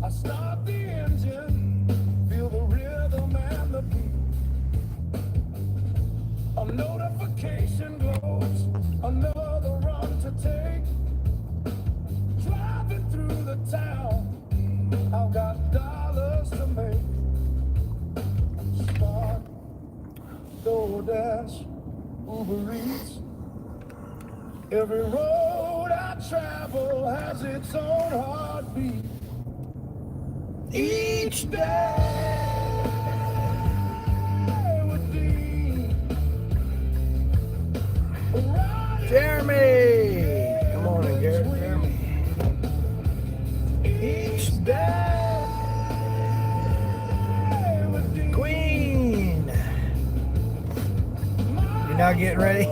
I start the engine, feel the rhythm and the beat. A notification glows, another run to take. Driving through the town, I've got dollars to make. Start, DoorDash, Uber Eats. Every road I travel has its own heartbeat. Each day with thee. Jeremy! Come on in, Garrett. Jeremy. Each day with thee. Queen! You're not getting ready?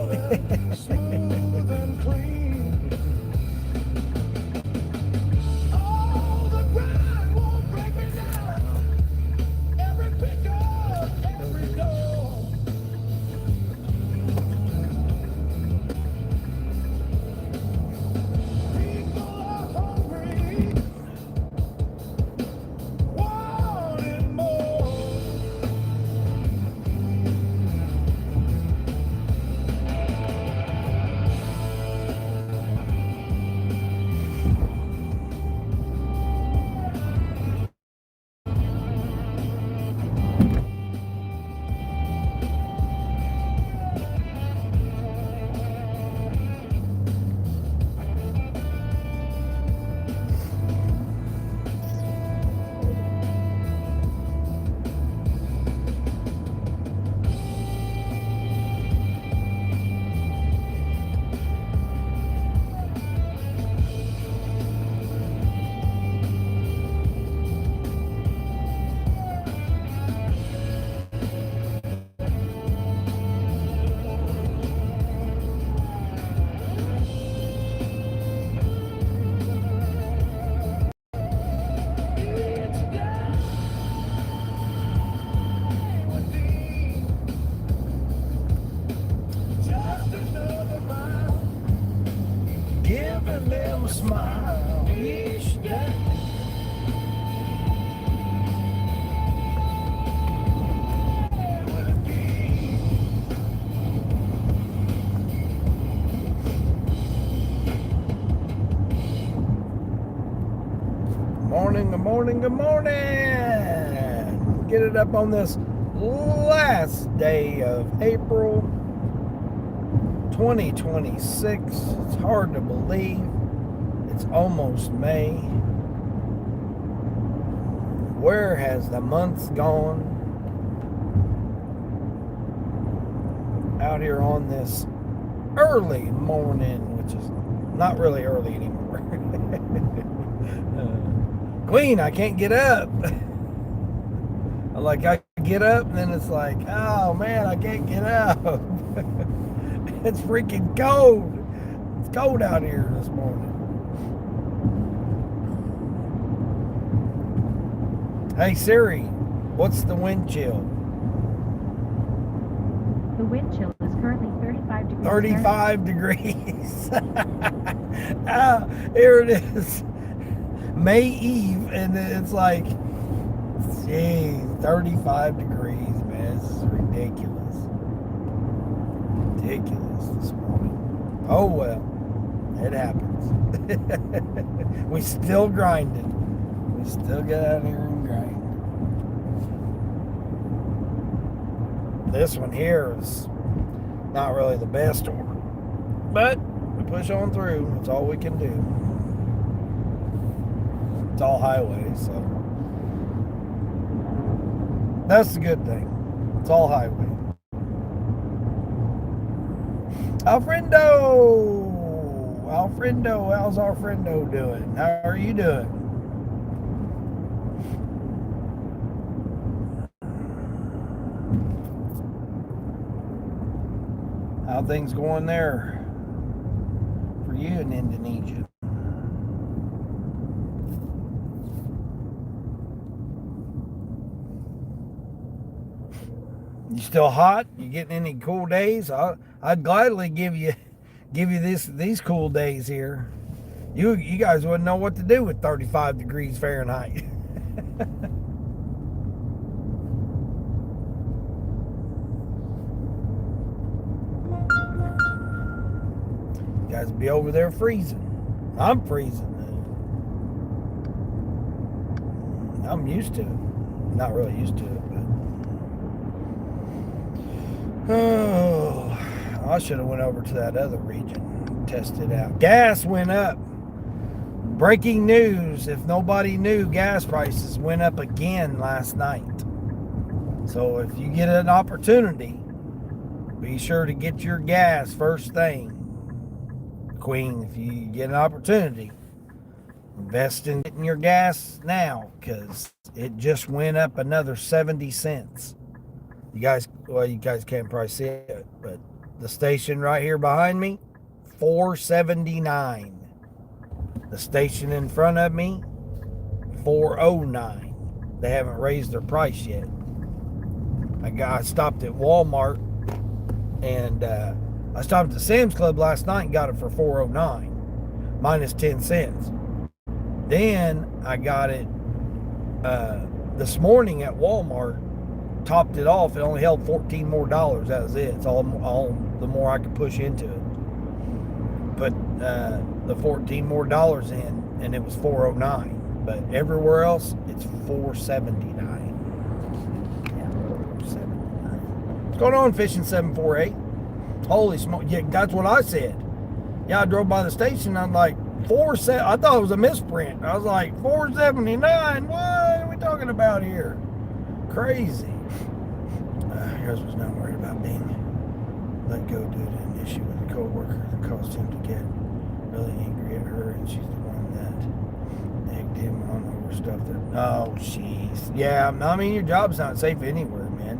Smooth and clean. Oh, the grind won't break me down. Every pickup, every door. People are hungry, wanting more. Giving them a smile each day. Morning, good morning, good morning. Get it up on this last day of April 2026. It's hard to believe. It's almost May. Where has the month gone? Out here on this early morning, which is not really early anymore. Queen, I can't get up. I get up and then it's like, oh man, I can't get up. It's freaking cold. It's cold out here this morning. Hey Siri, what's the wind chill? The wind chill is currently 35 degrees. 35 degrees. Ah, here it is. May Eve, and it's like, geez, 35 degrees, man. This is ridiculous. Ridiculous this morning. Oh well, it happens. We still grinding. We still get out here and grind. This one here is not really the best order, but we push on through. That's all we can do. It's all highway, so that's the good thing. It's all highway. Alfredo, how's our friendo doing? How are you doing? How things going there for you in Indonesia? You still hot? You getting any cool days? I'd gladly give you these cool days here. You guys wouldn't know what to do with 35 degrees Fahrenheit. You guys be over there freezing. I'm freezing. I'm used to it. Not really used to it, but oh, I should have went over to that other region, test it out. Gas went up. Breaking news, if nobody knew, gas prices went up again last night. So if you get an opportunity, be sure to get your gas first thing. Queen, if you get an opportunity, invest in getting your gas now, because it just went up another 70 cents. You guys can't probably see it, but the station right here behind me, $4.79. The station in front of me, $4.09. They haven't raised their price yet. I stopped at Walmart, and I stopped at Sam's Club last night and got it for $4.09, minus 10 cents. Then I got it this morning at Walmart, topped it off. It only held $14 more. That was it. It's all the more I could push into it. Put the $14 more in, and it was $4.09. But everywhere else, it's $4.79. Yeah, $4.79. What's going on, Fishing 748? Holy smoke! Yeah, that's what I said. Yeah, I drove by the station. I'm like, I thought it was a misprint. I was like, $4.79. What are we talking about here? Crazy. Yours was not worried about being let go due to an issue with a coworker that caused him to get really angry at her, and she's the one that egged him on over stuff that. Oh, jeez. Yeah, I mean, your job's not safe anywhere, man.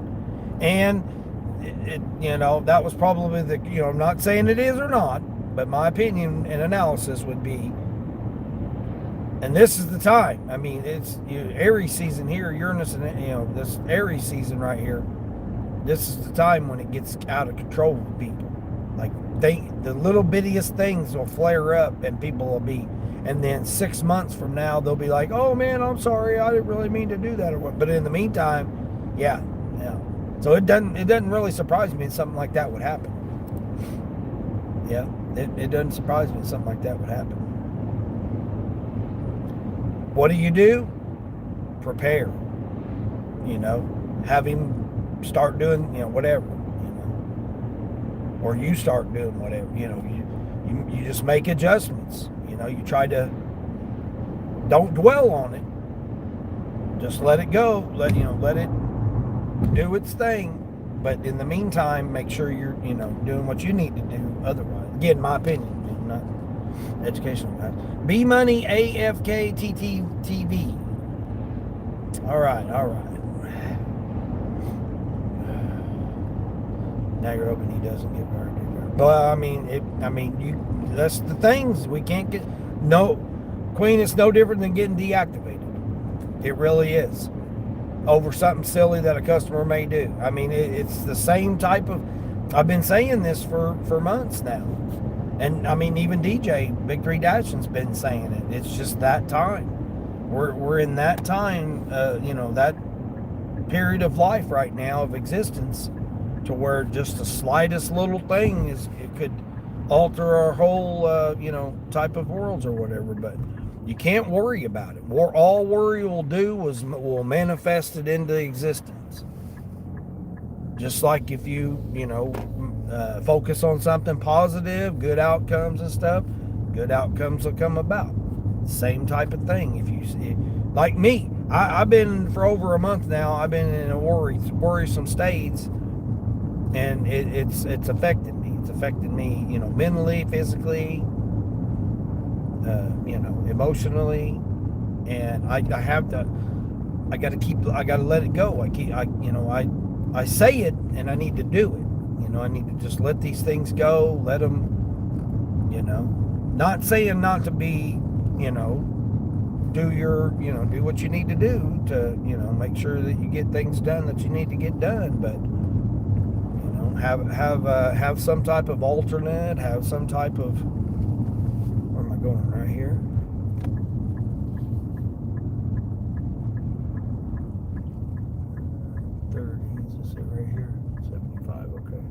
And that was probably I'm not saying it is or not, but my opinion and analysis would be, and this is the time. I mean, it's Aries season here, Uranus, and this Aries season right here. This is the time when it gets out of control with people. Like the little bittiest things will flare up, and people will be, and then 6 months from now they'll be like, "Oh man, I'm sorry, I didn't really mean to do that," or what. But in the meantime, yeah. So it doesn't really surprise me that something like that would happen. Yeah, it doesn't surprise me that something like that would happen. What do? Prepare. Have him start doing, whatever, or you start doing whatever, you just make adjustments. You try to, don't dwell on it. Just let it go. Let it do its thing. But in the meantime, make sure you're, doing what you need to do otherwise. Again, my opinion, not educational. B Money AFK TTTV. All right. Now you're hoping he doesn't get burned. But that's the things we can't get. No, Queen, it's no different than getting deactivated. It really is. Over something silly that a customer may do. I mean, it's the same type of. I've been saying this for months now, and I mean, even DJ Big 3 Dashing's been saying it. It's just that time. We're in that time. That period of life right now of existence, to where just the slightest little thing it could alter our whole type of worlds or whatever. But you can't worry about it. All worry will do will manifest it into existence. Just like if you focus on something positive, good outcomes and stuff, good outcomes will come about. Same type of thing. If you like me, I've been for over a month now. I've been in a worrisome states. And it's affected me. It's affected me, mentally, physically, emotionally, and I got to let it go. I say it, and I need to do it. I need to just let these things go. Let them, not saying not to be, do what you need to do to, make sure that you get things done that you need to get done, but. Have some type of alternate, have some type of, where am I going right here? right here. 75, okay.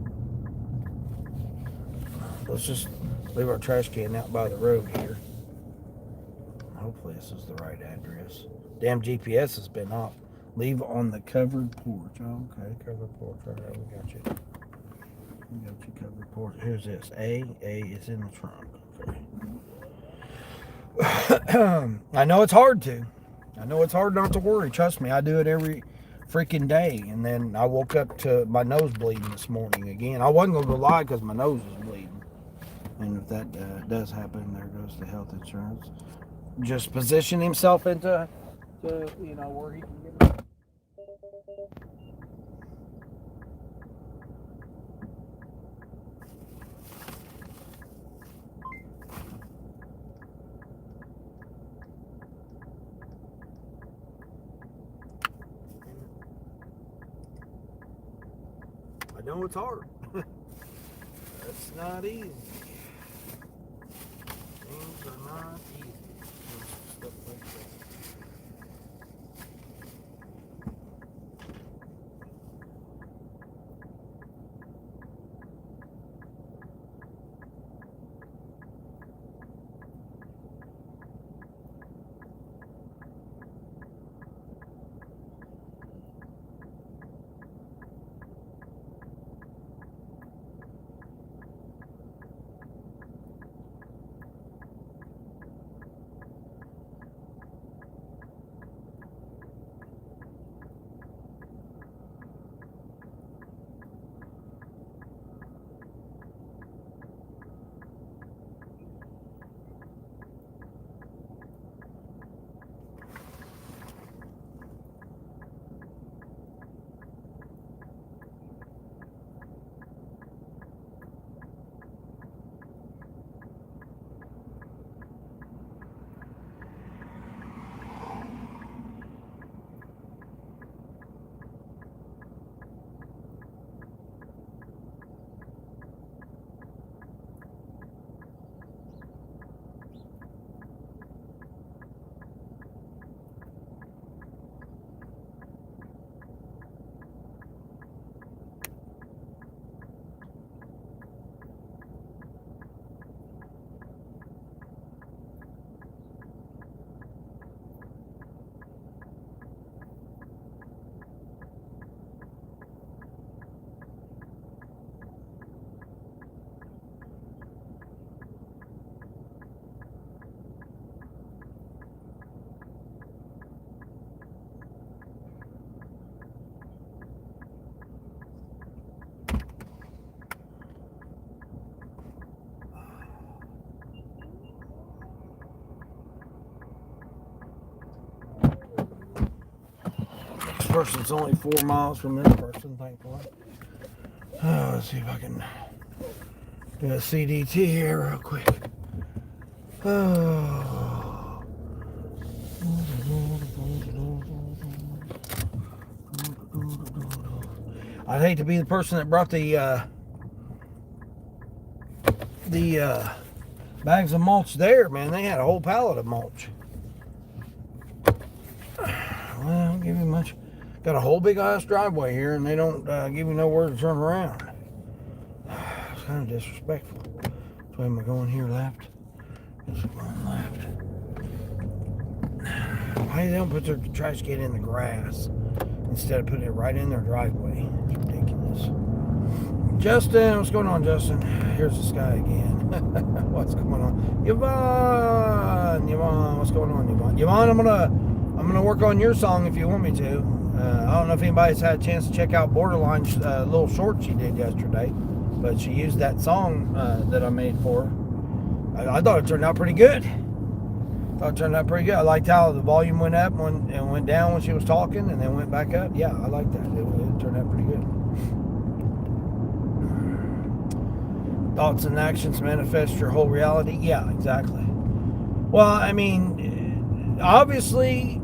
Let's just leave our trash can out by the road here. Hopefully this is the right address. Damn GPS has been off. Leave on the covered porch. Oh, okay, covered porch. All right, we got you. We got you covered porch. Here's this. A is in the trunk. Okay. I know it's hard to. I know it's hard not to worry. Trust me, I do it every freaking day. And then I woke up to my nose bleeding this morning again. I wasn't going to lie because my nose was bleeding. And if that does happen, there goes the health insurance. Just position himself into, where he can get it. I know it's hard. It's not easy. Things are not easy. Stuff like that. This person's only 4 miles from this person, thankfully. Let's see if I can do a CDT here real quick. I'd hate to be the person that brought the bags of mulch there, man. They had a whole pallet of mulch. Well, don't give you much. Got a whole big ass driveway here, and they don't give you nowhere to turn around. It's kind of disrespectful. So am I going here left? Yes, I'm going left. Why they don't put their trash can in the grass instead of putting it right in their driveway? It's ridiculous. Justin, what's going on, Justin? Here's this guy again. What's going on? Yvonne, what's going on, Yvonne? Yvonne, I'm gonna work on your song if you want me to. I don't know if anybody's had a chance to check out Borderline's little short she did yesterday, but she used that song that I made for her. I thought it turned out pretty good. I liked how the volume went up and went down when she was talking, and then went back up. Yeah, I like that. It turned out pretty good. Thoughts and actions manifest your whole reality. Yeah, exactly. Well, I mean, obviously,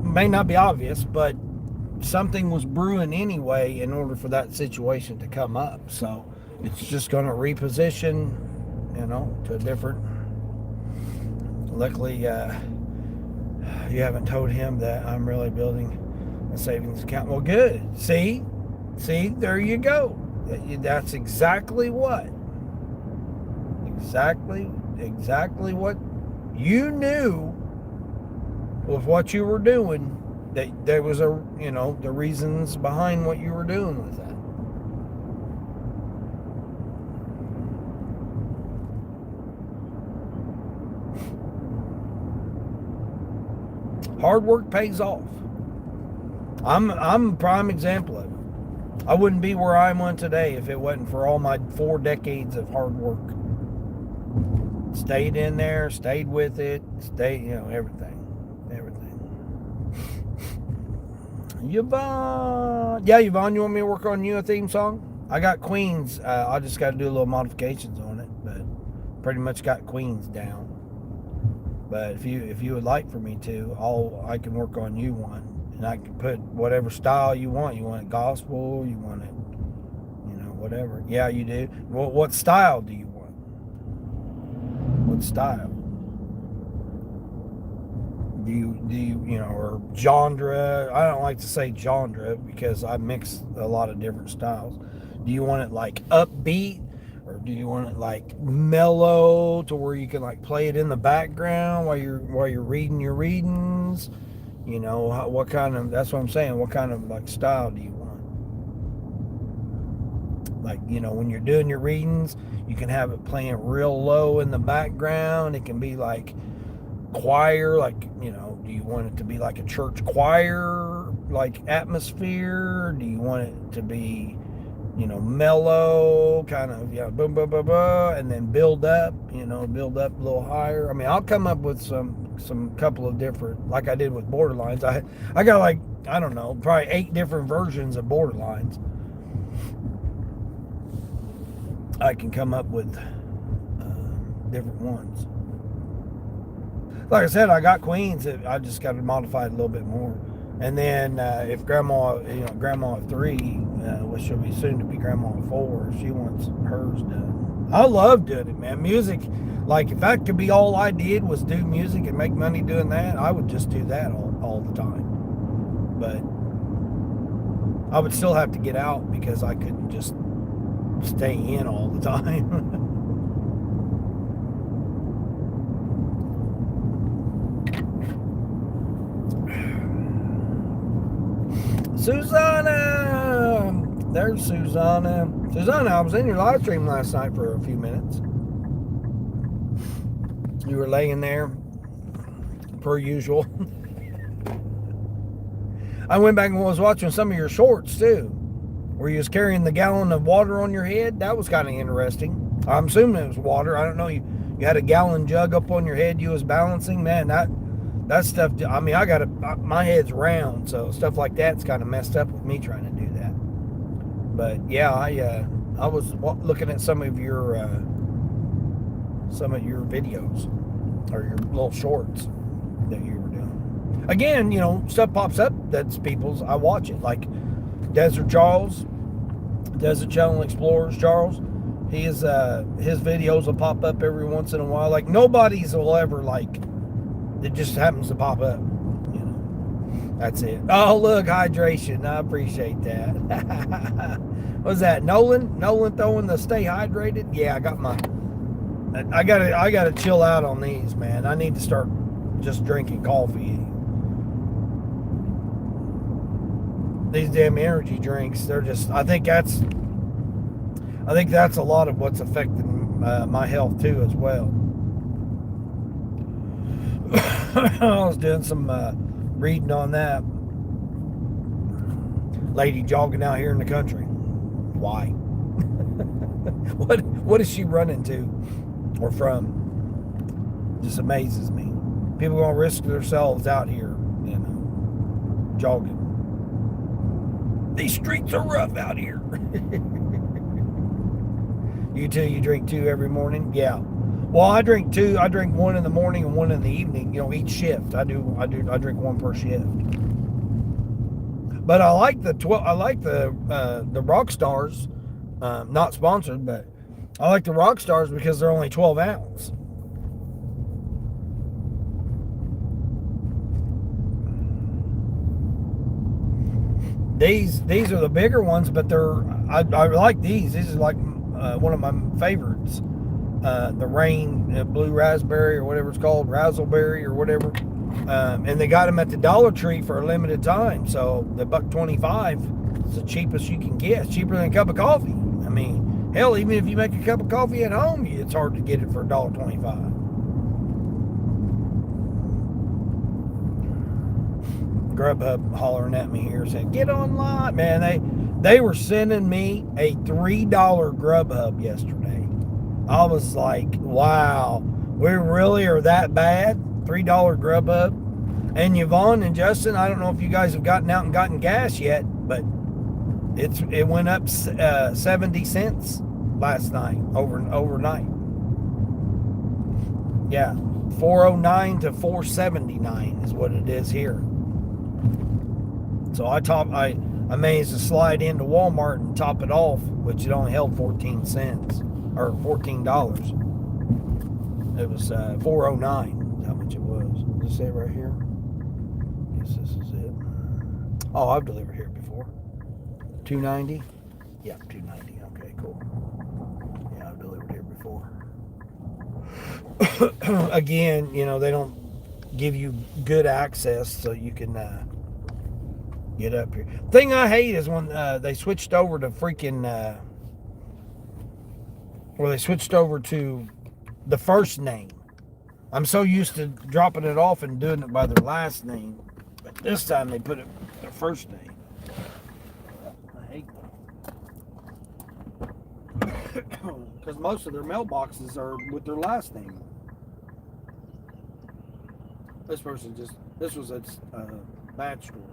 may not be obvious, but something was brewing anyway in order for that situation to come up. So it's just going to reposition, to a different. Luckily, you haven't told him that I'm really building a savings account. Well, good. See, there you go. That's exactly what you knew with what you were doing, that there was the reasons behind what you were doing with that. Hard work pays off. I'm a prime example of it. I wouldn't be where I am today if it wasn't for all my 4 decades of hard work. Stayed in there, stayed with it, everything. Yvonne, you want me to work on you a theme song? I got Queens. I just got to do a little modifications on it, but pretty much got Queens down. But if you would like for me to, I can work on you one. And I can put whatever style you want. You want it gospel, you want it, whatever. Yeah, you do. Well, what style do you want? What style? Do you or genre? I don't like to say genre because I mix a lot of different styles. Do you want it like upbeat? Or do you want it like mellow to where you can like play it in the background while you're reading your readings? What kind of, that's what I'm saying, what kind of like style do you want? Like, when you're doing your readings, you can have it playing real low in the background. It can be like choir, like, do you want it to be like a church choir, like atmosphere? Do you want it to be, mellow, kind of, boom, boom, boom, boom, and then build up a little higher? I mean, I'll come up with some couple of different, like I did with Borderlines. I got like, I don't know, probably 8 different versions of Borderlines. I can come up with different ones. Like I said, I got Queens. I just got to modify it a little bit more. And then if Grandma at 3, which she'll be soon to be Grandma at 4, she wants hers done. I love doing it, man. Music, like if that could be all I did was do music and make money doing that, I would just do that all the time. But I would still have to get out because I couldn't just stay in all the time. Susanna! There's Susanna. Susanna, I was in your live stream last night for a few minutes. You were laying there, per usual. I went back and was watching some of your shorts, too, where you was carrying the gallon of water on your head. That was kind of interesting. I'm assuming it was water. I don't know. You had a gallon jug up on your head you was balancing. Man, that stuff, I mean, my head's round, so stuff like that's kind of messed up with me trying to do that. But yeah, I was looking at some of your videos or your little shorts that you were doing. Again, stuff pops up that's people's. I watch it, like Desert Charles, Desert Channel Explorers Charles. His videos will pop up every once in a while. Like nobody's will ever like. It just happens to pop up. That's it. Oh, look, hydration. I appreciate that. What's that? Nolan throwing the stay hydrated? Yeah, I gotta chill out on these, man. I need to start just drinking coffee. These damn energy drinks, they're just, I think that's a lot of what's affecting my health too as well. I was doing some reading on that. Lady jogging out here in the country. Why? What is she running to or from? Just amazes me. People gonna risk themselves out here, jogging. These streets are rough out here. You too, you drink 2 every morning? Yeah. Well, I drink 2. I drink 1 in the morning and 1 in the evening. Each shift. I drink 1 per shift. But I like the Rock Stars. Not sponsored, but I like the Rock Stars because they're only 12 ounce. These are the bigger ones, but I like these. This is like one of my favorites. The rain blue raspberry or whatever it's called, razzleberry or whatever. And they got them at the Dollar Tree for a limited time. So the $1.25 is the cheapest you can get. It's cheaper than a cup of coffee. I mean, hell, even if you make a cup of coffee at home, it's hard to get it for $1.25. Grubhub hollering at me here saying, get online. Man, they were sending me a $3 Grubhub yesterday. I was like, wow, we really are that bad? $3 Grubhub. And Yvonne and Justin, I don't know if you guys have gotten out and gotten gas yet, but it went up 70 cents last night, overnight. Yeah, 409 to 479 is what it is here. So I managed to slide into Walmart and top it off, which it only held 14 cents or $14. It was 409. How much it was? Does it say right here? Yes, this is it. Oh, I've delivered here before. 290. Yeah, 290. Okay, cool. Yeah, I've delivered here before. Again, they don't give you good access, so you can get up here. Thing I hate is when they switched over to they switched over to the first name. I'm so used to dropping it off and doing it by their last name, but this time they put it their first name. I hate that. Because most of their mailboxes are with their last name. This was a batch order.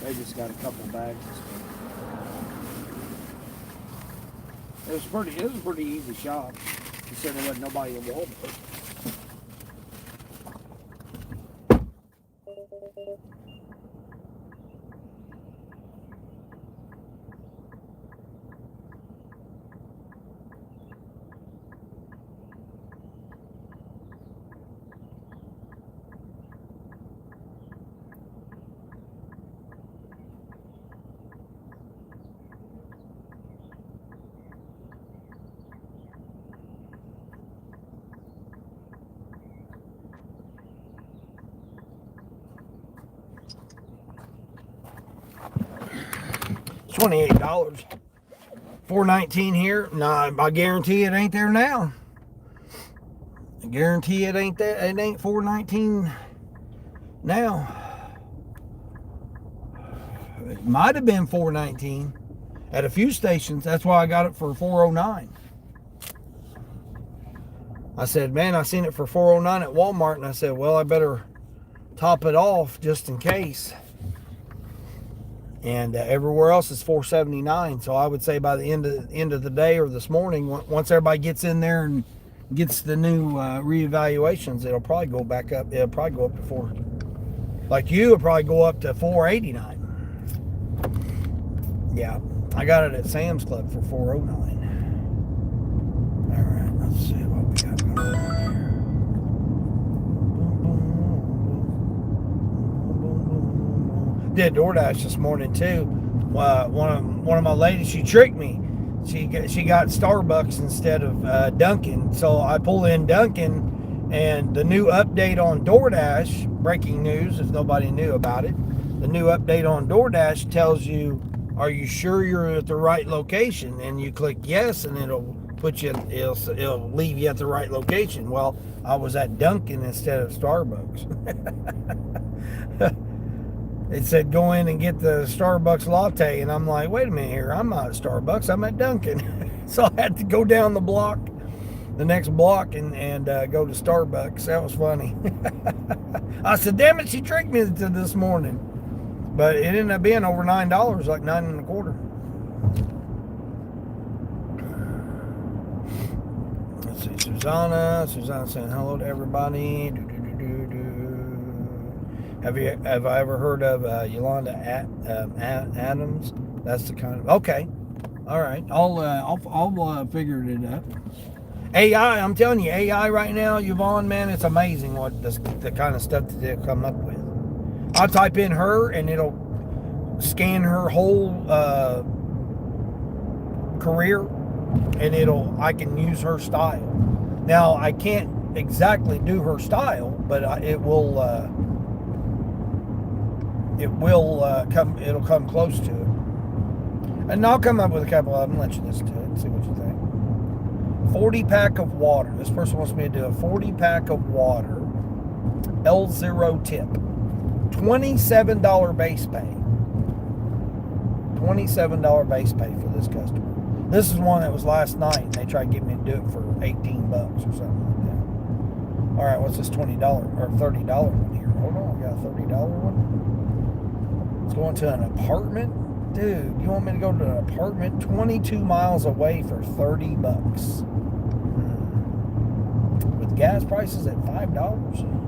They just got a couple bags of stuff. It was a pretty easy shop. He said there wasn't nobody in Walmart. $28. $4.19 here. Nah, I guarantee it ain't there now. I guarantee it ain't that. It ain't $4.19 now. It might have been $4.19 at a few stations. That's why I got it for $4.09. I said, man, I seen it for $4.09 at Walmart, and I said, well, I better top it off just in case. And everywhere else is $4.79. So I would say by the end of the day or this morning, once everybody gets in there and gets the new reevaluations, it'll probably go back up. It'll probably go up to like you, it'll probably go up to $4.89. Yeah, I got it at Sam's Club for $4.09. All right, let's see what we got going on here. Did DoorDash this morning too. One of my ladies, she tricked me. She got Starbucks instead of Dunkin'. So I pull in Dunkin', and the new update on DoorDash, breaking news if nobody knew about it, the new update on DoorDash tells you, are you sure you're at the right location? And you click yes, and it'll leave you at the right location. Well, I was at Dunkin' instead of Starbucks. It said go in and get the Starbucks latte, and I'm like, wait a minute here, I'm not at Starbucks, I'm at Dunkin'. So I had to go down the next block, and go to Starbucks. That was funny. I said, damn it, she tricked me to this morning. But it ended up being over $9, like $9.25. Let's see, Susanna saying hello to everybody. Have I ever heard of Yolanda Adams? That's the kind of, okay, all right. I'll figure it up. AI, I'm telling you, AI right now, Yvonne, man, it's amazing what the kind of stuff that they've come up with. I'll type in her and it'll scan her whole career, and I can use her style. Now I can't exactly do her style, but it'll come close to it. And I'll come up with a couple of them, let you listen to it and see what you think. 40 pack of water. This person wants me to do a 40 pack of water, L0 tip. $27 base pay. $27 base pay for this customer. This is one that was last night, and they tried to get me to do it for $18 or something like that. All right, what's this $20 or $30 one here? Hold on, we got a $30 one. It's going to an apartment. Dude, you want me to go to an apartment 22 miles away for $30? With gas prices at $5?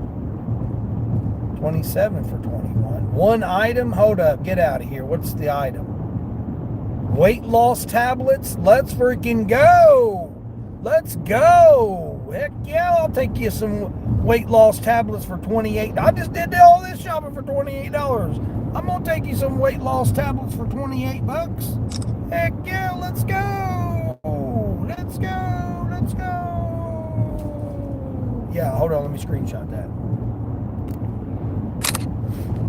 27 for 21. One item? Hold up, get out of here. What's the item? Weight loss tablets? Let's freaking go! Let's go! Heck yeah, I'll take you some weight loss tablets for $28. I just did all this shopping for $28. I'm gonna take you some weight loss tablets for $28. Heck yeah, let's go! Let's go! Let's go! Yeah, hold on, let me screenshot that.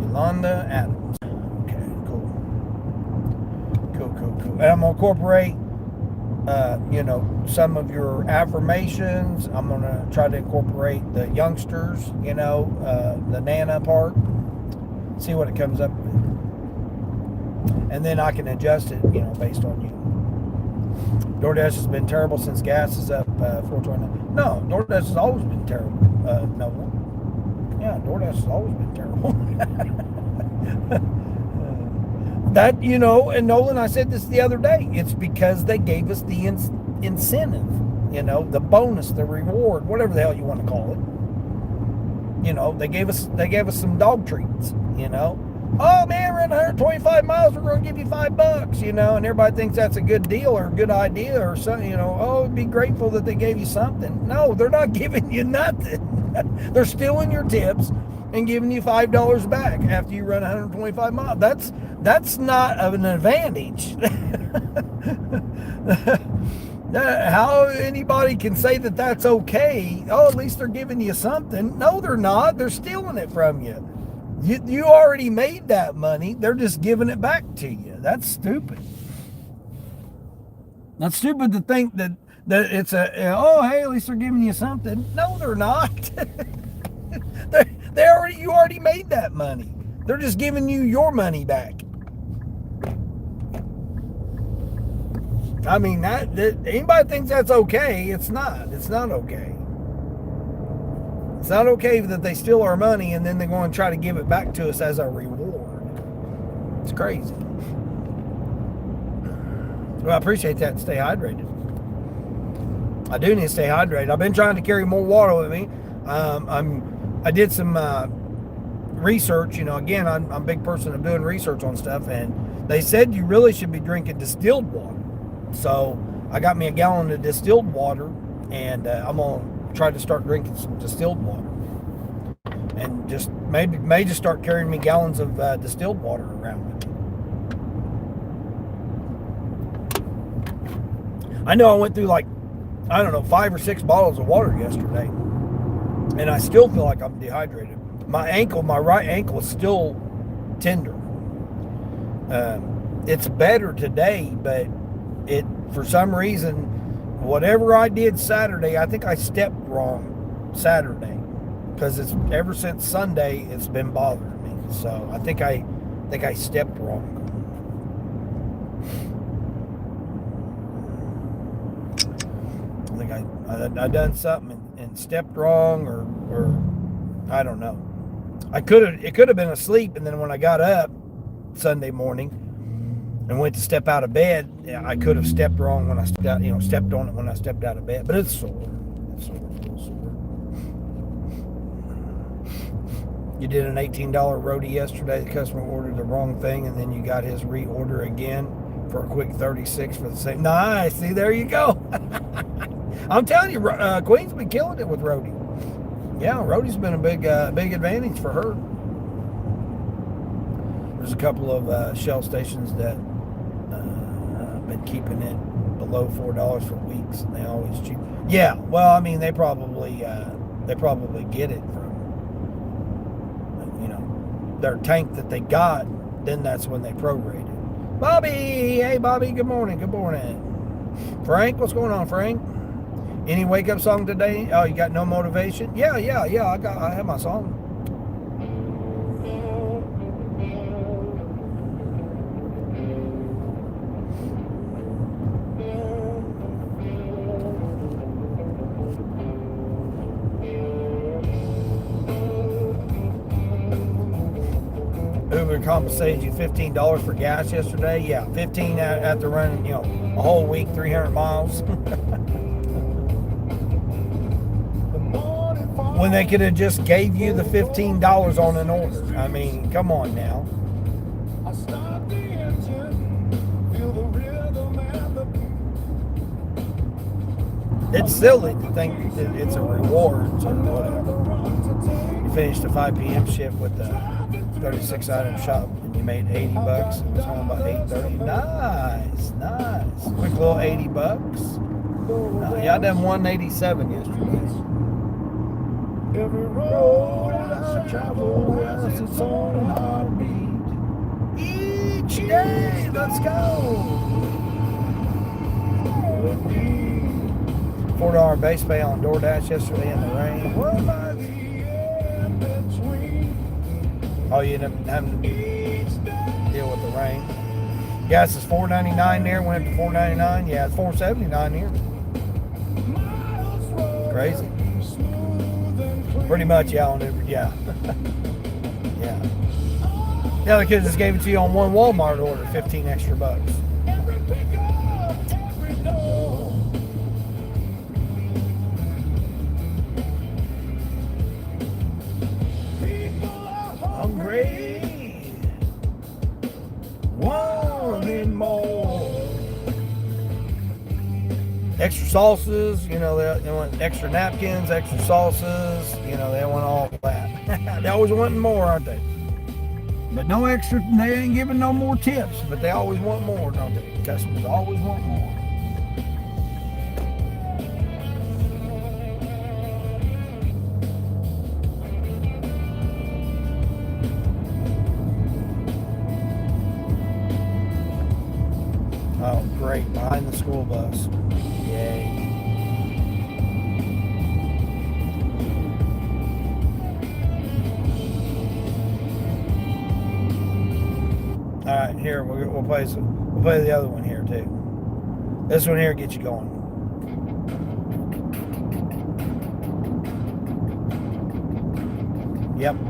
Yolanda Adams. Okay, cool. Cool. And I'm gonna incorporate some of your affirmations. I'm gonna try to incorporate the youngsters, the Nana part. See what it comes up with. And then I can adjust it, based on you. DoorDash has been terrible since gas is up $4.29. No, DoorDash has always been terrible. No. Yeah, DoorDash has always been terrible. That, and Nolan, I said this the other day, it's because they gave us the incentive, the bonus, the reward, whatever the hell you want to call it. They gave us some dog treats, Oh man, we're in 125 miles, we're going to give you $5, and everybody thinks that's a good deal or a good idea or something, oh, be grateful that they gave you something. No, they're not giving you nothing. They're stealing your tips and giving you $5 back after you run 125 miles. That's not an advantage. How anybody can say that that's okay? Oh, at least they're giving you something. No, they're not. They're stealing it from you. You already made that money. They're just giving it back to you. That's stupid. That's stupid to think that it's hey, at least they're giving you something. No, they're not. You already made that money. They're just giving you your money back. I mean, that anybody thinks that's okay? It's not. It's not okay. It's not okay that they steal our money and then they're going to try to give it back to us as a reward. It's crazy. Well, I appreciate that. Stay hydrated. I do need to stay hydrated. I've been trying to carry more water with me. I did some research. Again, I'm a big person of doing research on stuff, and they said you really should be drinking distilled water. So I got me a gallon of distilled water, and I'm gonna try to start drinking some distilled water, and just may just start carrying me gallons of distilled water around with me. I know I went through 5 or 6 bottles of water yesterday, and I still feel like I'm dehydrated. My right ankle is still tender. It's better today, but for some reason, whatever I did Saturday, I think I stepped wrong Saturday, because it's ever since Sunday it's been bothering me. So I think I stepped wrong. I think I done something and stepped wrong, or I don't know. It could have been asleep, and then when I got up Sunday morning and went to step out of bed, I could have stepped wrong when I stepped on it when I stepped out of bed. But it's sore. It's sore. You did an $18 roadie yesterday. The customer ordered the wrong thing, and then you got his reorder again for a quick 36 for the same. Nice. See, there you go. I'm telling you, Queen's been killing it with roadie. Yeah, roadie's been a big advantage for her. There's a couple of Shell stations that been keeping it below $4 for weeks, and they always cheap. Yeah, well, I mean, they probably get it from their tank that they got. Then that's when they prorate it. Bobby, hey Bobby, good morning, good morning. Frank, what's going on, Frank? Any wake up song today? Oh, you got no motivation? Yeah. I have my song. Uber compensated you $15 for gas yesterday. Yeah, 15 after running, a whole week, 300 miles. When they could have just gave you the $15 on an order. I mean, come on now. I start the engine, feel the rhythm and the beat. It's silly to think that it's a reward or whatever. You finished a 5 p.m. shift with the 36 item shop and you made $80. It was home by 8:30. Nice. Quick little $80. Yeah, I done 187 yesterday. Every road I travel has its own heartbeat. Each day, let's go. $4 base pay on DoorDash yesterday in the rain. What about oh, you ended up having to deal with the rain. Gas is $4.99 there, went up to $4.99. Yeah, it's $4.79 here. Crazy. Pretty much, yeah, on Uber, yeah. Yeah, they could have just gave it to you on one Walmart order, 15 extra bucks. Hungry, wanting more. Extra sauces, they want extra napkins, extra sauces, they want all that. They're always wanting more, aren't they? But no extra, they ain't giving no more tips, but they always want more, don't they? Customers always want more. Oh, great, behind the school bus. Yay. All right, here we'll play the other one here too. This one here gets you going. Yep. My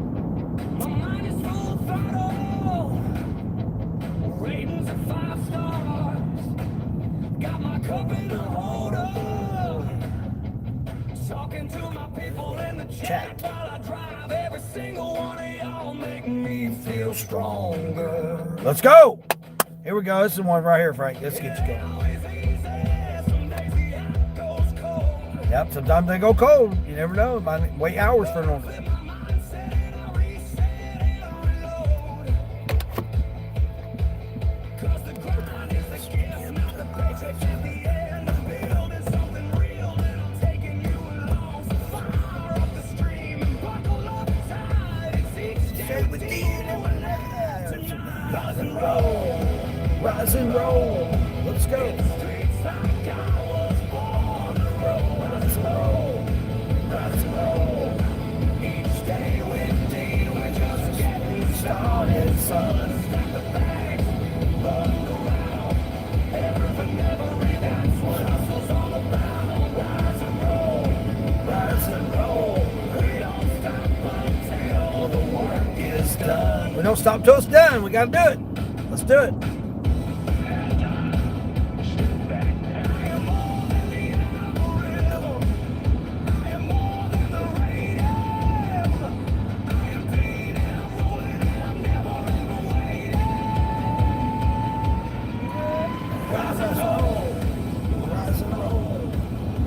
mind is full of throttle. Ratings of 5 stars. Got my cup in a holder. Talking to my people in the chat while I drive. Every single one of y'all make me feel stronger. Let's go. Here we go. This is the one right here, Frank. Let's get you going. Yep, sometimes they go cold. You never know. It might wait hours for an order. Rise and roll. Let's go. Rise and roll. Rise and roll. Each day with Dean, we're just getting started, son. Stack the bags, look around. Everything never that's what hustle's all about. Rise and roll. Rise and roll. We don't stop until the work is done. We don't stop till it's done. We gotta do it. Let's do it.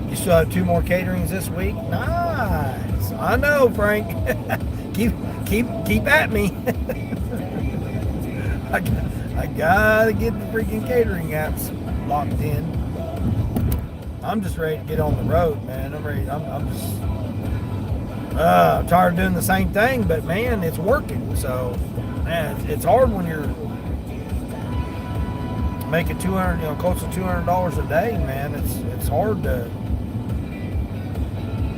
You still have 2 more caterings this week? Nice. I know, Frank. keep at me. I gotta get the freaking catering apps locked in. I'm just ready to get on the road, man. I'm ready. I'm just tired of doing the same thing, but man, it's working. So, man, it's hard when you're making $200, close to $200 a day, man. It's hard to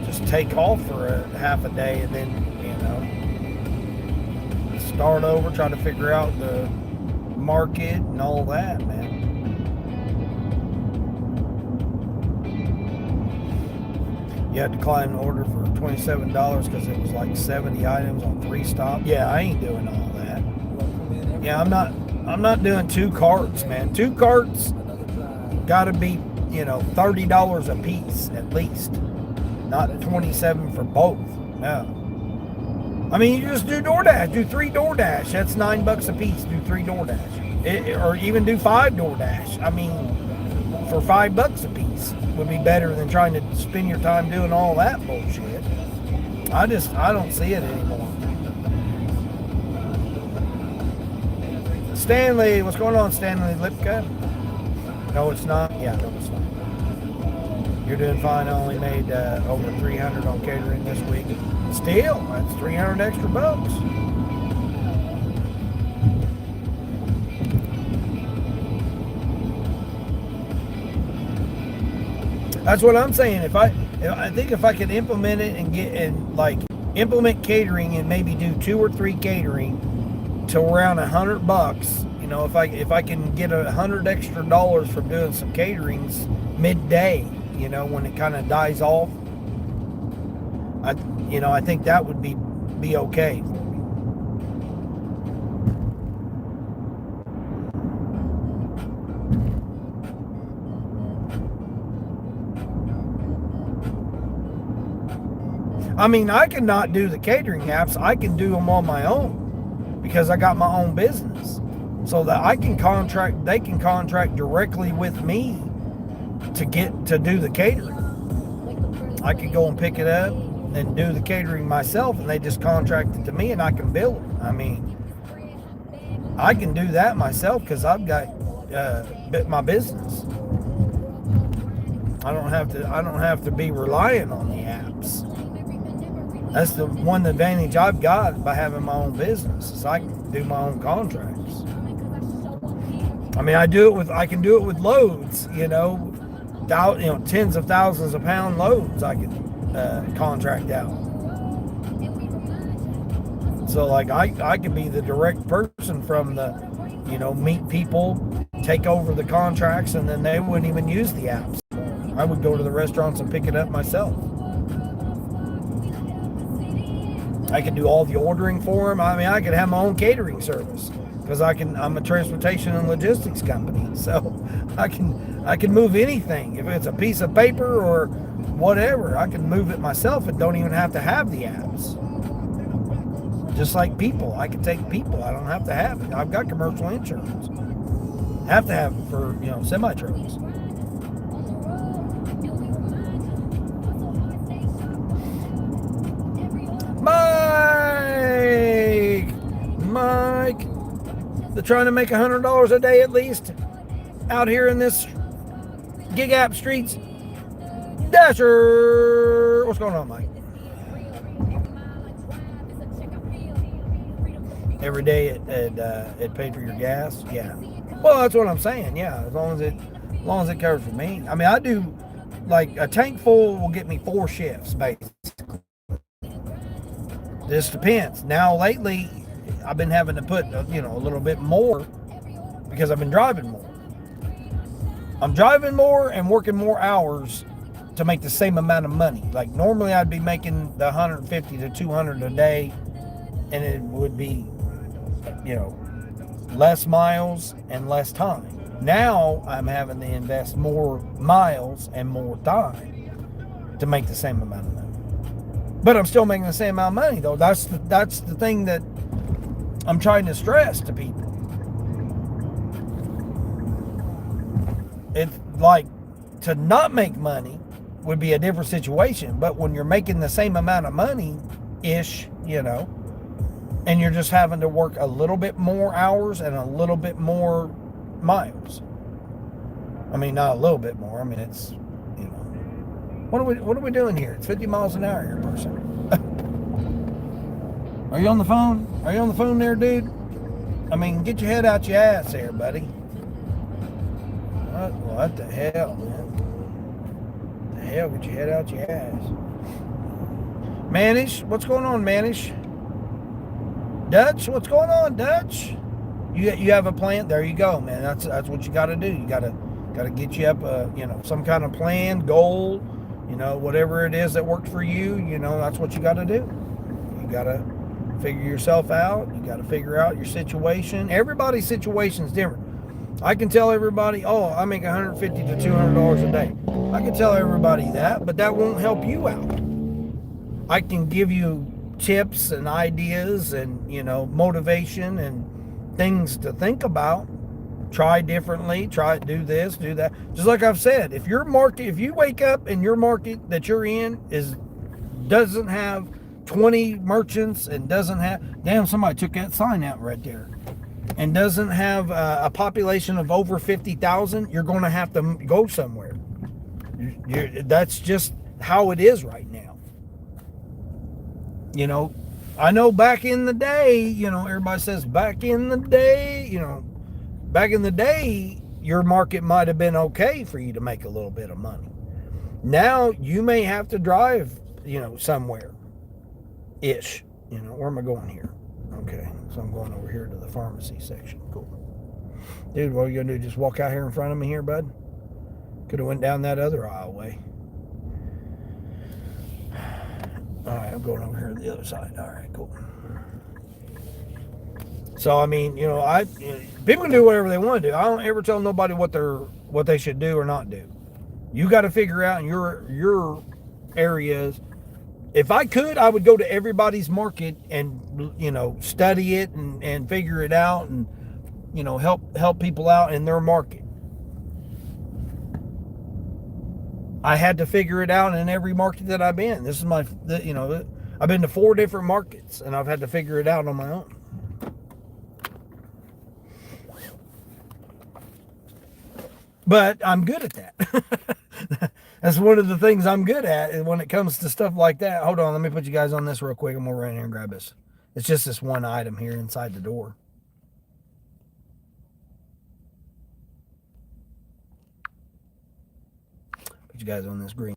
just take off for a half a day and then, start over, try to figure out the market and all that, man. You had to decline an order for $27 because it was like 70 items on 3 stops. Yeah, I ain't doing all that. Yeah, I'm not doing 2 carts, man. 2 carts gotta be, $30 a piece at least. Not $27 for both. No. I mean, you just do DoorDash. Do 3 DoorDash. That's $9 a piece. Do 3 DoorDash. Or even do 5 DoorDash. I mean, for $5 a piece would be better than trying to spend your time doing all that bullshit. I don't see it anymore. Stanley, what's going on, Stanley Lipka? No, it's not. Yeah, no, it's not. You're doing fine. I only made over 300 on catering this week. Still, that's 300 extra bucks. That's what I'm saying. I think if I could implement it and implement catering and maybe do 2 or 3 catering to around $100. If I can get $100 extra from doing some caterings midday, when it kind of dies off, I think that would be okay. I mean, I can not do the catering apps. I can do them on my own because I got my own business, so that they can contract directly with me to do the catering. I could go and pick it up and do the catering myself, and they just contract it to me and I can bill it. I mean, I can do that myself because I've got my business. I don't have to be relying on the apps. That's the one advantage I've got by having my own business, is I can do my own contracts. I mean, I can do it with loads, tens of thousands of pound loads I can contract out. So I could be the direct person from the, meet people, take over the contracts, and then they wouldn't even use the apps. I would go to the restaurants and pick it up myself. I can do all the ordering for them. I mean, I could have my own catering service because I'm a transportation and logistics company. So I can move anything. If it's a piece of paper or whatever, I can move it myself and don't even have to have the apps. Just like people, I can take people. I don't have to have it. I've got commercial insurance. Have to have it for, semi-trucks. Mike, they're trying to make $100 a day at least out here in this gig app streets. Dasher, what's going on, Mike? Every day it paid for your gas. Yeah. Well, that's what I'm saying. Yeah, as long as it covers for me. I mean, I do a tank full will get me 4 shifts basically. This depends. Now lately, I've been having to put a little bit more because I've been driving more. I'm driving more and working more hours to make the same amount of money. Like normally I'd be making the 150 to 200 a day, and it would be, less miles and less time. Now I'm having to invest more miles and more time to make the same amount of money. But I'm still making the same amount of money, though. That's the thing that I'm trying to stress to people. It's like to not make money would be a different situation. But when you're making the same amount of money-ish, and you're just having to work a little bit more hours and a little bit more miles. I mean, not a little bit more. I mean, it's, you know, what are we doing here? It's 50 miles an hour here, person. Are you on the phone? Are you on the phone there, dude? I mean, get your head out your ass there, buddy. What the hell, man? What the hell? Get your head out your ass. Manish, what's going on, Manish? Dutch, what's going on, Dutch? You have a plan? There you go, man. That's what you got to do. You got to get you up, you know, some kind of plan, goal, you know, whatever it is that works for you. You know, that's what you got to do. You got to figure yourself out. You got to figure out your situation. Everybody's situation is different. I can tell everybody, oh, I make $150 to $200 a day. I can tell everybody that, but that won't help you out. I can give you tips and ideas and, you know, motivation and things to think about. Try differently, do this, do that. Just like I've said, if you wake up and your market that you're in doesn't have 20 merchants and doesn't have, damn, somebody took that sign out right there, and doesn't have a population of over 50,000, you're going to have to go somewhere. That's just how it is right now. You know, I know back in the day, you know, everybody says back in the day, you know, back in the day, your market might have been okay for you to make a little bit of money. Now you may have to drive, you know, somewhere ish. You know, where am I going here? Okay, so I'm going over here to the pharmacy section. Cool. Dude, what are you gonna do? Just walk out here in front of me here, bud? Could have went down that other aisleway. All right, I'm going over here to the other side. All right, cool. So I mean, you know, people can do whatever they want to do. I don't ever tell nobody what they should do or not do. You got to figure out in your areas. If I could, I would go to everybody's market and, you know, study it and figure it out and, you know, help people out in their market. I had to figure it out in every market that I've been. This is you know, I've been to 4 different markets and I've had to figure it out on my own. But I'm good at that. That's one of the things I'm good at when it comes to stuff like that. Hold on, let me put you guys on this real quick. I'm going to run in here and grab this. It's just this one item here inside the door. Put you guys on this green.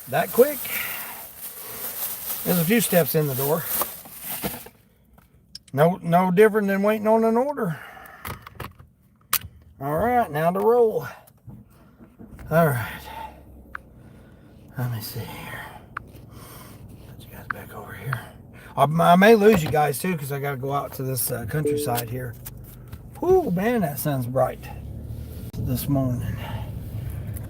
that quick. There's a few steps in the door. No different than waiting on an order. All right, now to roll. All right. Let me see here. Put you guys back over here. I may lose you guys too because I got to go out to this countryside here. Whoo, man, that sun's bright this morning.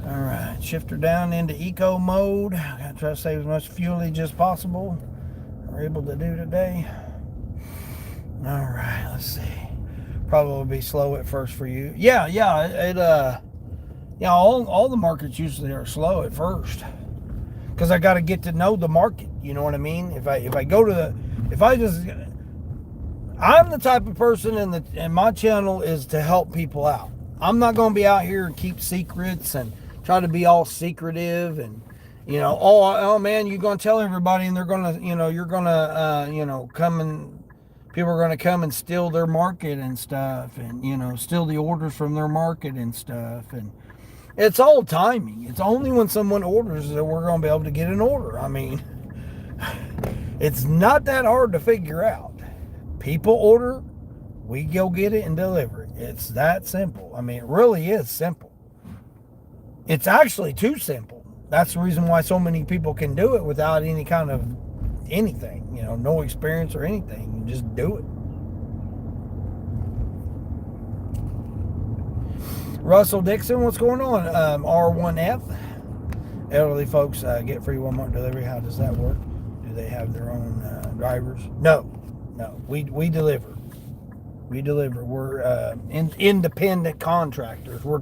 All right, shifter down into eco mode. I got to try to save as much fuelage as possible. We're able to do today. All right, let's see. Probably be slow at first for you. Yeah, all the markets usually are slow at first because I got to get to know the market. You know what I mean? I'm the type of person, and my channel is to help people out. I'm not going to be out here and keep secrets and try to be all secretive and, oh man, you're going to tell everybody and they're going to, you're going to, people are going to come and steal their market and stuff and, steal the orders from their market and stuff. And it's all timing. It's only when someone orders that we're going to be able to get an order. I mean, it's not that hard to figure out. People order, we go get it and deliver it. It's that simple. I mean, it really is simple. It's actually too simple. That's the reason why so many people can do it without any kind of anything, no experience or anything. You just do it. Russell Dixon, what's going on? R1F. Elderly folks get free Walmart delivery. How does that work? Do they have their own drivers? No. We deliver. We deliver. We're independent contractors. We're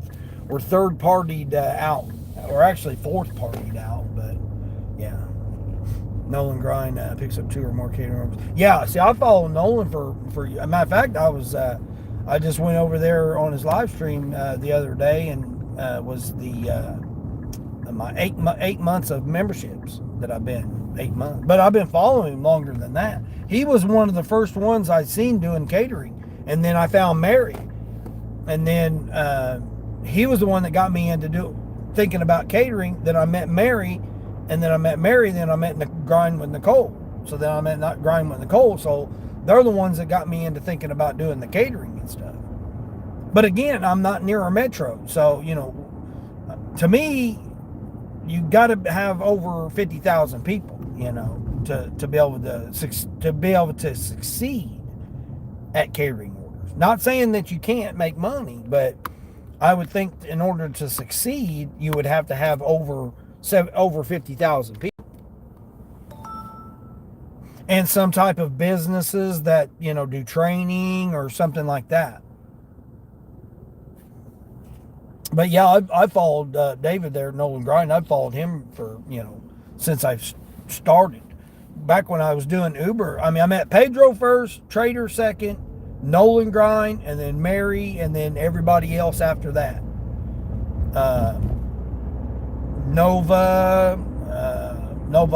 third partied out. We're actually fourth partied out, but yeah. Nolan Grind picks up 2 or more catering orders. Yeah, see, I follow Nolan for a matter of fact. I just went over there on his live stream the other day and was my 8 months of memberships that I've been 8 months. But I've been following him longer than that. He was one of the first ones I'd seen doing catering, and then I found Mary, and then he was the one that got me into thinking about catering. Then I met Mary. And then I met Mary, then I met Grind with Nicole. So then I met not Grind with Nicole. So they're the ones that got me into thinking about doing the catering and stuff. But again, I'm not near a metro. So, to me, you got to have over 50,000 people, to be able to succeed at catering orders. Not saying that you can't make money, but I would think in order to succeed, you would have to have over 50,000 people and some type of businesses that do training or something like that. But yeah, I followed David there, Nolan Grind. I've followed him for since I've started, back when I was doing Uber. I mean, I met Pedro first, Trader second, Nolan Grind, and then Mary, and then everybody else after that. Nova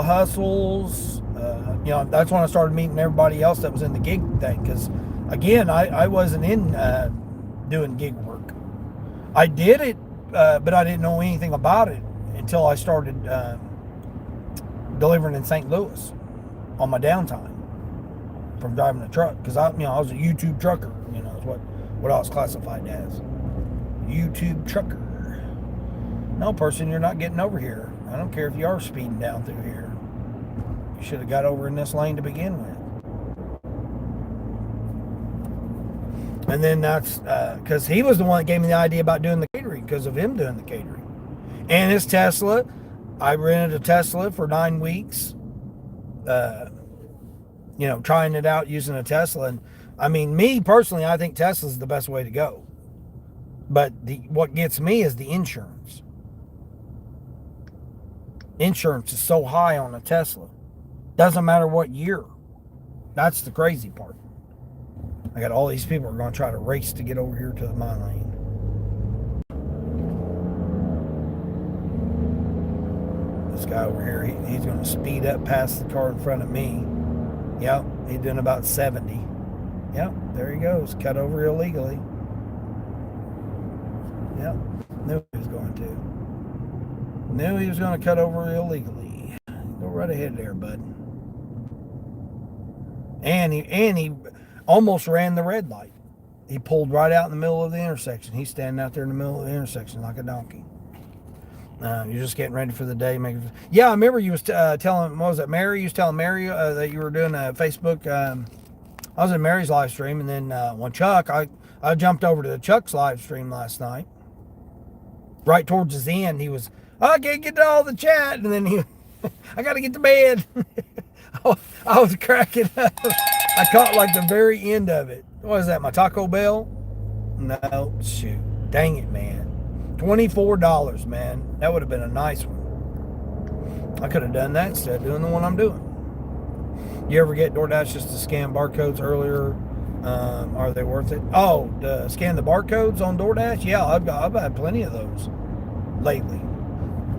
Hustles, that's when I started meeting everybody else that was in the gig thing. Because again, I wasn't in doing gig work. I did it, but I didn't know anything about it until I started delivering in St. Louis on my downtime from driving a truck. Because I was a YouTube trucker. Is what I was classified as. YouTube trucker. No, person, you're not getting over here. I don't care if you are speeding down through here. You should have got over in this lane to begin with. And then that's because he was the one that gave me the idea about doing the catering, because of him doing the catering. And his Tesla, I rented a Tesla for 9 weeks, trying it out using a Tesla. And I mean, me personally, I think Tesla's the best way to go. But what gets me is the insurance. Insurance is so high on a Tesla. Doesn't matter what year. That's the crazy part. I got all these people who are going to try to race to get over here to my lane. This guy over here, he's going to speed up past the car in front of me. Yep, he's doing about 70. Yep, there he goes. Cut over illegally. Yep, knew he was going to. Knew he was going to cut over illegally. Go right ahead there, bud. And he almost ran the red light. He pulled right out in the middle of the intersection. He's standing out there in the middle of the intersection like a donkey. You're just getting ready for the day. Yeah, I remember you was telling, what was it, Mary? You was telling Mary that you were doing a Facebook. I was in Mary's live stream, and then when Chuck, I jumped over to Chuck's live stream last night. Right towards his end, he was, I can't get to all the chat, and then I got to get to bed. I was cracking up. I caught like the very end of it. What is that, my Taco Bell? No, shoot. Dang it, man. $24, man. That would have been a nice one. I could have done that instead of doing the one I'm doing. You ever get DoorDash just to scan barcodes earlier? Are they worth it? Oh, to scan the barcodes on DoorDash? Yeah, I've had plenty of those lately.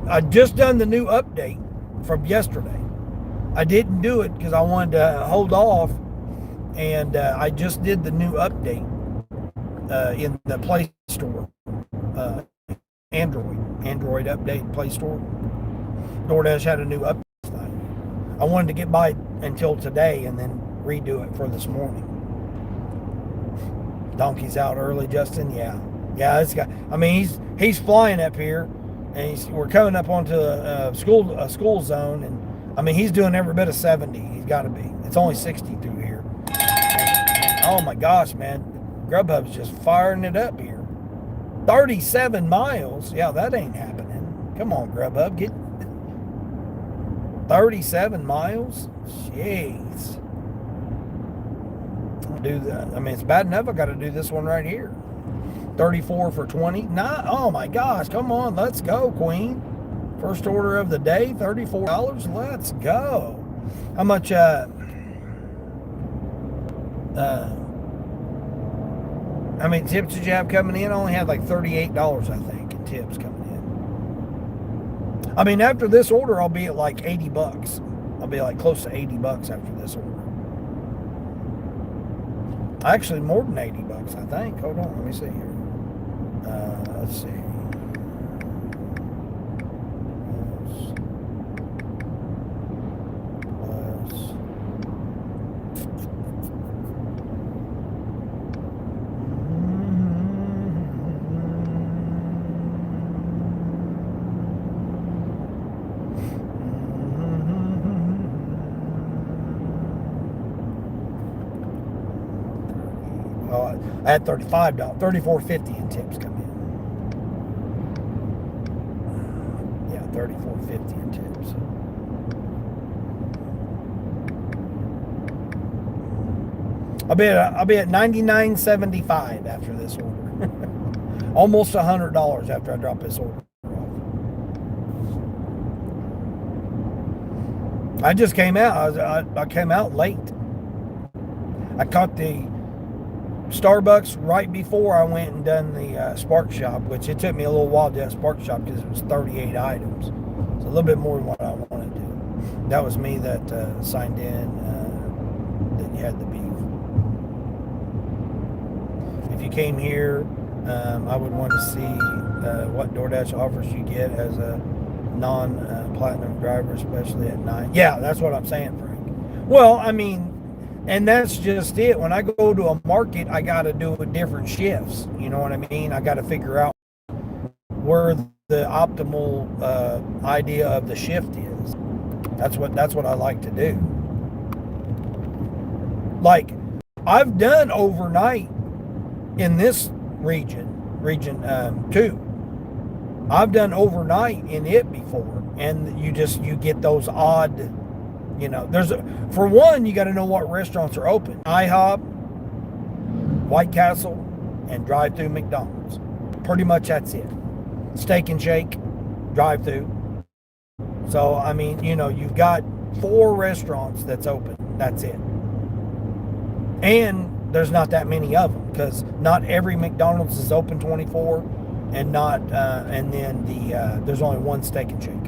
I just done the new update from yesterday. I didn't do it because I wanted to hold off, and I just did the new update in the Play Store. Android update Play Store. DoorDash had a new update tonight. I wanted to get by until today and then redo it for this morning. Donkey's out early, Justin. Yeah, this guy. I mean, he's flying up here, and we're coming up onto a school zone, and I mean he's doing every bit of 70. He's got to be. It's only 60 through here. And, oh my gosh, man, Grubhub's just firing it up here. 37 miles. Yeah, that ain't happening. Come on, Grubhub, get 37 miles. Jeez. I'll do that. I mean, it's bad enough I got to do this one right here. 34 for 20. Nah, oh my gosh, come on, let's go, Queen. First order of the day, $34. Let's go. How much how many tips did you have coming in? I only had like $38, I think, in tips coming in. I mean, after this order, I'll be at like $80. I'll be like close to $80 after this order. Actually, more than $80, I think. Hold on, let me see here. Let's see. I had $35, $34.50 in tips come in. Yeah, $34.50 in tips. I'll be at $99.75 after this order. Almost $100 after I drop this order off. I just came out. I came out late. I caught the Starbucks right before I went and done the Spark Shop, which it took me a little while to do that Spark Shop because it was 38 items. It's a little bit more than what I wanted to do. That was me that signed in that you had the beef. If you came here, I would want to see what DoorDash offers you get as a non-platinum driver, especially at night. Yeah, that's what I'm saying, Frank. Well, I mean, and that's just it. When I go to a market, I got to do different shifts. You know what I mean? I got to figure out where the optimal idea of the shift is. That's what I like to do. Like, I've done overnight in this region 2. I've done overnight in it before, and you get those odd. You know, for one, you got to know what restaurants are open. IHOP, White Castle, and drive-through McDonald's. Pretty much that's it. Steak and Shake, drive-through. So, I mean, you know, you've got 4 restaurants that's open. That's it. And there's not that many of them because not every McDonald's is open 24, and then there's only 1 Steak and Shake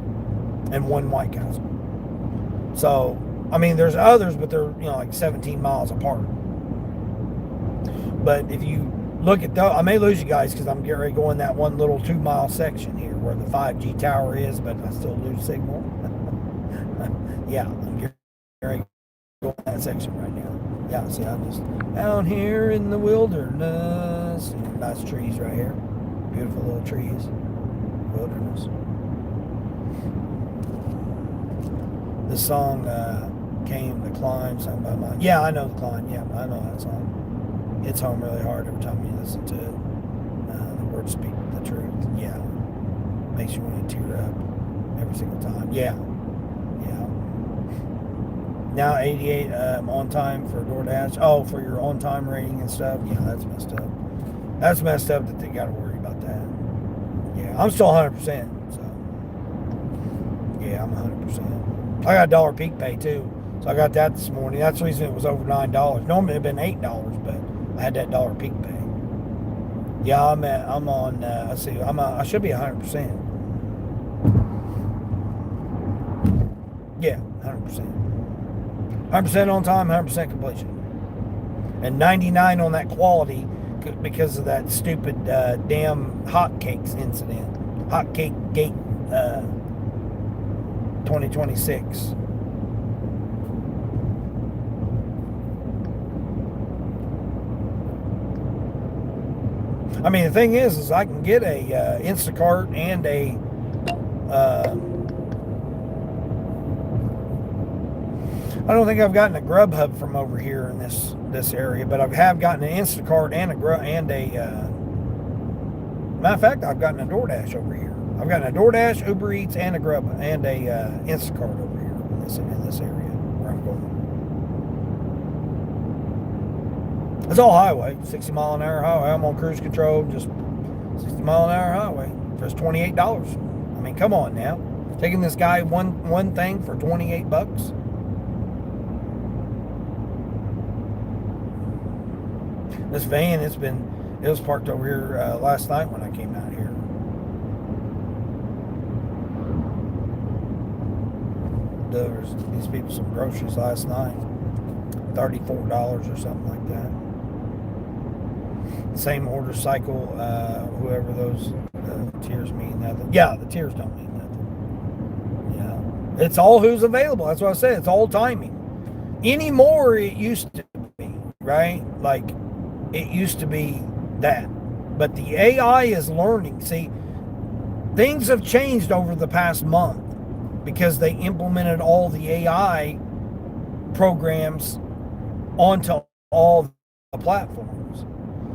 and 1 White Castle. So, I mean, there's others, but they're, like 17 miles apart. But if you Look at though. I may lose you guys because I'm getting ready to go in that one little 2 mile section here where the 5G tower is, but I still lose signal. Yeah, I'm getting ready to go in that section right now. Yeah, see, I'm just out here in the wilderness. Nice trees right here. Beautiful little trees. Wilderness. This song came, The Climb, sung by my... Yeah, I know The Climb. Yeah, I know that song. Hits home really hard every time you listen to it. The words speak the truth. Yeah. Makes you want to tear up every single time. Yeah. Yeah. Now 88 on time for DoorDash. Oh, for your on time rating and stuff. Yeah, that's messed up. That's messed up that they got to worry about that. Yeah, I'm still 100%. So, yeah, I'm 100%. I got a dollar peak pay too. So I got that this morning. That's the reason it was over $9. Normally it'd been $8, but I had that dollar peak pay. Yeah, I'm on, let's see, I should be 100%. Yeah, 100%. 100% on time, 100% completion. And 99 on that quality because of that stupid damn hotcakes incident. Hotcake Gate 2026. I mean, the thing is I can get a Instacart and a I don't think I've gotten a Grubhub from over here in this area, but I have gotten an Instacart and a matter of fact, I've gotten a DoorDash over here. I've gotten a DoorDash, Uber Eats, and a Instacart over here in this area where I'm going. It's all highway, 60 mile an hour highway. I'm on cruise control, just 60 mile an hour highway for just $28. I mean, come on now, taking this guy one thing for $28. This van, it was parked over here last night when I came out here. Delivered these people some groceries last night, $34 or something like that. Same order cycle, whoever those tiers mean nothing. Yeah, the tiers don't mean nothing. Yeah, it's all who's available. That's what I said. It's all timing. Anymore, it used to be, right? Like, it used to be that. But the AI is learning. See, things have changed over the past month because they implemented all the AI programs onto all the platforms.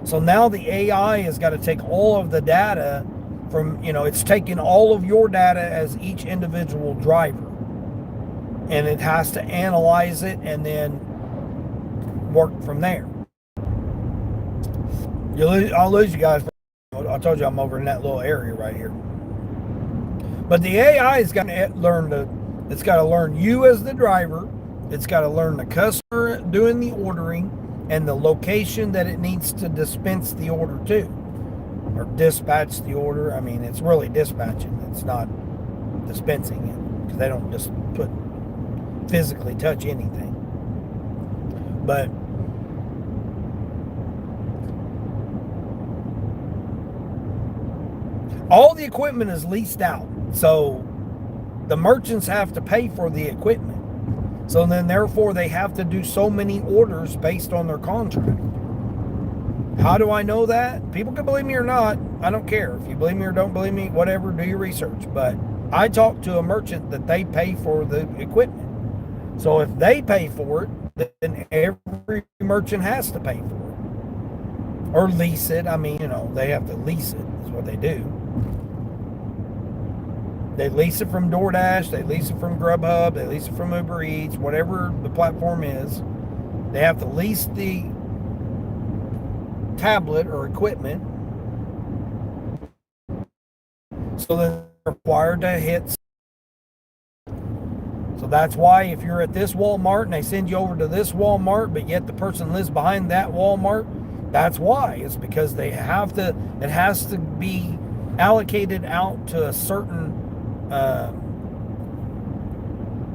So now the AI has got to take all of the data from, it's taking all of your data as each individual driver. And it has to analyze it and then work from there. I'll lose you guys. I told you I'm over in that little area right here. But the AI is going to it's got to learn you as the driver. It's got to learn the customer doing the ordering and the location that it needs to dispense the order to. Or dispatch the order. I mean, it's really dispatching. It's not dispensing it. Because they don't just physically touch anything. But all the equipment is leased out. So the merchants have to pay for the equipment. So then therefore they have to do so many orders based on their contract. How do I know that? People can believe me or not. I don't care. If you believe me or don't believe me, whatever, do your research. But I talked to a merchant that they pay for the equipment. So if they pay for it, then every merchant has to pay for it. Or lease it. I mean, they have to lease it, is what they do. They lease it from DoorDash, they lease it from Grubhub, they lease it from Uber Eats, whatever the platform is. They have to lease the tablet or equipment. So they're required to hit. So that's why if you're at this Walmart and they send you over to this Walmart, but yet the person lives behind that Walmart, that's why. It's because it has to be allocated out to a certain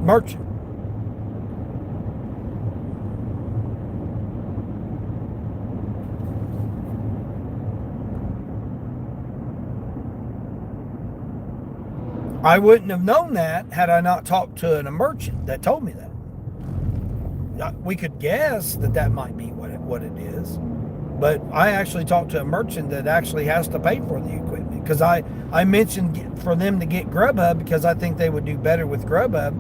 merchant. I wouldn't have known that had I not talked to a merchant that told me that. We could guess that might be what it is, but I actually talked to a merchant that actually has to pay for the equipment, because I mentioned for them to get Grubhub because I think they would do better with Grubhub,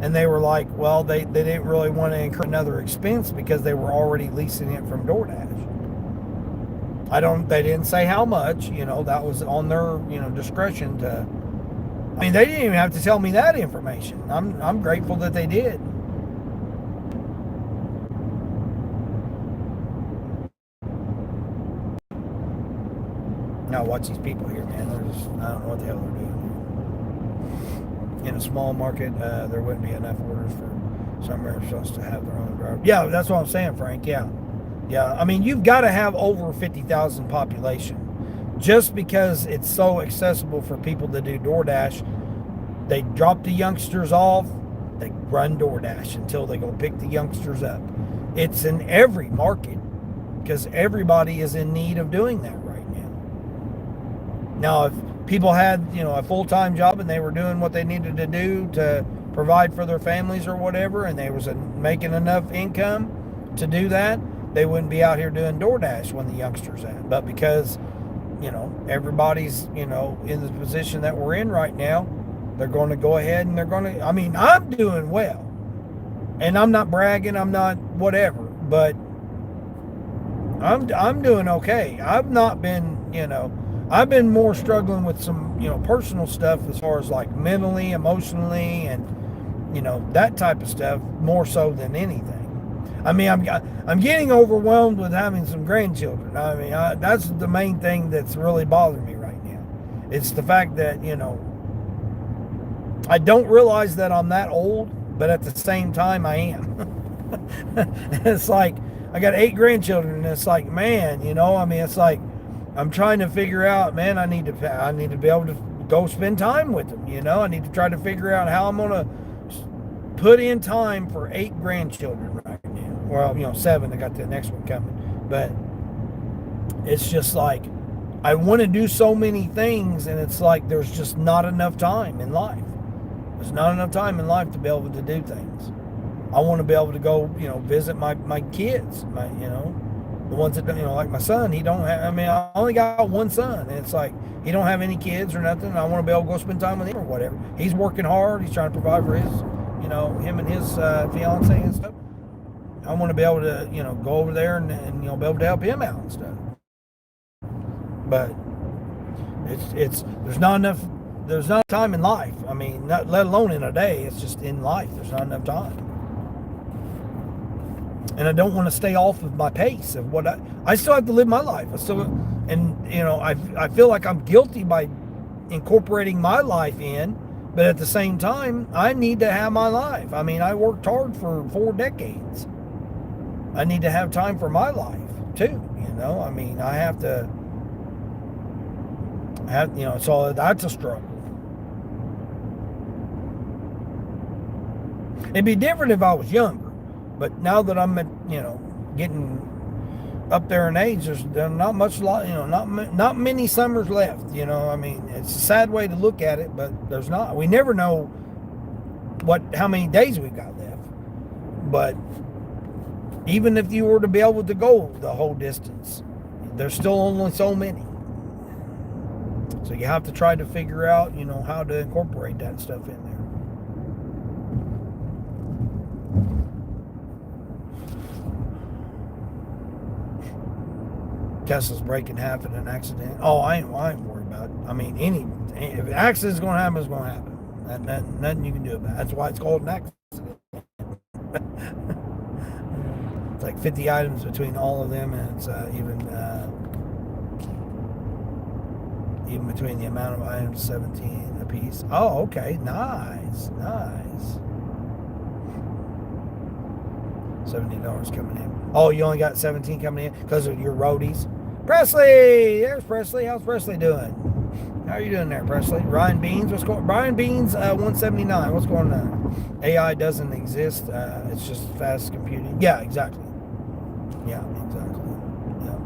and they were like, well, they didn't really want to incur another expense because they were already leasing it from DoorDash. They didn't say how much, that was on their, discretion to. I mean, they didn't even have to tell me that information. I'm grateful that they did. Now watch these people here, man. I don't know what the hell they're doing. In a small market, there wouldn't be enough orders for some restaurants to have their own driver. Yeah, that's what I'm saying, Frank. Yeah. I mean, you've got to have over 50,000 population. Just because it's so accessible for people to do DoorDash, they drop the youngsters off, they run DoorDash until they go pick the youngsters up. It's in every market because everybody is in need of doing that right now. Now, if people had, a full-time job and they were doing what they needed to do to provide for their families or whatever, and they was making enough income to do that, they wouldn't be out here doing DoorDash when the youngsters at. But because, everybody's, in the position that we're in right now, they're going to go ahead and I'm doing well. And I'm not bragging, I'm not whatever, but I'm doing okay. I've not been, I've been more struggling with some, personal stuff as far as like mentally, emotionally, and, that type of stuff more so than anything. I mean, I'm getting overwhelmed with having some grandchildren. I mean, that's the main thing that's really bothering me right now. It's the fact that, I don't realize that I'm that old, but at the same time I am. It's like, I got 8 grandchildren, and it's like, man, it's like, I'm trying to figure out, man, I need to be able to go spend time with them, I need to try to figure out how I'm going to put in time for 8 grandchildren right now. Well, 7, I got the next one coming. But it's just like, I want to do so many things, and it's like there's just not enough time in life. There's not enough time in life to be able to do things. I want to be able to go, visit my kids, the ones that, like my son, he don't have, I only got one son, and it's like, he don't have any kids or nothing. I want to be able to go spend time with him or whatever. He's working hard. He's trying to provide for his, him and his fiance and stuff. I want to be able to, go over there and be able to help him out and stuff. But there's not enough time in life. I mean, not let alone in a day. It's just in life. There's not enough time. And I don't want to stay off of my pace of what I still have to live my life. I feel like I'm guilty by incorporating my life in, but at the same time, I need to have my life. I mean, I worked hard for 4 decades. I need to have time for my life too. I have to so that's a struggle. It'd be different if I was younger, but now that I'm getting up there in age, there's not much, not many summers left. It's a sad way to look at it, but there's not. We never know how many days we've got left. But even if you were to be able to go the whole distance, there's still only so many. So you have to try to figure out, how to incorporate that stuff in there. Tesla's breaking half in an accident. Oh, I ain't worried about it. I mean, if an accident's going to happen, it's going to happen. Nothing you can do about it. That's why it's called an accident. It's like 50 items between all of them, and it's even between the amount of items, 17 a piece. Oh, okay. Nice. $70 coming in. Oh, you only got 17 coming in because of your roadies. Presley! There's Presley. How's Presley doing? How are you doing there, Presley? Ryan Beans, what's going on? Brian Beans, 179. What's going on? AI doesn't exist. It's just fast computing. Yeah, exactly. Yeah, exactly. Yeah.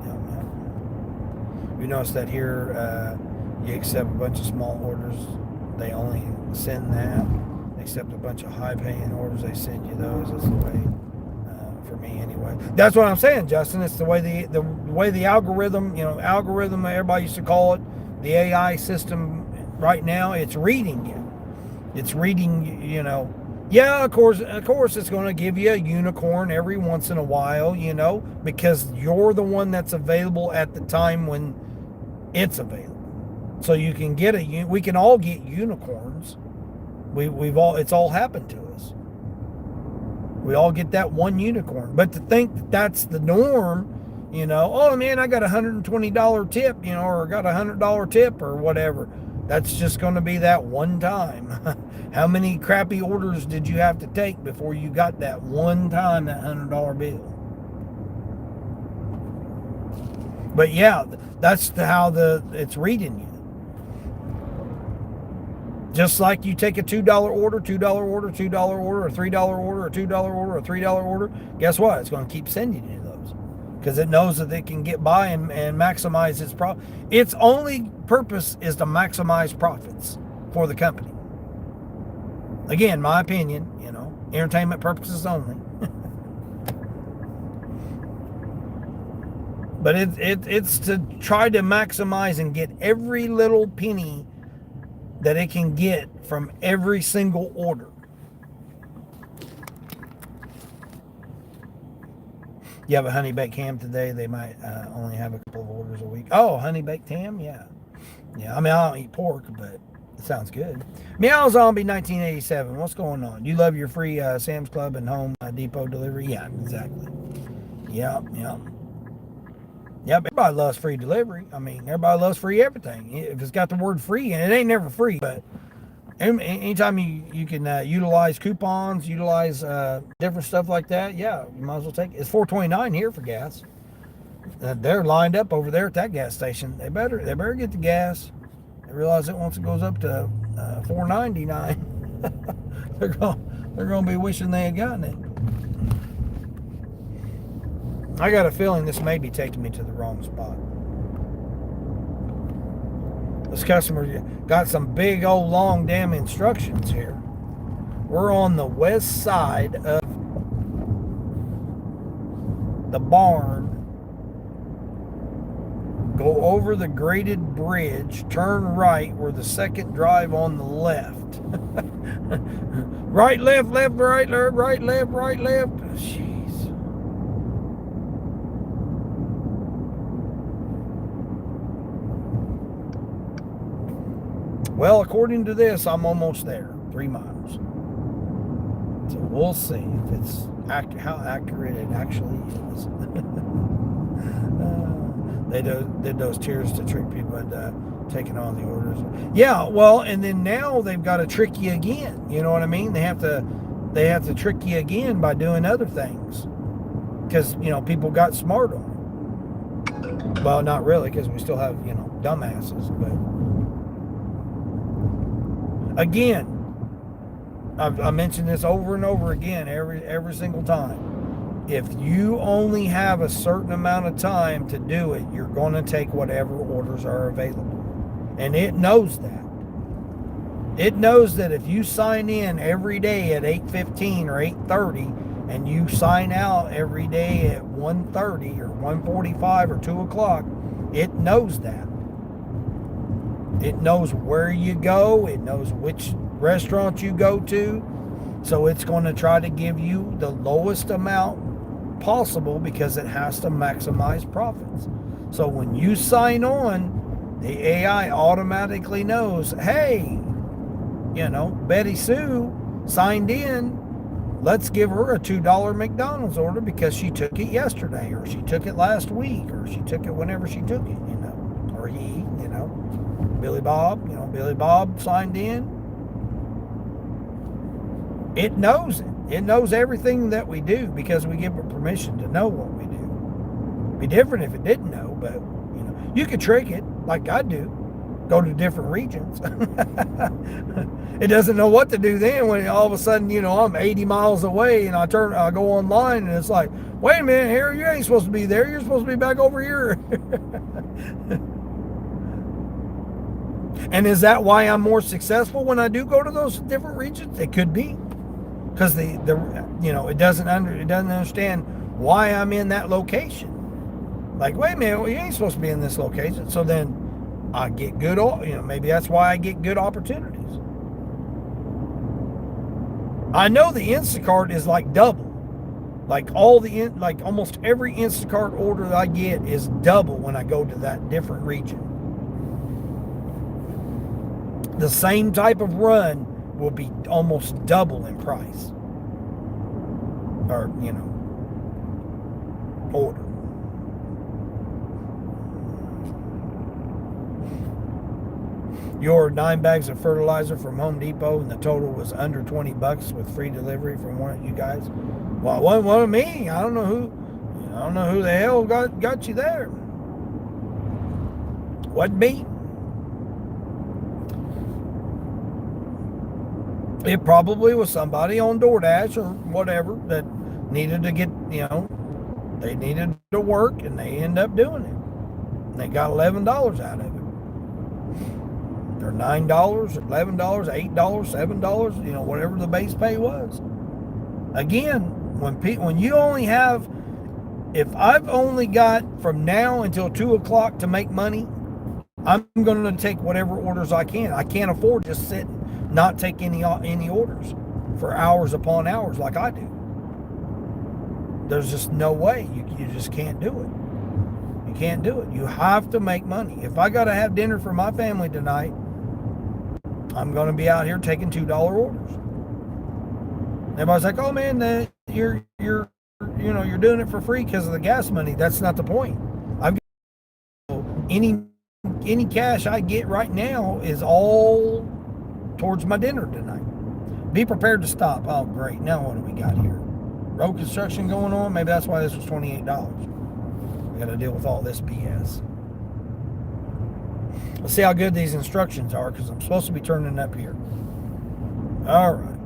You notice that here, you accept a bunch of small orders they only send that. They accept a bunch of high-paying orders. They send you those. That's the way, for me anyway. That's what I'm saying, Justin. It's the way the way the algorithm, algorithm everybody used to call it, the AI system. Right now, it's reading you. It's reading, Yeah, of course, it's going to give you a unicorn every once in a while, because you're the one that's available at the time when it's available. So you can we can all get unicorns. It's all happened to us. We all get that one unicorn. But to think that that's the norm, oh man, I got $120 tip, or got $100 tip or whatever. That's just going to be that one time. How many crappy orders did you have to take before you got that one time, that $100 bill? But yeah, that's how it's reading you. Just like you take a $2 order, $2 order, $2 order, a $3 order, a $2 order, a $3 order. Guess what? It's going to keep sending you those because it knows that it can get by and maximize its profit. Its only purpose is to maximize profits for the company. Again, my opinion, entertainment purposes only. But it's to try to maximize and get every little penny that it can get from every single order. You have a honey baked ham today, they might only have a couple of orders a week. Oh, honey baked ham? Yeah. I mean, I don't eat pork, but it sounds good. Meow Zombie 1987. What's going on? You love your free Sam's Club and Home Depot delivery? Yeah, exactly. Yep. Everybody loves free delivery. I mean, everybody loves free everything. If it's got the word free, and it ain't never free, but anytime you can utilize coupons, utilize different stuff like that, yeah, you might as well take it. It's $4.29 here for gas. They're lined up over there at that gas station. They better get the gas. They realize that once it goes up to $4.99, they're gonna be wishing they had gotten it. I got a feeling this may be taking me to the wrong spot. This customer got some big old long damn instructions here. We're on the west side of the barn. Go over the graded bridge, turn right, we're the second drive on the left. Right, left, left, right, left, right, left, right, left. Jeez. Well, according to this, I'm almost there, 3 miles. So we'll see if it's how accurate it actually is. They did those tiers to trick people into taking on the orders. Yeah, well, and then now they've got to trick you again. You know what I mean? They have to trick you again by doing other things because people got smart on it. Well, not really, because we still have dumbasses, but. Again, I mentioned this over and over again every single time. If you only have a certain amount of time to do it, you're going to take whatever orders are available. And it knows that. It knows that if you sign in every day at 8:15 or 8:30 and you sign out every day at 1:30 or 1:45 or 2 o'clock, it knows that. It knows where you go. It knows which restaurant you go to. So it's going to try to give you the lowest amount possible because it has to maximize profits. So when you sign on, the AI automatically knows, hey, Betty Sue signed in. Let's give her a $2 McDonald's order because she took it yesterday or she took it last week or she took it whenever she took it, or he, Billy Bob signed in. It knows it. It knows everything that we do because we give it permission to know what we do. It'd be different if it didn't know, but you could trick it like I do. Go to different regions. It doesn't know what to do then when all of a sudden, I'm 80 miles away and I go online and it's like, wait a minute, Harry, you ain't supposed to be there. You're supposed to be back over here. And is that why I'm more successful when I do go to those different regions? It could be, because it doesn't understand why I'm in that location. Like, wait a minute, well, you ain't supposed to be in this location. So then I get good, maybe that's why I get good opportunities. I know the Instacart is like double. Like almost every Instacart order that I get is double when I go to that different region. The same type of run will be almost double in price. Or, order. You ordered 9 bags of fertilizer from Home Depot, and the total was under $20 with free delivery from one of you guys. Well, it wasn't one of me. I don't know who the hell got you there. Wasn't me. It probably was somebody on DoorDash or whatever that needed to get, they needed to work, and they end up doing it. And they got $11 out of it. Or $9, $11, $8, $7, whatever the base pay was. Again, when you only have, if I've only got from now until 2 o'clock to make money, I'm going to take whatever orders I can. I can't afford to sit and not take any orders for hours upon hours like I do. There's just no way. You just can't do it. You can't do it. You have to make money. If I got to have dinner for my family tonight, I'm going to be out here taking $2 orders. Everybody's like, "Oh man, you're doing it for free because of the gas money." That's not the point. I've got any cash I get right now is all towards my dinner tonight. Be prepared to stop. Oh great, now what do we got here? Road construction going on. Maybe that's why this was $28. We got to deal with all this BS. Let's see how good these instructions are, because I'm supposed to be turning up here. All right.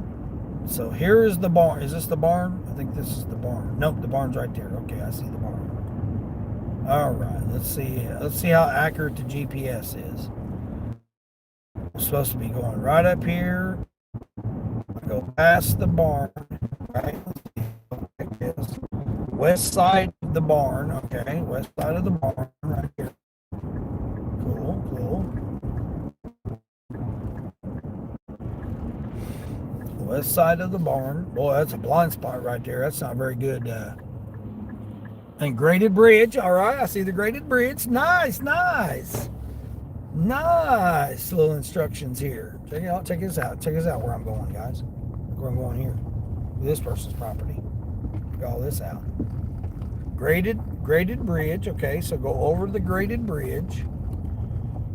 So here is the barn. Is this the barn? I think this is the barn. Nope, the barn's right there. Okay, I see the barn. All right. Let's see how accurate the GPS is. I'm supposed to be going right up here. Go past the barn. Right. Like this. West side of the barn. Okay, west side of the barn right here. Cool. West side of the barn. Boy, that's a blind spot right there. That's not very good. And graded bridge. All right, I see the graded bridge. Nice. Little instructions here. Check this out. Check this out where I'm going, guys. Look where I'm going here. This person's property. Check all this out. Graded bridge. Okay, so go over the graded bridge.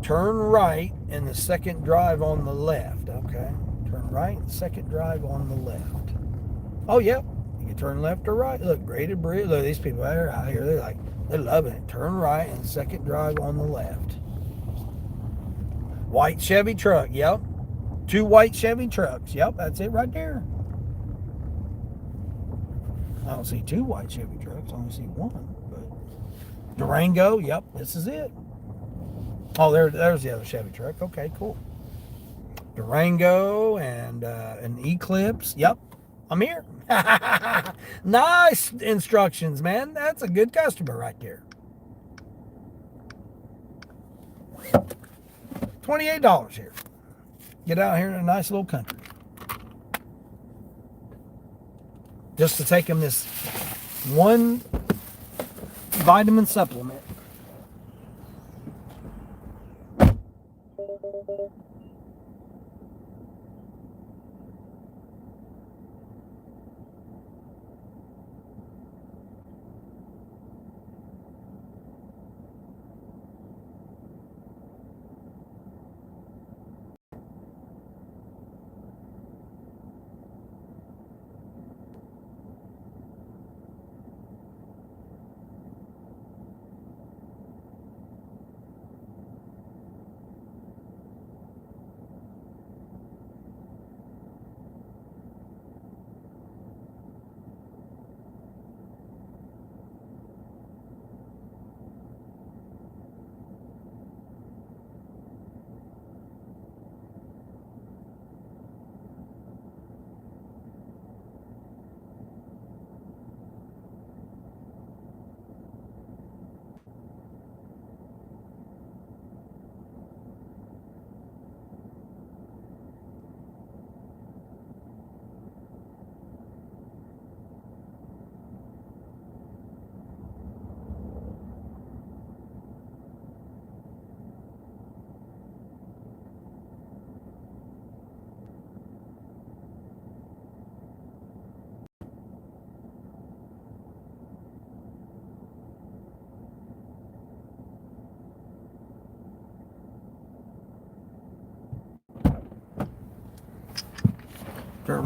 Turn right in the second drive on the left. Okay. Turn right, second drive on the left. Oh, yep. You can turn left or right. Look, graded bridge. Look, these people out here, they're loving it. Turn right and second drive on the left. White Chevy truck. Yep. 2 white Chevy trucks. Yep, that's it right there. I don't see 2 white Chevy trucks. I only see 1. But Durango. Yep, this is it. Oh, there's the other Chevy truck. Okay, cool. Durango and an Eclipse. Yep, I'm here. Nice instructions, man. That's a good customer right there. $28 here. Get out here in a nice little country. Just to take him this one vitamin supplement.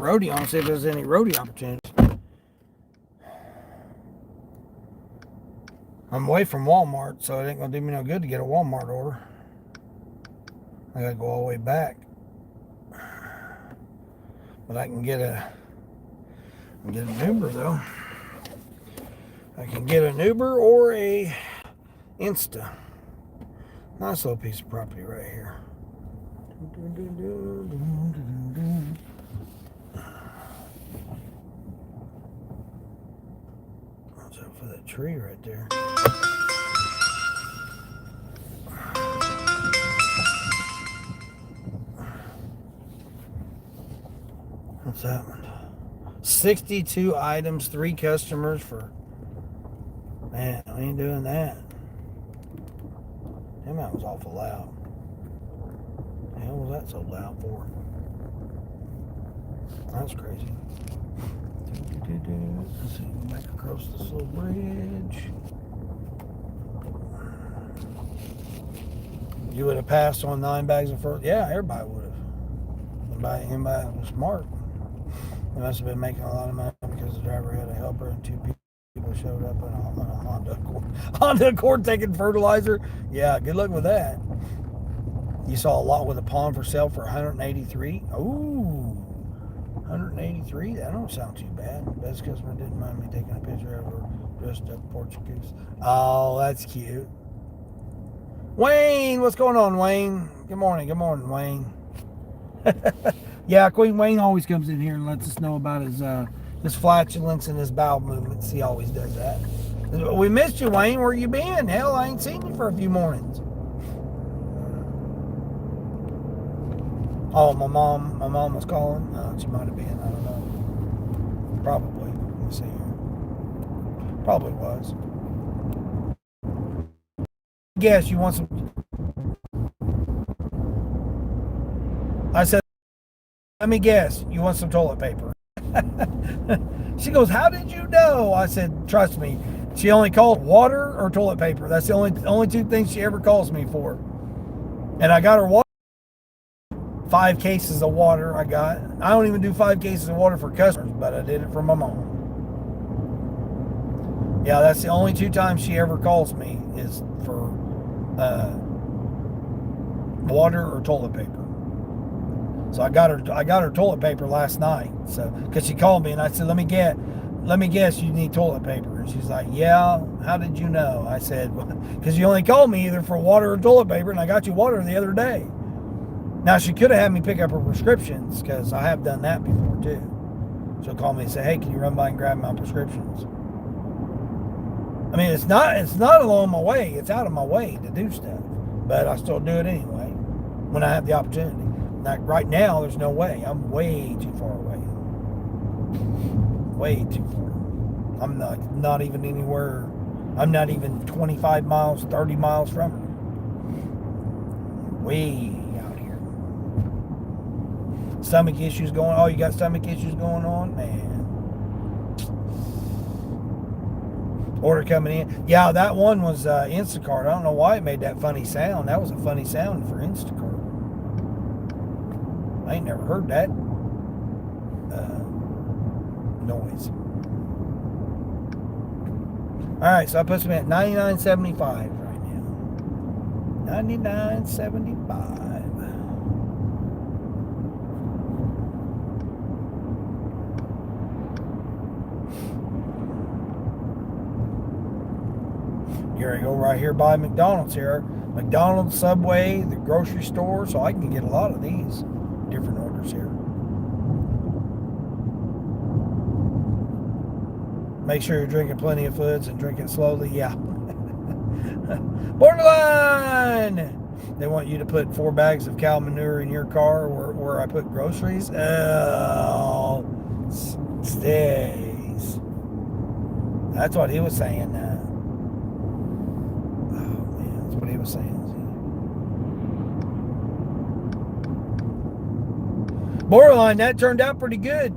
roadie. I want to see if there's any roadie opportunities. I'm away from Walmart, so it ain't gonna do me no good to get a Walmart order. I gotta go all the way back. But I can get an Uber though. I can get an Uber or a Insta. Nice little piece of property right here. Watch out for that tree right there. What's that one? 62 items, 3 customers for... Man, I ain't doing that. Damn, that was awful loud. The hell was that so loud for? That's crazy. Let's see, go back across this little bridge. You would have passed on 9 bags of first. Yeah, everybody would have. Anybody was smart. They must have been making a lot of money because the driver had a helper and 2 people showed up in a Honda Accord taking fertilizer. Yeah, good luck with that. You saw a lot with a pond for sale for 183. Ooh, 183. That don't sound too bad. Best customer didn't mind me taking a picture of her dressed up Portuguese. Oh, that's cute. Wayne, what's going on, Wayne? Good morning, Wayne. Yeah, Queen Wayne always comes in here and lets us know about his flatulence and his bowel movements. He always does that. We missed you, Wayne. Where you been? Hell, I ain't seen you for a few mornings. Oh, my mom was calling. She might have been. I don't know. Probably. Let me see here. Probably was. Guess you want some. I said, let me guess, you want some toilet paper. She goes, how did you know? I said, trust me. She only called water or toilet paper. That's the only 2 things she ever calls me for. And I got her water. 5 cases of water I got. I don't even do 5 cases of water for customers, but I did it for my mom. Yeah, that's the only 2 times she ever calls me is for water or toilet paper. So I got her toilet paper last night. So because she called me and I said, let me guess you need toilet paper. And she's like, yeah, how did you know? I said, because you only called me either for water or toilet paper, and I got you water the other day. Now she could have had me pick up her prescriptions because I have done that before too. She'll call me and say, hey, can you run by and grab my prescriptions? I mean, it's not along my way. It's out of my way to do stuff, but I still do it anyway when I have the opportunity. Like right now, there's no way. I'm way too far away. Way too far. I'm not even anywhere. I'm not even 25 miles, 30 miles from her. Way out here. Stomach issues going. Oh, you got stomach issues going on, man. Order coming in. Yeah, that one was Instacart. I don't know why it made that funny sound. That was a funny sound for Instacart. I ain't never heard that noise. Alright, so I put some at $99.75 right now. $99.75. Here I go right here by McDonald's here. McDonald's, Subway, the grocery store, so I can get a lot of these different orders here. Make sure you're drinking plenty of fluids and drinking slowly. Yeah. Borderline! They want you to put 4 bags of cow manure in your car where I put groceries. Oh, stays. That's what he was saying now. Oh, man, that's what he was saying. Borderline, that turned out pretty good.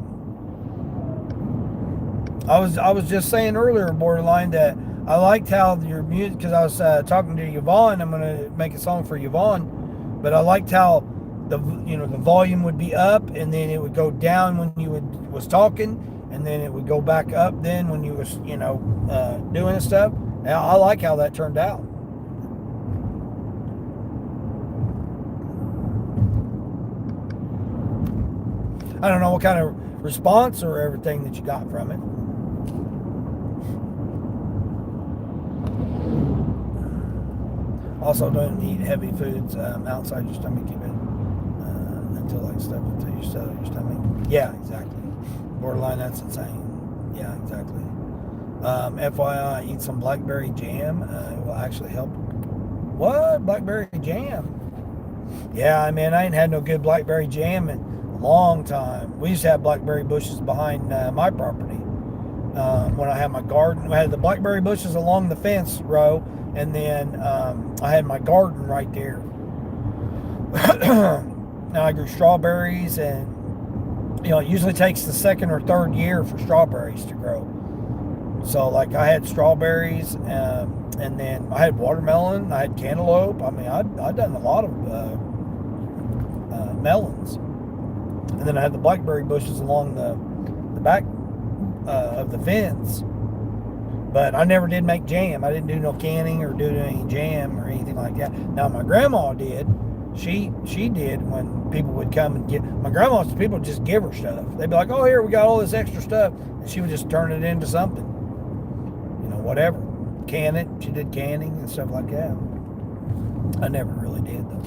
I was just saying earlier, Borderline, that I liked how your music, because I was talking to Yvonne. I'm going to make a song for Yvonne, but I liked how the the volume would be up, and then it would go down when you was talking, and then it would go back up then when you was doing stuff. Now, I like how that turned out. I don't know what kind of response or everything that you got from it. Also, don't eat heavy foods outside your stomach until like stuff until you settle your stomach. Yeah, exactly. Borderline, that's insane. Yeah, exactly. FYI, eat some blackberry jam. It will actually help. What? Blackberry jam? Yeah, I mean, I ain't had no good blackberry jam in a long time. We used to have blackberry bushes behind my property. When I had my garden, I had the blackberry bushes along the fence row, and then I had my garden right there. Now I grew strawberries, and it usually takes the second or third year for strawberries to grow. So like I had strawberries, and then I had watermelon, I had cantaloupe. I mean, I'd done a lot of melons, and then I had the blackberry bushes along the back of the fence. But I never did make jam. I didn't do no canning or do any jam or anything like that. Now my grandma did. She did when people would come and get. My grandma's people just give her stuff. They'd be like, "Oh, here we got all this extra stuff," and she would just turn it into something. Whatever. Can it. She did canning and stuff like that. I never really did though.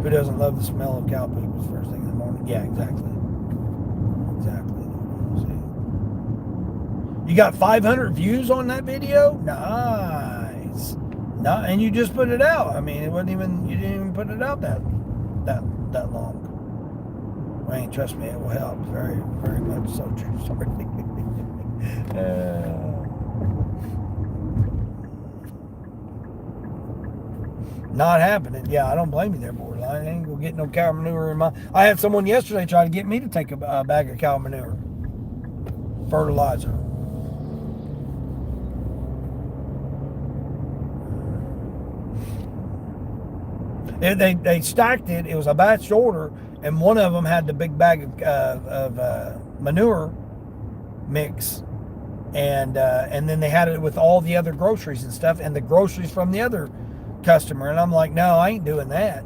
Who doesn't love the smell of cow poop first thing in the morning? Yeah, exactly. Exactly. You got 500 views on that video? Nice. And you just put it out. I mean, you didn't even put it out that long. Wayne, trust me, it will help. Very, very much so. True story. Not happening. Yeah, I don't blame you there, borderline. I ain't gonna get no cow manure in my. I had someone yesterday try to get me to take a bag of cow manure, fertilizer. They stacked it. It was a batch order, and one of them had the big bag of manure mix, and then they had it with all the other groceries and stuff, and the groceries from the other customer. And I'm like, no, I ain't doing that.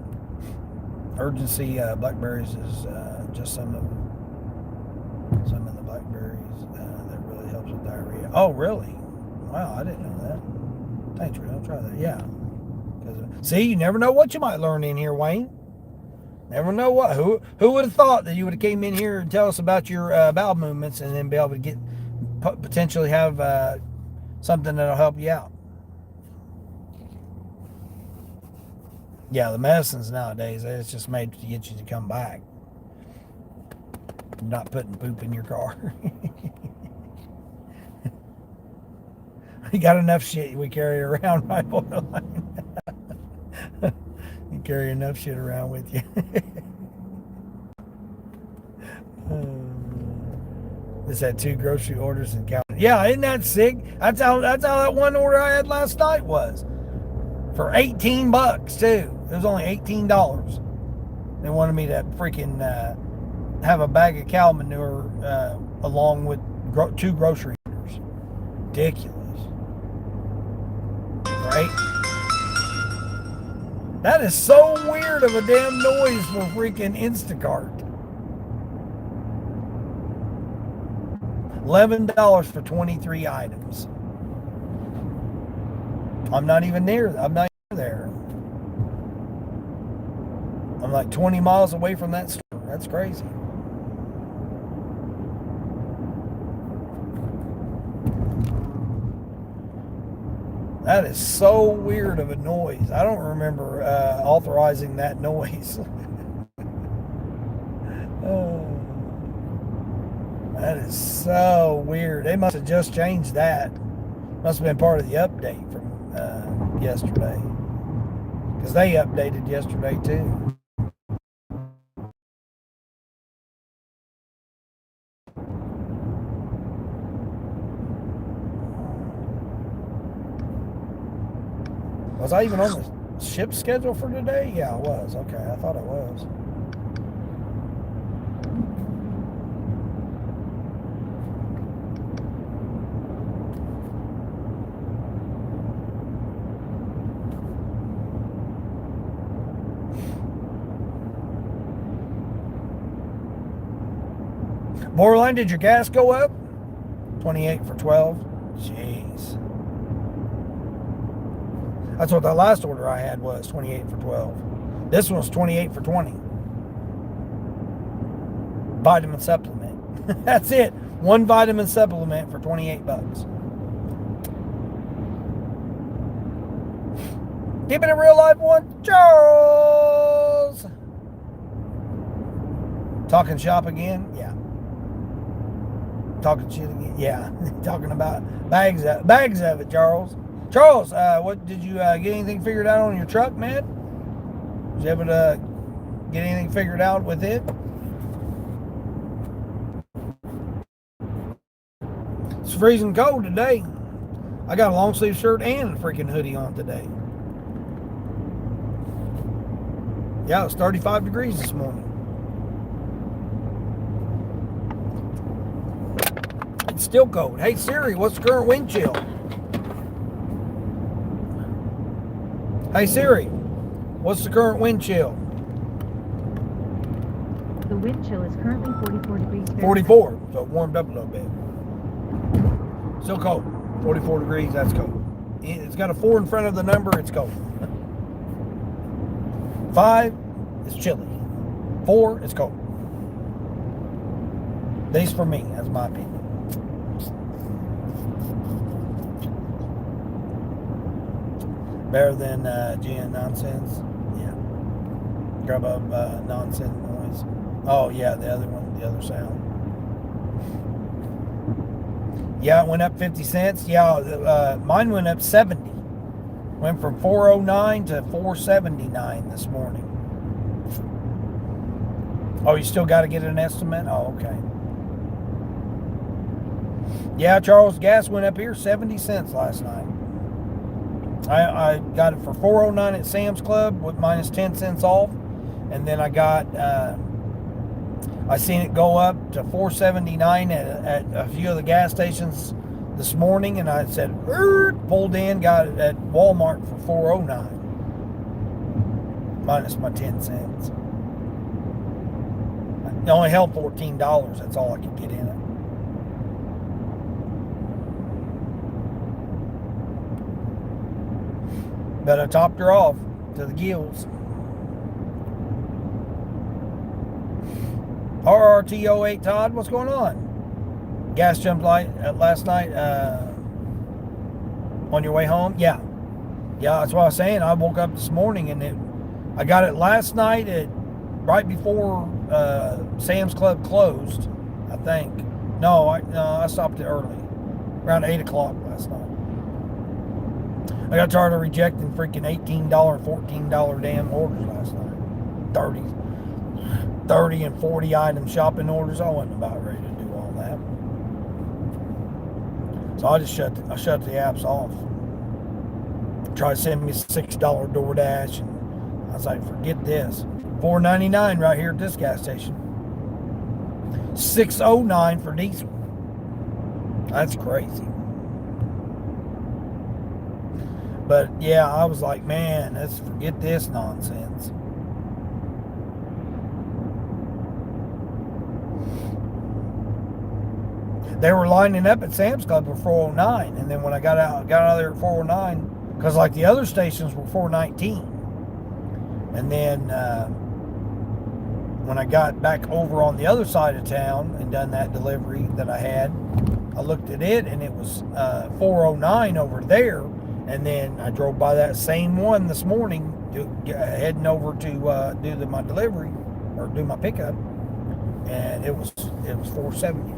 Urgency blackberries is just some of the blackberries that really helps with diarrhea. Oh, really? Wow, I didn't know that. Thanks, Ray. I'll try that. Yeah. See, you never know what you might learn in here, Wayne. Never know what. Who would have thought that you would have came in here and tell us about your bowel movements and then be able to potentially have something that'll help you out. Yeah, the medicines nowadays, it's just made to get you to come back. You're not putting poop in your car. You got enough shit we carry around, right, borderline? You carry enough shit around with you. Just had 2 grocery orders in Cal. Yeah, isn't that sick? That's how that one order I had last night was. For $18 too. It was only $18. They wanted me to freaking have a bag of cow manure along with 2 grocery orders. Ridiculous. Right? That is so weird of a damn noise for freaking Instacart. $11 for 23 items. I'm not even there there. I'm like 20 miles away from that store. That's crazy. That is so weird of a noise. I don't remember authorizing that noise. That is so weird. They must have just changed that. Must have been part of the update from yesterday. Because they updated yesterday too. Was I even on this? ship schedule for today? Yeah, it was. Okay, I thought it was. Borderline, did your gas go up? 28 for 12. Jeez. That's what the last order I had was, 28 for 12. This one was 28 for 20. Vitamin supplement. That's it. One vitamin supplement for 28 bucks. Keeping it real life one, Charles. Talking shop again? Yeah. Talking shit again? Yeah. Talking about bags of it, Charles. Charles, what did you get anything figured out on your truck, man? Was you able to get anything figured out with it? It's freezing cold today. I got a long sleeve shirt and a freaking hoodie on today. Yeah, it was 35 degrees this morning. It's still cold. Hey Siri, what's the current wind chill? Hey Siri, what's the current wind chill? The wind chill is currently 44 degrees Fahrenheit. 44, so it warmed up a little bit. Still cold. 44 degrees, that's cold. It's got a 4 in front of the number, it's cold. 5 is chilly. 4 is cold. At least for me, that's my opinion. Better than GN nonsense. Yeah. Grub up nonsense noise. Oh yeah, the other one, the other sound. Yeah, it went up 50 cents. Yeah, mine went up 70. Went from 409 to 479 this morning. Oh, you still got to get an estimate? Oh, okay. Yeah, Charles, gas went up here 70 cents last night. I got it for 409 at Sam's Club with minus 10 cents off. And then I got, I seen it go up to 479 at a few of the gas stations this morning. And I said, pulled in, got it at Walmart for 409. Minus my 10 cents. It only held $14. That's all I could get in it. But I topped her off to the gills. RRT08 Todd, what's going on? Gas jumped light last night on your way home? Yeah. Yeah, that's what I was saying. I woke up this morning and I got it last night at right before Sam's Club closed, I think. No, I stopped it early. Around 8 o'clock last night. I got tired of rejecting freaking $18, $14 damn orders last night. 30 and 40 item shopping orders. I wasn't about ready to do all that. So I just shut the apps off. Tried to send me a $6 DoorDash, and I was like, forget this. $4.99 right here at this gas station. $6.09 for diesel. That's crazy. But yeah, I was like, man, let's forget this nonsense. They were lining up at Sam's Club for 409, and then when I got out of there at 409, because like the other stations were 419, and then when I got back over on the other side of town and done that delivery that I had, I looked at it and it was 409 over there. And then I drove by that same one this morning, heading over to do my delivery or do my pickup, and it was 479.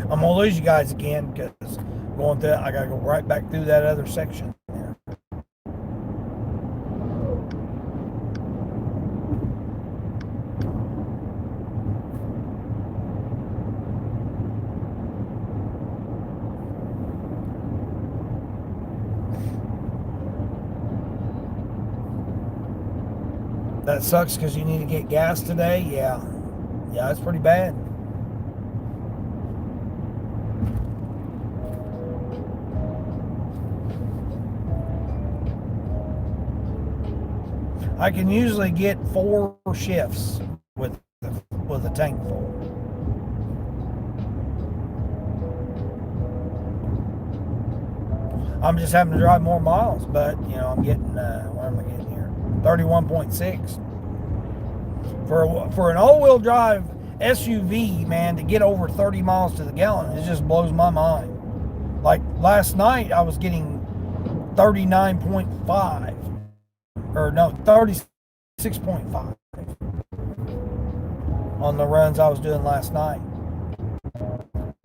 I'm gonna lose you guys again because going through, I gotta go right back through that other section there. That sucks because you need to get gas today. Yeah. Yeah, it's pretty bad. I can usually get 4 shifts with a tank full. I'm just having to drive more miles, but I'm getting what am I getting here? 31.6 for an all-wheel drive SUV, man, to get over 30 miles to the gallon. It just blows my mind. Like last night, I was getting 39.5, or no, 36.5 on the runs I was doing last night.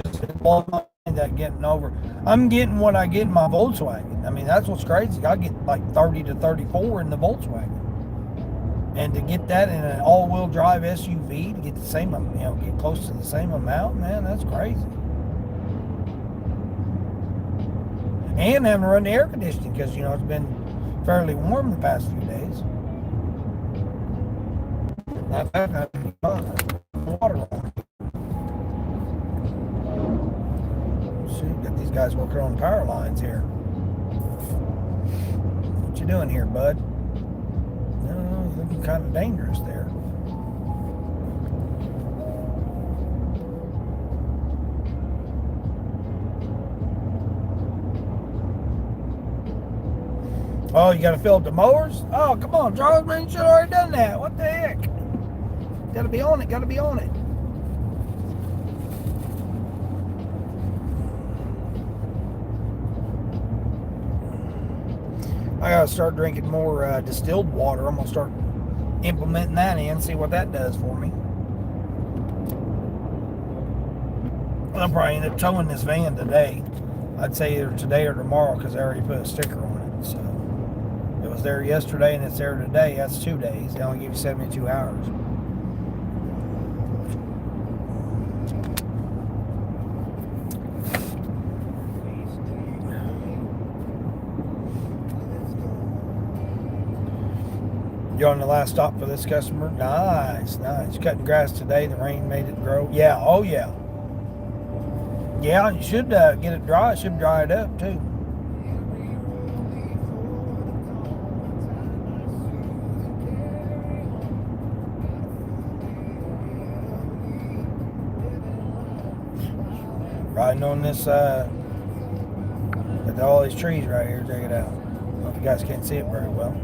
It blows my mind that getting over. I'm getting what I get in my Volkswagen. I mean, that's what's crazy. I get like 30 to 34 in the Volkswagen. And to get that in an all-wheel drive SUV, to get the same, get close to the same amount, man, that's crazy. And having to run the air conditioning because, it's been fairly warm the past few days. Not bad, water on. See, got these guys working on power lines here. What you doing here, bud? No, it's looking kind of dangerous there. Oh, you got to fill up the mowers? Oh, come on, Charles, man, you should have already done that. What the heck? Got to be on it, got to be on it. I got to start drinking more distilled water. I'm going to start implementing that in, see what that does for me. I'll probably end up towing this van today. I'd say either today or tomorrow because I already put a sticker on it. So it was there yesterday and it's there today. That's 2 days. They only give you 72 hours. You're on the last stop for this customer? Nice, nice. Cutting grass today. The rain made it grow. Yeah, oh yeah. Yeah, you should get it dry. It should dry it up too. Riding on this, with all these trees right here. Check it out. Well, you guys can't see it very well.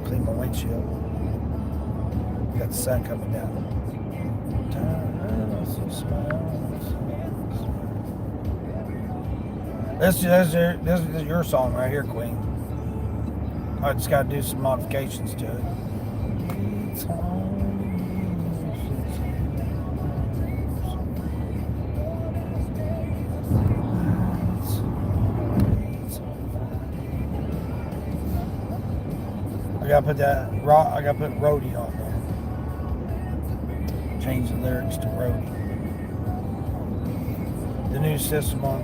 Clean my windshield. Got the sun coming down. This is your song right here, Queen. I just got to do some modifications to it. I gotta put that rock. I gotta put roadie on there. Change the lyrics to roadie. The new system on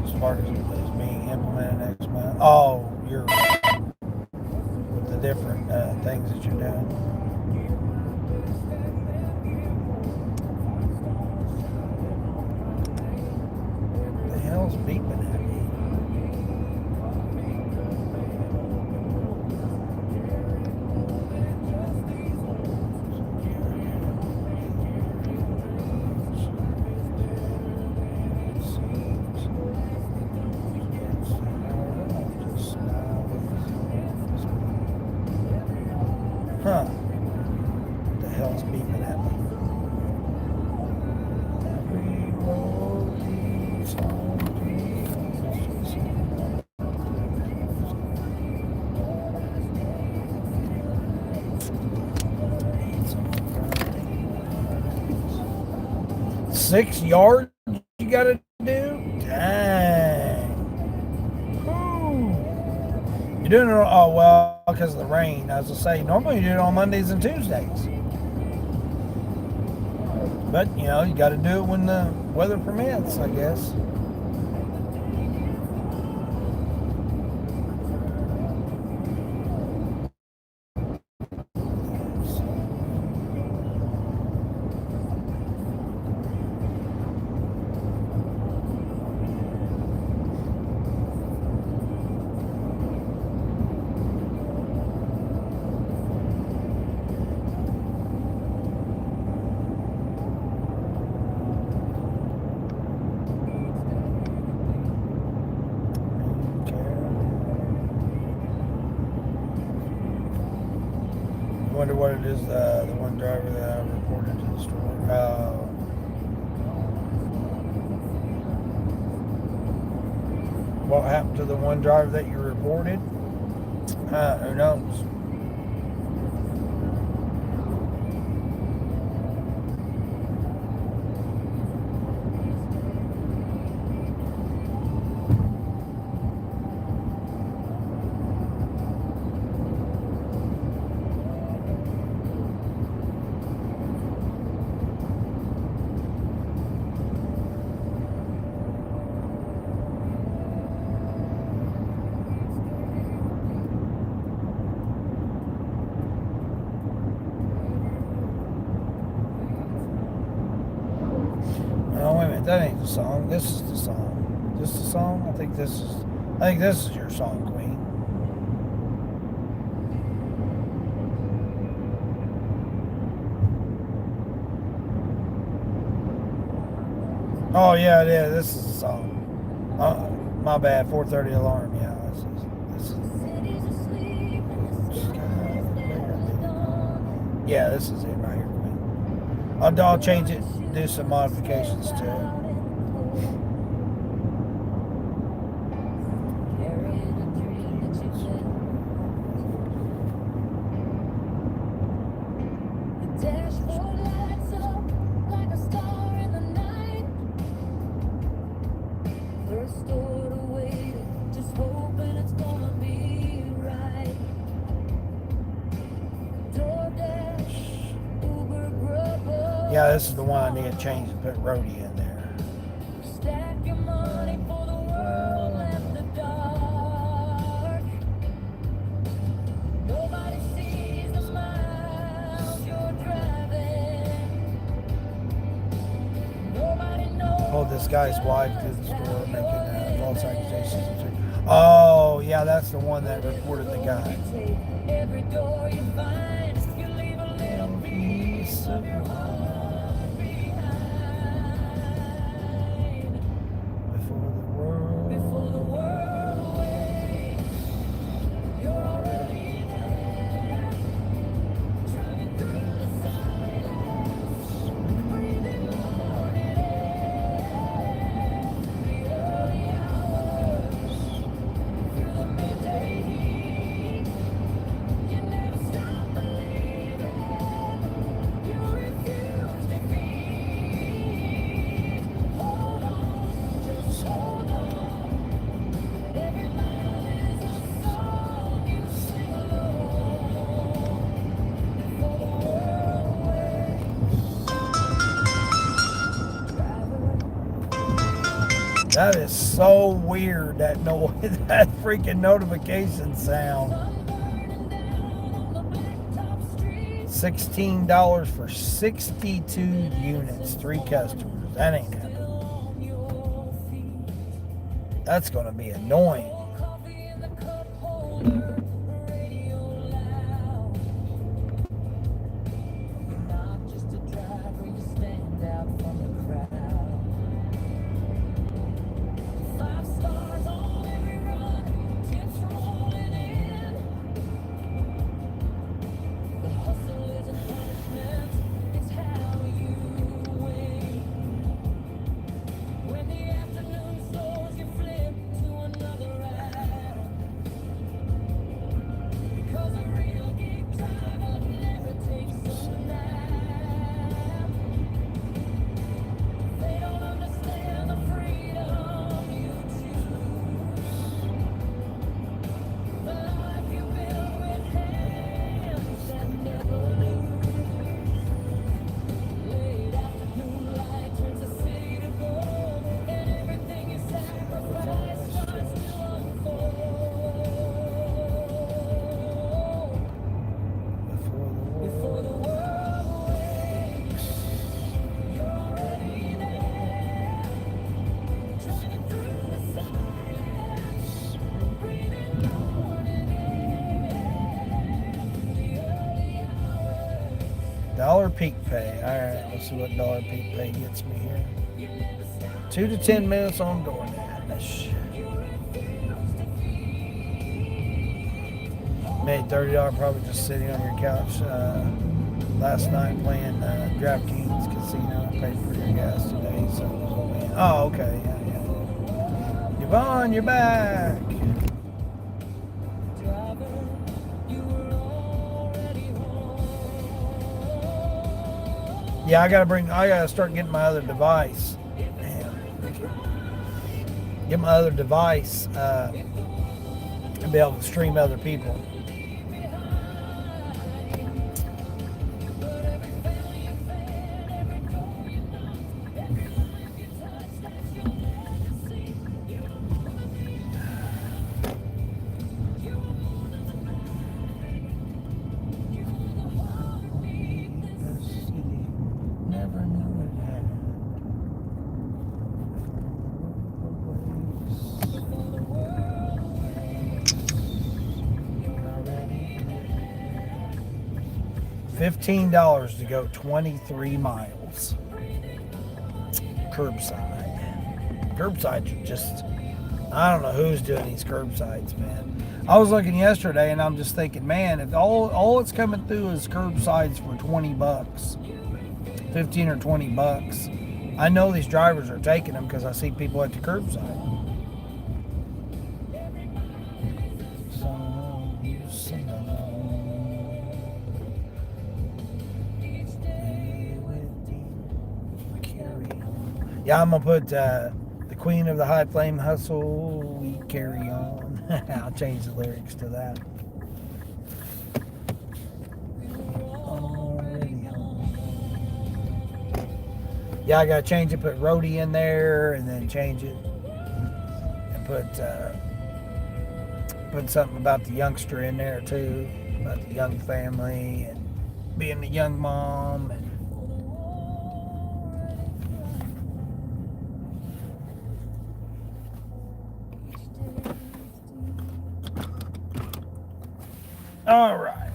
Spark is being implemented next month. Oh, you're right. With the different things that you're doing. What the hell's beeping at me? Huh. What the hell's beeping at me? Six yards you gotta do? Dang. Whew. You're doing it, oh well, because of the rain. I was gonna say, normally you do it on Mondays and Tuesdays. But, you gotta do it when the weather permits, I guess. what it is. The one driver that I reported to the store. What happened to the one driver that you reported? Who knows? Oh, wait a minute, that ain't the song. This is the song. This the song? I think this is your song, Queen. Oh yeah, it is. This is the song. My bad. 4:30 alarm. Yeah, this is. Yeah, this is it right here, Queen. I'll change it. Do some modifications to it. Yeah, this is the one I need to change and put roadie in there. Stack your money for the world after dark. Nobody sees the miles you're driving. Nobody knows. Pulled this guy's wife to the store making false accusations. Oh, yeah, that's the one that reported the guy. Every door you find, you leave a little piece of your heart. Before the world wakes, you're already there. Driving through the silence, breathing morning air. The early hours, through the midday heat. You never stop believing. You refuse defeat. Hold on, just hold on. Every mile is a song you sing alone. Before the world wakes. That is so weird, that that freaking notification sound. Burning down on the blacktop street. $16 for 62 units, 3 customers. That ain't happening. On your feet. That's going to be annoying. Coffee in the cup holder, radio loud. You're not just a driver, you stand out from the crowd. 5 stars on every run, tips rolling in. The hustle isn't punishment, it's how you win. When the afternoon slows, you flip to another ride. Because a real gig driver never takes a nap. They don't understand the freedom you choose. The life you build with hands that never lose. Late afternoon light turns the city to gold, and everything you sacrifice starts to unfold. Before the world wakes, you're already there. Driving through the silence, breathing morning air. The early hours, Dollar peak pay. Alright, let's see what dollar peak pay gets me here. you never stop. 2 to 10 minutes on DoorDash. You refuse defeat. Hold Made $30 probably just sitting on your couch last night playing DraftKings Casino. Paid for your gas today. So, oh, okay. Yeah, yeah. Yvonne, you're back. Yeah, I gotta start getting my other device. Man, get my other device and be able to stream other people. Never knew it had. $15 to go 23 miles. Curbside. Curbsides are just, I don't know who's doing these curbsides, man. I was looking yesterday and I'm just thinking, man, if all it's coming through is curbsides for 20 bucks, 15 or 20 bucks, I know these drivers are taking them because I see people at the curbside. Yeah, I'm gonna put the Queen of the High Flame Hustle, we carry on. I'll change the lyrics to that. Already home. Yeah, I gotta change it, put roadie in there, and then change it, and put something about the youngster in there too, about the young family and being a young mom. And all right.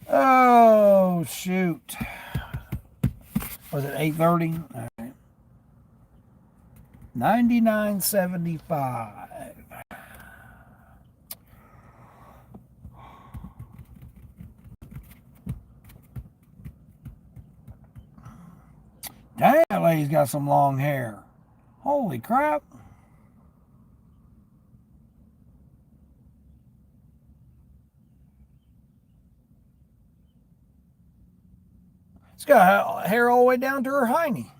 Oh shoot. Was it 8:30? All right. 99.75. Damn, that lady's got some long hair. Holy crap. It's got hair all the way down to her hiney.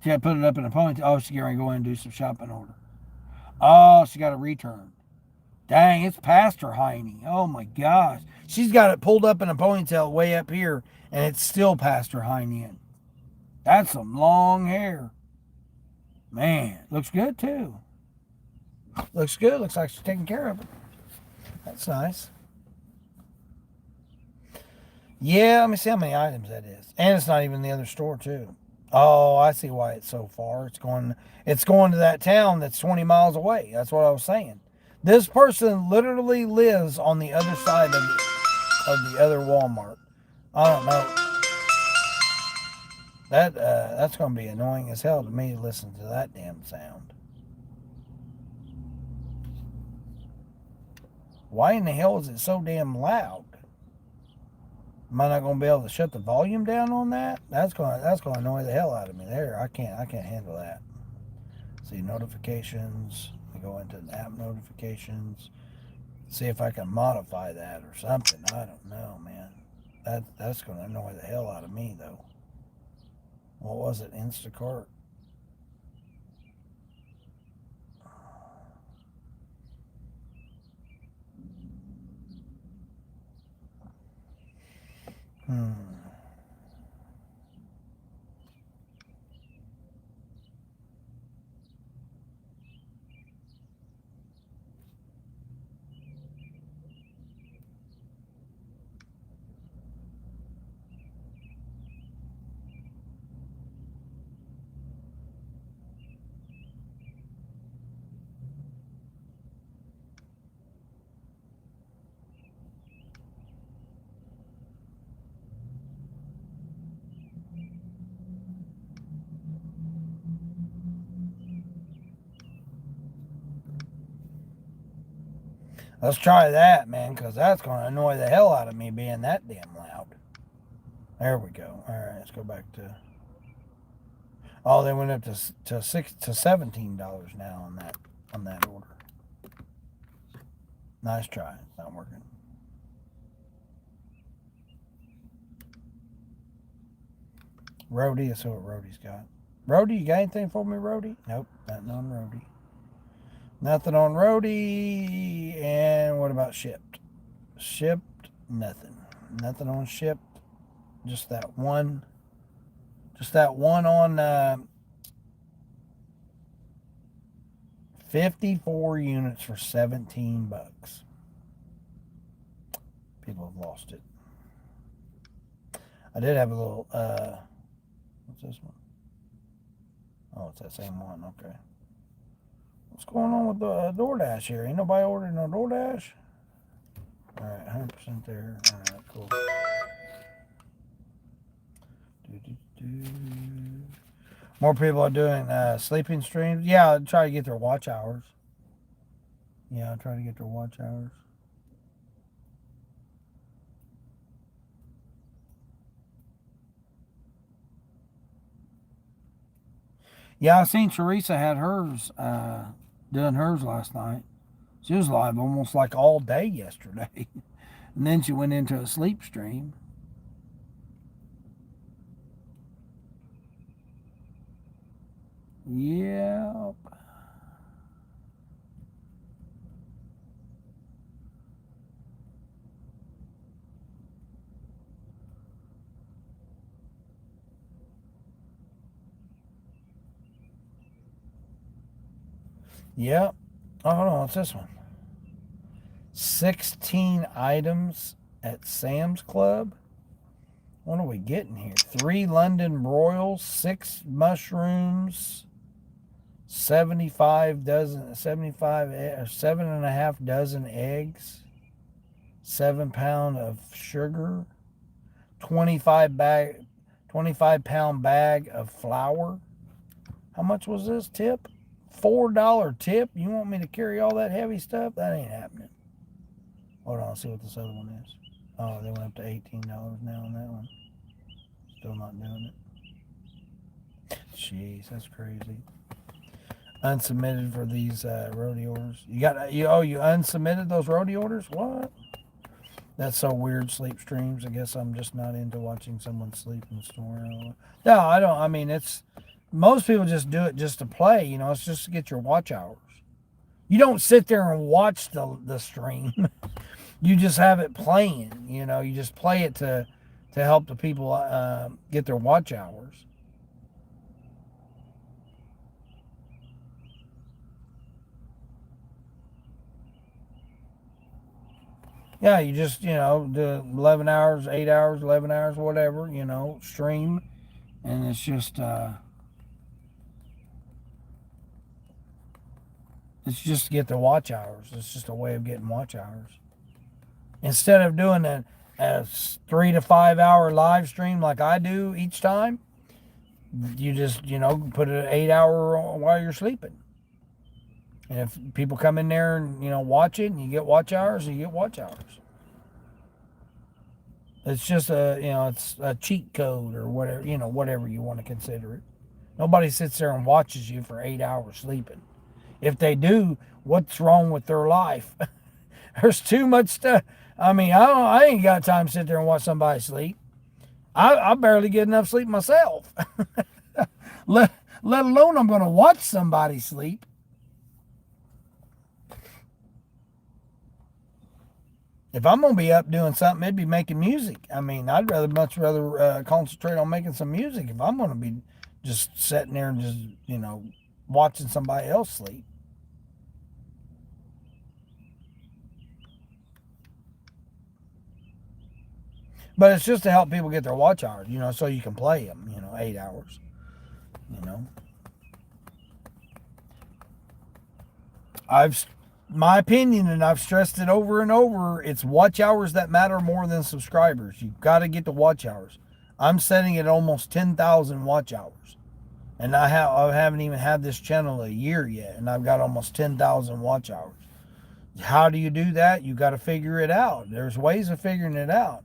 She had to put it up in a ponytail. Oh, she's going to go in and do some shopping order. Oh, she got a return. Dang, it's past her hiney. Oh my gosh. She's got it pulled up in a ponytail way up here, and it's still past her hiney end. That's some long hair. Man, looks good too. Looks good. Looks like she's taking care of it. That's nice. Yeah, let me see how many items that is. And it's not even in the other store too. Oh, I see why it's so far. It's going to that town that's 20 miles away. That's what I was saying. This person literally lives on the other side of the other Walmart. I don't know. That's going to be annoying as hell to me to listen to that damn sound. Why in the hell is it so damn loud? Am I not going to be able to shut the volume down on that? That's going to annoy the hell out of me. There, I can't handle that. See notifications. I go into the app notifications. See if I can modify that or something. I don't know, man. That's going to annoy the hell out of me though. What was it? Instacart. Let's try that, man, because that's going to annoy the hell out of me being that damn loud. There we go. All right, let's go back to. Oh, they went up to $17 now on that order. Nice try. It's not working. Rhodey, let's see what Rhodey's got. Rhodey, you got anything for me, Rhodey? Nope, nothing on Rhodey. Nothing on Rhodey. And what about shipped? Shipped, nothing. Nothing on shipped. Just that one. Just that one on 54 units for $17. People have lost it. I did have a little, what's this one? Oh, it's that same one, okay. What's going on with the DoorDash here? Ain't nobody ordering no DoorDash? Alright, 100% there. Alright, cool. More people are doing sleeping streams. Yeah, I'll try to get their watch hours. Yeah, I'll try to get their watch hours. Yeah, I seen Teresa had hers, doing hers last night. She was live almost like all day yesterday. And then she went into a sleep stream. Yep. Yep. Oh, hold on. What's this one? 16 items at Sam's Club. What are we getting here? 3 London broils, 6 mushrooms, 75 dozen, 75, 7.5 dozen eggs, 7 pound of sugar, 25 pound bag of flour. How much was this tip? $4 tip. You want me to carry all that heavy stuff? That ain't happening. Hold on, I'll see what this other one is. Oh, they went up to $18 now on that one. Still not doing it. Jeez, that's crazy. Unsubmitted for these roadie orders. You unsubmitted those roadie orders? What? That's so weird, sleep streams. I guess I'm just not into watching someone sleep and snore. No, I don't. I mean, it's most people just do it just to play. You know, it's just to get your watch hours. You don't sit there and watch the stream. You just have it playing. You know, you just play it to help the people get their watch hours. Yeah, you just, do 11 hours, 8 hours, 11 hours, whatever, stream. And it's just to get the watch hours. It's just a way of getting watch hours. Instead of doing a 3 to 5 hour live stream like I do each time, you just, put an 8 hour while you're sleeping. And if people come in there and, watch it and you get watch hours, you get watch hours. It's just it's a cheat code or whatever, whatever you want to consider it. Nobody sits there and watches you for 8 hours sleeping. If they do, what's wrong with their life? There's too much stuff. I mean, I ain't got time to sit there and watch somebody sleep. I barely get enough sleep myself. let alone I'm going to watch somebody sleep. If I'm going to be up doing something, it'd be making music. I mean, I'd much rather concentrate on making some music if I'm going to be just sitting there and just, watching somebody else sleep. But it's just to help people get their watch hours, so you can play them, 8 hours, My opinion, and I've stressed it over and over, it's watch hours that matter more than subscribers. You've got to get the watch hours. I'm setting it almost 10,000 watch hours. And I haven't even had this channel a year yet, and I've got almost 10,000 watch hours. How do you do that? You got to figure it out. There's ways of figuring it out.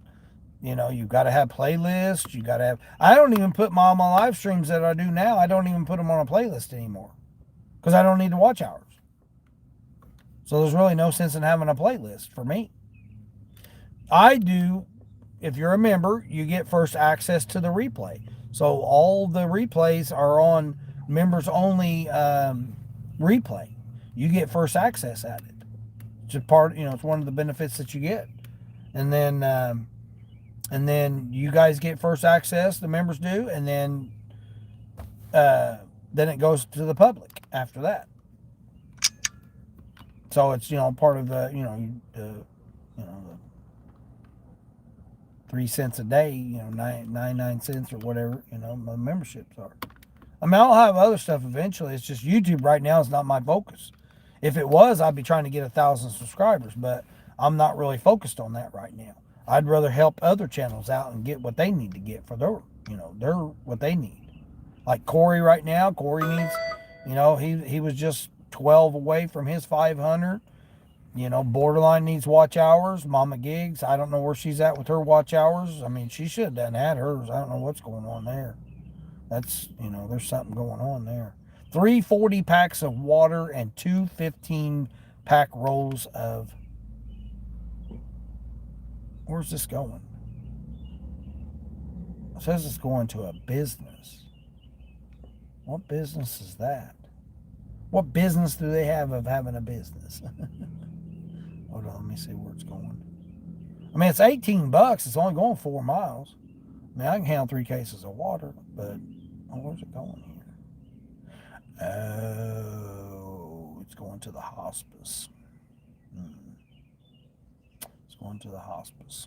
You know, you've got to have playlists. You got to have. I don't even put my live streams that I do now. I don't even put them on a playlist anymore because I don't need the watch hours. So there's really no sense in having a playlist for me. I do. If you're a member, you get first access to the replay. So all the replays are on members only replay. You get first access at it. It's just part. You know, it's one of the benefits that you get. And then you guys get first access, the members do, and then it goes to the public after that. So it's, you know, part of the, the 3 cents a day, 99 cents or whatever, my memberships are. I mean, I'll have other stuff eventually. It's just YouTube right now is not my focus. If it was, I'd be trying to get 1,000 subscribers, but I'm not really focused on that right now. I'd rather help other channels out and get what they need to get for their what they need. Like Corey right now, Corey needs, he was just 12 away from his 500. Borderline needs watch hours. Mama Gigs, I don't know where she's at with her watch hours. I mean, she should have done had hers. I don't know what's going on there. That's, there's something going on there. 3 40 packs of water and 2 15-pack rolls of... Where's this going? It says it's going to a business. What business is that? What business do they have of having a business? Hold on, let me see where it's going. I mean, it's $18. It's only going 4 miles. I mean, I can handle 3 cases of water, but where's it going here? Oh, it's going to the hospice. It's going to the hospice.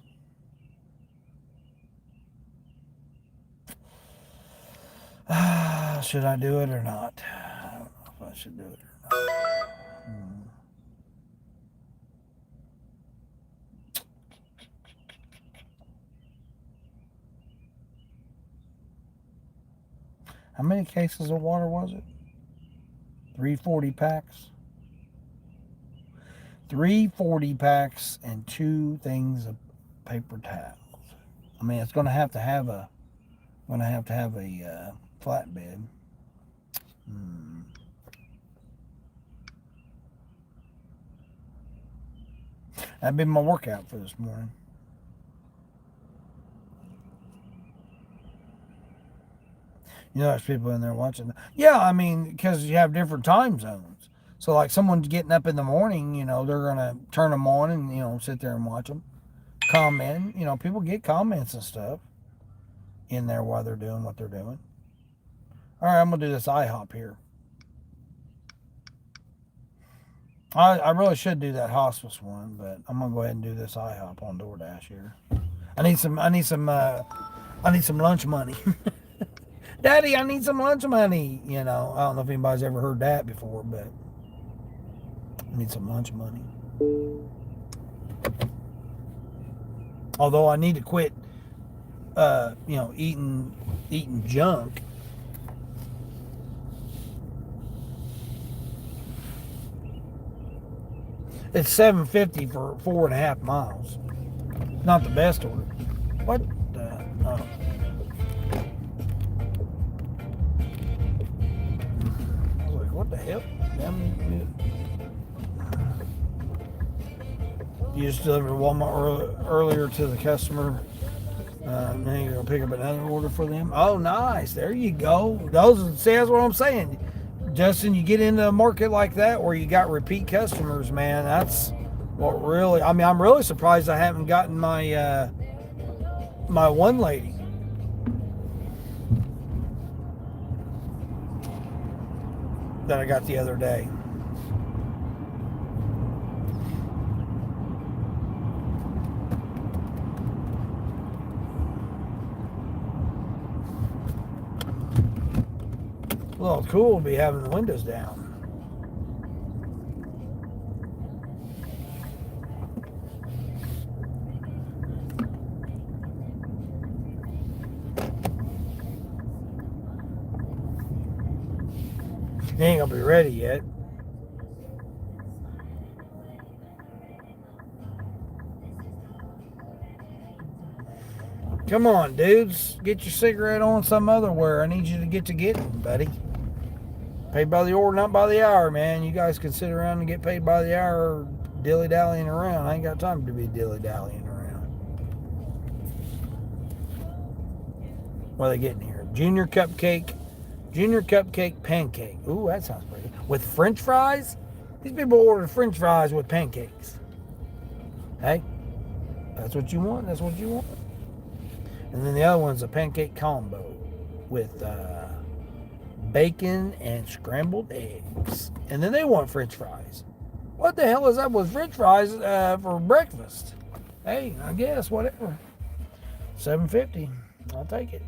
Should I do it or not? I don't know if I should do it or not. How many cases of water was it? 340 packs. 340 packs and 2 things of paper towels. I mean, it's going to have a flatbed. That'd been my workout for this morning. There's people in there watching. Yeah, I mean, because you have different time zones. So, like, someone's getting up in the morning, they're going to turn them on and, sit there and watch them. Comment. People get comments and stuff in there while they're doing what they're doing. All right, I'm going to do this IHOP here. I really should do that hospice one, but I'm going to go ahead and do this IHOP on DoorDash here. I need some lunch money. Daddy, I need some lunch money. I don't know if anybody's ever heard that before, but I need some lunch money. Although I need to quit, eating junk. It's $7.50 for 4.5 miles. Not the best order. What the? Oh. What the hell? You just delivered Walmart earlier to the customer. Then you're going to pick up another order for them. Oh, nice. There you go. See, that's what I'm saying. Justin, you get into a market like that where you got repeat customers, man. That's what really... I mean, I'm really surprised I haven't gotten my my one lady. That I got the other day. Well, it's cool to be having the windows down. They ain't gonna be ready yet. Come on, dudes. Get your cigarette on some other where. I need you to getting, buddy. Paid by the order, not by the hour, man. You guys can sit around and get paid by the hour dilly-dallying around. I ain't got time to be dilly-dallying around. What are they getting here? Junior cupcake pancake. Ooh, that sounds pretty good. With French fries? These people ordered French fries with pancakes. Hey, that's what you want. That's what you want. And then the other one's a pancake combo with bacon and scrambled eggs. And then they want French fries. What the hell is up with French fries for breakfast? Hey, I guess whatever. $7.50. I'll take it.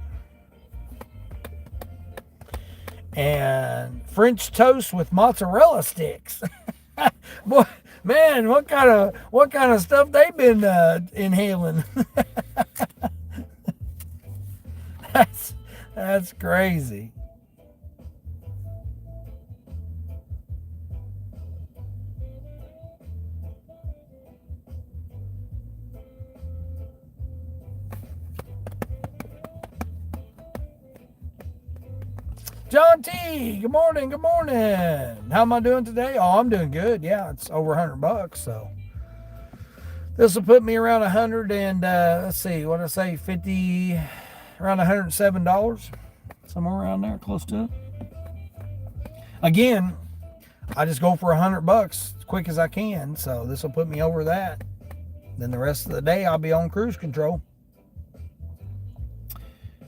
And French toast with mozzarella sticks. Boy, man, what kind of stuff they been inhaling? That's crazy. John T, good morning, good morning. How am I doing today? Oh, I'm doing good. Yeah, it's over $100, so this will put me around 100 and let's see, what did I say, 50, around $107, somewhere around there, close to it. Again, I just go for $100 as quick as I can, so this will put me over that. Then the rest of the day, I'll be on cruise control.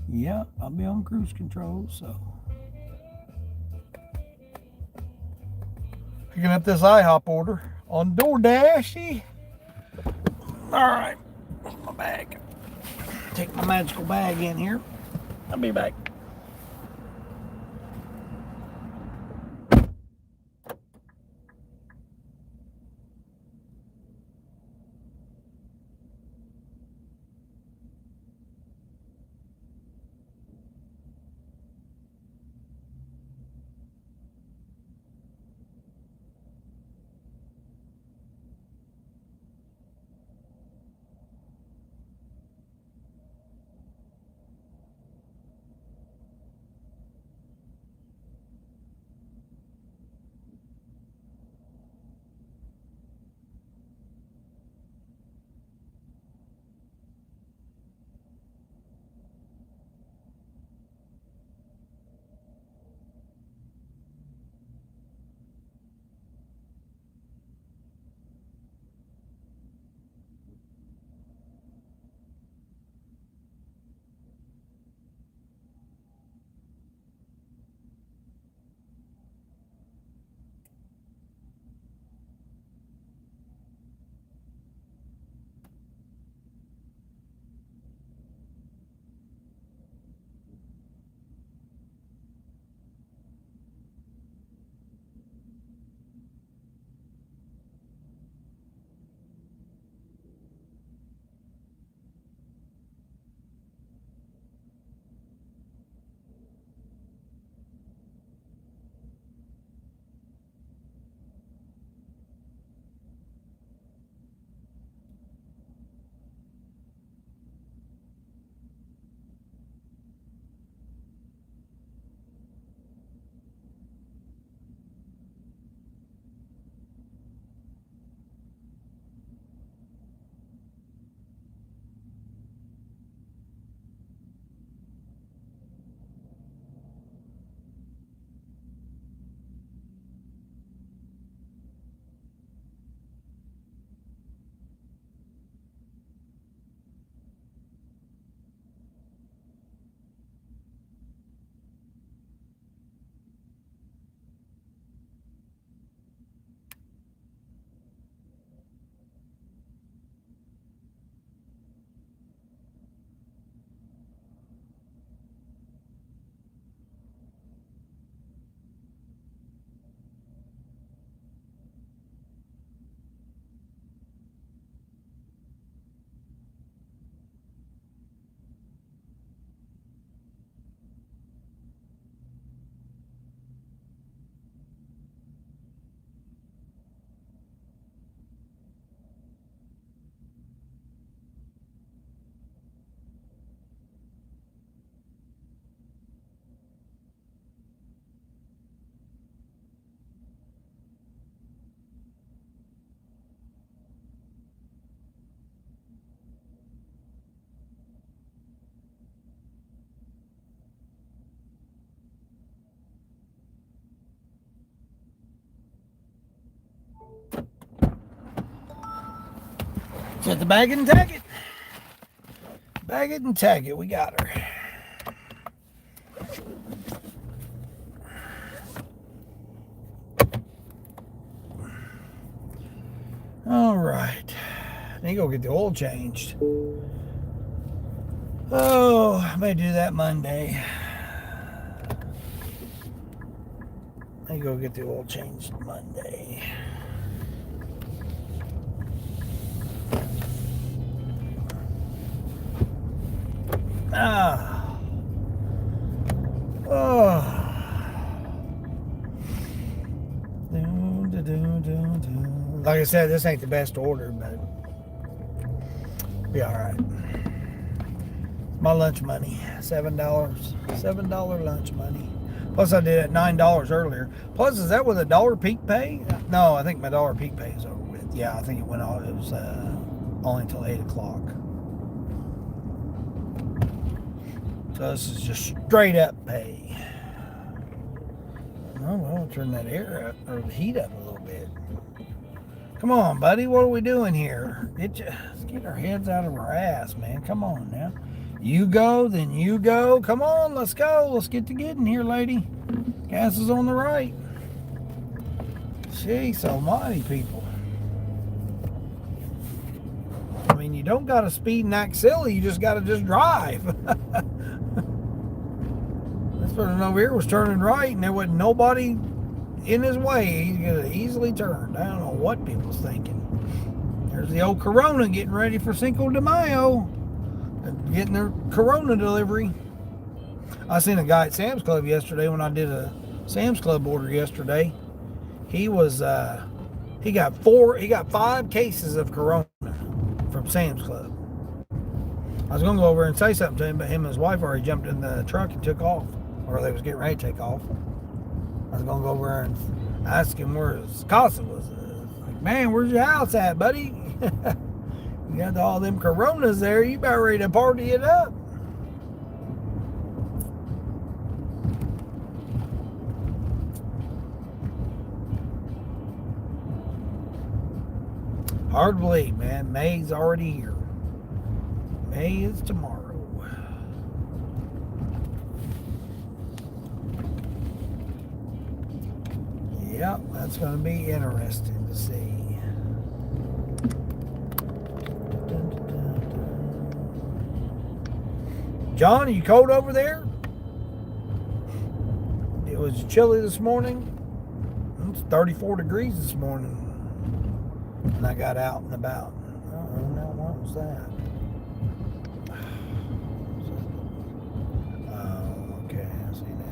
Yeah, I'll be on cruise control, so. Picking up this IHOP order on DoorDash. All right, where's my bag? Take my magical bag in here. I'll be back. Set the bag it and tag it. Bag it and tag it. We got her. All right. Need to go get the oil changed. Oh, I may do that Monday. I go get the oil changed Monday. Ah. Oh. Like I said, this ain't the best order, but be all right. My lunch money, $7, $7 lunch money. Plus, I did it $9 earlier. Plus, is that with a dollar peak pay? No, I think my dollar peak pay is over with. Yeah, I think it went on. It was only until 8 o'clock. So this is just straight up pay. Oh well, turn that air up or the heat up a little bit. Come on, buddy. What are we doing here? Let's get our heads out of our ass, man. Come on now. You go, then you go. Come on, let's go. Let's get to getting here, lady. Gas is on the right. Jeez almighty, people. I mean, you don't got to speed and act silly. You just got to just drive. This person over here was turning right, and there wasn't nobody in his way. He could have easily turned. I don't know what people's thinking. There's the old Corona getting ready for Cinco de Mayo. Getting their Corona delivery. I seen a guy at Sam's Club yesterday when I did a Sam's Club order yesterday. He was he got 5 cases of Corona from Sam's Club. I was gonna go over and say something to him, but him and his wife already jumped in the truck and took off. Or they was getting ready to take off. I was gonna go over there and ask him where his casa was. Like, man, where's your house at, buddy? You got all them Coronas there. You about ready to party it up. Hard to believe, man. May's already here. May is tomorrow. Yep, that's going to be interesting to see. John, are you cold over there? It was chilly this morning. It's 34 degrees this morning. And I got out and about. Oh, now what was that? Oh, okay, I see now.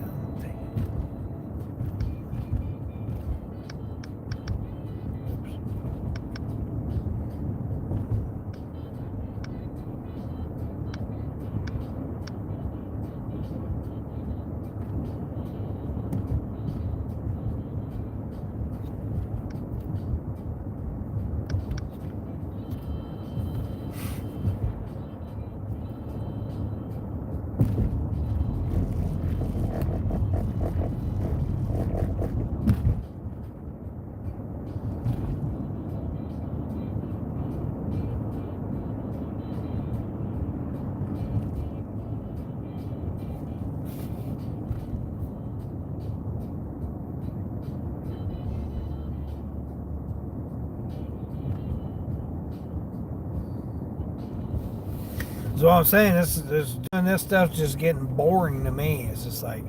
So what I'm saying, this stuff's just getting boring to me. It's just like,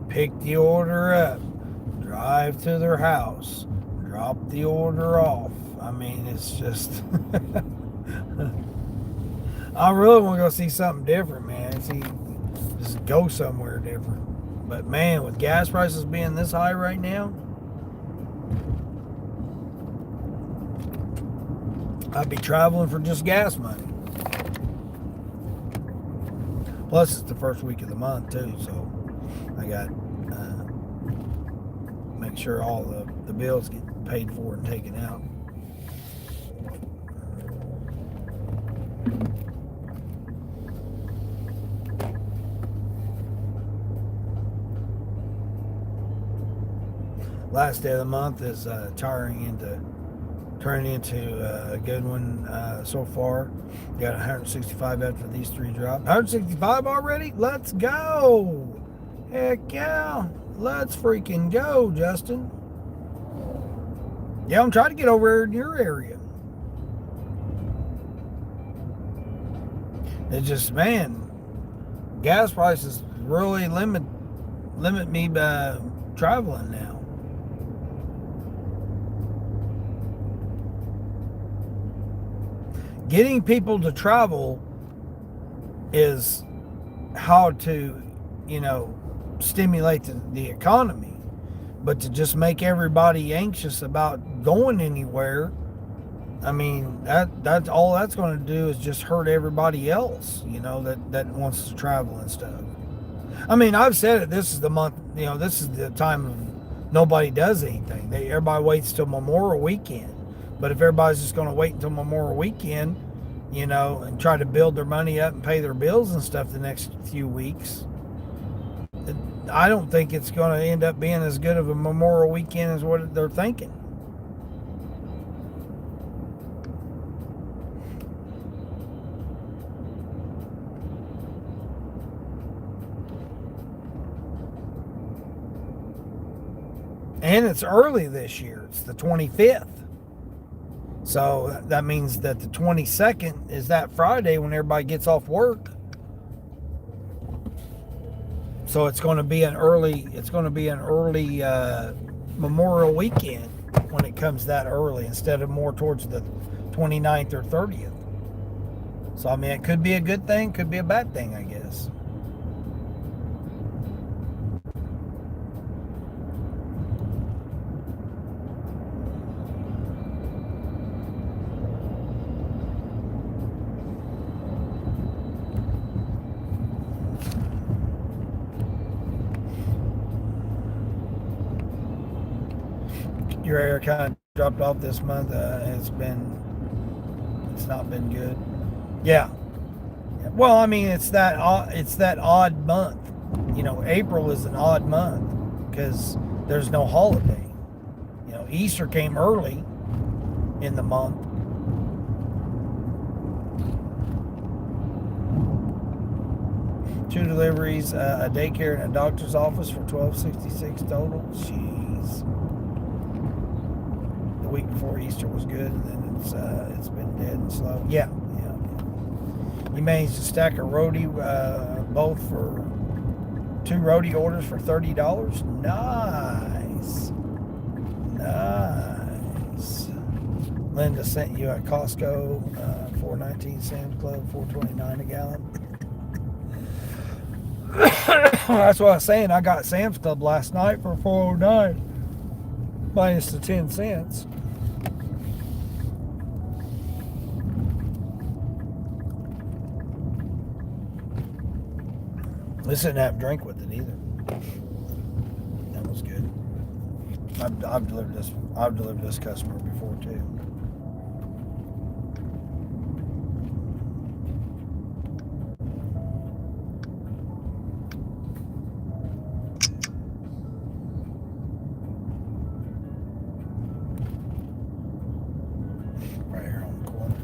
pick the order up, drive to their house, drop the order off. I mean, it's just... I really want to go see something different, man. Just go somewhere different. But man, with gas prices being this high right now, I'd be traveling for just gas money. Plus, it's the first week of the month, too, so I got make sure all the bills get paid for and taken out. Last day of the month is turning into turning into a good one so far. Got 165 after these 3 drops. 165 already? Let's go! Heck yeah! Let's freaking go, Justin. Yeah, I'm trying to get over here in your area. It's just, man, gas prices really limit me by traveling now. Getting people to travel is how to, stimulate the economy. But to just make everybody anxious about going anywhere, I mean, that's all that's going to do is just hurt everybody else, that wants to travel and stuff. I mean, I've said it, this is the month, this is the time of nobody does anything. Everybody waits till Memorial Weekend. But if everybody's just going to wait until Memorial Weekend, and try to build their money up and pay their bills and stuff the next few weeks, I don't think it's going to end up being as good of a Memorial Weekend as what they're thinking. And it's early this year. It's the 25th. So that means that the 22nd is that Friday when everybody gets off work. So it's going to be an early Memorial Weekend when it comes that early instead of more towards the 29th or 30th. So I mean, it could be a good thing, could be a bad thing, I guess. Your air kind of dropped off this month. It's not been good. Yeah. Well, I mean, it's that odd month. April is an odd month because there's no holiday. Easter came early in the month. Two deliveries, a daycare and a doctor's office for $12.66 total. Jeez. The week before Easter was good, and then it's been dead and slow. Yeah. You managed to stack a roadie, both for 2 roadie orders for $30. Nice. Linda sent you at Costco, $4.19, Sam's Club, $4.29 a gallon. That's what I was saying. I got Sam's Club last night for $4.09, minus the 10 cents. This didn't have a drink with it either. That was good. I've delivered this customer before too. Right here on the corner.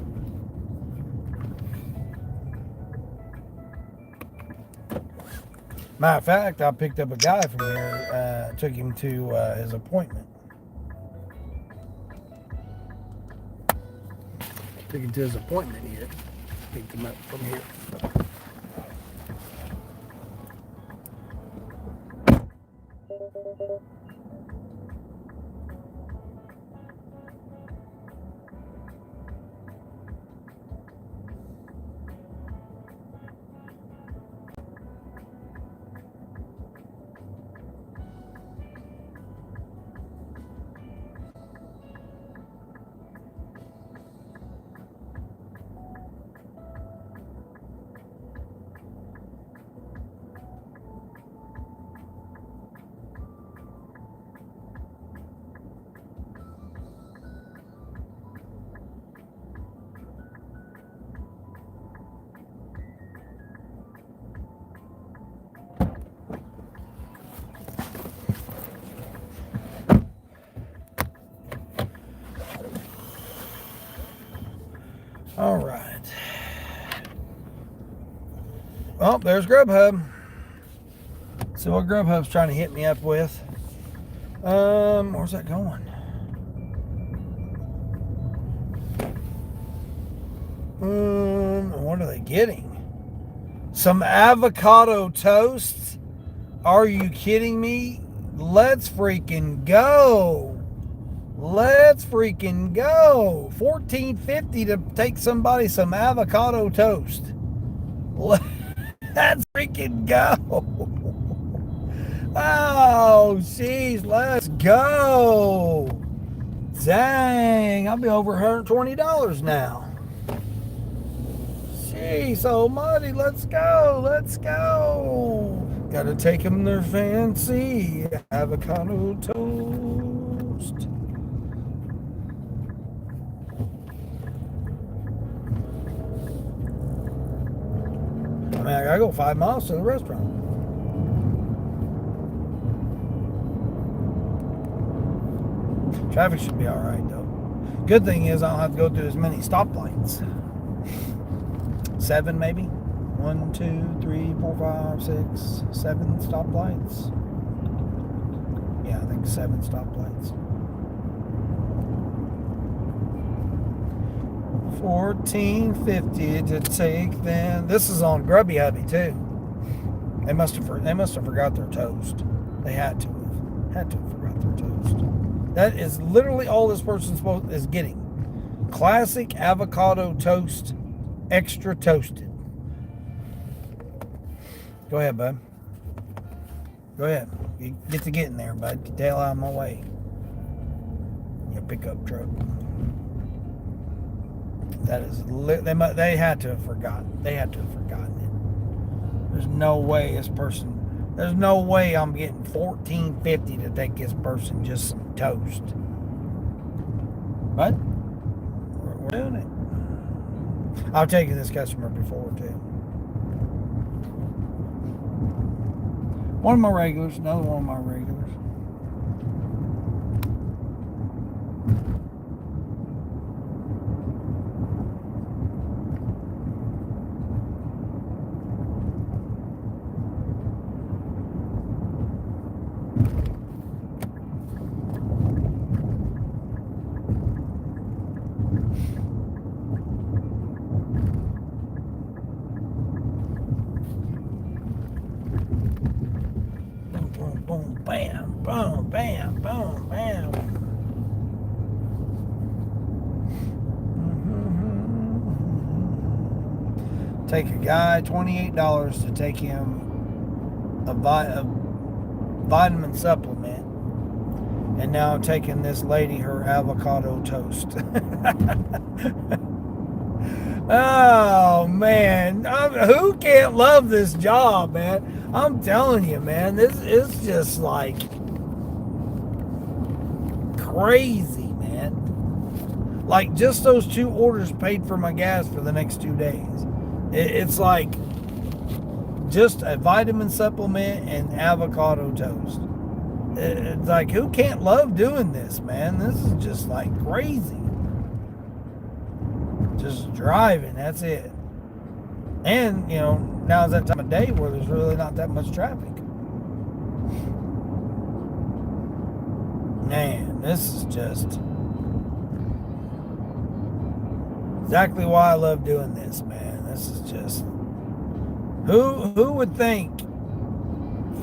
Matter of fact, I picked up a guy from there, took him to his appointment. Took him to his appointment here. Picked him up from here. Oh, there's Grubhub. See what Grubhub's trying to hit me up with. Where's that going? What are they getting? Some avocado toast? Are you kidding me? Let's freaking go. Let's freaking go. $14.50 to take somebody some avocado toast. Let's freaking go. Oh, jeez, let's go. Dang, I'll be over $120 now. Jeez almighty, let's go, let's go. Gotta take them their fancy avocado toast. I mean, I gotta go 5 miles to the restaurant. Traffic should be alright though. Good thing is I don't have to go through as many stoplights. 7 maybe? 1, 2, 3, 4, 5, 6, 7 stoplights. Yeah, I think 7 stoplights. $14.50 to take them. This is on Grubby Hubby too. They must have forgot their toast. They had to have forgot their toast. That is literally all this person is getting. Classic avocado toast, extra toasted. Go ahead, bud. Go ahead. You get to getting there, bud. Get the hell out of my way. Your pickup truck. That is they had to have forgotten. They had to have forgotten it. There's no way this person. There's no way I'm getting $14.50 to take this person just some toast. But we're doing it. I've taken this customer before too. One of my regulars, another one of my regulars. Boom, bam, boom, bam, boom, bam. Take a guy $28 to take him a vitamin supplement, and now I'm taking this lady her avocado toast. Oh man, who can't love this job, man? I'm telling you, man, this is just like crazy, man. Like just those 2 orders paid for my gas for the next 2 days. It's like just a vitamin supplement and avocado toast. It's like, who can't love doing this, man? This is just like crazy. Just driving, that's it. And, you know, now is that time of day where there's really not that much traffic. Man, this is just exactly why I love doing this, man. This is just who would think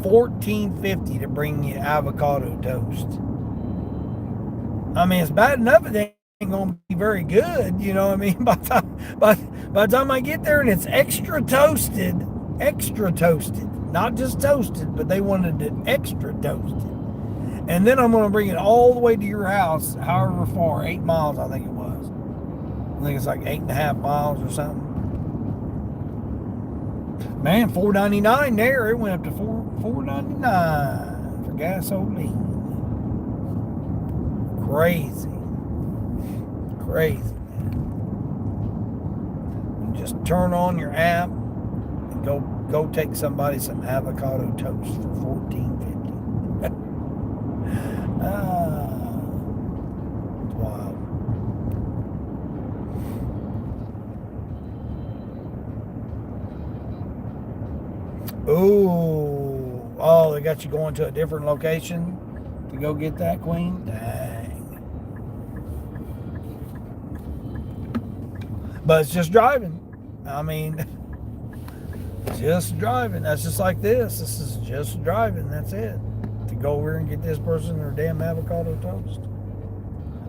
$14.50 to bring you avocado toast? I mean, it's bad enough it ain't gonna be very good, you know what I mean? By the time I get there and it's extra toasted, not just toasted, but they wanted it extra toasted. And then I'm gonna bring it all the way to your house, however far, 8 miles I think it was. I think it's like 8.5 miles or something. Man, $4.99 there. It went up to $4.99 for gasoline. Crazy, man. You just turn on your app and go take somebody some avocado toast for $14.50. It's wild. got you going to a different location to go get that, Queen? Dang. But it's just driving. I mean, just driving. That's just like this. This is just driving. That's it. To go over and get this person their damn avocado toast.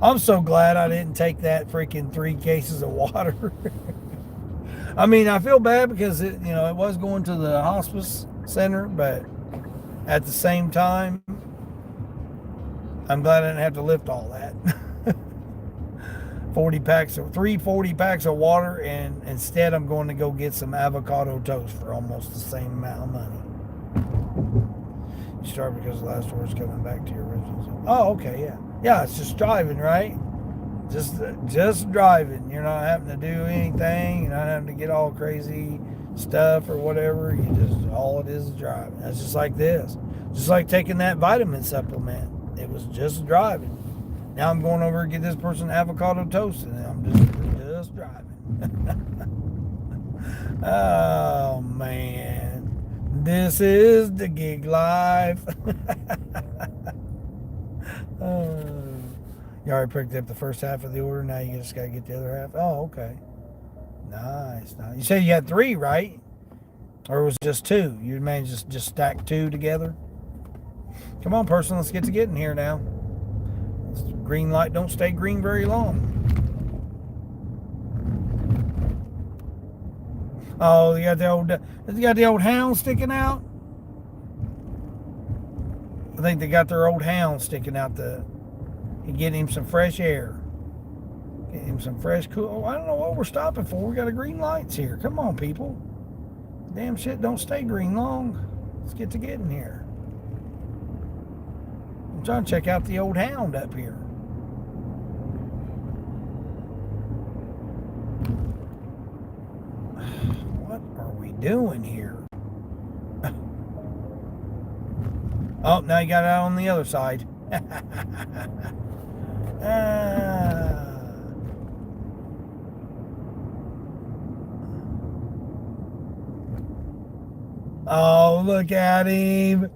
I'm so glad I didn't take that freaking 3 cases of water. I mean, I feel bad because it was going to the hospice center, but at the same time, I'm glad I didn't have to lift all that. 40 packs of water, and instead I'm going to go get some avocado toast for almost the same amount of money. You start because the last order's coming back to your original zone. Oh, okay, yeah. Yeah, it's just driving, right? Just driving. You're not having to do anything. You're not having to get all crazy stuff or whatever. All it is driving. That's just like this. Just like taking that vitamin supplement. It was just driving. Now I'm going over to get this person avocado toast, and I'm just driving. Oh man, this is the gig life. You already picked up the first half of the order. Now you just gotta get the other half. Oh, okay. Nice. You said you had 3, right? Or it was just 2? You managed to just stack 2 together? Come on, person. Let's get to getting here now. This green light don't stay green very long. Oh, you got the old hound sticking out? I think they got their old hound sticking out and getting him some fresh air. Get him some fresh cool. Oh, I don't know what we're stopping for. We got a green lights here. Come on, people. Damn shit don't stay green long. Let's get to getting here. I'm trying to check out the old hound up here. What are we doing here? Oh, now you got it out on the other side. Oh, look at him.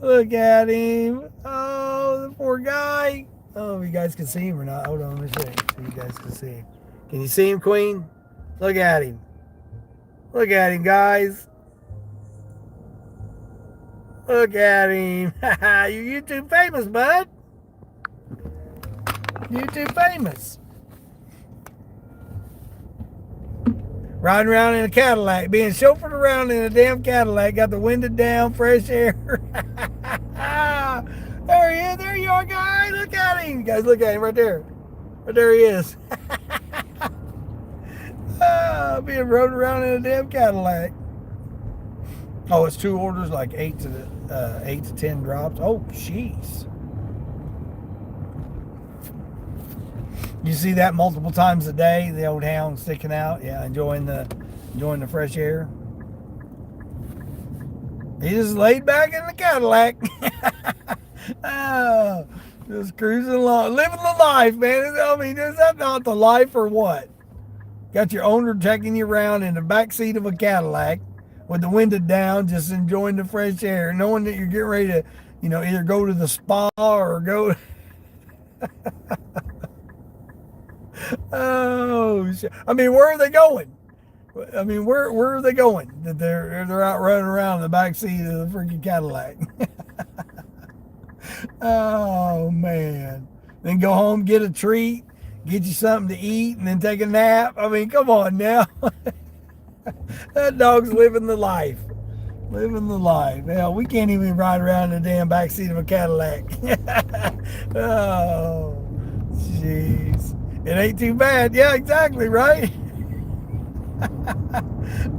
Look at him. Oh, the poor guy. Oh, you guys can see him or not. Hold on, let me see. So you guys can see him. Can you see him, Queen? Look at him. Look at him, guys. Look at him. You're YouTube famous, bud. YouTube famous. Riding around in a Cadillac, being chauffeured around in a damn Cadillac, got the window down, fresh air. There he is. There you are, guys. Look at him. You guys, look at him right there. Right there he is. Being rode around in a damn Cadillac. Oh, it's 2 orders, like 8 to 10 drops. Oh, jeez. You see that multiple times a day, the old hound sticking out. Yeah, enjoying the fresh air. He just laid back in the Cadillac. Oh, just cruising along, living the life, man. I mean, is that not the life or what? Got your owner taking you around in the back seat of a Cadillac with the window down, just enjoying the fresh air, knowing that you're getting ready to, either go to the spa or go. Oh, shit. I mean, where are they going? I mean, where are they going? They're out running around in the back seat of the freaking Cadillac. Oh man! Then go home, get a treat, get you something to eat, and then take a nap. I mean, come on now. That dog's living the life. Living the life. Hell, we can't even ride around in the damn back seat of a Cadillac. Oh, jeez. It ain't too bad. Yeah, exactly, right?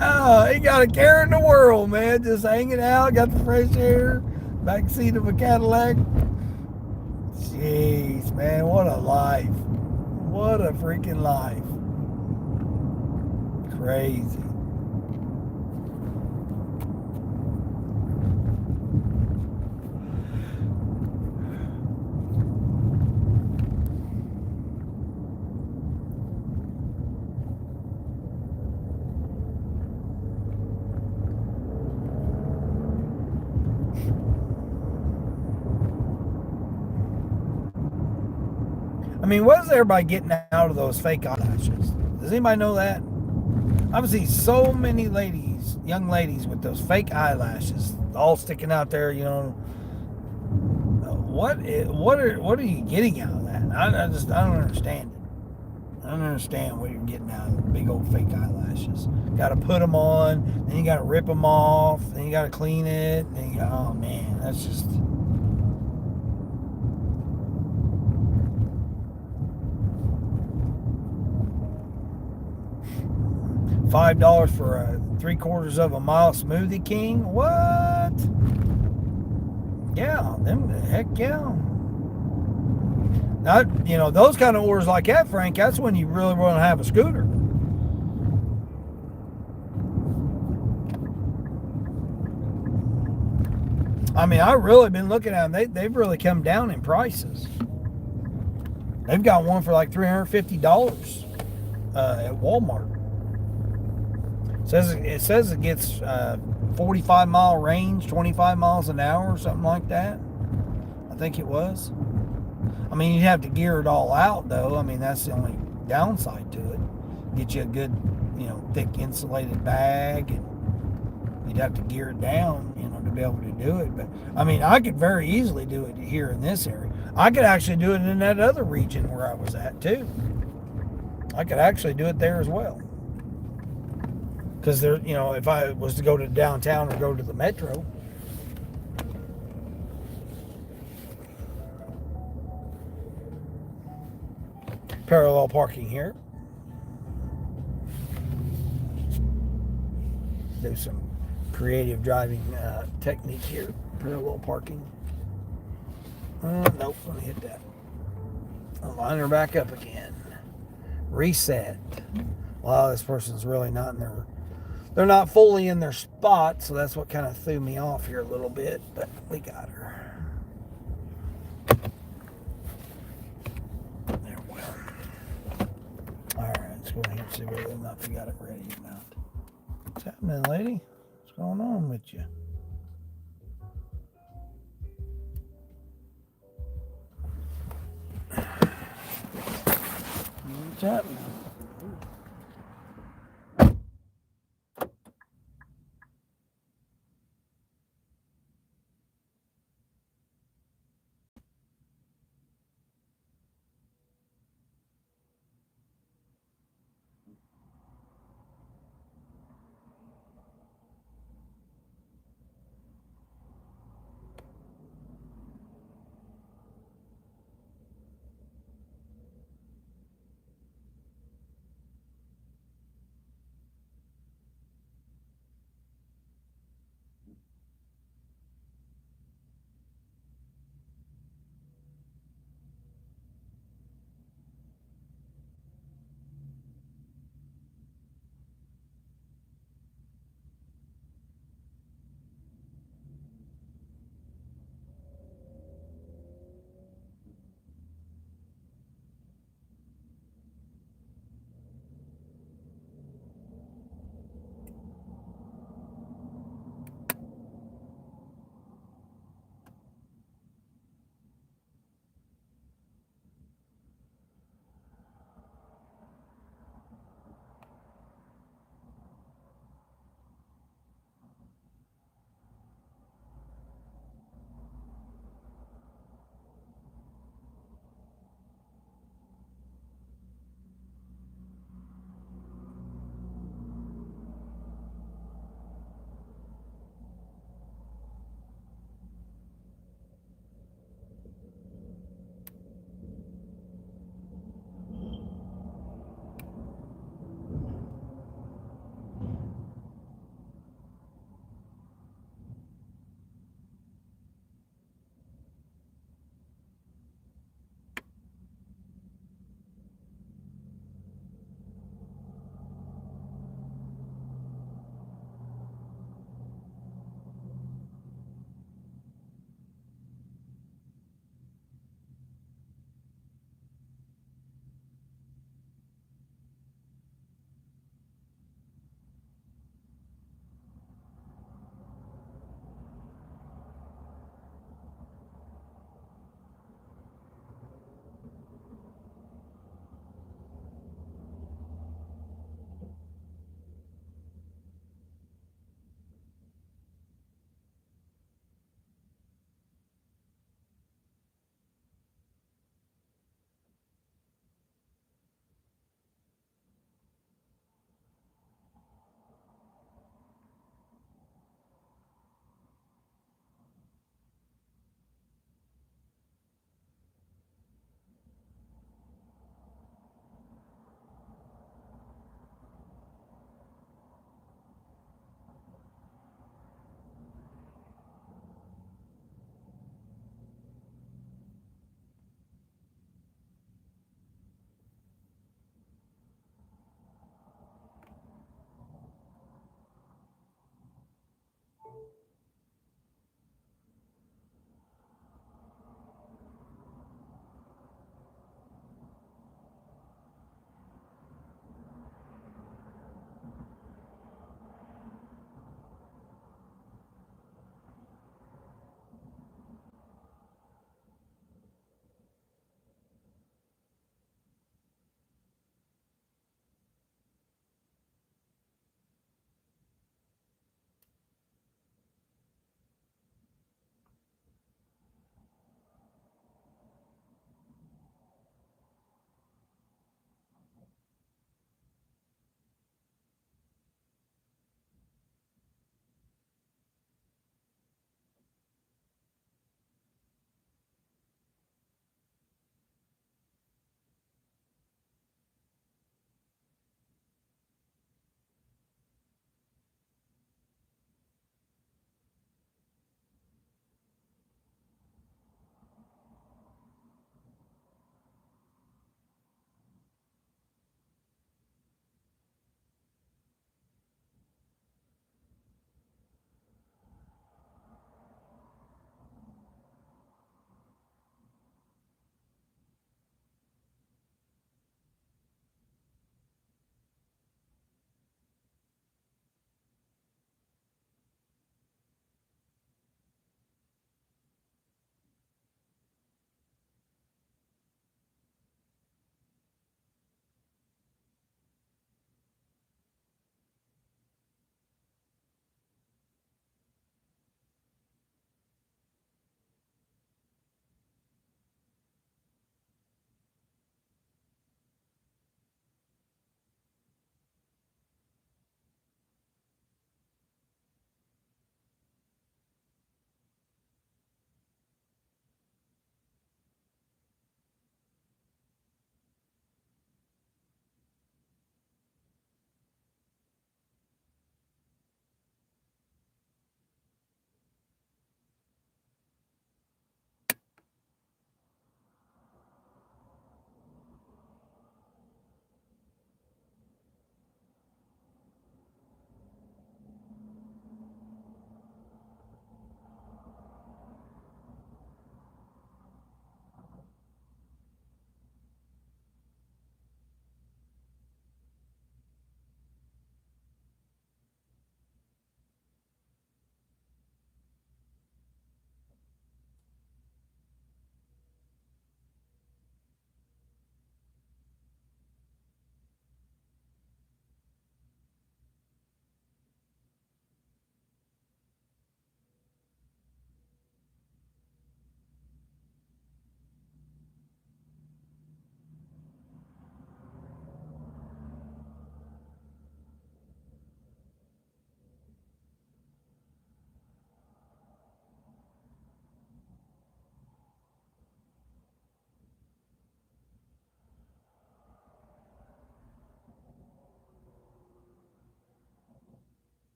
Oh, ain't got a care in the world, man. Just hanging out, got the fresh air, back seat of a Cadillac. Jeez, man, what a life. What a freaking life. Crazy. I mean, what is everybody getting out of those fake eyelashes? Does anybody know that? I've seen so many ladies, young ladies, with those fake eyelashes all sticking out there. You know, what are you getting out of that? I don't understand it. I don't understand what you're getting out of the big old fake eyelashes. Got to put them on, then you got to rip them off, then you got to clean it. Then oh man, that's just. $5 for a 3/4 of a mile Smoothie King? What? Yeah, them heck yeah. Now, you know, those kind of orders like that, Frank, that's when you really want to have a scooter. I mean, I've really been looking at them. They've really come down in prices. They've got one for like $350 at Walmart. It says it gets 45-mile range, 25 miles an hour, or something like that. I think it was. I mean, you'd have to gear it all out, though. I mean, that's the only downside to it. Get you a good, you know, thick insulated bag, and you'd have to gear it down, you know, to be able to do it. But I mean, I could very easily do it here in this area. I could actually do it in that other region where I was at too. I could actually do it there as well. Because there, you know, if I was to go to downtown or go to the metro. Parallel parking here. Do some creative driving technique here. Parallel parking. Nope, let me hit that. I'll line her back up again. Reset. Well, this person's really not in their. They're not fully in their spot, so that's what kind of threw me off here a little bit. But we got her. There we go. All right, let's go ahead and see whether or not we got it ready or not. What's happening, lady? What's going on with you? What's happening?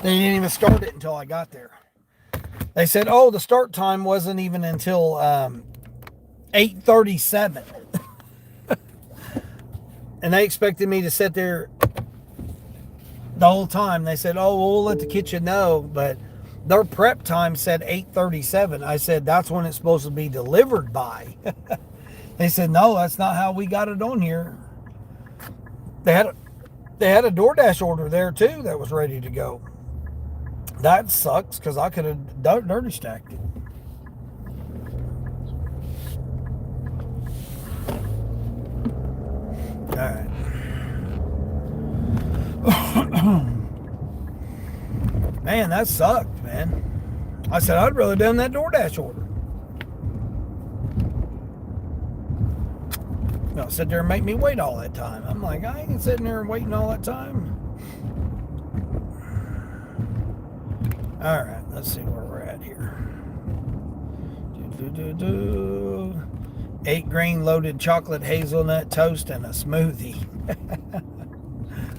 They didn't even start it until I got there. They said, oh, the start time wasn't even until 8:37. And they expected me to sit there the whole time. They said, oh, we'll let the kitchen know, but their prep time said 8:37. I said, that's when it's supposed to be delivered by. They said, no, that's not how we got it on here. They had a DoorDash order there too that was ready to go. That sucks because I could have dirty stacked it. All right. Man, that sucked, man. I said, I'd rather done that DoorDash order. No, sit there and make me wait all that time. I'm like, I ain't sitting there and waiting all that time. All right, let's see where we're at here. 8 grain loaded chocolate hazelnut toast and a smoothie.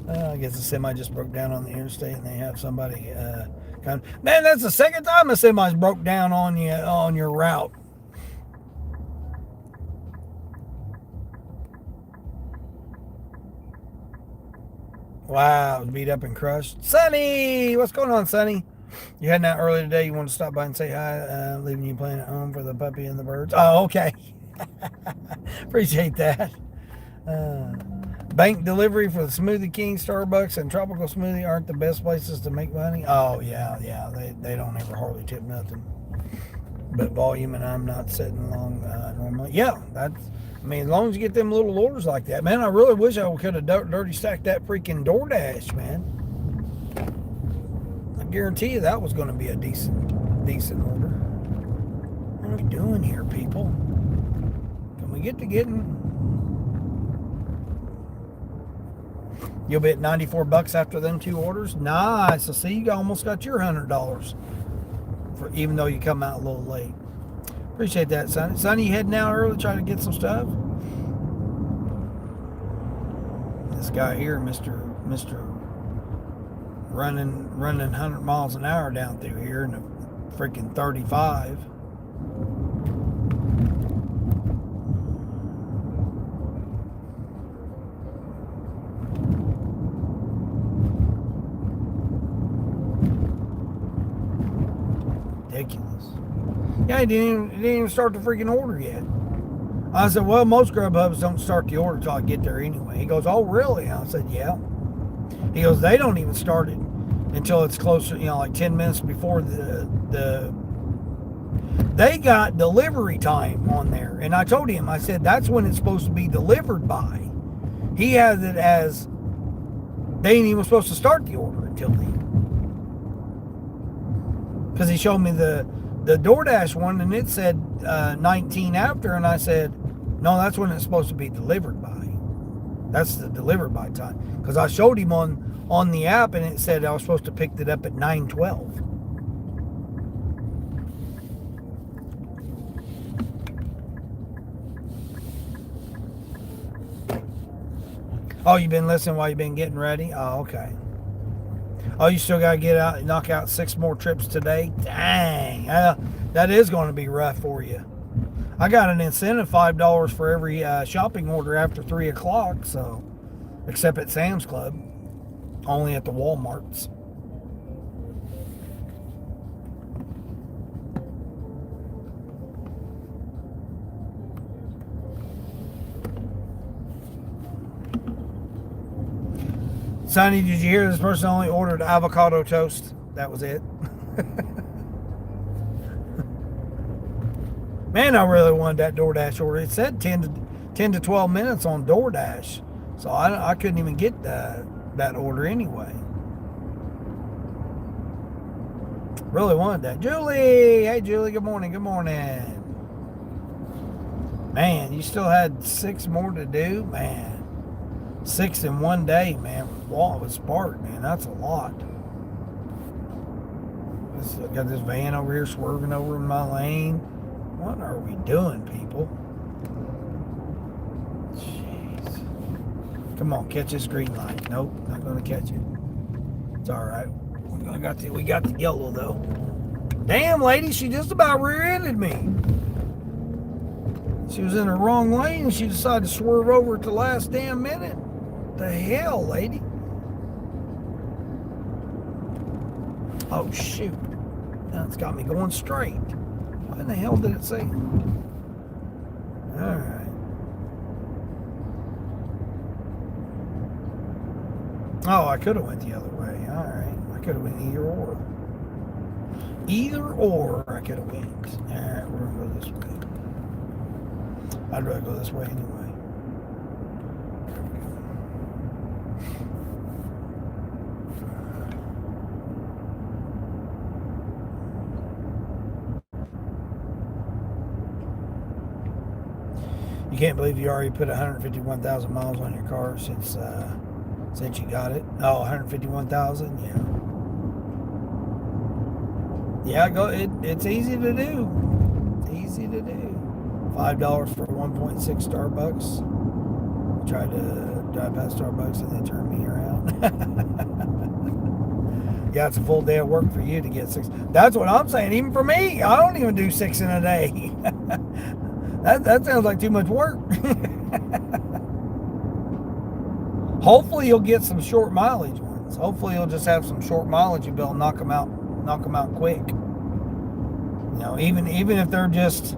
I guess the semi just broke down on the interstate and they have somebody man, that's the second time a semi's broke down on you on your route. Wow, beat up and crushed. Sonny, what's going on, Sonny? You heading out early today? You want to stop by and say hi? Leaving you playing at home for the puppy and the birds. Oh, okay. Appreciate that. Bank delivery for the Smoothie King, Starbucks, and Tropical Smoothie aren't the best places to make money. Oh, yeah. They don't ever hardly tip nothing. But volume, and I'm not sitting long normally. Yeah, that's... I mean, as long as you get them little orders like that. Man, I really wish I could have dirty stacked that freaking DoorDash, man. I guarantee you that was going to be a decent order. What are we doing here, people? Can we get to getting... You'll be at $94 after them 2 orders? Nice. So see, you almost got your $100 for even though you come out a little late. Appreciate that, Sonny. Sonny, you heading out early trying to get some stuff? This guy here, Mr. running 100 miles an hour down through here in a freaking 35. Ridiculous. Yeah, he didn't even start the freaking order yet. I said, well, most Grubhubs don't start the order until I get there anyway. He goes, oh, really? I said, yeah. He goes, they don't even start it until it's closer, like 10 minutes before they got delivery time on there. And I told him, I said, that's when it's supposed to be delivered by. He has it as they ain't even supposed to start the order until then. Because he showed me the DoorDash one and it said 19 after, and I said, no, that's when it's supposed to be delivered by. That's the delivered by time. Because I showed him on the app and it said I was supposed to pick it up at 9:12. Oh, you've been listening while you've been getting ready? Oh, okay. Oh, you still got to get out and knock out 6 more trips today? Dang. That is going to be rough for you. I got an incentive, $5 for every shopping order after 3 o'clock, so, except at Sam's Club. Only at the Walmarts. Sonny, did you hear this person only ordered avocado toast? That was it. Man, I really wanted that DoorDash order. It said 10 to 12 minutes on DoorDash. So I couldn't even get that order anyway. Really wanted that. Julie! Hey, Julie, good morning. Good morning. Man, you still had 6 more to do? Man. 6 in one day, man. With Spark, man. That's a lot. I got this van over here swerving over in my lane. What are we doing, people? Jeez. Come on, catch this green light. Nope, not going to catch it. It's all right. We got the yellow though. Damn, lady, she just about rear-ended me. She was in the wrong lane and she decided to swerve over at the last damn minute. The hell, lady? Oh shoot! Now it's got me going straight. What in the hell did it say? All right. Oh, I could have went the other way. All right. I could have went either or. Either or I could have went. All right, we're gonna go this way. I'd rather go this way anyway. You can't believe you already put 151,000 miles on your car since you got it. Oh, 151,000, yeah. Yeah, it's easy to do. It's easy to do. $5 for 1.6 Starbucks. I tried to drive past Starbucks and they turned me around. Yeah, it's a full day of work for you to get 6. That's what I'm saying. Even for me, I don't even do 6 in a day. That sounds like too much work. Hopefully you'll get some short mileage ones. Hopefully you'll just have some short mileage and be able to knock them out quick. You know, even if they're just,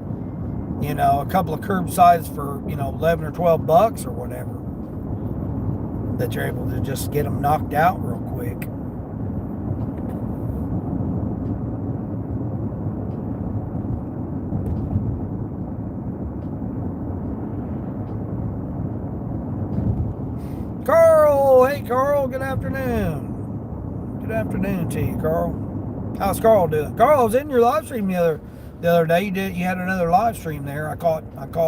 you know, a couple of curbsides for, you know, 11 or 12 bucks or whatever, that you're able to just get them knocked out real quick. Carl, hey Carl, good afternoon. Good afternoon to you, Carl. How's Carl doing? Carl, I was in your live stream the other day. You had another live stream there. I caught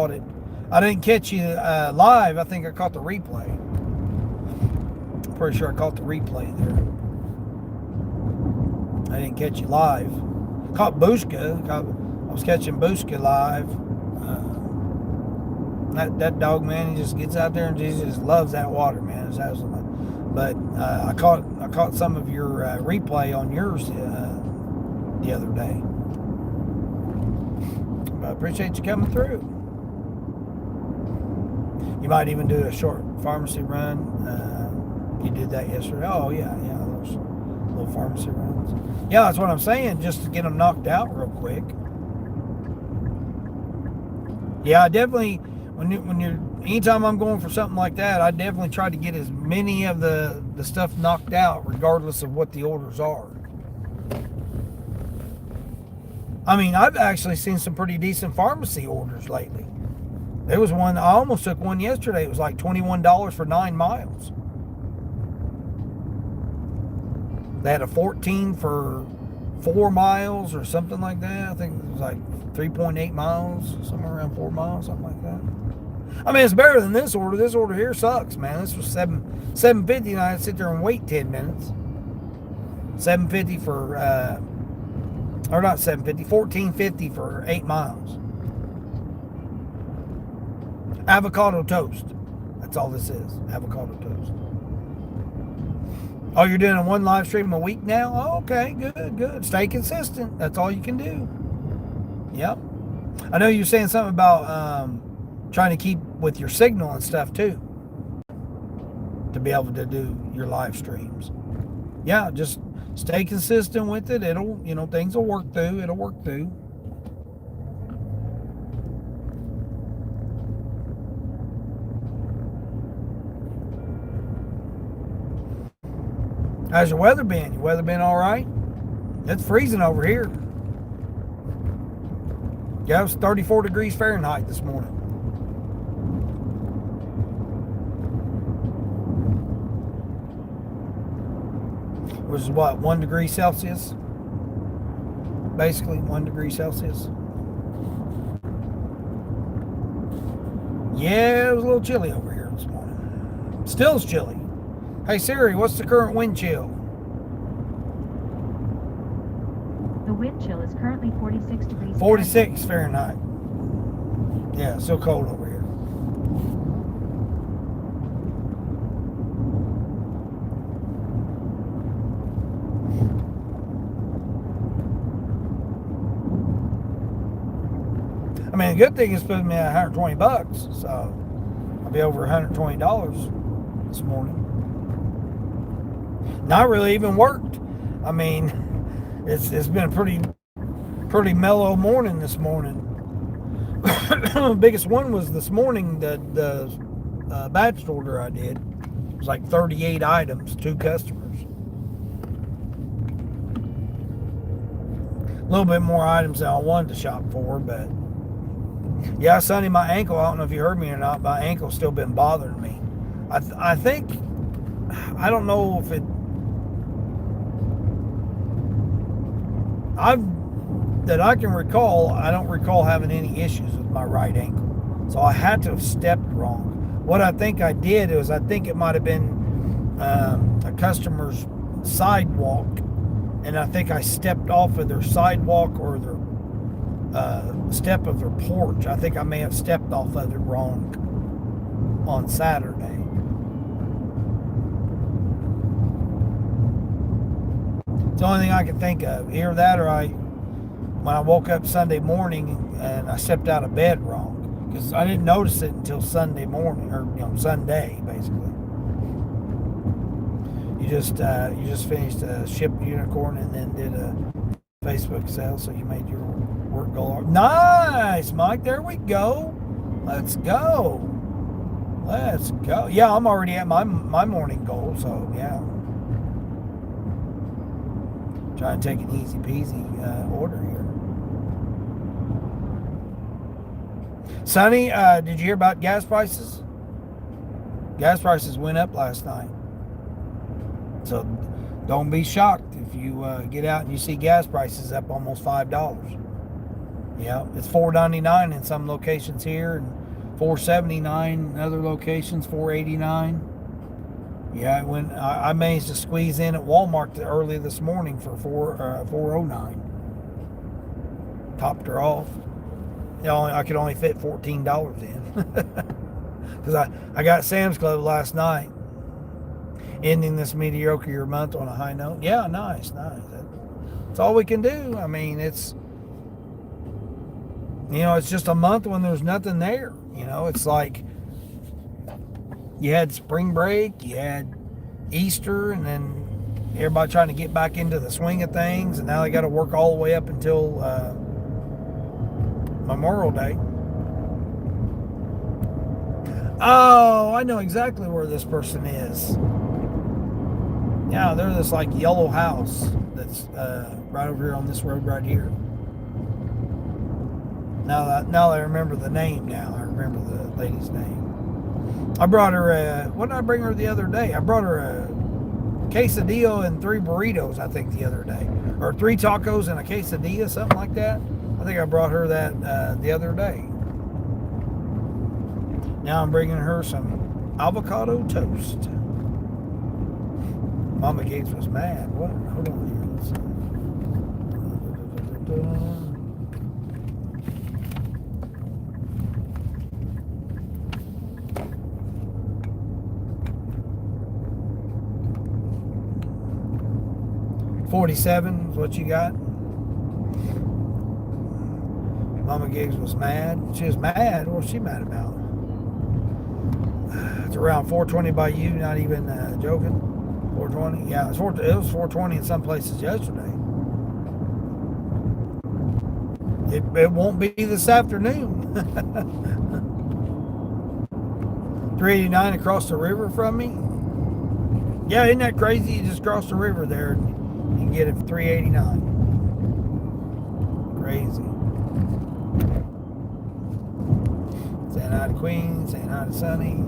it. I didn't catch you live. I think I caught the replay. I'm pretty sure I caught the replay there. I didn't catch you live. Caught Bushka. I was catching Bushka live. That dog, man, he just gets out there and he just loves that water, man. It's absolutely. But I caught some of your replay on yours the other day. But I appreciate you coming through. You might even do a short pharmacy run. You did that yesterday. Oh yeah, those little pharmacy runs. Yeah, that's what I'm saying. Just to get them knocked out real quick. Yeah, I definitely. Anytime I'm going for something like that, I definitely try to get as many of the stuff knocked out, regardless of what the orders are. I mean, I've actually seen some pretty decent pharmacy orders lately. There was one, I almost took one yesterday. It was like $21 for 9 miles. They had a 14 for 4 miles or something like that. I think it was like 3.8 miles, somewhere around 4 miles, something like that. I mean, it's better than this order. This order here sucks, man. This was $7.50, and I had to sit there and wait 10 minutes. $7.50 for, or not $7.50, $14.50 for 8 miles. Avocado toast. That's all this is. Avocado toast. Oh, you're doing a one live stream a week now? Oh, okay, good. Stay consistent. That's all you can do. Yep. I know you were saying something about trying to keep with your signal and stuff too, to be able to do your live streams. Yeah, just stay consistent with it. It'll, you know, things will work through. It'll work through. How's your weather been? Your weather been all right? It's freezing over here. Yeah, it was 34 degrees Fahrenheit this morning. Which is what, 1 degree Celsius? Basically 1 degree Celsius. Yeah, it was a little chilly over here this morning. Still's chilly. Hey Siri, what's the current wind chill? The wind chill is currently 46 degrees 46 Fahrenheit. Yeah, it's so cold over here. I mean, the good thing is putting me at $120, so I'll be over $120 this morning. Not really even worked. I mean, it's been a pretty mellow morning this morning. The biggest one was this morning, the batch order I did. It was like 38 items, 2 customers. A little bit more items than I wanted to shop for, but yeah, Sonny, my ankle, I don't know if you heard me or not, my ankle's still been bothering me. I think, I don't know if it, that I can recall, I don't recall having any issues with my right ankle. So I had to have stepped wrong. What I think I did is, I think it might have been a customer's sidewalk, and I think I stepped off of their sidewalk or their step of their porch. I think I may have stepped off of it wrong on Saturday. It's the only thing I can think of. Either that, or when I woke up Sunday morning and I stepped out of bed wrong, because I didn't notice it until Sunday morning, or Sunday basically. You just finished a shipped unicorn and then did a Facebook sale, so you made your work goal. Nice, Mike. There we go. Let's go. Yeah, I'm already at my morning goal, so yeah. Trying to take an easy peasy order here. Sonny, did you hear about gas prices? Gas prices went up last night. So don't be shocked if you get out and you see gas prices up almost $5. Yeah, it's $4.99 in some locations here, and $4.79 in other locations, $4.89. Yeah, I managed to squeeze in at Walmart early this morning for $4.09. Topped her off. I could only fit $14 in because I got Sam's Club last night. Ending this mediocre month on a high note. Yeah, nice. That's all we can do. I mean, it's just a month when there's nothing there. It's like you had spring break, you had Easter, and then everybody trying to get back into the swing of things, and now they got to work all the way up until Memorial Day. Oh, I know exactly where this person is. Yeah, they're this like yellow house that's right over here on this road right here. Now that I remember the name now. I remember the lady's name. I brought her what did I bring her the other day? I brought her a quesadilla and 3 burritos, I think, the other day. Or 3 tacos and a quesadilla, something like that. I think I brought her that the other day. Now I'm bringing her some avocado toast. Mama Gates was mad. What? Hold on here. $47 is what you got. Mama Gigs was mad. She was mad. What was she mad about? It's around $4.20 by you. Not even joking. $4.20. Yeah, it was $4.20 in some places yesterday. It won't be this afternoon. $3.89 across the river from me. Yeah, isn't that crazy? You just cross the river there and you can get it for $3.89. Crazy. Saying hi to Queen, saying hi to Sonny.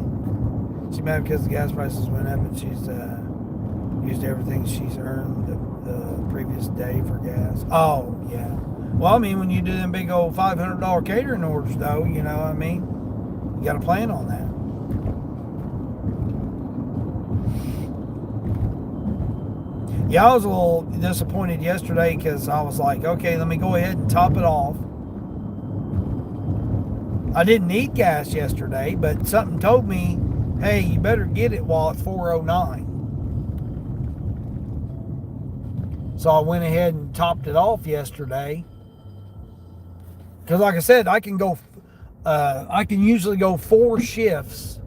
She's mad because the gas prices went up and she's used everything she's earned the previous day for gas. Oh, yeah. Well, I mean, when you do them big old $500 catering orders, though, you know what I mean? You got to plan on that. Yeah, I was a little disappointed yesterday because I was like, okay, let me go ahead and top it off. I didn't need gas yesterday, but something told me, hey, you better get it while it's $4.09. So I went ahead and topped it off yesterday. Because like I said, I can usually go 4 shifts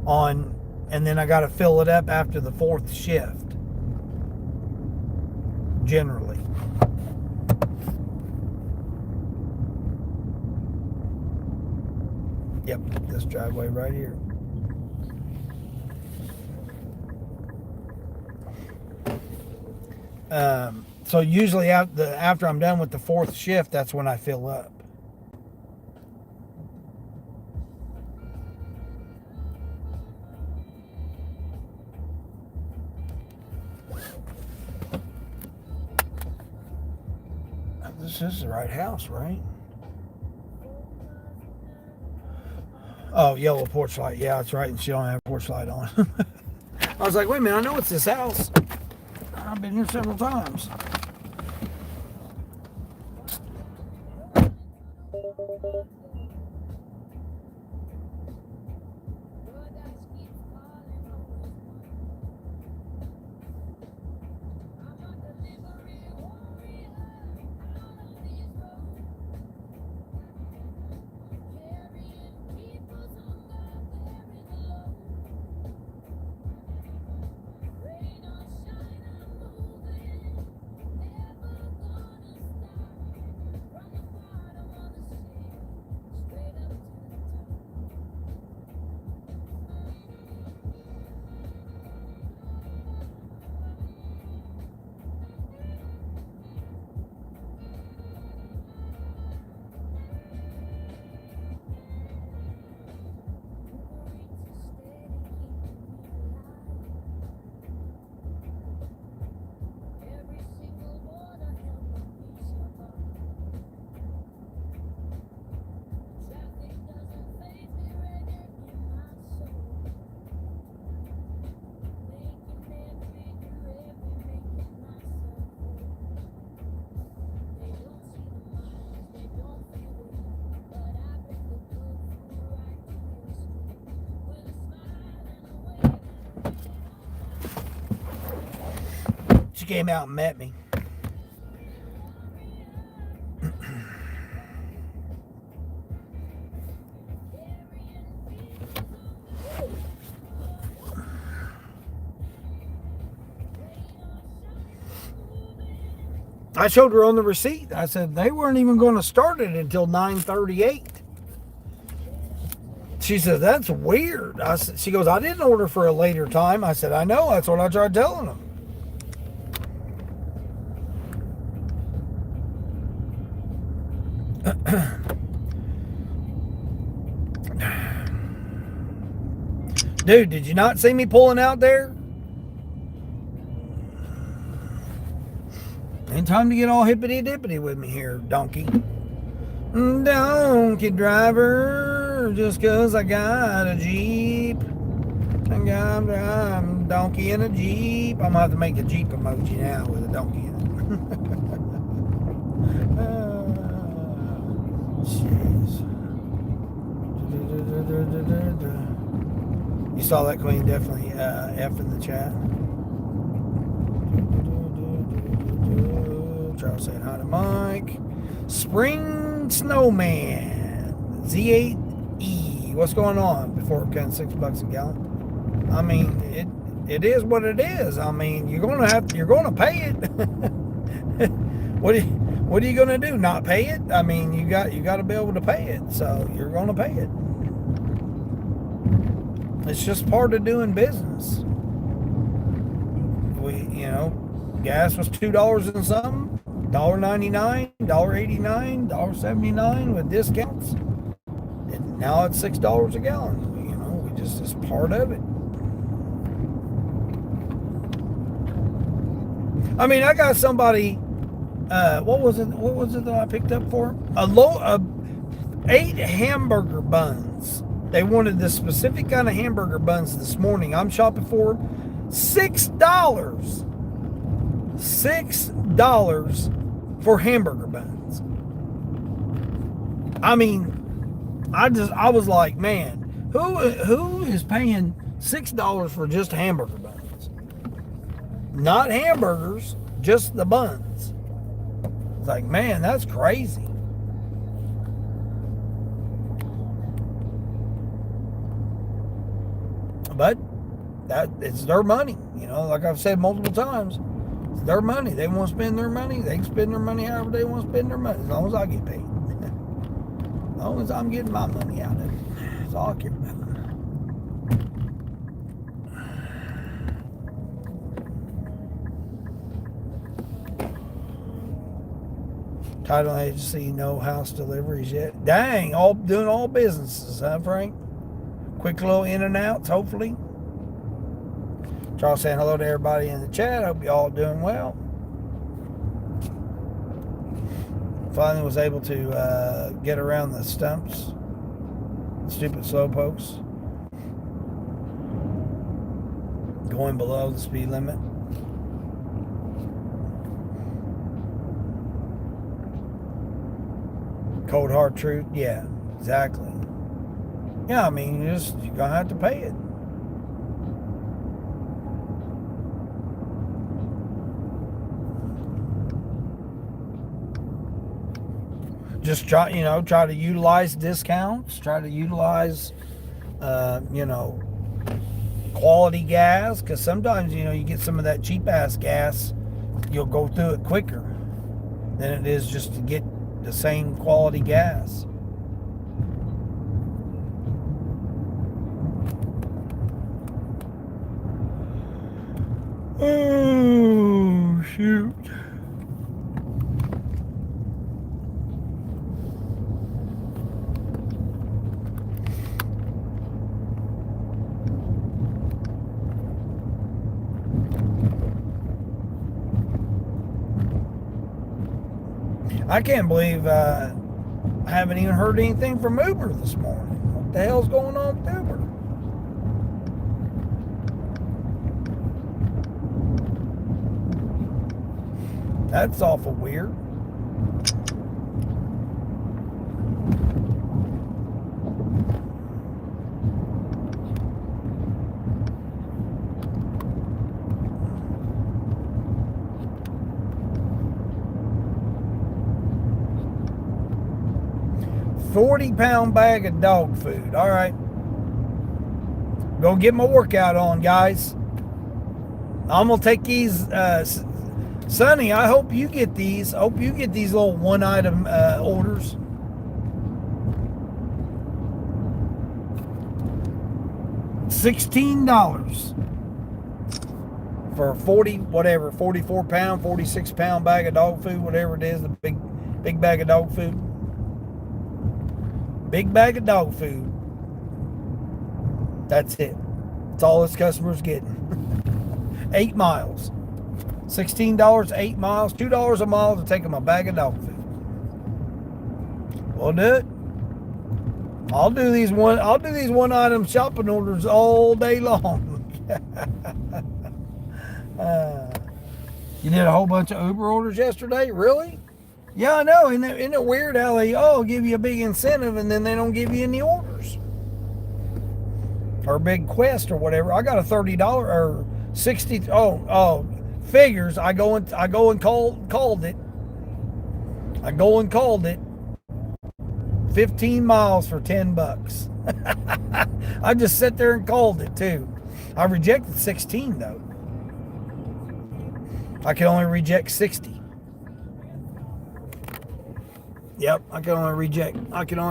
on, and then I got to fill it up after the 4th shift, generally. Yep, this driveway right here. So usually after I'm done with the 4th shift, that's when I fill up. This is the right house, right? Oh, yellow porch light. Yeah, that's right. And she don't have a porch light on. I was like, wait a minute, I know it's this house. I've been here several times. She came out and met me. I showed her on the receipt. I said they weren't even going to start it until 9:38. She said, that's weird. She goes, I didn't order for a later time. I said, I know. That's what I tried telling them. Dude, did you not see me pulling out there? Ain't time to get all hippity-dippity with me here, donkey. Donkey driver, just 'cause I got a Jeep. I'm donkey in a Jeep. I'm gonna have to make a Jeep emoji now with a donkey in it. Jeez. You saw that, Queen? Definitely F in the chat. Charles saying hi to Mike. Spring Snowman Z8E. What's going on? Before it becomes $6 a gallon. I mean, it is what it is. I mean, you're gonna pay it. What are you gonna do? Not pay it? I mean, you got to be able to pay it. So you're gonna pay it. It's just part of doing business. Gas was $2 and something, $1.99, $1.89, $1.79 with discounts. And now it's $6 a gallon. It's part of it. I mean, I got somebody. What was it that I picked up for? 8 hamburger buns. They wanted this specific kind of hamburger buns this morning. I'm shopping for $6. $6 for hamburger buns. I mean, I was like, man, who is paying $6 for just hamburger buns? Not hamburgers, just the buns. It's like, man, that's crazy. But that it's their money. You know, like I've said multiple times, it's their money. They want to spend their money. They can spend their money however they want to spend their money, as long as I get paid. As long as I'm getting my money out of it. That's all I care about. Title agency, no house deliveries yet. Dang, doing all businesses, huh, Frank? Quick little in and outs, hopefully. Charles saying hello to everybody in the chat. Hope you all doing well. Finally was able to get around the stumps. Stupid slowpokes. Going below the speed limit. Cold hard truth. Yeah, exactly. Yeah, I mean, you're gonna have to pay it. Just try to utilize discounts. Try to utilize, quality gas. Because sometimes, you get some of that cheap ass gas, you'll go through it quicker than it is just to get the same quality gas. Oh, shoot. I can't believe I haven't even heard anything from Uber this morning. What the hell's going on with Uber? That's awful weird. £40 bag of dog food. All right. Go get my workout on, guys. I'm going to take these. Sonny, I hope you get these. I hope you get these little one-item orders. $16 for a 44-pound, 46-pound bag of dog food, whatever it is, the big bag of dog food. Big bag of dog food. That's it. That's all this customer's getting. 8 miles. $16, 8 miles, $2 a mile to take them a bag of dog food. We'll do it. I'll do these one-item shopping orders all day long. You did a whole bunch of Uber orders yesterday? Really? Yeah, I know. Isn't it weird how they give you a big incentive and then they don't give you any orders? Or a big quest or whatever. I got a $30 or $60. Figures. I go and called it. I go and called it. 15 miles for $10. I just sat there and called it too. I rejected 16 though. I can only reject 60. Yep, I can only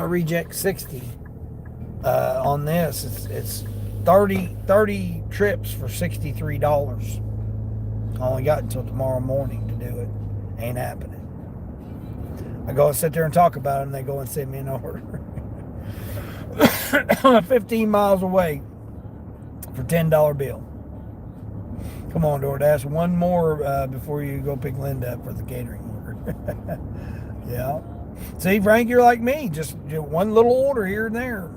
reject 60 on this. It's 30 trips for $63. I only got until tomorrow morning to do it. Ain't happening. I go and sit there and talk about it, and they go and send me an order. 15 miles away for $10 bill. Come on, DoorDash. One more before you go pick Linda up for the catering order. Yeah. See, Frank, you're like me. Just one little order here and there.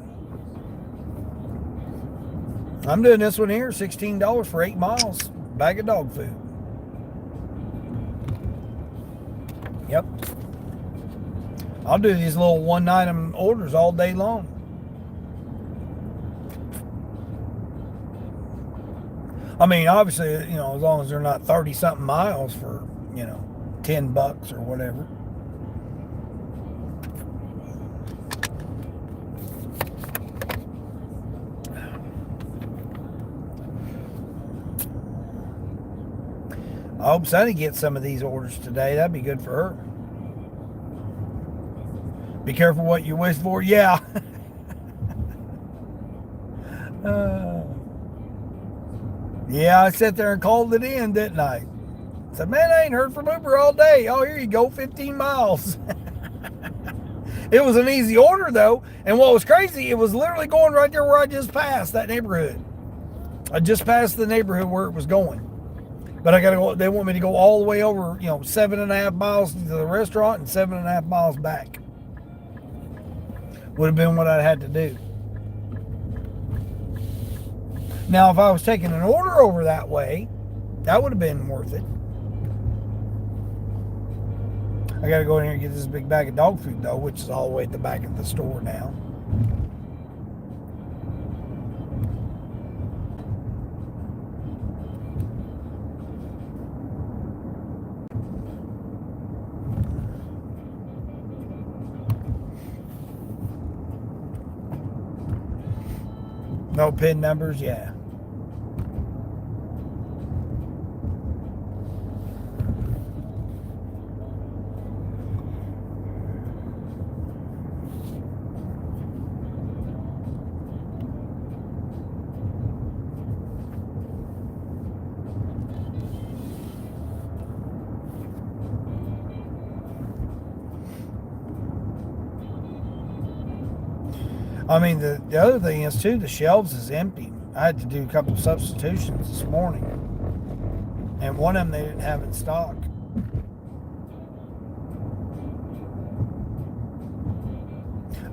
I'm doing this one here, $16 for 8 miles. Bag of dog food. Yep. I'll do these little one-item orders all day long. I mean, obviously, as long as they're not 30-something miles for, $10 or whatever. I hope Sonny gets some of these orders today. That'd be good for her. Be careful what you wish for. Yeah. Yeah, I sat there and called it in, didn't I? Said, man, I ain't heard from Uber all day. Oh, here you go, 15 miles. It was an easy order, though. And what was crazy, it was literally going right there where I just passed, that neighborhood. I just passed the neighborhood where it was going. But I got to go, they want me to go all the way over, 7.5 miles to the restaurant and 7.5 miles back. Would have been what I had to do. Now, if I was taking an order over that way, that would have been worth it. I got to go in here and get this big bag of dog food, though, which is all the way at the back of the store now. No PIN numbers, yeah. I mean, the other thing is, too, the shelves is empty. I had to do a couple of substitutions this morning. And one of them they didn't have in stock.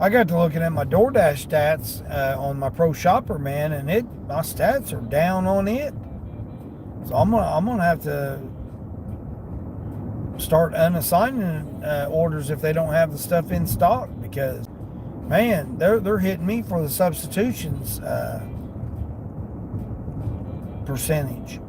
I got to looking at my DoorDash stats on my Pro Shopper, man, and my stats are down on it. So I'm gonna have to start unassigning orders if they don't have the stuff in stock, because man, they're hitting me for the substitutions percentage.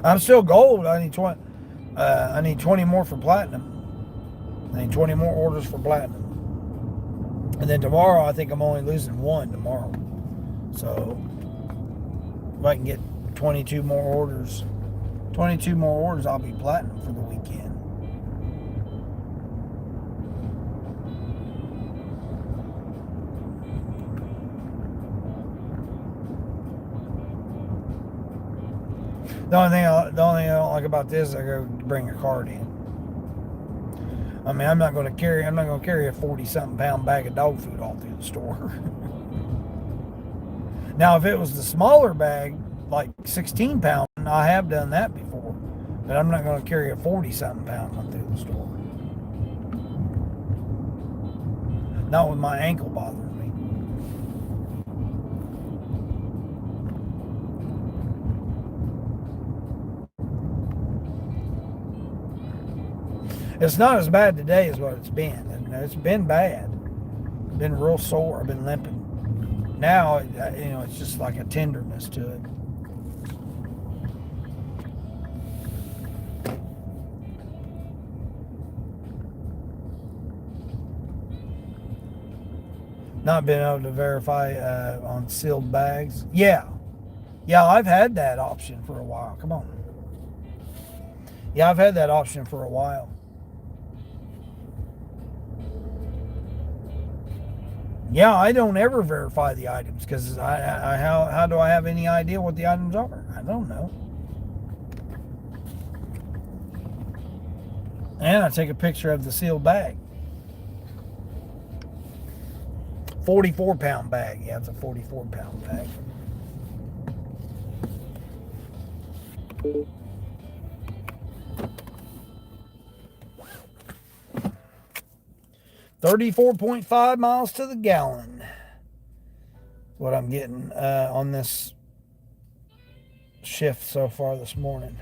I'm still gold. I need 20. I need 20 more for platinum. I need 20 more orders for platinum. And then tomorrow, I think I'm only losing one tomorrow. So if I can get 22 more orders, I'll be platinum for the weekend. The only thing I don't like about this is I go bring a cart in. I mean, I'm not going to carry a 40-something pound bag of dog food all through the store. Now, if it was the smaller bag, like 16 pound, I have done that before. But I'm not going to carry a 40-something pound one through the store. Not with my ankle bothering me. It's not as bad today as what it's been. And it's been bad. It's been real sore. I've been limping. Now, it's just like a tenderness to it. Not being able to verify on sealed bags. Yeah, I've had that option for a while. Come on. Yeah, I've had that option for a while. Yeah, I don't ever verify the items because how do I have any idea what the items are? I don't know. And I take a picture of the sealed bag. 44-pound bag. Yeah, it's a 44-pound bag. $34.5 miles to the gallon. What I'm getting on this shift so far this morning.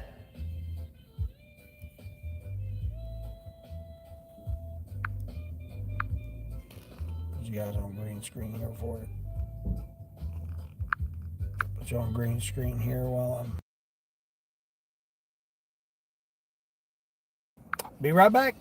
You guys on green screen here for it. Put you on green screen here while I'm Be right back.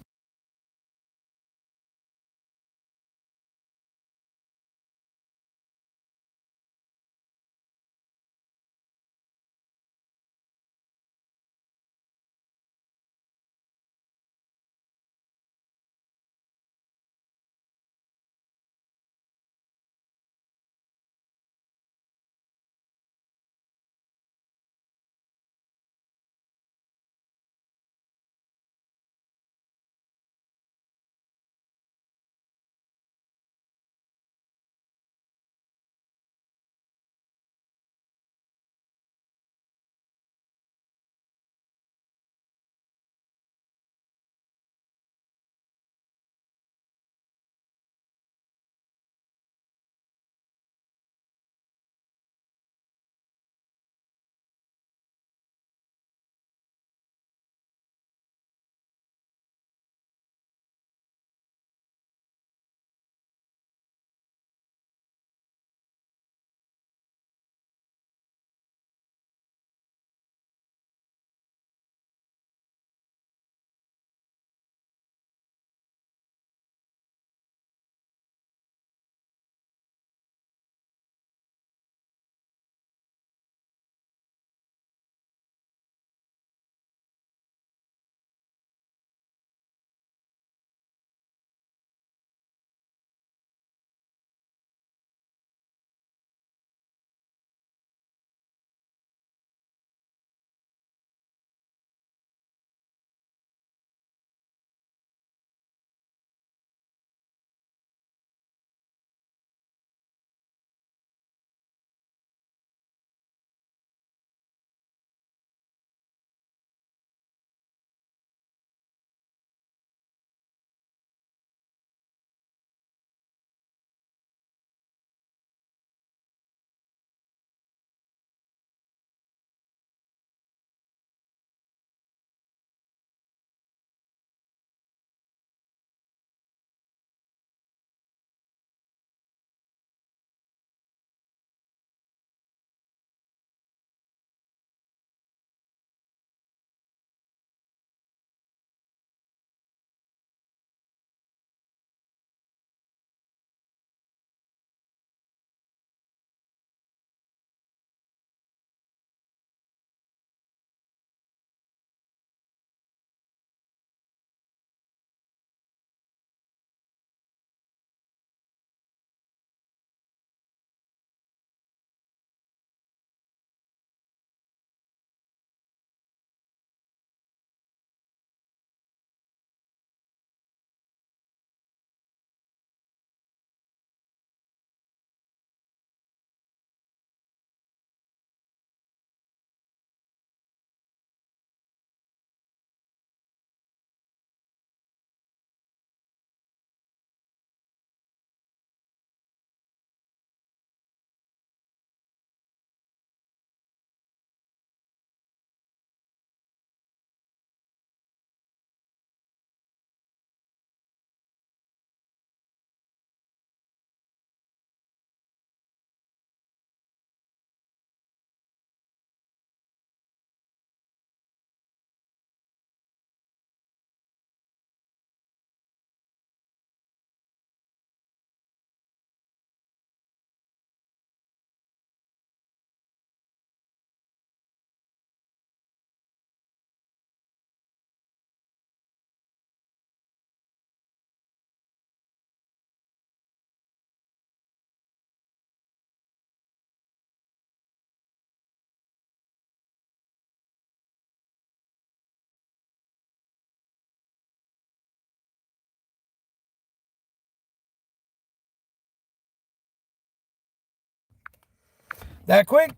That quick?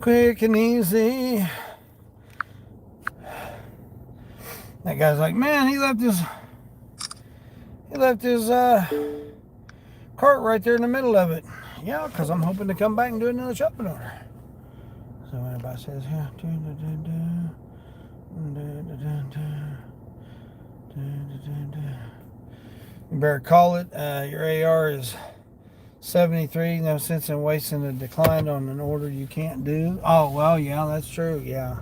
Quick and easy. That guy's like, man, he left his cart right there in the middle of it. Yeah, because I'm hoping to come back and do another shopping order. So when everybody says, yeah, you better call it. Your AR is 73. No sense in wasting a decline on an order you can't do. Oh, well, yeah, that's true. Yeah.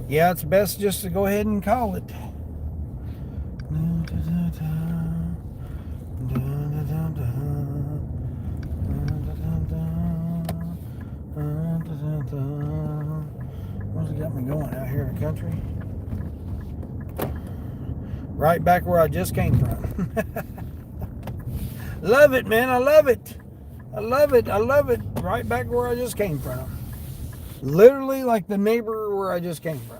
Yeah, it's best just to go ahead and call it. What's it got me going out here in the country? Right back where I just came from. Love it, man. I love it. I love it. I love it. Right back where I just came from. Literally like the neighbor where I just came from.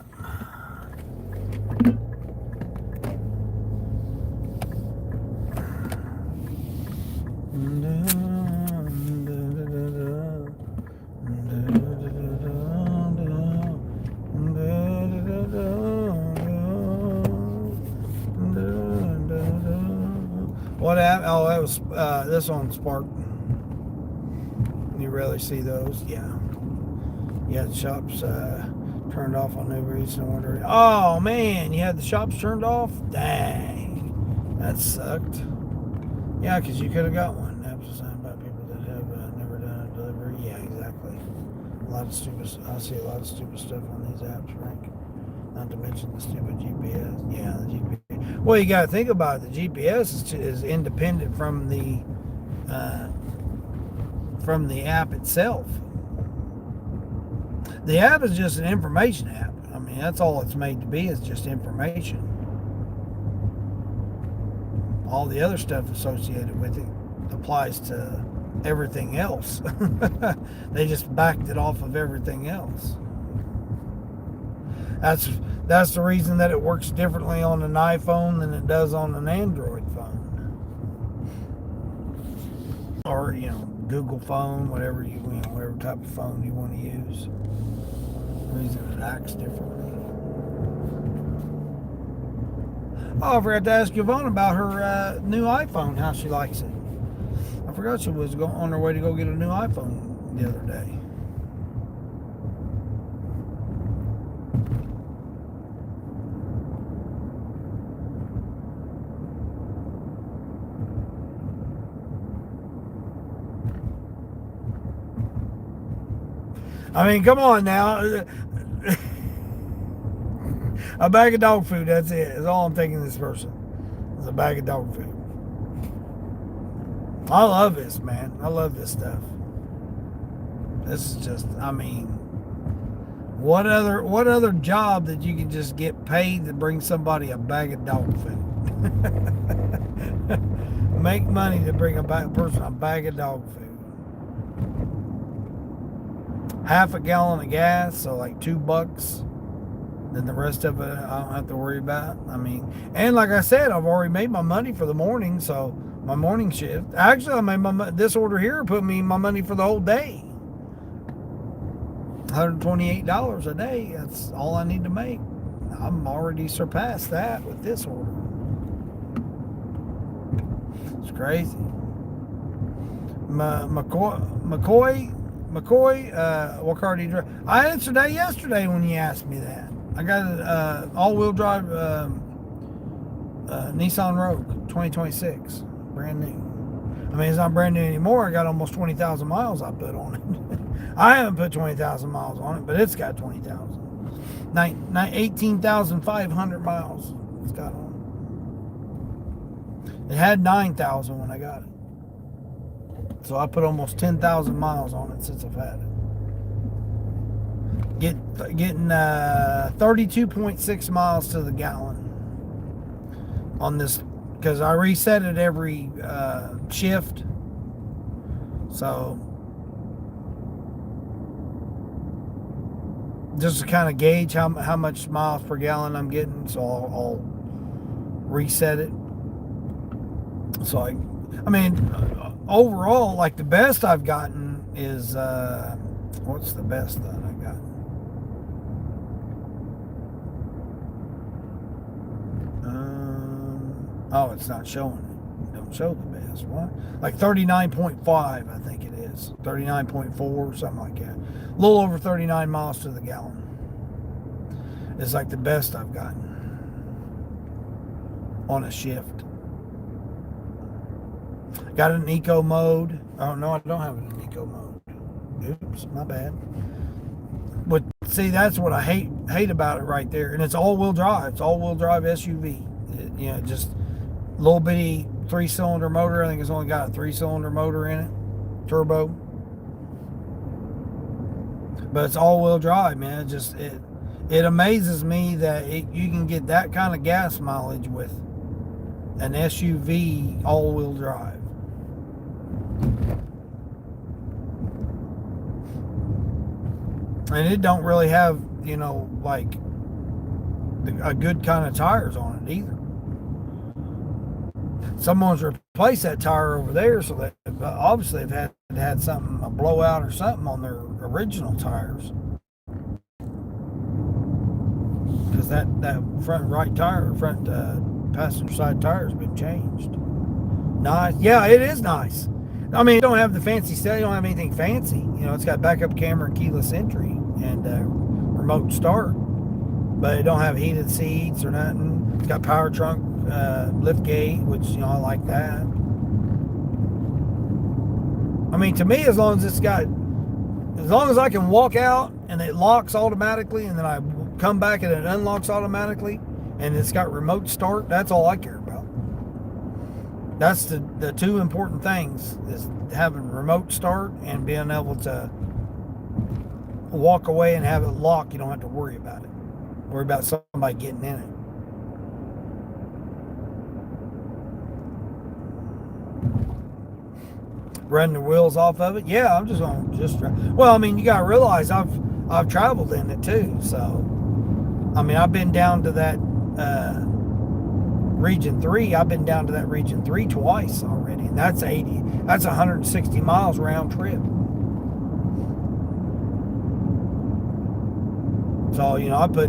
What happened? Oh, that was this on Spark. You rarely see those. Yeah. You had the shops turned off on Uber Eats and order. Oh man, you had the shops turned off? Dang. That sucked. Yeah, because you could have got one. Apps about people that have never done a delivery. Yeah, exactly. A lot of stupid. I see a lot of stupid stuff on these apps, Frank. Not to mention the stupid GPS. Yeah, the GPS. Well, you got to think about it. The GPS is independent from the app itself. The app is just an information app. I mean, that's all it's made to be, is just information. All the other stuff associated with it applies to everything else. They just backed it off of everything else. That's the reason that it works differently on an iPhone than it does on an Android phone. Or, Google phone, whatever whatever type of phone you want to use. The reason it acts differently. Oh, I forgot to ask Yvonne about her new iPhone, how she likes it. I forgot she was on her way to go get a new iPhone the other day. I mean, come on now. A bag of dog food, that's it. That's all I'm taking this person. It's a bag of dog food. I love this, man. I love this stuff. This is just, I mean, what other job that you can just get paid to bring somebody a bag of dog food? Make money to bring a person a bag of dog food. Half a gallon of gas, so like $2. Then the rest of it I don't have to worry about. I mean, and like I said, I've already made my money for the morning, so my morning shift. Actually, I made this order here put me my money for the whole day. $128 a day. That's all I need to make. I'm already surpassed that with this order. It's crazy. McCoy, what car do you drive? I answered that yesterday when you asked me that. I got an all-wheel drive Nissan Rogue 2026, brand new. I mean, it's not brand new anymore. I got almost 20,000 miles I put on it. I haven't put 20,000 miles on it, but it's got 20,000. 18,500 miles it's got on it. It had 9,000 when I got it. So I put almost 10,000 miles on it since I've had it. Getting 32.6 miles to the gallon on this, because I reset it every shift. So just to kind of gauge how much miles per gallon I'm getting, so I'll reset it. So I mean, overall, like the best I've gotten is what's the best that I got? Oh, it's not showing it. Don't show the best. What? Like 39.5, I think it is. 39.4, something like that. A little over 39 miles to the gallon. It's like the best I've gotten on a shift. Got it in eco mode. Oh, no, I don't have it in eco mode. Oops, my bad. But see, that's what I hate about it right there. And it's all-wheel drive. It's all-wheel drive SUV. Just little bitty 3-cylinder motor. I think it's only got a 3-cylinder motor in it, turbo. But it's all-wheel drive, man. It amazes me that you can get that kind of gas mileage with an SUV all-wheel drive. And it don't really have, like a good kind of tires on it either. Someone's replaced that tire over there, so that obviously they've had something, a blowout or something on their original tires. Because that front right tire, front passenger side tire has been changed. Nice. Yeah, it is nice. I mean, it don't have the fancy stuff. You don't have anything fancy. It's got backup camera and keyless entry and remote start. But it don't have heated seats or nothing. It's got power trunk, lift gate, which, I like that. I mean, to me, as long as I can walk out and it locks automatically and then I come back and it unlocks automatically and it's got remote start, that's all I care about. That's the two important things, is having remote start and being able to walk away and have it locked. You don't have to worry about it. Worry about somebody getting in it. Running the wheels off of it. Yeah, I'm just going well, I mean, you got to realize I've traveled in it too. So, I mean, I've been down to that Region 3. I've been down to that Region 3 twice already. And that's 160 miles round trip. So, I put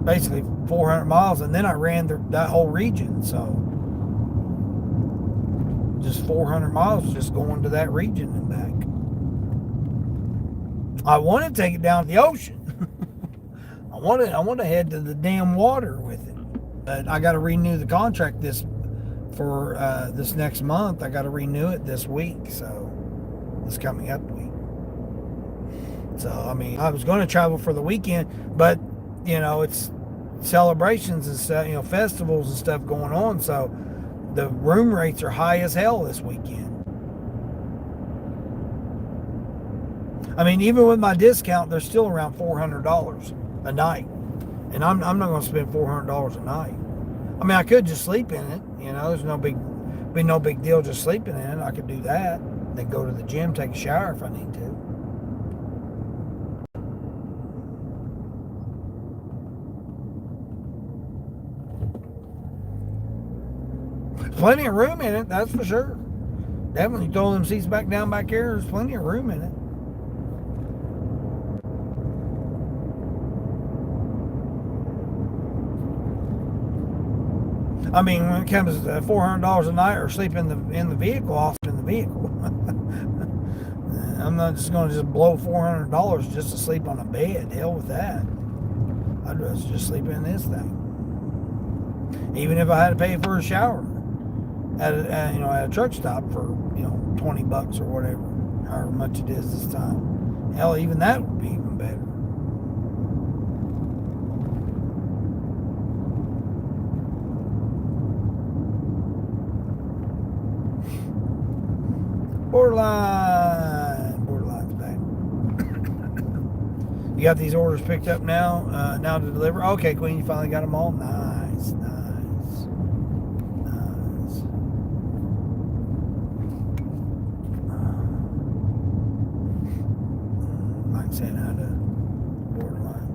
basically 400 miles and then I ran that whole region. So, just 400 miles just going to that region and back. I want to take it down to the ocean. I want to head to the damn water with it. But I got to renew the contract this next month. I got to renew it this week, so this coming up week. So, I mean, I was going to travel for the weekend, but, it's celebrations and stuff, festivals and stuff going on, so the room rates are high as hell this weekend. I mean, even with my discount, they're still around $400 a night. And I'm not going to spend $400 a night. I mean, I could just sleep in it. There's no big deal just sleeping in it. I could do that. Then go to the gym, take a shower if I need to. Plenty of room in it, that's for sure. Definitely throw them seats back down back here. There's plenty of room in it. I mean, when it comes to $400 a night or sleep in the vehicle, I'll sleep in the vehicle. I'm not just going to just blow $400 just to sleep on a bed. Hell with that. I'd rather just sleep in this thing. Even if I had to pay for a shower at a truck stop for $20 or whatever, however much it is this time. Hell, even that would be even better. Borderline's back. You got these orders picked up now to deliver. Okay, Queen, you finally got them all. Nice. Like saying how to Borderline.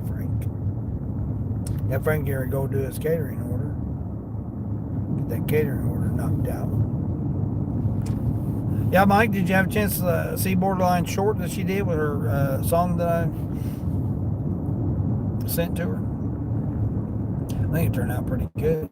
Frank. Yeah, Frank Gary go do his catering order. Get that catering order knocked out. Yeah, Mike, did you have a chance to see Borderline short that she did with her song that I sent to her? I think it turned out pretty good.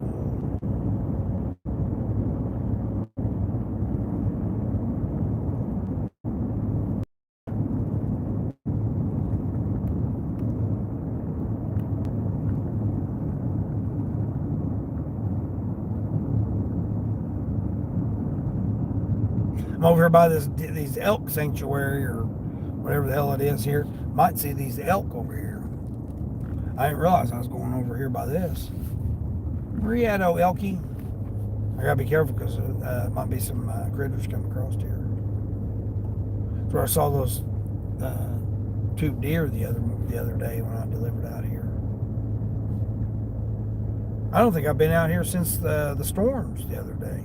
I'm over here by these elk sanctuary or whatever the hell it is here. Might see these elk over here. I didn't realize I was going over here by this. Where you at, oh Elkie? I gotta be careful because might be some critters coming across here. That's where I saw those two deer the other day when I delivered out here. I don't think I've been out here since the storms the other day.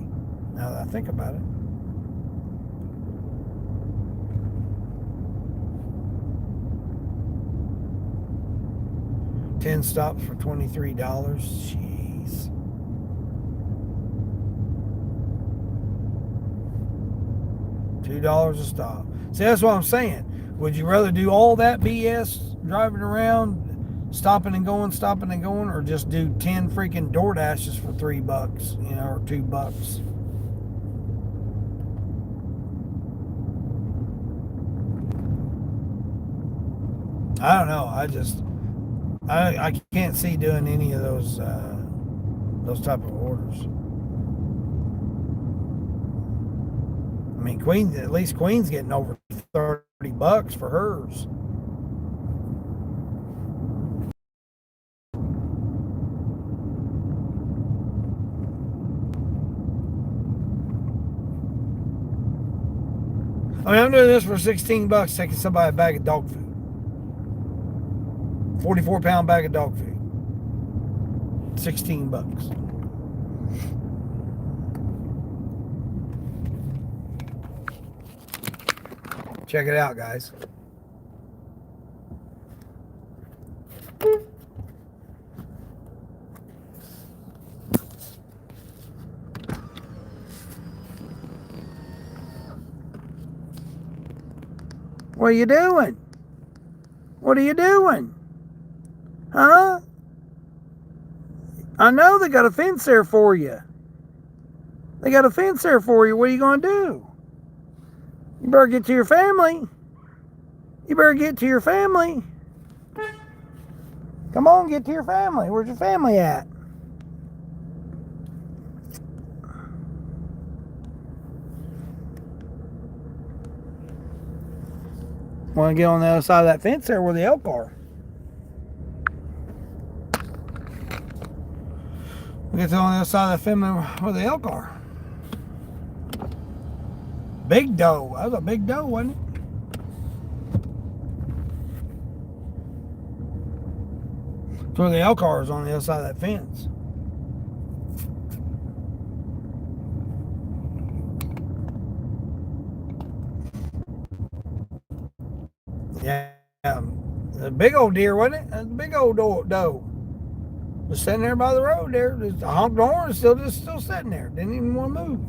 Now that I think about it. $10 stops for $23. Jeez. $2 a stop. See, that's what I'm saying. Would you rather do all that BS driving around, stopping and going, or just do 10 freaking DoorDashes for $3, you know, or $2? I don't know. I can't see doing any of those type of orders. I mean, at least Queen's getting over $30 for hers. I mean, I'm doing this for $16, taking somebody a bag of dog food. 44-pound bag of dog food. $16. Check it out, guys. What are you doing? What are you doing? Huh? I know they got a fence there for you. They got a fence there for you. What are you going to do? You better get to your family. You better get to your family. Come on, get to your family. Where's your family at? Want to get on the other side of that fence there where the elk are. We get on the other side of the fence where the elk are. Big doe. That was a big doe, wasn't it? That's where the elk are, is on the other side of that fence. Yeah. A big old deer, wasn't it? A big old doe. Was sitting there by the road there. Just honked the horn, still sitting there. Didn't even want to move.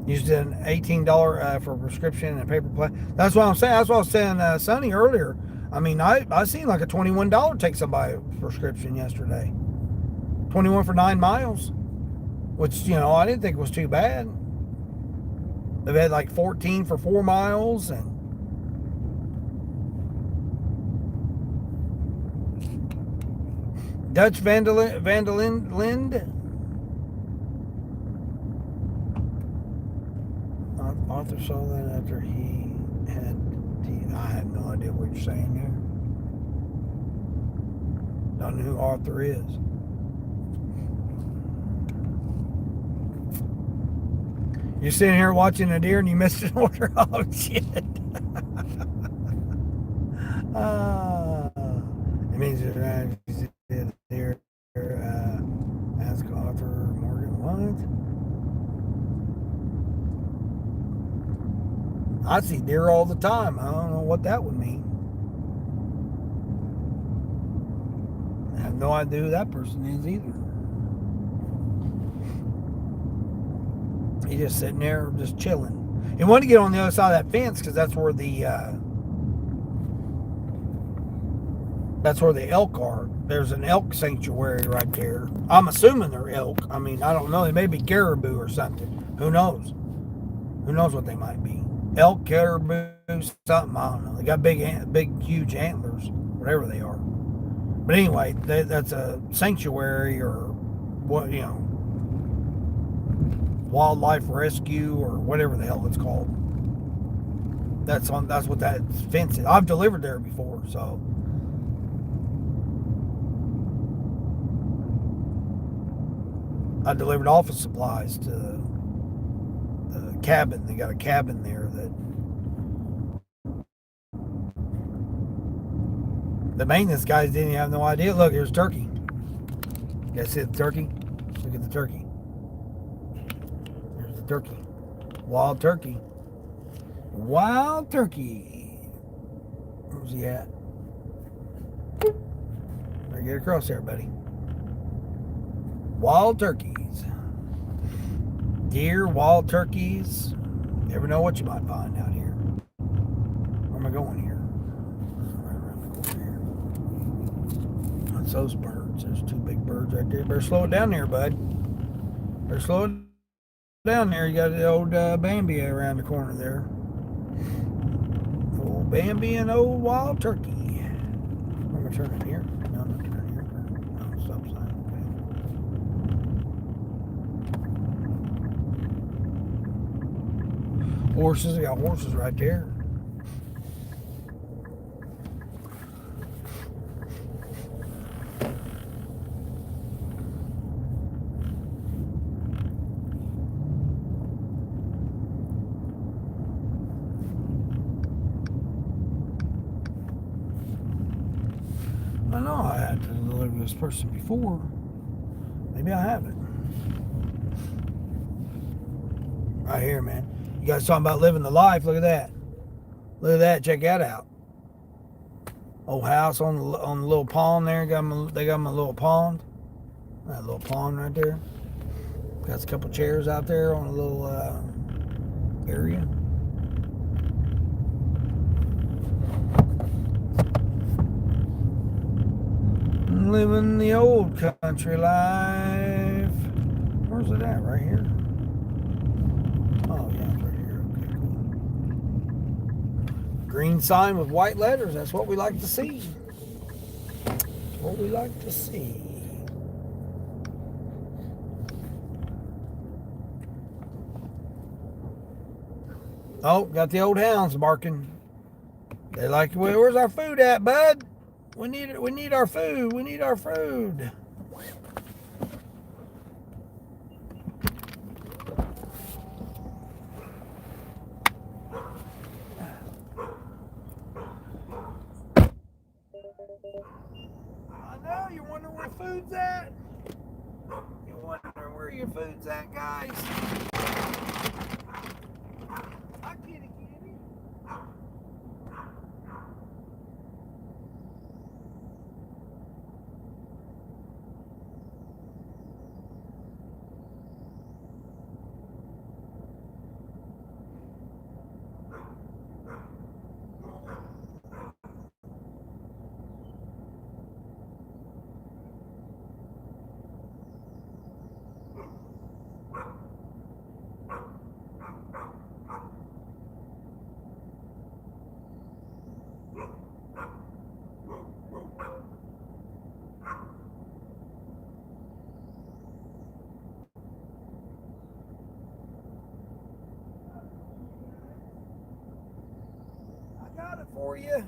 Used an $18 for a prescription and a paper plate. That's what I'm saying. That's what I was saying, Sonny, earlier. I mean, I seen like a $21 take somebody a prescription yesterday. 21 for 9 miles, which, you know, I didn't think was too bad. They've had like 14 for 4 miles and Dutch Vandalind. Arthur saw that after he had. I have no idea what you're saying there. Don't know who Arthur is. You're sitting here watching a deer and you missed an order. Oh shit! It means you're there. Ask Arthur Morgan what? I see deer all the time. I don't know what that would mean. I have no idea who that person is either. He's just sitting there, just chilling. He wanted to get on the other side of that fence because that's where the elk are. There's an elk sanctuary right there. I'm assuming they're elk. I mean, I don't know. They may be caribou or something. Who knows? Who knows what they might be? Elk, caribou, something. I don't know. They got big, huge antlers, whatever they are. But anyway, that's a sanctuary or what, you know, wildlife rescue or whatever the hell it's called. That's what that fence is. I've delivered there before, so. I delivered office supplies to the cabin. They got a cabin there that the maintenance guys didn't have no idea. Look, here's turkey. You guys see the turkey? Look at the turkey. Here's the turkey. Wild turkey. Wild turkey. Where's he at? Better get across there, buddy. Wild turkeys. Deer, wild turkeys. Never know what you might find out here. Where am I going here? Right around the corner here. That's those birds. There's two big birds right there. Better slow it down there, bud. Better slow it down there. You got the old Bambi around the corner there. Old Bambi and old wild turkey. I'm going to turn it here. No, I'm not turning here. No, stop sign. Okay. Horses. I got horses right there. I know I had to deliver this person before. Maybe I haven't. Right here, man. You guys talking about living the life? Look at that. Look at that. Check that out. Old house on the little pond there. They got my little pond. That little pond right there. Got a couple chairs out there on a little area. Living the old country life. Where's it at? Right here? Oh, yeah, it's right here. Okay, cool. Green sign with white letters. That's what we like to see. What we like to see. Oh, got the old hounds barking. They like, well, where's our food at, bud? We need our food. We need our food. I know, you wonder where food's at? You wonder where your food's at, guys? Hi, kitty kitty. Got it for you.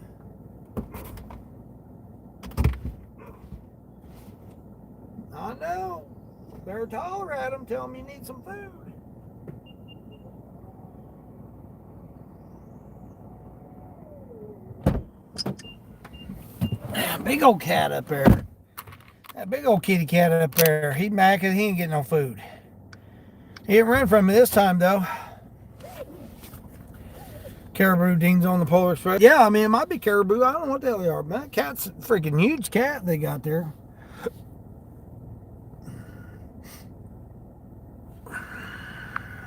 I know. Better holler at them. Tell them you need some food. Big old cat up there. That big old kitty cat up there. He mad because he ain't getting no food. He didn't run from me this time, though. Caribou dings on the Polar Express. Yeah, I mean, it might be caribou. I don't know what the hell they are. Man, that cat's a freaking huge cat they got there.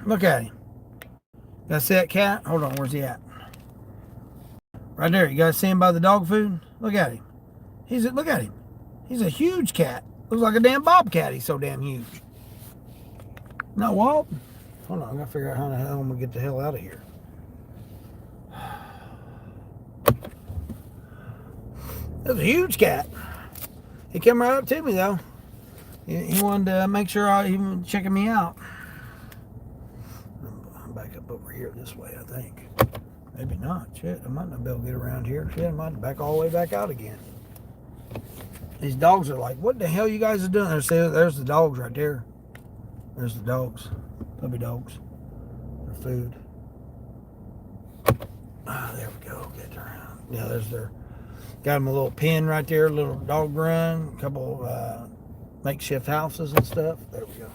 Look at him. That's that cat. Hold on, where's he at? Right there. You guys see him by the dog food? Look at him. Look at him. He's a huge cat. Looks like a damn bobcat. He's so damn huge. Not Walt? Hold on, I gotta figure out how the hell I'm gonna get the hell out of here. That's a huge cat. He came right up to me though. He wanted to make sure he was checking me out. here this way, I think. Maybe not. Shit, I might not be able to get around here. Shit, I might back all the way back out again. These dogs are like, what the hell you guys are doing? There's the dogs right there. There's the dogs. Puppy dogs. Their food. Ah, there we go. Get around. Yeah, there's their. Got them a little pen right there, a little dog run, a couple makeshift houses and stuff. There we go.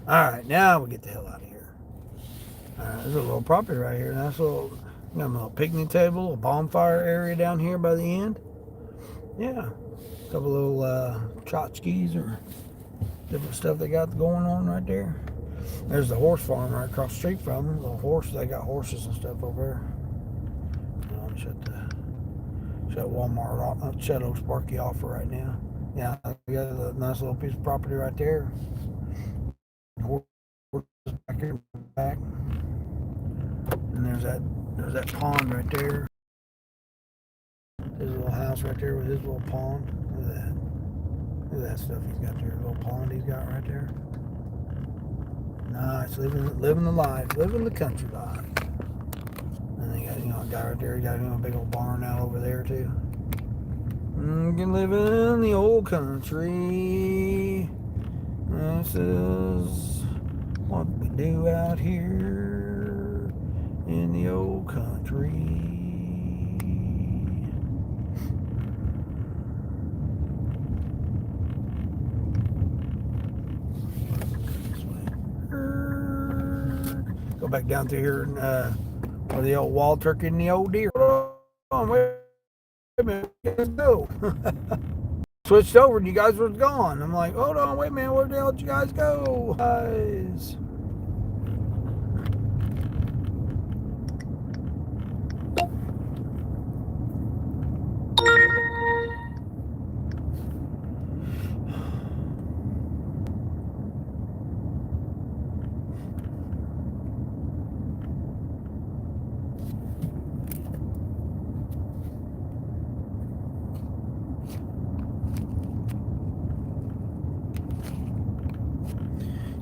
All right, now we get the hell out of here. All right, there's a little property right here. Nice little, got a little picnic table, a bonfire area down here by the end. Yeah, a couple little tchotchkes or different stuff they got going on right there. There's the horse farm right across the street from them. Little horse, they got horses and stuff over there. Shut Walmart off, shut old Sparky off for right now. Yeah, we got a nice little piece of property right there. Horses back here, back. And there's that pond right there. His little house right there with his little pond. Look at that. Look at that stuff he's got there. A little pond he's got right there. Nice, living the life, living the country life. And they got, a guy right there. He got a big old barn out over there too. You can live in the old country. This is what we do out here in the old country. This way. Go back down through here and or the old wild turkey and the old deer. Hold on, wait a minute, let's go. Switched over and you guys were gone. I'm like, hold on, wait a minute, where the hell did you guys go? Guys.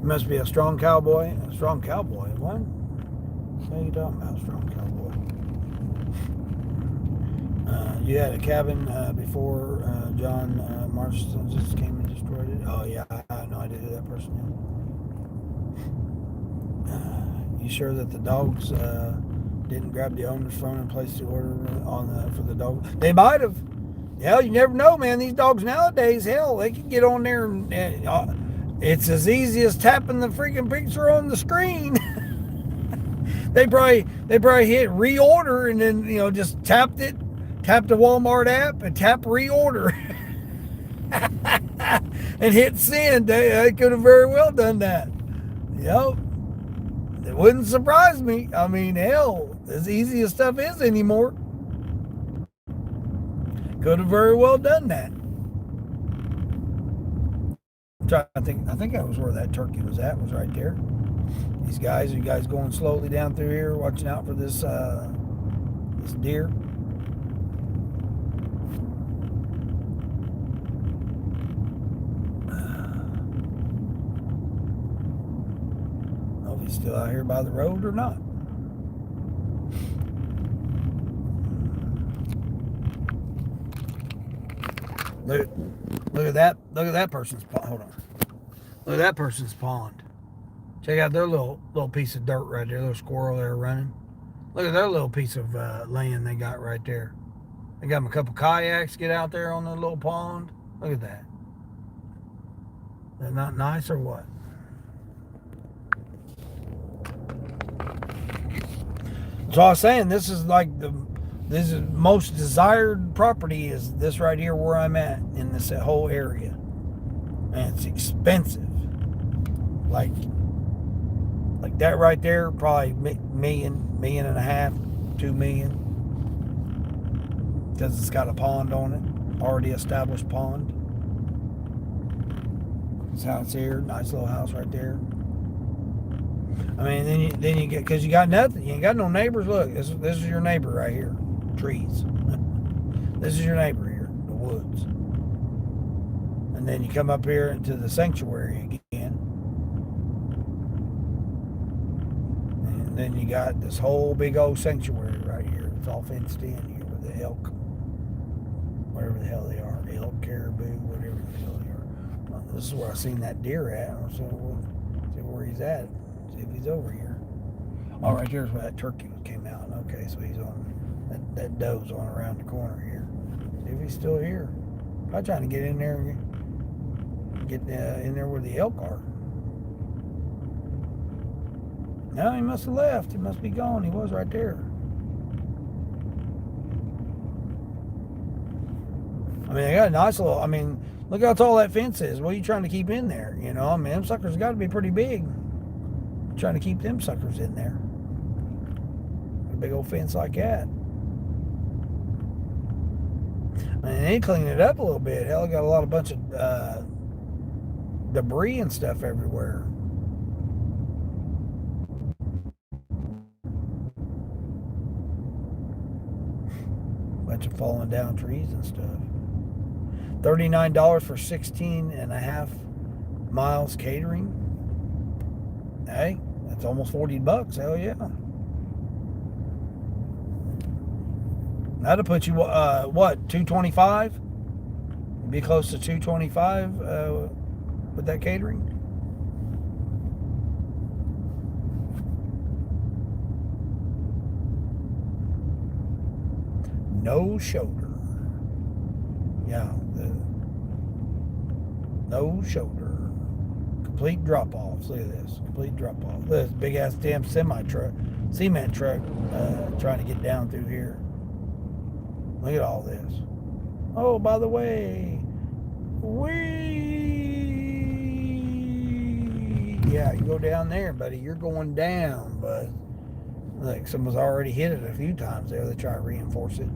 You must be a strong cowboy. A strong cowboy? What? What are you talking about, strong cowboy? You had a cabin before John Marston just came and destroyed it? Oh, yeah, I had no idea who that person is. You sure that the dogs didn't grab the owner's phone and place the order for the dog? They might have. Hell, you never know, man. These dogs nowadays, hell, they can get on there and it's as easy as tapping the freaking picture on the screen. they probably hit reorder and then just tapped the Walmart app and tap reorder and hit send. They could have very well done that. It wouldn't surprise me. I mean, hell, as easy as stuff is anymore. Could have very well done that. I think that was where that turkey was at, was right there. These guys, you guys going slowly down through here, watching out for this deer. I don't know if he's still out here by the road or not. Look at that person's pond. Hold on. Look at that person's pond. Check out their little piece of dirt right there. Little squirrel there running. Look at their little piece of land they got right there. They got them a couple kayaks. Get out there on their little pond. Look at that. Is that not nice or what? So I was saying, this is most desired property is this right here where I'm at in this whole area. And it's expensive. Like that right there, probably million and a half, 2 million. Because it's got a pond on it. Already established pond. This house here, nice little house right there. I mean, then you get, because you got nothing. You ain't got no neighbors. Look, this is your neighbor right here. Trees. This is your neighbor here, the woods. And then you come up here into the sanctuary again. And then you got this whole big old sanctuary right here. It's all fenced in here with the elk, whatever the hell they are, elk, caribou, whatever the hell they are. Well, this is where I seen that deer at. So we'll see where he's at. See if he's over here. Oh, right here's where that turkey came out. Okay, so he's on that doe's on around the corner here. See if he's still here. I'm trying to get in there and get in there where the elk are. No, he must have left. He must be gone. He was right there. I mean, they got a nice little, I mean, look how tall that fence is. What are you trying to keep in there? You know, I mean, them suckers got to be pretty big. I'm trying to keep them suckers in there. A big old fence like that. I mean, they cleaned it up a little bit. Hell, got a bunch of debris and stuff everywhere. Bunch of falling down trees and stuff. $39 for 16.5 miles catering. Hey, that's almost $40. Hell yeah. That'll put you, what, $225? Be close to $225 with that catering. No shoulder. Yeah, no shoulder. Complete drop-offs. Look at this. Complete drop-off. Look at this big-ass damn cement truck trying to get down through here. Look at all this. Oh, by the way, yeah, you go down there, buddy. You're going down, bud. Like someone's already hit it a few times there. They try to reinforce it.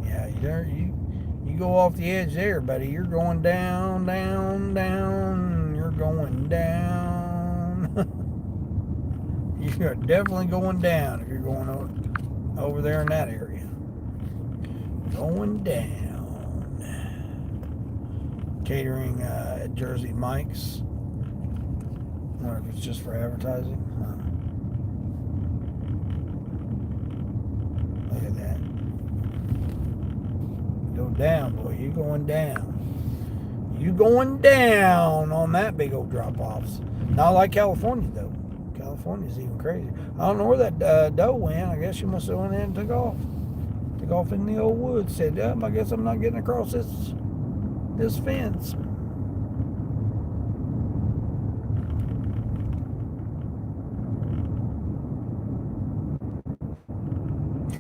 Yeah, you go off the edge there, buddy. You're going down, down, down. You're going down. You're definitely going down if you're going over there in that area. Going down. Catering at Jersey Mike's. I wonder if it's just for advertising. Look at that. Go down, boy. You going down. You going down on that big old drop-offs. Not like California, though. California's even crazier. I don't know where that doe went. I guess she must have went in and took off. Took off in the old woods. Said, I guess I'm not getting across this fence.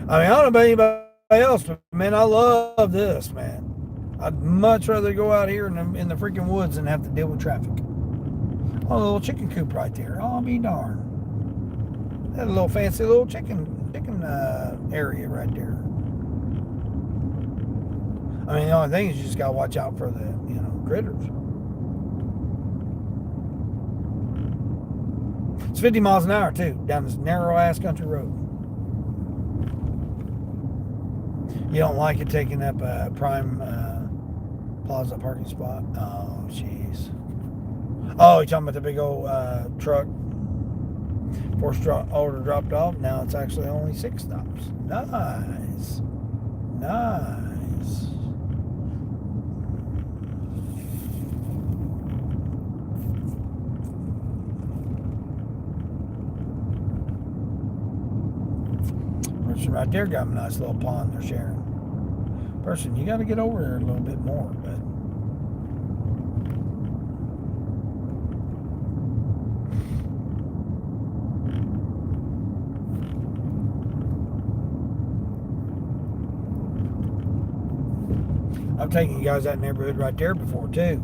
I mean, I don't know about anybody else, but man, I love this, man. I'd much rather go out here in the freaking woods than have to deal with traffic. Oh, a little chicken coop right there. I'll be darned. That little fancy little chicken area right there. I mean, the only thing is you just gotta watch out for the critters. It's 50 miles an hour too, down this narrow ass country road. You don't like it taking up a prime plaza parking spot? Oh, jeez. Oh, you're talking about the big old truck? First order dropped off. Now it's actually only 6 stops. Nice. Nice. Person right there got a nice little pond they're sharing. Person, you got to get over there a little bit more, but I've taken you guys that neighborhood right there before too.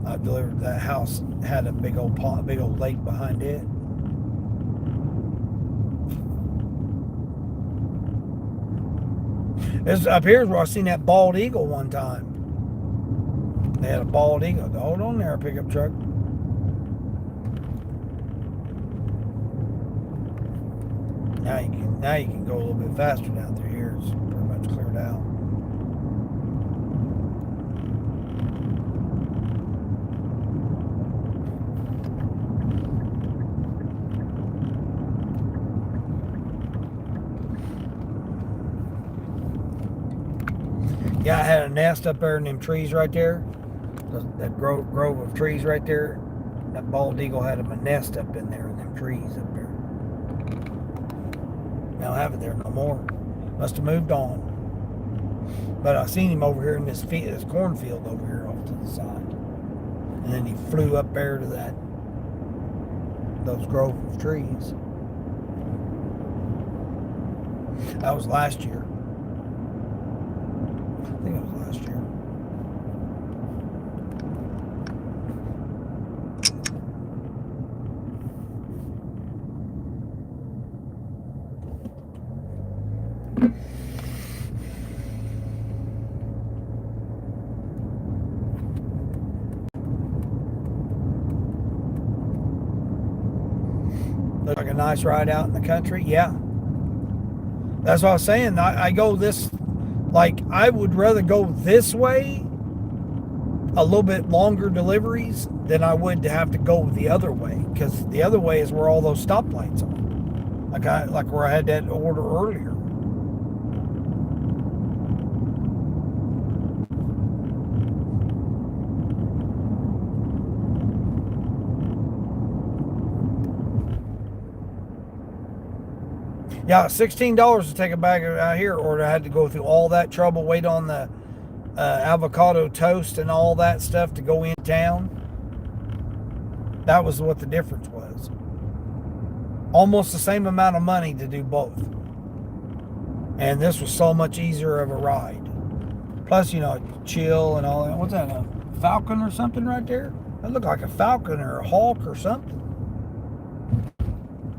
I delivered that house, had a big old pond, big old lake behind it. This up here is where I seen that bald eagle one time. They had a bald eagle. Hold on there, a pickup truck. Now you can go a little bit faster down through here. It's pretty much cleared out. Yeah, I had a nest up there in them trees right there. That grove of trees right there. That bald eagle had him a nest up in there in them trees up there. They don't have it there no more. Must have moved on. But I seen him over here in this cornfield over here off to the side. And then he flew up there to those grove of trees. That was last year. I think it was last year. Look like a nice ride out in the country. Yeah. That's what I was saying. I go this, like, I would rather go this way, a little bit longer deliveries, than I would to have to go the other way. Because the other way is where all those stoplights are. Like where I had that order earlier. Yeah, $16 to take a bag out here, or I had to go through all that trouble, wait on the avocado toast and all that stuff to go in town. That was what the difference was. Almost the same amount of money to do both. And this was so much easier of a ride. Plus, chill and all that. What's that, a falcon or something right there? That looked like a falcon or a hawk or something.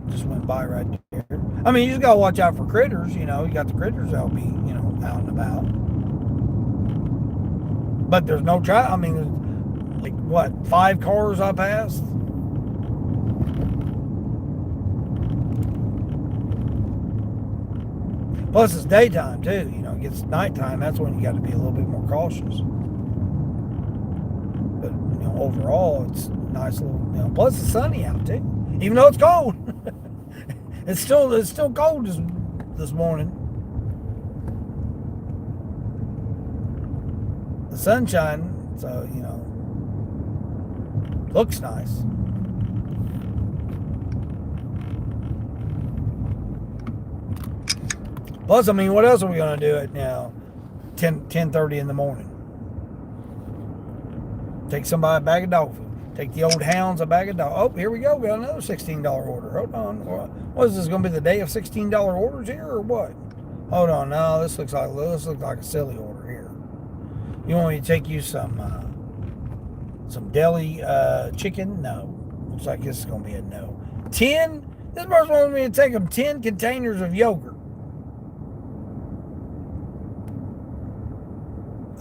Just went by right there. I mean, you just gotta watch out for critters, you got the critters that'll be, out and about. But there's no I mean, there's like, what, 5 cars I passed? Plus it's daytime too, it gets nighttime, that's when you gotta be a little bit more cautious. But, overall, it's a nice little, plus it's sunny out too. Even though it's cold. It's still cold this morning. The sunshine, so looks nice. Plus, I mean, what else are we gonna do at now? 10:30 in the morning. Take somebody a bag of dog food. Take the old hounds a bag of dog. Oh, here we go. We got another $16 order. Hold on. What is this going to be, the day of $16 orders here or what? Hold on. No, this looks like a silly order here. You want me to take you some deli chicken? No. Looks like this is going to be a no. 10? This person wants me to take them 10 containers of yogurt.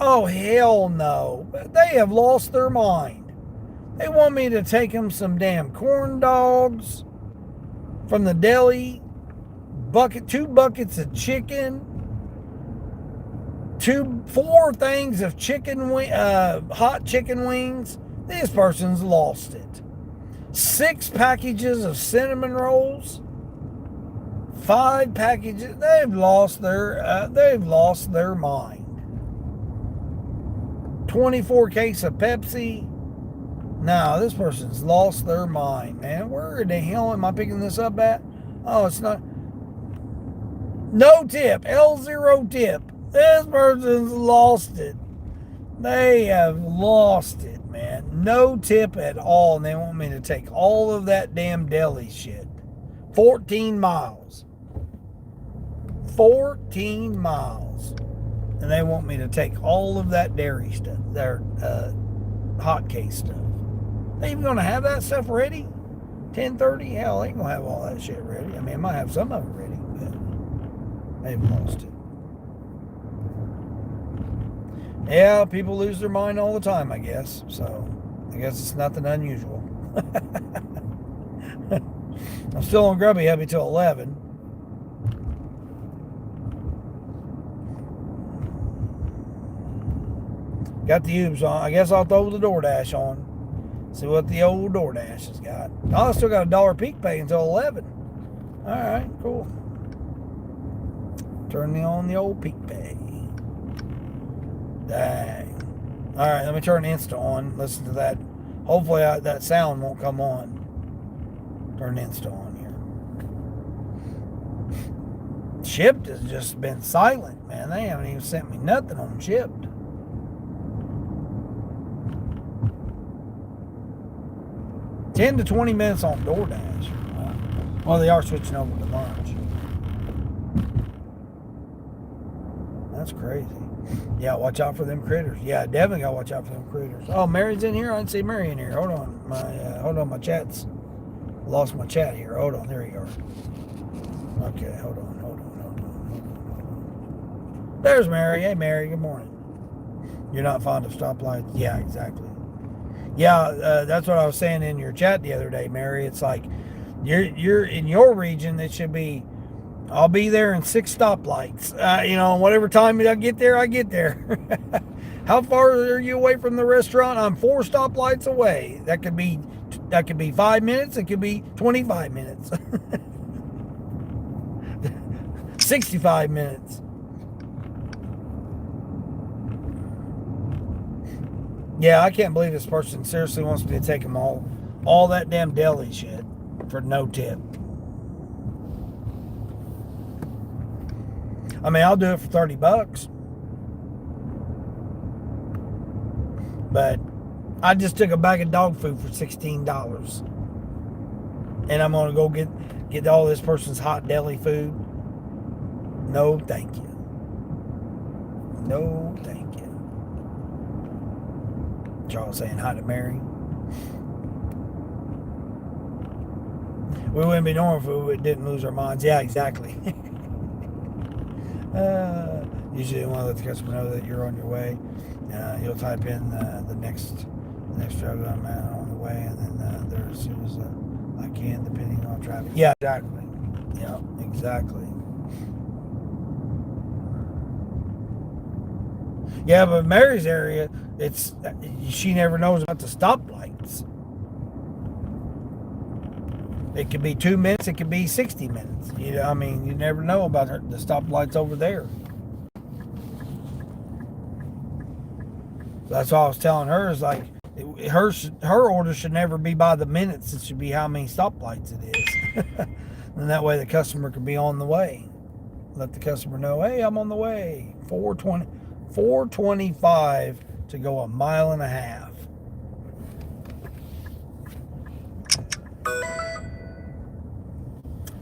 Oh, hell no. They have lost their mind. They want me to take them some damn corn dogs from the deli, 2 buckets of chicken, 4 things of hot chicken wings. This person's lost it. 6 packages of cinnamon rolls, 5 packages. They've lost their mind. 24 case of Pepsi. No, this person's lost their mind, man. Where the hell am I picking this up at? Oh, it's not. No tip. L0 tip. This person's lost it. They have lost it, man. No tip at all. And they want me to take all of that damn deli shit. 14 miles. 14 miles. And they want me to take all of that dairy stuff. Their hot case stuff. They even gonna have that stuff ready? 10:30? Hell, they ain't gonna have all that shit ready. I mean, I might have some of it ready, but they've lost it. Yeah, people lose their mind all the time, I guess. So, I guess it's nothing unusual. I'm still on Grubby Hubby till 11. Got the Ubes on. I guess I'll throw the DoorDash on. See what the old DoorDash has got. Oh, I still got $1 peak pay until 11. Alright, cool. Turn me on the old peak pay. All right, let me turn Insta on. Listen to that. Hopefully that sound won't come on. Turn Insta on here. Shipped has just been silent, man. They haven't even sent me nothing on Shipped. $10 to 20 minutes on DoorDash. Well, they are switching over to lunch. That's crazy. Yeah, watch out for them critters. Yeah, definitely gotta watch out for them critters. Oh, Mary's in here. I didn't see Mary in here. Hold on, my chat's lost my chat here. Hold on, there you are. Okay, hold on. There's Mary. Hey, Mary. Good morning. You're not fond of stoplights? Yeah, exactly. Yeah, that's what I was saying in your chat the other day, Mary. It's like you're in your region. It should be. I'll be there in 6 stoplights. Whatever time I get there, I get there. How far are you away from the restaurant? I'm 4 stoplights away. That could be 5 minutes. It could be 25 minutes. 65 minutes. Yeah, I can't believe this person seriously wants me to take them all that damn deli shit for no tip. I mean, I'll do it for $30. But I just took a bag of dog food for $16. And I'm going to go get all this person's hot deli food. No, thank you. No, thank you. Y'all saying hi to Mary. We wouldn't be normal if we didn't lose our minds. Yeah, exactly. Usually you want to let the customer know that you're on your way. You'll type in the next drive I'm on the way, and then there as soon as I can, depending on traffic. Yeah, exactly. Yeah, exactly. Yeah, but Mary's area, she never knows about the stoplights. It could be 2 minutes, it could be 60 minutes. You never know about the stoplights over there. So that's all I was telling her, is like, her order should never be by the minutes. It should be how many stoplights it is. And that way the customer can be on the way. Let the customer know, hey, I'm on the way. 425 to go 1.5 miles.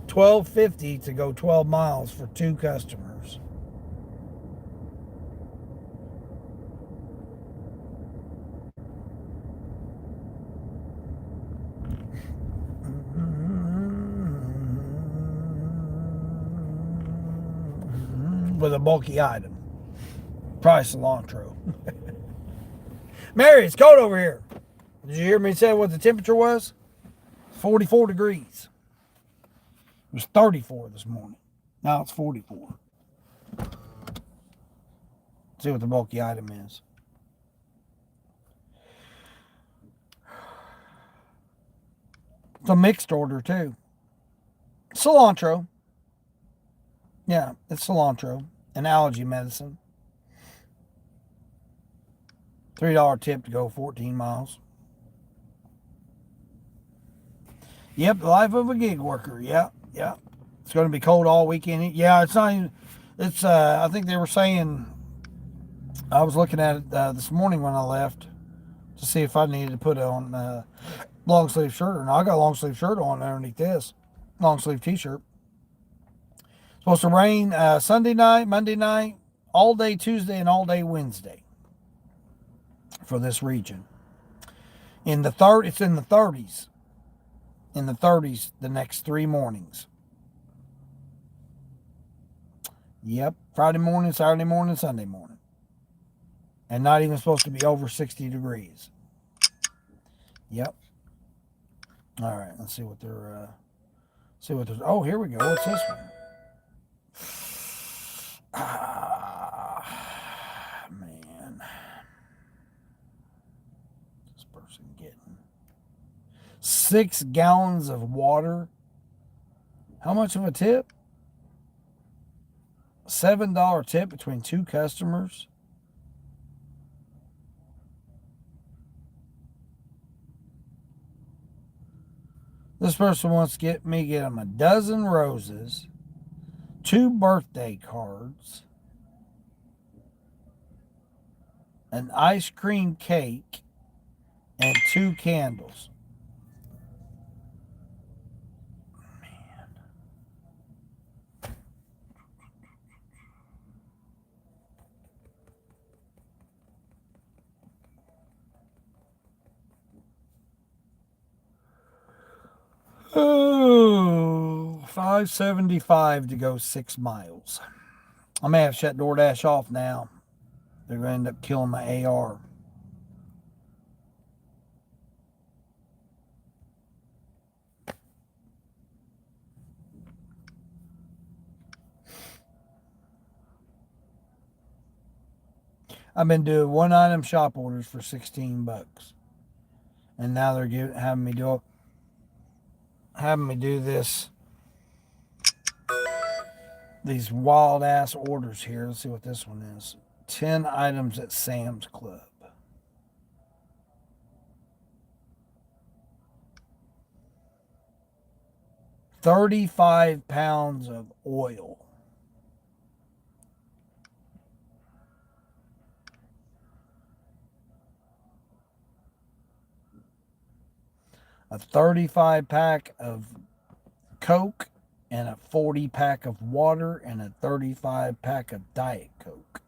$12.50 to go 12 miles for 2 customers. With a bulky item. Probably cilantro. Mary, it's cold over here. Did you hear me say what the temperature was? 44 degrees. It was 34 this morning. Now it's 44. See what the bulky item is. It's a mixed order too. Cilantro. Yeah, it's cilantro. And allergy medicine. $3 tip to go 14 miles. Yep, the life of a gig worker. Yeah. It's going to be cold all weekend. Yeah, it's not even, it's, I think they were saying, I was looking at it this morning when I left to see if I needed to put on long sleeve shirt or not. I got a long sleeve shirt on underneath this. Long sleeve t-shirt. Supposed to rain Sunday night, Monday night, all day Tuesday, and all day Wednesday for this region. It's in the 30s. In the 30s the next 3 mornings. Yep, Friday morning, Saturday morning, Sunday morning. And not even supposed to be over 60 degrees. Yep. All right, let's see what they're oh, here we go. What's this one? Man. This person getting 6 gallons of water. How much of a tip? $7 tip between 2 customers. This person wants to get him a dozen roses, 2 birthday cards, an ice cream cake, and 2 candles. Oh, $5.75 to go 6 miles. I may have shut DoorDash off now. They're going to end up killing my AR. I've been doing one item shop orders for $16, and now they're having me do these wild ass orders here. Let's see what this one is. 10 items at Sam's Club. £35 of oil. A 35 pack of Coke and a 40 pack of water and a 35 pack of Diet Coke.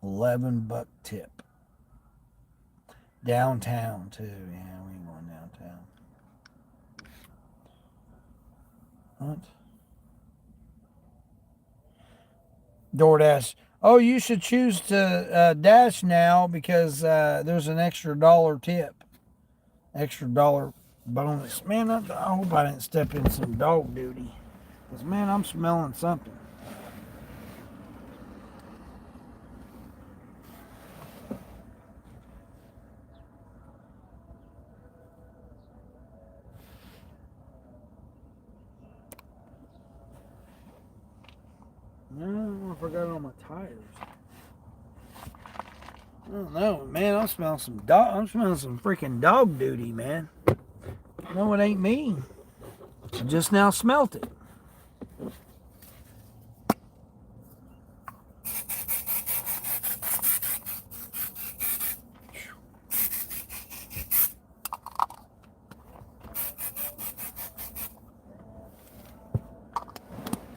$11 tip. Downtown too. Yeah, we ain't going downtown. What? DoorDash. Oh, you should choose to dash now because there's an extra $1 tip. Extra $1 bonus. Man, I hope I didn't step in some dog duty. Because, man, I'm smelling something. No, I forgot on my tires. I don't know, man. I'm smelling some freaking dog duty, man. No, it ain't me. I just now smelt it.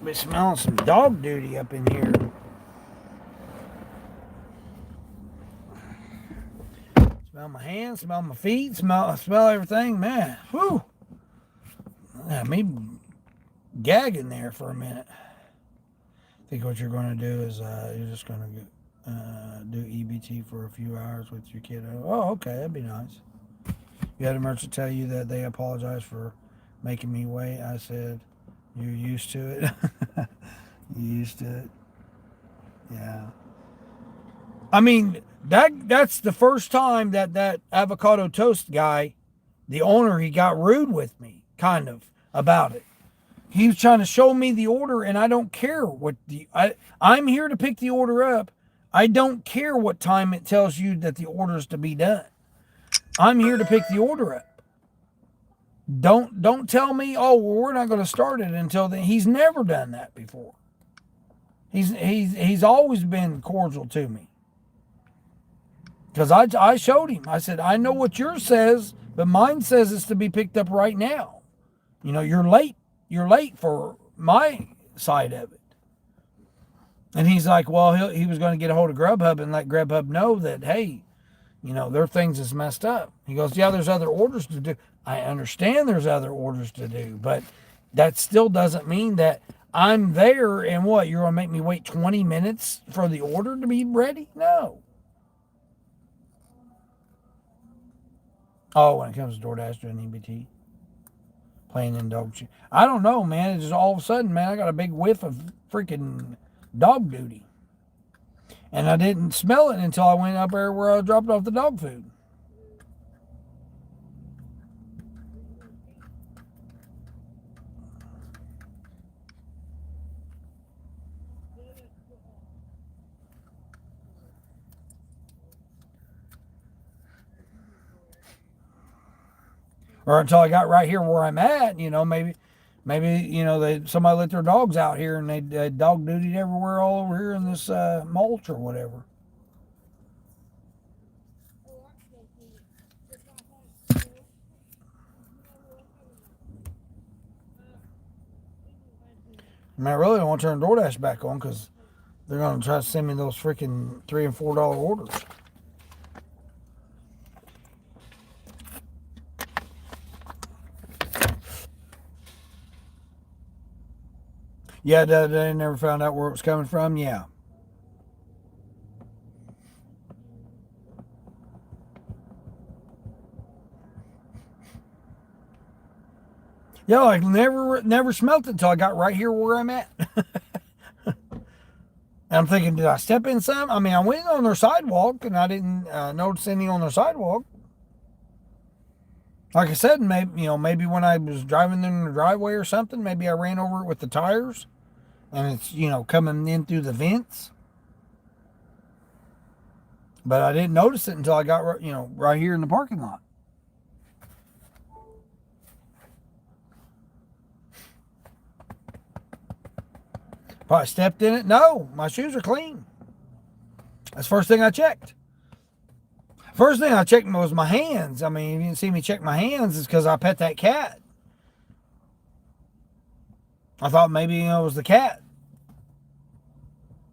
Be smelling some dog duty up in here. Smell my hands, smell my feet, smell everything, man. Whew. Yeah, me gagging there for a minute. I think what you're going to do is you're just going to do EBT for a few hours with your kiddo. Oh, okay, that'd be nice. You had a merchant tell you that they apologize for making me wait. I said, you're used to it. You used to it. Yeah. I mean, that's the first time that avocado toast guy, the owner, he got rude with me, kind of, about it. He was trying to show me the order, and I don't care what I'm here to pick the order up. I don't care what time it tells you that the order is to be done. I'm here to pick the order up. Don't tell me, oh, well, we're not going to start it until then. He's never done that before. He's always been cordial to me. Because I showed him. I said, I know what yours says, but mine says it's to be picked up right now. You know, you're late. You're late for my side of it. And he's like, well, he was going to get a hold of Grubhub and let Grubhub know that, hey, you know, their things is messed up. He goes, yeah, there's other orders to do. I understand there's other orders to do, but that still doesn't mean that I'm there and what, you're going to make me wait 20 minutes for the order to be ready? No. Oh, when it comes to DoorDash doing EBT, playing in dog shit. I don't know, man. It's just all of a sudden, man, I got a big whiff of freaking dog duty. And I didn't smell it until I went up there where I dropped off the dog food. or until I got right here where I'm at. Maybe somebody let their dogs out here and they dog dutied everywhere all over here in this mulch or whatever. I mean, I really don't want to turn DoorDash back on because they're going to try to send me those freaking $3 and $4 orders. Yeah, they never found out where it was coming from. Yeah. Yeah, like never smelt it until I got right here where I'm at. And I'm thinking, did I step in some? I mean, I went on their sidewalk and I didn't notice any on their sidewalk. Like I said, maybe when I was driving in the driveway or something, maybe I ran over it with the tires, and it's coming in through the vents. But I didn't notice it until I got right here in the parking lot. If I stepped in it, no, my shoes are clean. That's the first thing I checked. First thing I checked was my hands. I mean, if you didn't see me check my hands, it's because I pet that cat. I thought maybe it was the cat.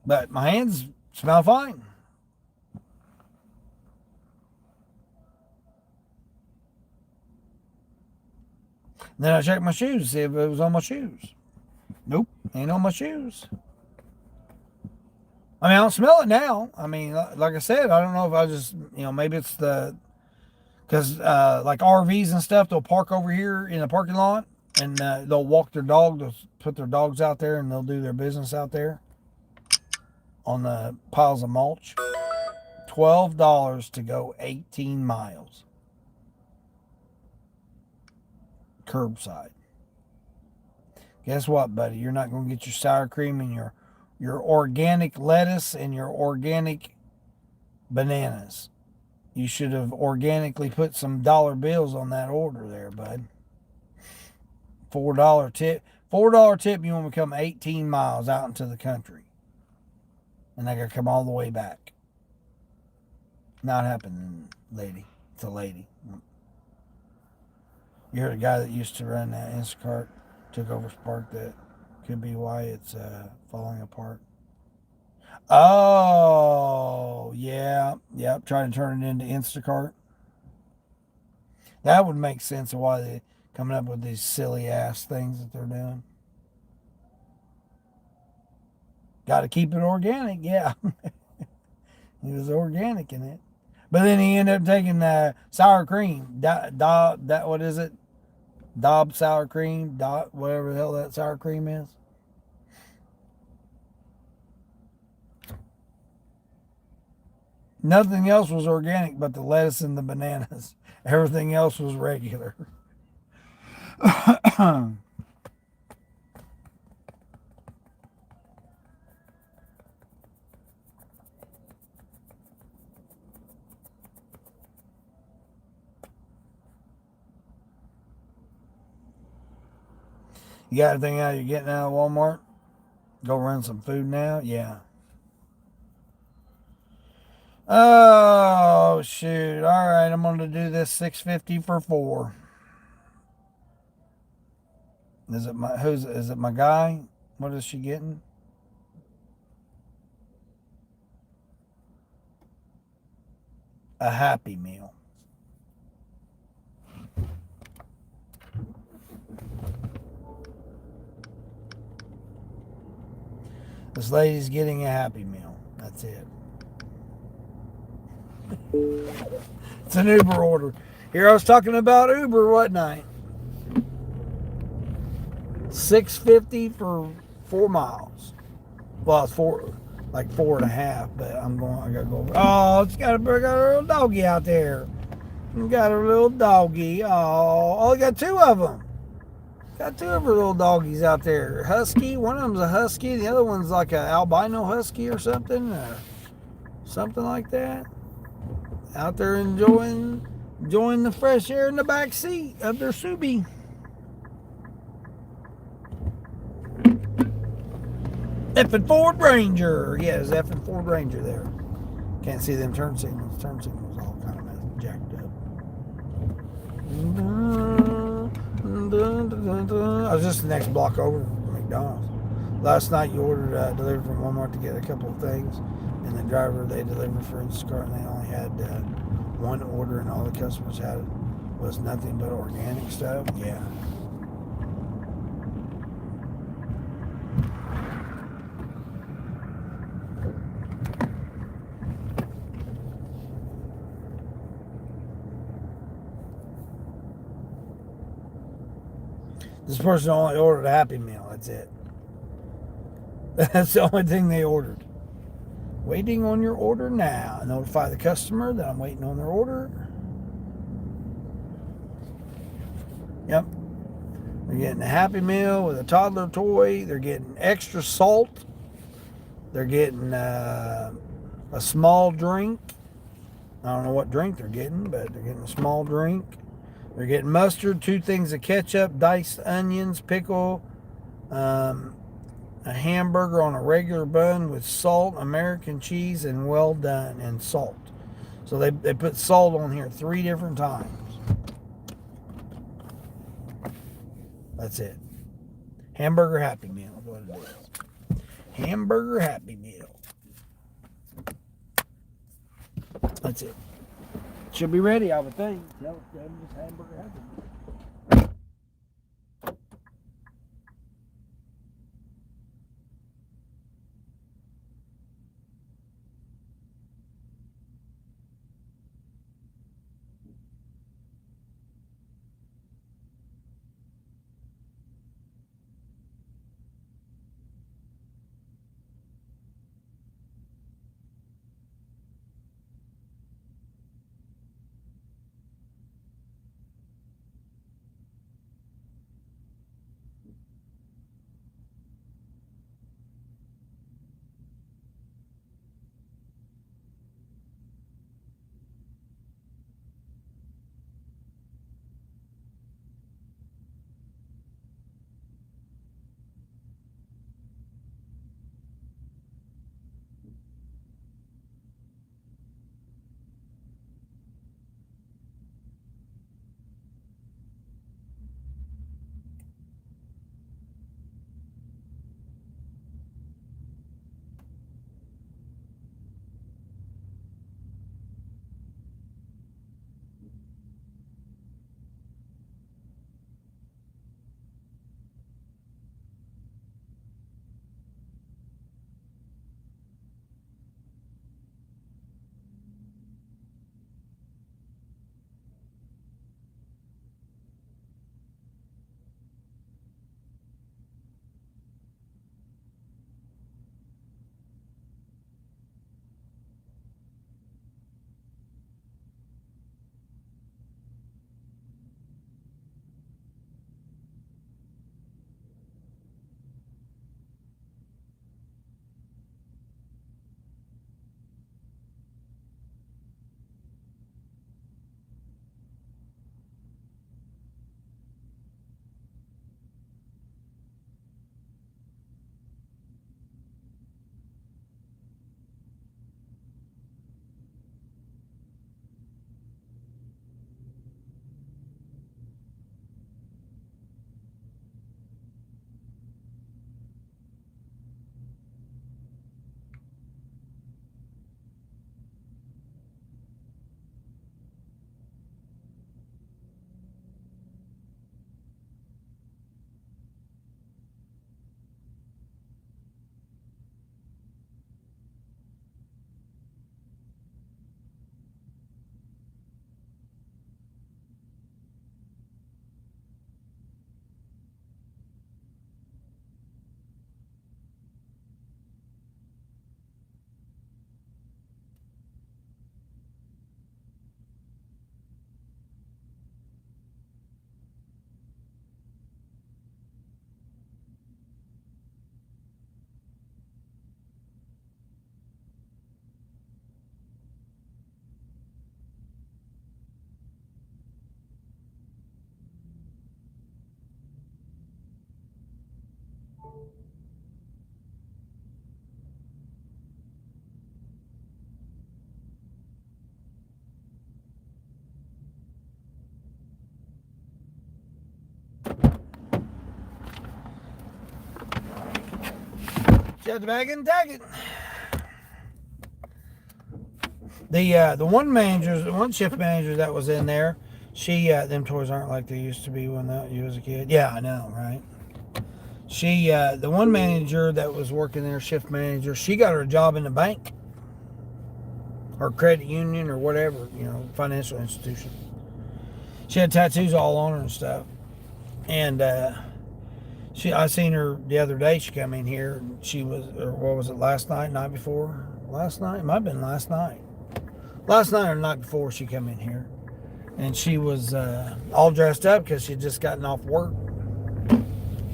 But my hands smell fine. Then I checked my shoes to see if it was on my shoes. Nope, ain't on my shoes. I mean, I don't smell it now. I mean, like I said, I don't know if I just, maybe it's because like RVs and stuff, they'll park over here in the parking lot and they'll walk their dog, they'll put their dogs out there and they'll do their business out there on the piles of mulch. $12 to go 18 miles. Curbside. Guess what, buddy? You're not going to get your sour cream and your organic lettuce and your organic bananas. You should have organically put some dollar bills on that order there, bud. $4 tip. $4 tip, you want to come 18 miles out into the country. And I got to come all the way back. Not happening, lady. It's a lady. You heard a guy that used to run that Instacart, took over Spark, that could be why it's falling apart. Oh, yeah. Yep, trying to turn it into Instacart. That would make sense of why they're coming up with these silly ass things that they're doing. Got to keep it organic, yeah. He was organic in it. But then he ended up taking the sour cream. What is it? Dob sour cream, whatever the hell that sour cream is. Nothing else was organic but the lettuce and the bananas. Everything else was regular. You got anything out you're getting out of Walmart? Go run some food now? Yeah. Oh, shoot. All right, I'm going to do this $6.50 for 4. Is it my guy? What is she getting? A Happy Meal. This lady's getting a Happy Meal. That's it. It's an Uber order. Here I was talking about Uber, wasn't I? $6.50 for 4 miles. Well, it's 4.5, but I gotta go over. Oh, it's got a little doggy out there. Got a little doggy. Oh, I got 2 of them. Got 2 of her little doggies out there. Husky. One of them's a husky. The other one's like an albino husky or something. Something like that. Out there enjoying enjoying the fresh air in the back seat of their Subi. Effing Ford Ranger. Yeah, there's effing Ford Ranger there. Can't see them turn signals. Turn signals all kind of jacked up. I was just the next block over from McDonald's. Last night you ordered delivered from Walmart to get a couple of things, and the driver they delivered for Instacart, and they only had one order, and all the customers had was nothing but organic stuff. Yeah. This person only ordered a Happy Meal. That's it. That's the only thing they ordered. Waiting on your order now. Notify the customer that I'm waiting on their order. Yep. They're getting a Happy Meal with a toddler toy. They're getting extra salt. They're getting a small drink. I don't know what drink they're getting, but they're getting a small drink. They're getting mustard, 2 things of ketchup, diced onions, pickle, a hamburger on a regular bun with salt, American cheese, and well done, and salt. So they put salt on here 3 different times. That's it. Hamburger Happy Meal is what it is. Hamburger Happy Meal. That's it. Should be ready, I would think. Tell them just hamburger Happy Meal. Shut the bag and tag it. The one shift manager that was in there, she them toys aren't like they used to be when you was a kid. Yeah, I know, right? She the one manager that was working there, shift manager, she got her a job in the bank or credit union or whatever, financial institution. She had tattoos all on her and stuff, and I seen her the other day. She came in here. And she was, or what was it, last night, night before? Last night? It might have been last night. Last night or the night before she came in here. And she was all dressed up because she'd just gotten off work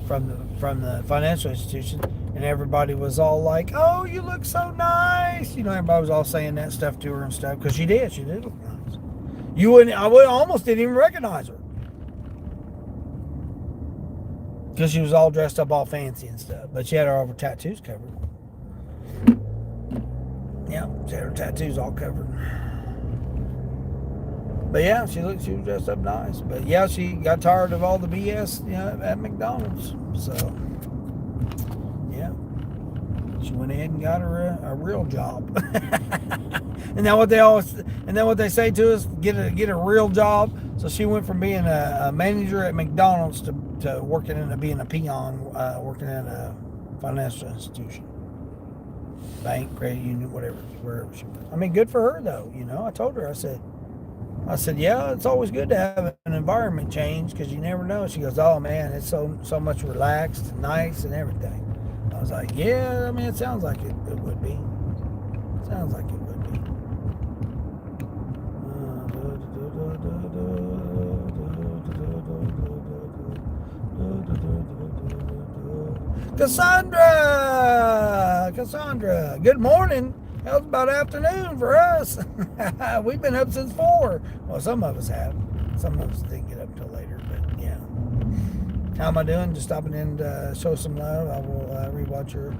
from the financial institution. And everybody was all like, "Oh, you look so nice." Everybody was all saying that stuff to her and stuff. Because she did. She did look nice. I almost didn't even recognize her. Because she was all dressed up all fancy and stuff. But she had all her tattoos covered. Yeah, she had her tattoos all covered. But yeah, she was dressed up nice. But yeah, she got tired of all the BS at McDonald's. So yeah, she went ahead and got her a real job. And then what they say to us, get a real job. So she went from being a manager at McDonald's to being a peon, working at a financial institution, bank, credit union, wherever she was. I mean, good for her though. I told her, I said, yeah, it's always good to have an environment change because you never know. She goes, oh man, it's so much relaxed and nice and everything. I was like, yeah, I mean, it sounds like it would be. Sounds like it would be. Cassandra, good morning. That was about afternoon for us. We've been up since 4. Well, some of us have. Some of us didn't get up until later, but yeah. How am I doing? Just stopping in to show some love. I will rewatch your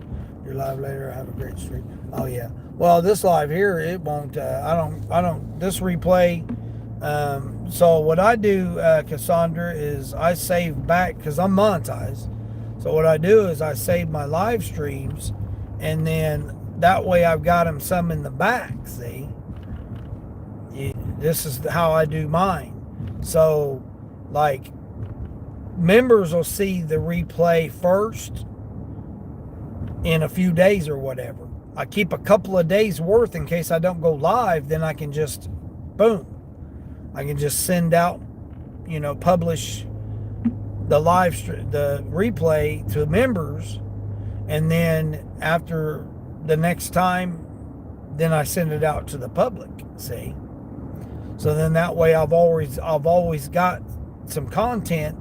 live later. Have a great stream. Oh yeah. Well, this live here, it won't. I don't. This replay. So what I do, Cassandra, is I save back because I'm monetized. So what I do is I save my live streams, and then that way I've got them some in the back. See, this is how I do mine. So, like, members will see the replay first in a few days or whatever. I keep a couple of days worth in case I don't go live. Then I can just, boom, I can just send out, publish the the replay to members, and then after the next time, then I send it out to the public. See, so then that way I've always got some content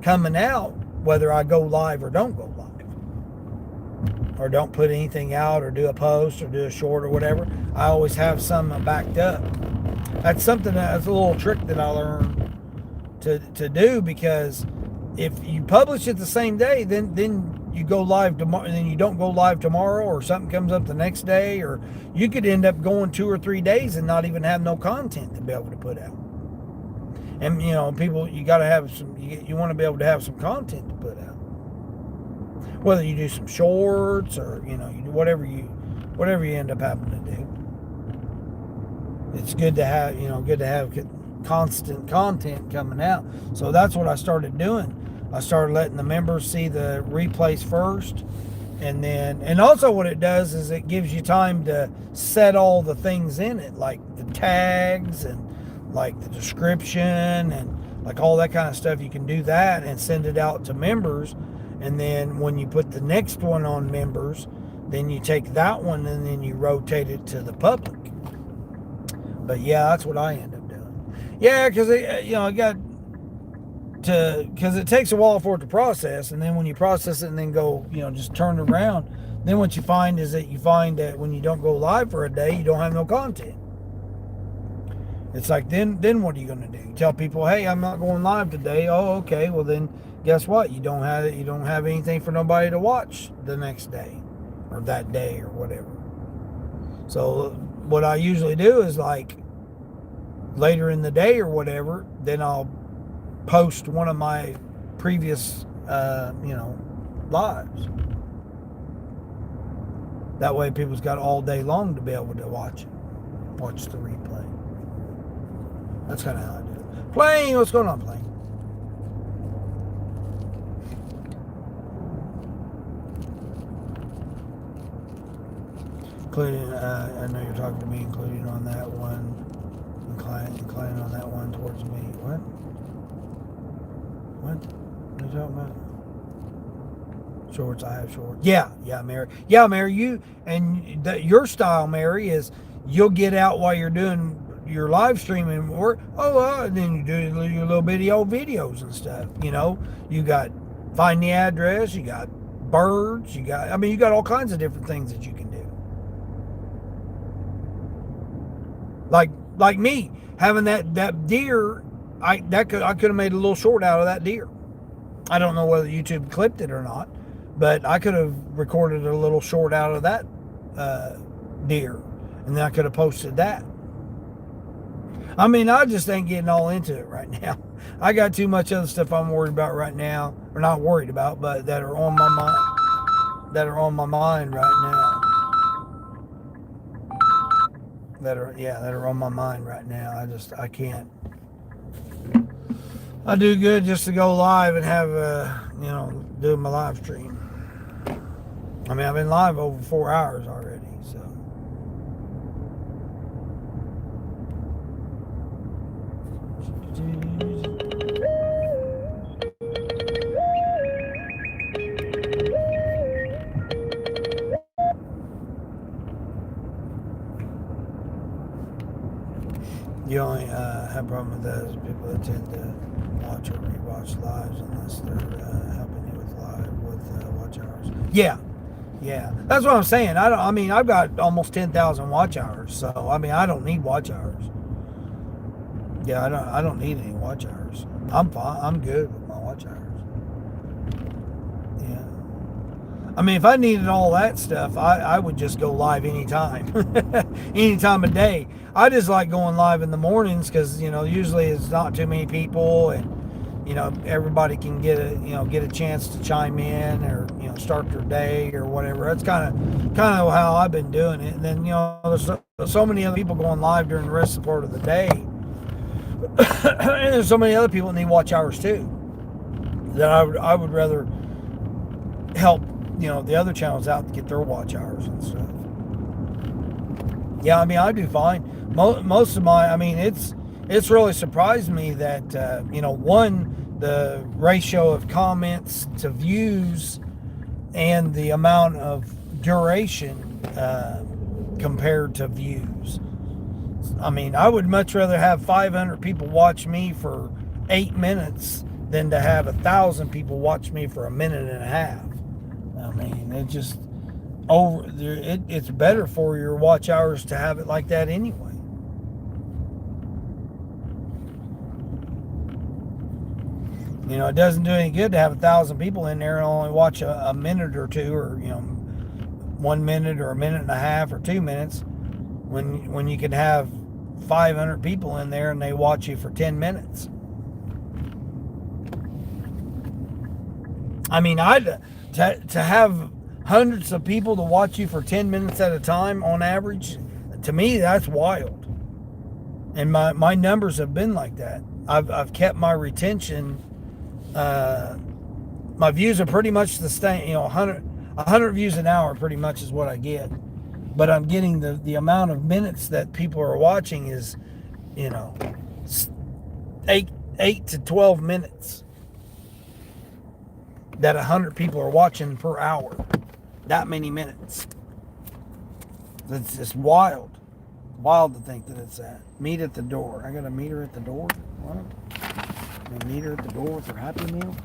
coming out, whether I go live or don't go live, or don't put anything out, or do a post, or do a short, or whatever. I always have some backed up. That's a little trick that I learned to do, because if you publish it the same day, then you go live tomorrow, and then you don't go live tomorrow, or something comes up the next day, or you could end up going 2 or 3 days and not even have no content to be able to put out. And people, you got to have some. You want to be able to have some content to put out. Whether you do some shorts or you do whatever you end up having to do. It's good to have constant content coming out. So that's what I started doing. I started letting the members see the replays first, and also what it does is it gives you time to set all the things in it, like the tags and like the description and like all that kind of stuff. You can do that and send it out to members, and then when you put the next one on members, then you take that one and then you rotate it to the public. But yeah, that's what I end up doing. Yeah, because because it takes a while for it to process, and then when you process it and then go, just turn it around, then what you find is that when you don't go live for a day, you don't have no content. It's like, then what are you going to do? Tell people, hey, I'm not going live today. Oh, okay. Well, then guess what? You don't have anything for nobody to watch the next day, or that day, or whatever. So what I usually do is, like, later in the day or whatever, then I'll post one of my previous, lives. That way, people's got all day long to be able to watch the replay. That's kind of how I do it. Plane, what's going on, Plane? Including, I know you're talking to me, including on that one, inclining on that one towards me. What? What are you talking about? Shorts, I have shorts. Yeah, Mary. Yeah, Mary, your style, Mary, is you'll get out while you're doing your live streaming work. And then you do your little videos and stuff. You got find the address, you got birds, you got all kinds of different things that you can do. Like me having that deer, I could have made a little short out of that deer. I don't know whether YouTube clipped it or not, but I could have recorded a little short out of that deer, and then I could have posted that. I just ain't getting all into it right now. I got too much other stuff I'm worried about right now, or not worried about, but that are on my mind. That are on my mind right now. That are on my mind right now. I can't. I do good just to go live and have do my live stream. I've been live over 4 hours already, so. You only have a problem with that is people that tend to watch or rewatch lives unless they're helping you with watch hours. Yeah, that's what I'm saying. I've got almost 10,000 watch hours, so I don't need watch hours. Yeah, I don't need any watch hours. I'm fine. I'm good with my watch hours. Yeah. If I needed all that stuff, I would just go live anytime, any time of day. I just like going live in the mornings because usually it's not too many people, and everybody can get a chance to chime in or start their day or whatever. That's kind of how I've been doing it. And then there's so many other people going live during the rest of the part of the day, and there's so many other people that need watch hours too. That I would rather help the other channels out to get their watch hours and stuff. Yeah, I do fine. Most of my, it's really surprised me that the ratio of comments to views and the amount of duration compared to views. I would much rather have 500 people watch me for 8 minutes than to have 1,000 people watch me for a minute and a half. It just it's better for your watch hours to have it like that anyway. It doesn't do any good to have 1,000 people in there and only watch a minute or two, or 1 minute or a minute and a half or 2 minutes, when you can have 500 people in there and they watch you for 10 minutes. To have hundreds of people to watch you for 10 minutes at a time on average, to me, that's wild. And my numbers have been like that. I've kept my retention. My views are pretty much the same. 100 views an hour pretty much is what I get. But I'm getting the amount of minutes that people are watching is, 8 to 12 minutes that 100 people are watching per hour. That many minutes. It's just wild. Wild to think that it's that. Meet at the door. I got a meter at the door. What? A meter at the door for Happy Meal?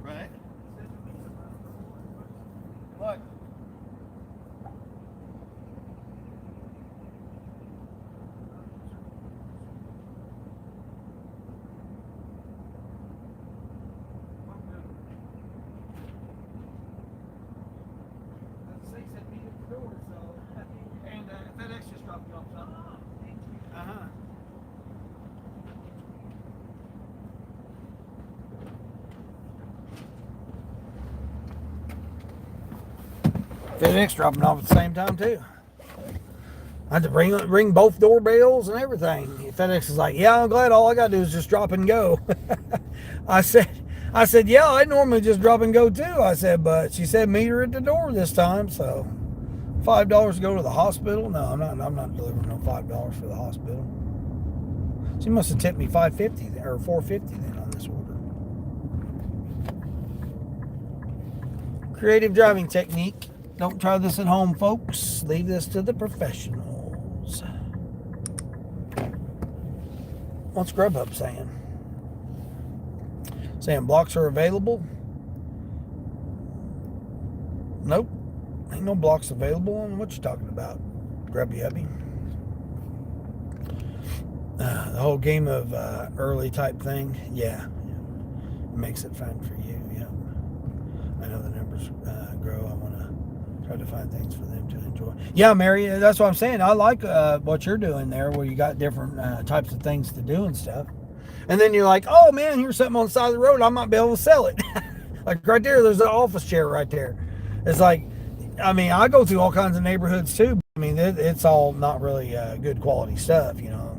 Right. Look. And FedEx just dropped you off something. Uh-huh. FedEx dropping off at the same time too. I had to ring both doorbells and everything. FedEx is like, yeah, I'm glad all I gotta do is just drop and go. I said, yeah, I normally just drop and go too. I said, but she said meet her at the door this time, so $5 to go to the hospital. No, I'm not delivering no $5 for the hospital. She must have tipped me $5.50 or $4.50 then on this order. Creative driving technique. Don't try this at home, folks. Leave this to the professionals. What's Grubhub saying? Saying blocks are available? Nope. Ain't no blocks available. What you talking about, Grubby Hubby? The whole game of early type thing. Yeah. It makes it fun for you. Yeah. I know the numbers grow. I want to try to find things for them to enjoy. Yeah, Mary, that's what I'm saying. I like what you're doing there, where you got different types of things to do and stuff. And then you're like, oh man, here's something on the side of the road. I might be able to sell it. Like right there, there's an office chair right there. It's like, I mean, I go through all kinds of neighborhoods too. I mean, it's all not really good quality stuff, you know,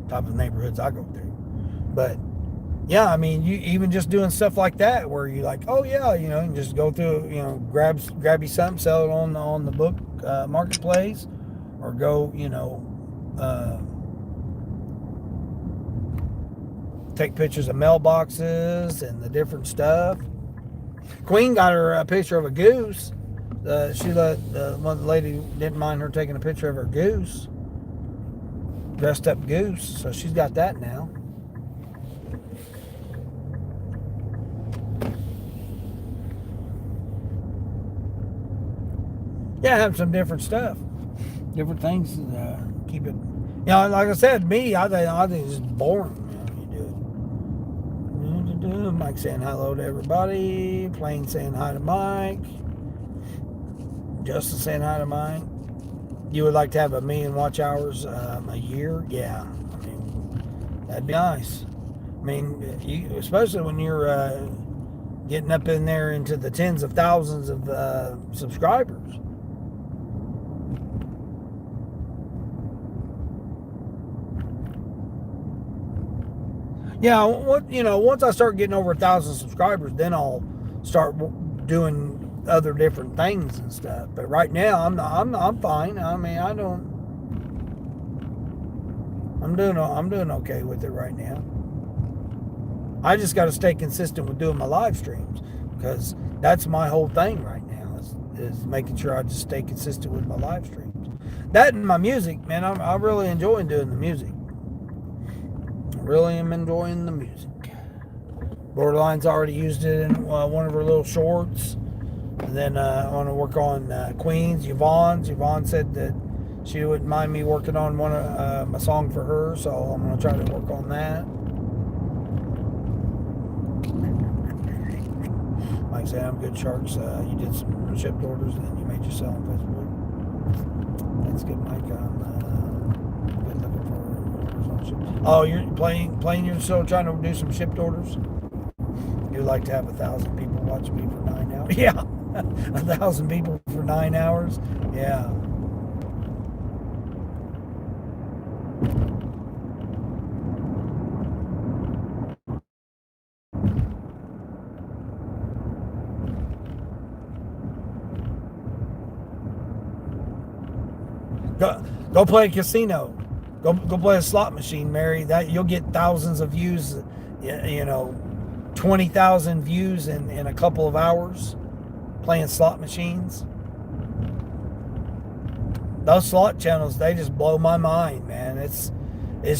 type of neighborhoods I go through. But yeah, I mean, you even just doing stuff like that where you like, oh yeah, you know, you can just go through, you know, grab you something, sell it on the book marketplace, or go, you know, take pictures of mailboxes and the different stuff. Queen got her a picture of a goose. She let one lady didn't mind her taking a picture of her goose, dressed up goose, so she's got that now. Yeah, have some different stuff, different things. Keep it, you know, like I said, me, I think it's just boring. Mike saying hello to everybody. Plain saying hi to Mike. Justin saying hi to Mike. You would like to have 1 million watch hours a year? Yeah, I mean, that'd be nice. I mean, especially when you're getting up in there into the tens of thousands of subscribers. Yeah, once I start getting over 1,000 subscribers, then I'll start doing other different things and stuff. But right now, I'm fine. I mean, I'm doing okay with it right now. I just got to stay consistent with doing my live streams, because that's my whole thing right now is making sure I just stay consistent with my live streams. That and my music, man, I really enjoy doing the music. Really am enjoying the music. Borderline's already used it in one of her little shorts. And then I want to work on Queen's, Yvonne's. Yvonne said that she wouldn't mind me working on one of my song for her, so I'm going to try to work on that. Like I said, I'm good, Sharks. You did some shipped orders and then you made your sell on Facebook. That's good, Mike. I'm good looking for orders on shipped. Oh, you're playing. You're still trying to do some shipped orders. You'd like to have 1,000 people watch me for 9 hours? Yeah, 1,000 people for 9 hours. Yeah. Go play a casino. Go play a slot machine, Mary. That you'll get thousands of views. 20,000 views in a couple of hours playing slot machines. Those slot channels, they just blow my mind, man. It's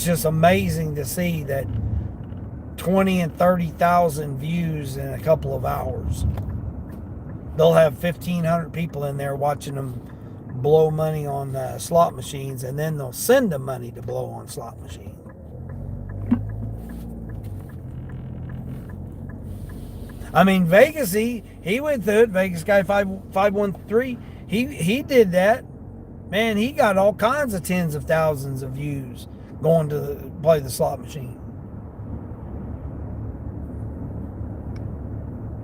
just amazing to see that 20 and 30,000 views in a couple of hours. They'll have 1,500 people in there watching them blow money on slot machines, and then they'll send them money to blow on slot machines. I mean, Vegas, he went through it. Vegas guy 513, he did that. Man, he got all kinds of tens of thousands of views going to play the slot machine.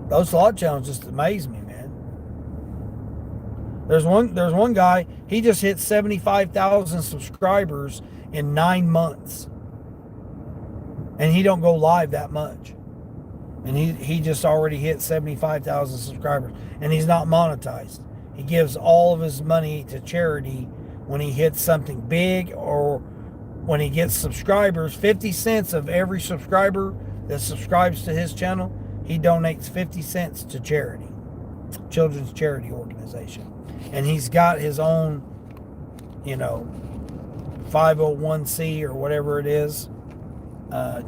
Those slot channels just amaze me, man. There's one guy, he just hit 75,000 subscribers in 9 months. And he don't go live that much. And he just already hit 75,000 subscribers. And he's not monetized. He gives all of his money to charity when he hits something big, or when he gets subscribers. 50 cents of every subscriber that subscribes to his channel, he donates 50 cents to charity. Children's charity organization. And he's got his own, 501c or whatever it is,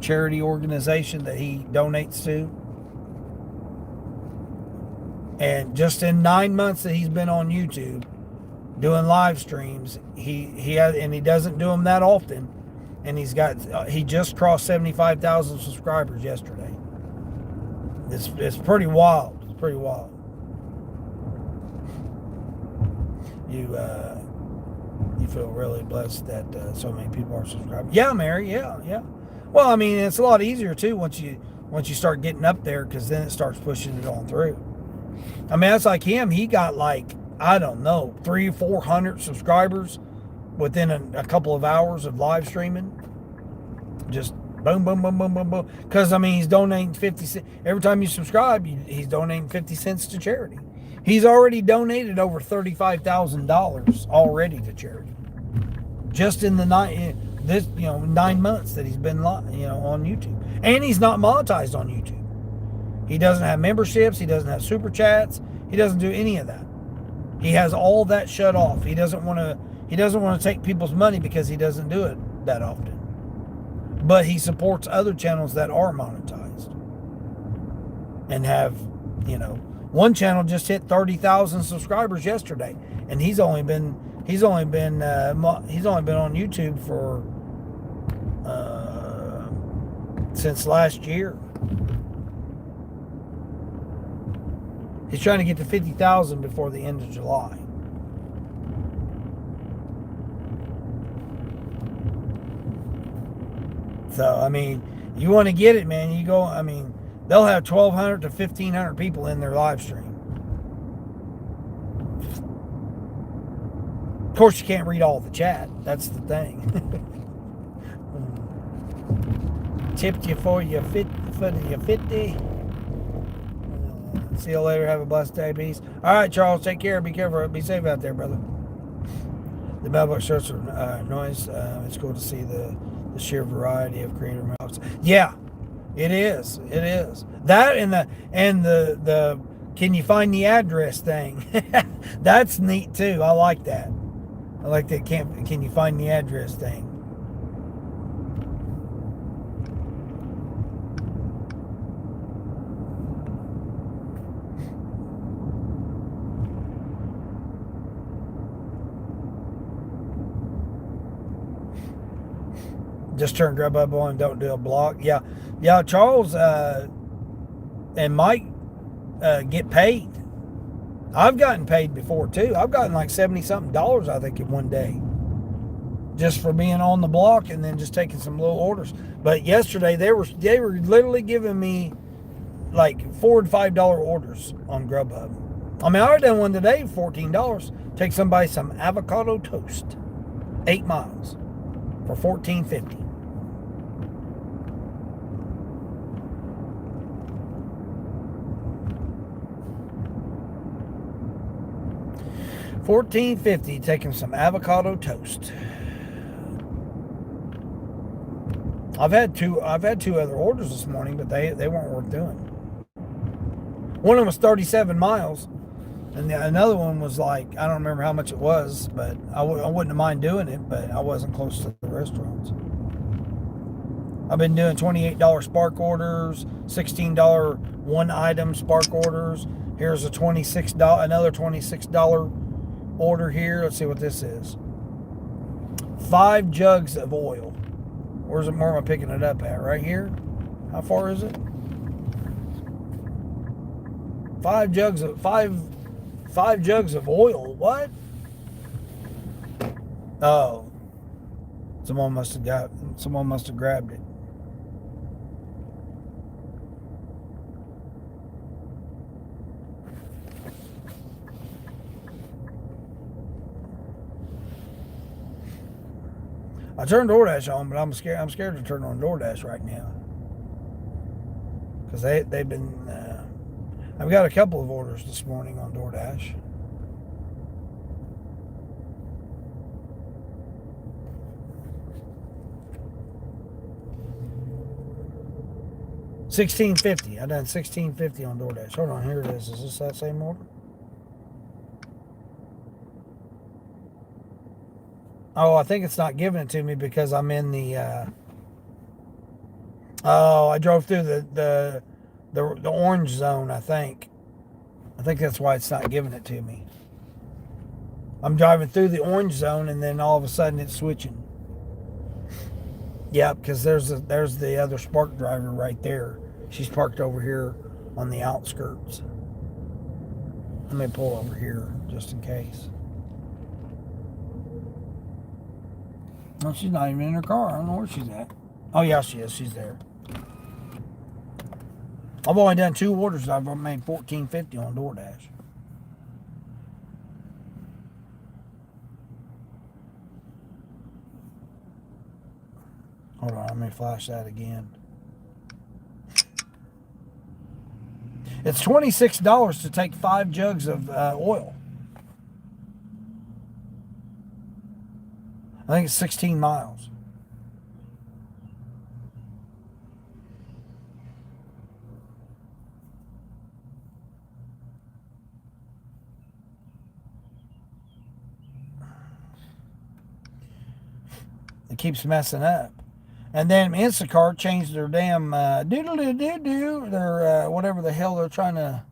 charity organization that he donates to. And just in 9 months that he's been on YouTube doing live streams, he doesn't do them that often, and he just crossed 75,000 subscribers yesterday. It's pretty wild. It's pretty wild. You feel really blessed that so many people are subscribing. Yeah, Mary. Yeah. Well, I mean, it's a lot easier too once you start getting up there, because then it starts pushing it on through. I mean, that's like him. He got 300 or 400 subscribers within a couple of hours of live streaming. Just boom, boom, boom, boom, boom, boom. Because, I mean, he's donating 50 cents. Every time you subscribe, he's donating 50 cents to charity. He's already donated over $35,000 already to charity. Just in the 9 months that he's been on YouTube. And he's not monetized on YouTube. He doesn't have memberships. He doesn't have super chats. He doesn't do any of that. He has all that shut off. He doesn't want to take people's money because he doesn't do it that often. But he supports other channels that are monetized and have, one channel just hit 30,000 subscribers yesterday, and he's only been on YouTube for since last year. He's trying to get to 50,000 before the end of July. So, I mean, you want to get it, man. You go, I mean, they'll have 1,200 to 1,500 people in their live stream. Of course, you can't read all the chat. That's the thing. Tipped you for your 50. See you later. Have a blessed day. Peace. All right, Charles. Take care. Be careful. Be safe out there, brother. The mailbox shirts are noise. It's cool to see the sheer variety of creator mailbox. Yeah, it is. It is. That and the can you find the address thing? That's neat too. I like that. I like that. Can you find the address thing? Just turn Grubhub on and don't do a block. Yeah. Charles and Mike get paid. I've gotten paid before too. I've gotten like $70-something, I think, in one day, just for being on the block and then just taking some little orders. But yesterday they were literally giving me like $4 and $5 orders on Grubhub. I mean, I already done one today, $14. Take somebody some avocado toast, 8 miles, for $14.50. $14.50, taking some avocado toast. I've had two other orders this morning, but they weren't worth doing. One of them was 37 miles, and another one was like, I don't remember how much it was, but I wouldn't have mind doing it, but I wasn't close to the restaurants. I've been doing $28 Spark orders, $16 one item Spark orders. Here's a another $26 order here. Let's see what this is. 5 jugs of oil. Where am I picking it up at? Right here? How far is it? 5 jugs of 5 jugs of oil. What? Oh. Someone must have grabbed it. I turned DoorDash on, but I'm scared to turn on DoorDash right now. Because they've been... I've got a couple of orders this morning on DoorDash. $16.50. I done $16.50 on DoorDash. Hold on, here it is. Is this that same order? Oh, I think it's not giving it to me because I'm in the. I drove through the orange zone. I think that's why it's not giving it to me. I'm driving through the orange zone, and then all of a sudden it's switching. Yep, because there's the other Spark driver right there. She's parked over here on the outskirts. Let me pull over here just in case. Well, she's not even in her car. I don't know where she's at. Oh, yeah, she is. She's there. I've only done 2 orders. I've made $14.50 on DoorDash. Hold on, let me flash that again. It's $26 to take 5 jugs of oil. I think it's 16 miles. It keeps messing up. And then Instacart changed their damn doodle-doo-doo-doo, their whatever the hell they're trying to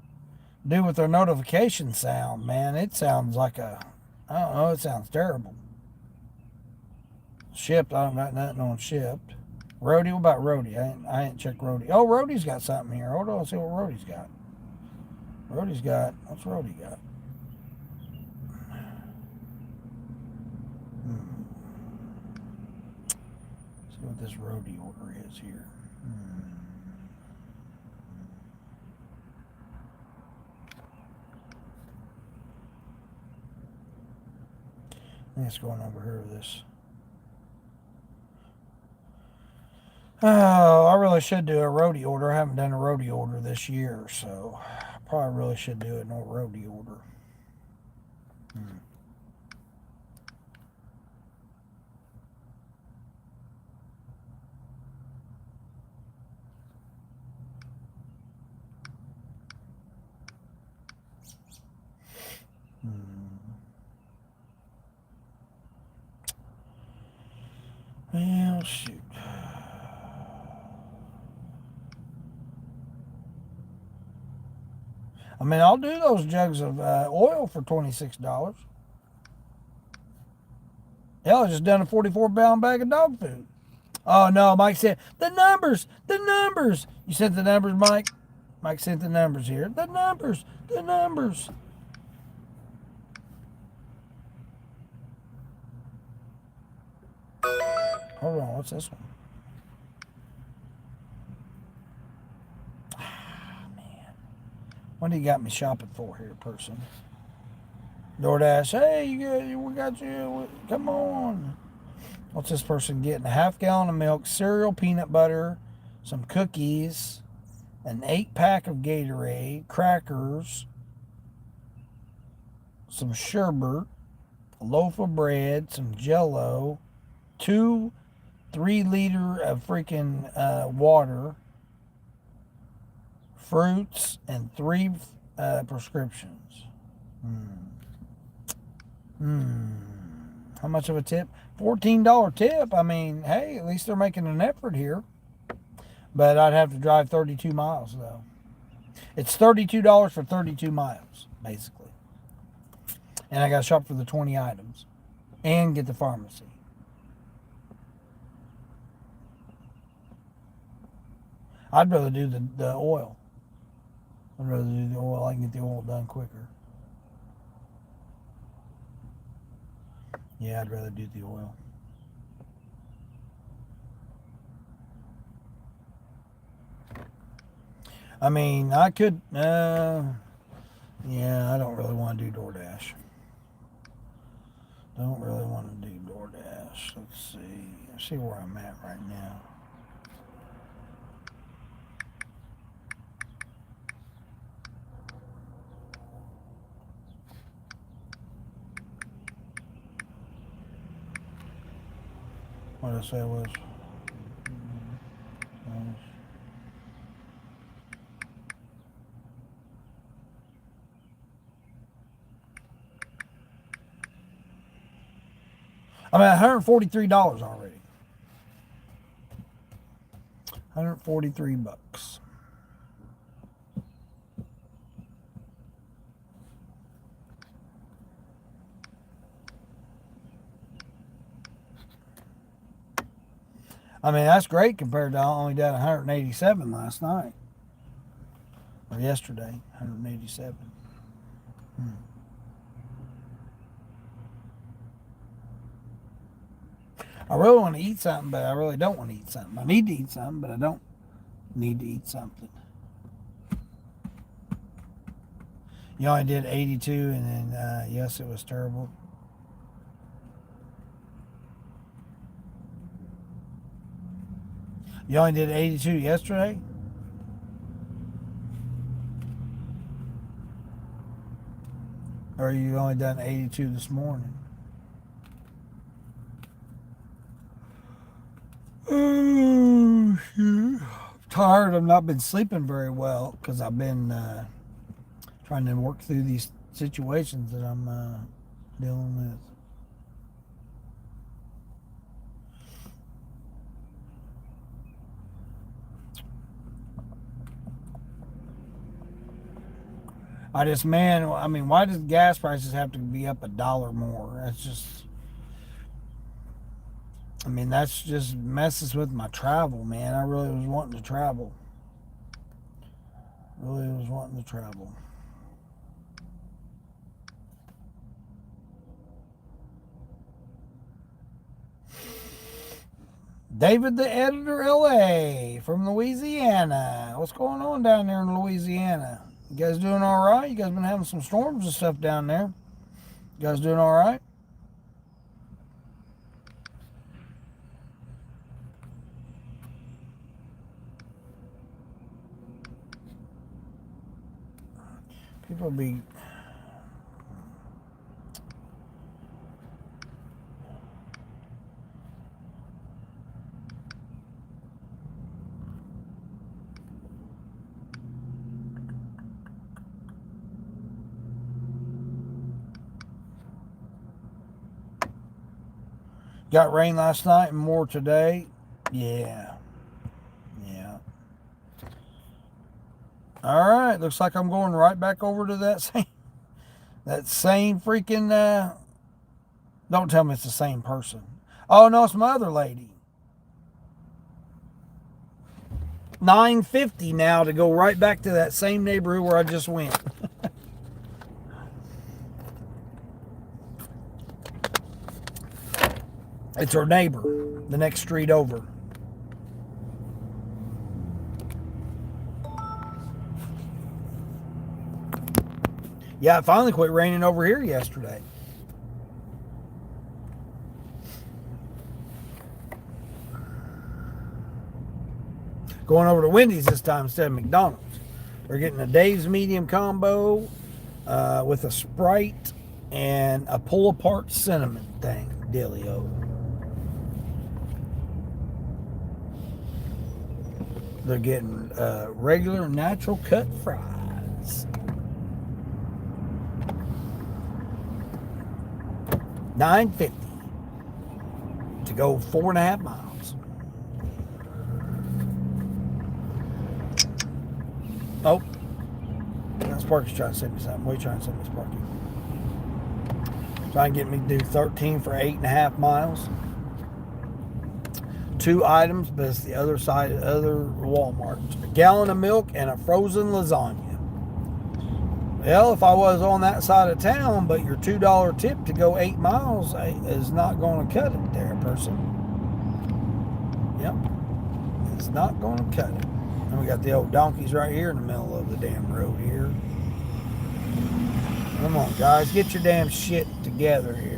do with their notification sound, man. It sounds like I don't know, it sounds terrible. Shipped, I don't got nothing on shipped. Rody, what about Rody? I ain't checked Rody. Oh, Rody's got something here. Hold on, let's see what Rody's got. What's Rody got? See what this Rody order is here. I think it's going over here with this. Oh, I really should do a roadie order. I haven't done a roadie order this year, so I probably really should do a roadie order. Well, shoot. I mean, I'll do those jugs of oil for $26. Hell, I just done a 44-pound bag of dog food. Oh, no, Mike said, the numbers. You sent the numbers, Mike? Mike sent the numbers here. The numbers. Hold on, what's this one? What do you got me shopping for here, person? DoorDash, hey, we got you. Come on. What's this person getting? A half-gallon of milk, cereal, peanut butter, some cookies, an 8-pack of Gatorade, crackers, some sherbet, a loaf of bread, some Jell-O, 2 3-liter of freaking water, fruits, and 3 prescriptions. How much of a tip? $14 tip. I mean, hey, at least they're making an effort here. But I'd have to drive 32 miles though. It's $32 for 32 miles, basically. And I got to shop for the 20 items and get the pharmacy. I'd rather do the oil. I'd rather do the oil. I can get the oil done quicker. Yeah, I'd rather do the oil. I mean, I could, yeah, I don't really want to do DoorDash. Don't really want to do DoorDash. Let's see where I'm at right now. What did I say it was? I'm at $143 already. 143 bucks. I mean, that's great compared to I only did 187 last night. Or yesterday, 187. I really want to eat something, but I really don't want to eat something. I need to eat something, but I don't need to eat something. You only did 82, and then, yes, it was terrible. You only did 82 yesterday? Or you only done 82 this morning? Oh, shit. Tired. I've not been sleeping very well because I've been trying to work through these situations that I'm dealing with. I mean, why does gas prices have to be up $1 more? That's just, I mean, that's just messes with my travel, man. I really was wanting to travel. David the Editor LA from Louisiana. What's going on down there in Louisiana? You guys doing all right? You guys been having some storms and stuff down there. You guys doing all right? People be... Got rain last night and more today. Yeah. All right. Looks like I'm going right back over to that same freaking. Don't tell me it's the same person. Oh no, it's my other lady. $9.50 now to go right back to that same neighborhood where I just went. It's our neighbor, the next street over. Yeah, it finally quit raining over here yesterday. Going over to Wendy's this time instead of McDonald's. We're getting a Dave's medium combo with a Sprite and a pull-apart cinnamon thing, dealio. They're getting regular natural cut fries. $9.50 to go 4.5 miles. Oh, Sparky's trying to send me something. What are you trying to send me, Sparky? Trying to get me to do 13 for 8.5 miles. 2 items, but it's the other side, other Walmart. A gallon of milk and a frozen lasagna. Well, if I was on that side of town, but your $2 tip to go 8 miles is not going to cut it there, person. Yep. It's not going to cut it. And we got the old donkeys right here in the middle of the damn road here. Come on, guys. Get your damn shit together here.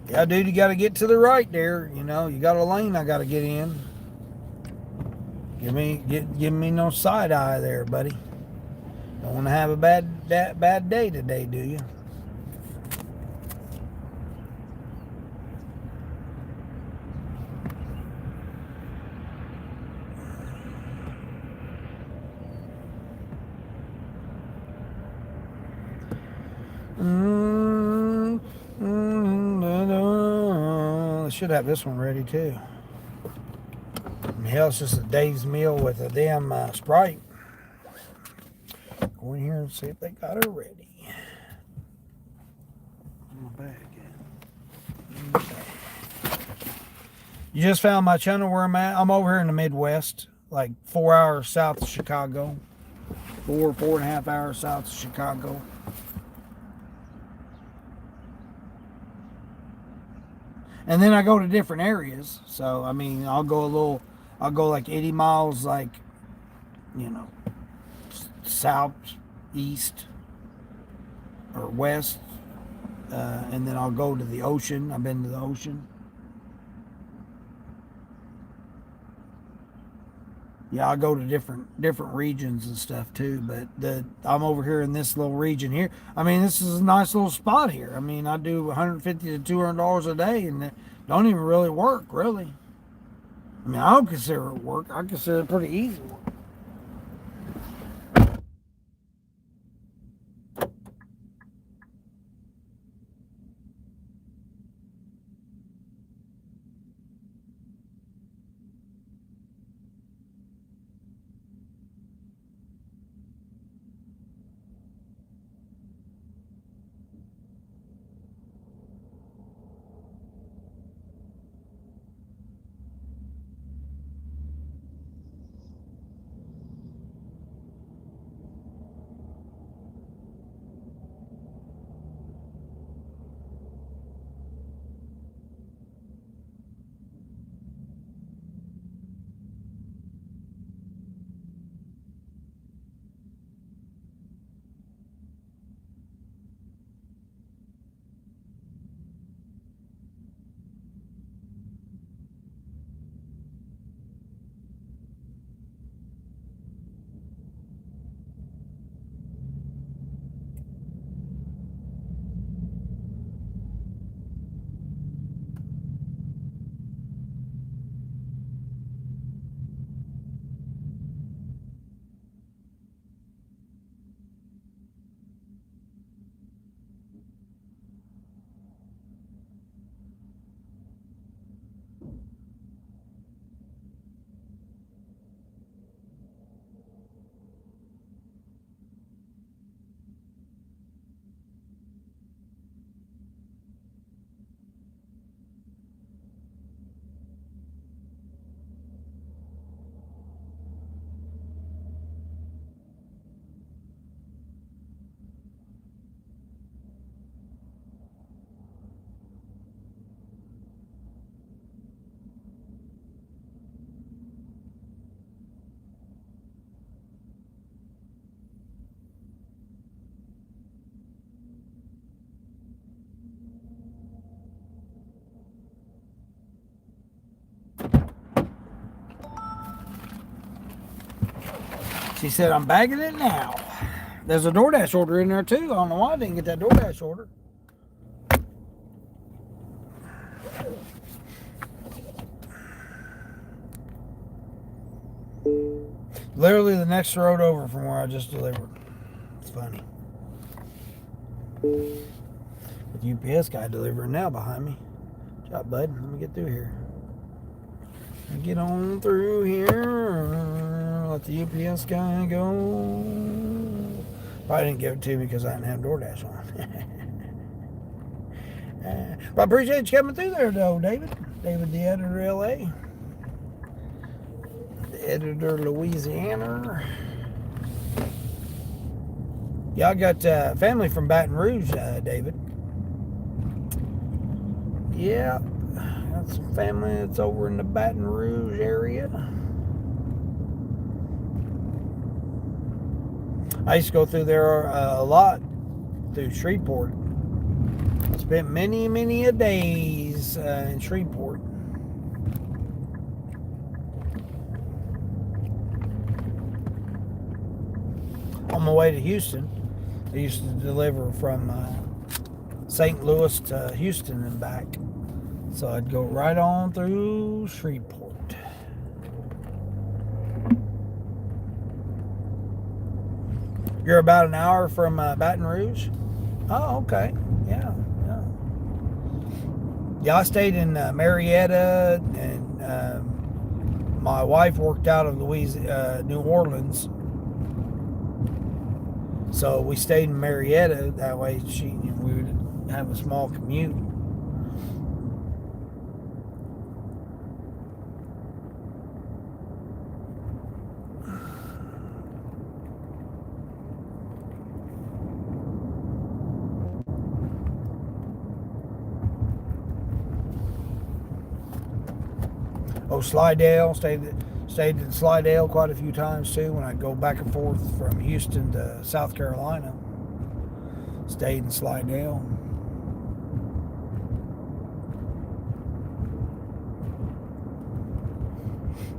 Yeah, dude, you got to get to the right there. You know, you got a lane I got to get in. Give me no side eye there, buddy. Don't want to have a bad day today, do you? I should have this one ready too. And hell, it's just a day's meal with a damn Sprite. Go in here and see if they got it ready. In my bag. You just found my channel where I'm at. I'm over here in the Midwest, like 4 hours south of Chicago. 4.5 hours south of Chicago. And then I go to different areas. So, I mean, I'll go like 80 miles, like, you know, south, east, or west. And then I'll go to the ocean. I've been to the ocean. Yeah, I'll go to different regions and stuff too. But I'm over here in this little region here. I mean, this is a nice little spot here. I mean, I do $150 to $200 a day, and it don't even really work, really. I mean, I don't consider it work. I consider it pretty easy work. She said, I'm bagging it now. There's a DoorDash order in there too. I don't know why I didn't get that DoorDash order. Literally the next road over from where I just delivered. It's funny. With UPS guy delivering now behind me. Right, bud. Let me get through here. Get on through here. Let the UPS guy go. Probably didn't give it to me because I didn't have DoorDash on. But I appreciate you coming through there, though, David. David, the editor, LA. The editor, Louisiana. Yeah, I got family from Baton Rouge, David. Yeah, got some family that's over in the Baton Rouge area. I used to go through there a lot through Shreveport. Spent many, many a days in Shreveport. On my way to Houston, I used to deliver from St. Louis to Houston and back. So I'd go right on through Shreveport. You're about an hour from Baton Rouge? Oh, okay. Yeah. Yeah, I stayed in Marietta, and my wife worked out of New Orleans. So we stayed in Marietta. That way we would have a small commute. Oh, Slidell, stayed in Slidell quite a few times too when I go back and forth from Houston to South Carolina. Stayed in Slidell.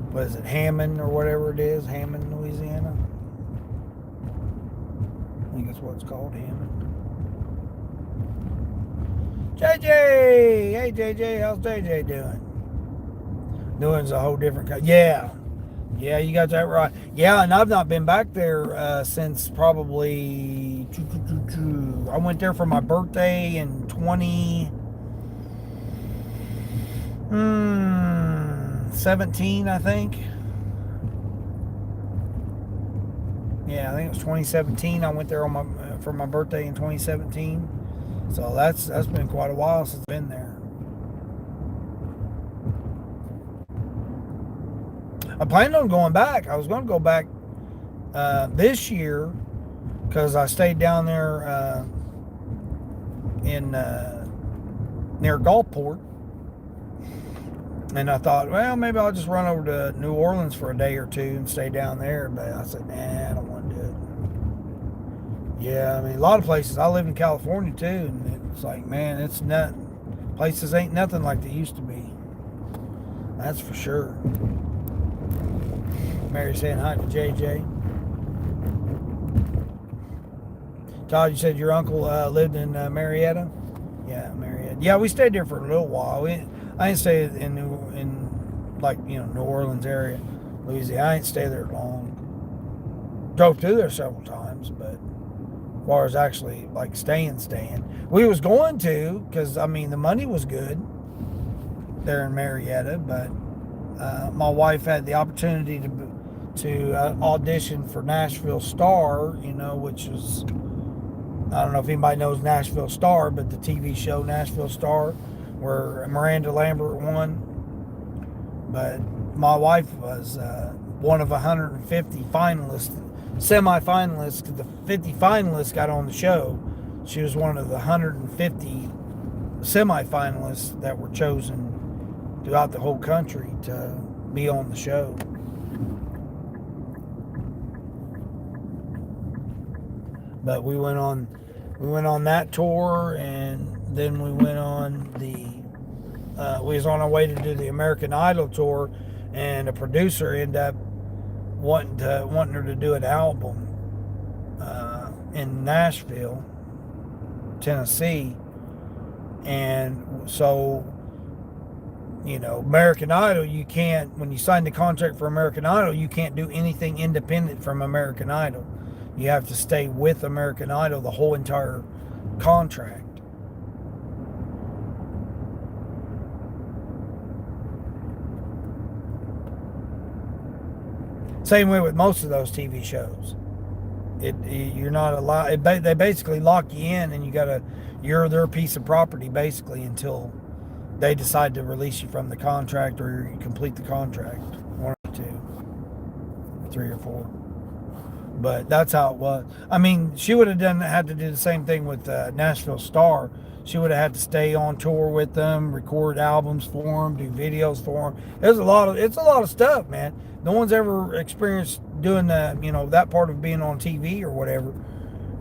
What is it, Hammond or whatever it is? Hammond, Louisiana? I think that's what it's called, Hammond. JJ! Hey JJ, how's JJ doing? Doing's a whole different kind. Yeah, you got that right. Yeah, and I've not been back there since probably. I went there for my birthday in 2017, I think. Yeah, I think it was 2017. I went there for my birthday in 2017. So that's been quite a while since I've been there. I planned on going back. I was going to go back this year because I stayed down there in near Gulfport, and I thought, well, maybe I'll just run over to New Orleans for a day or two and stay down there. But I said, nah, I don't want to do it. Yeah, I mean, a lot of places. I live in California too, and it's like, man, it's not. Places ain't nothing like they used to be. That's for sure. Mary saying hi to JJ. Todd, you said your uncle lived in Marietta? Yeah, Marietta. Yeah, we stayed there for a little while. I didn't stay in New Orleans area, Louisiana. I didn't stay there long. Drove through there several times, but as far as actually like staying, we was going to, because I mean the money was good there in Marietta, but my wife had the opportunity to audition for Nashville Star, which is, I don't know if anybody knows Nashville Star, but the TV show Nashville Star, where Miranda Lambert won. But my wife was one of 150 finalists, semi-finalists. The 50 finalists got on the show. She was one of the 150 semi-finalists that were chosen throughout the whole country to be on the show. But we went on that tour, and then we went on we was on our way to do the American Idol tour, and a producer ended up wanting her to do an album in Nashville, Tennessee. And so, American Idol, when you sign the contract for American Idol, you can't do anything independent from American Idol. You have to stay with American Idol the whole entire contract. Same way with most of those TV shows. You're not allowed. They basically lock you in, and you're their piece of property basically until they decide to release you from the contract or you complete the contract. One or two, three or four. But that's how it was. I mean, she would have had to do the same thing with Nashville Star. She would have had to stay on tour with them, record albums for them, do videos for them. It's a lot of stuff, man. No one's ever experienced doing that part of being on TV or whatever.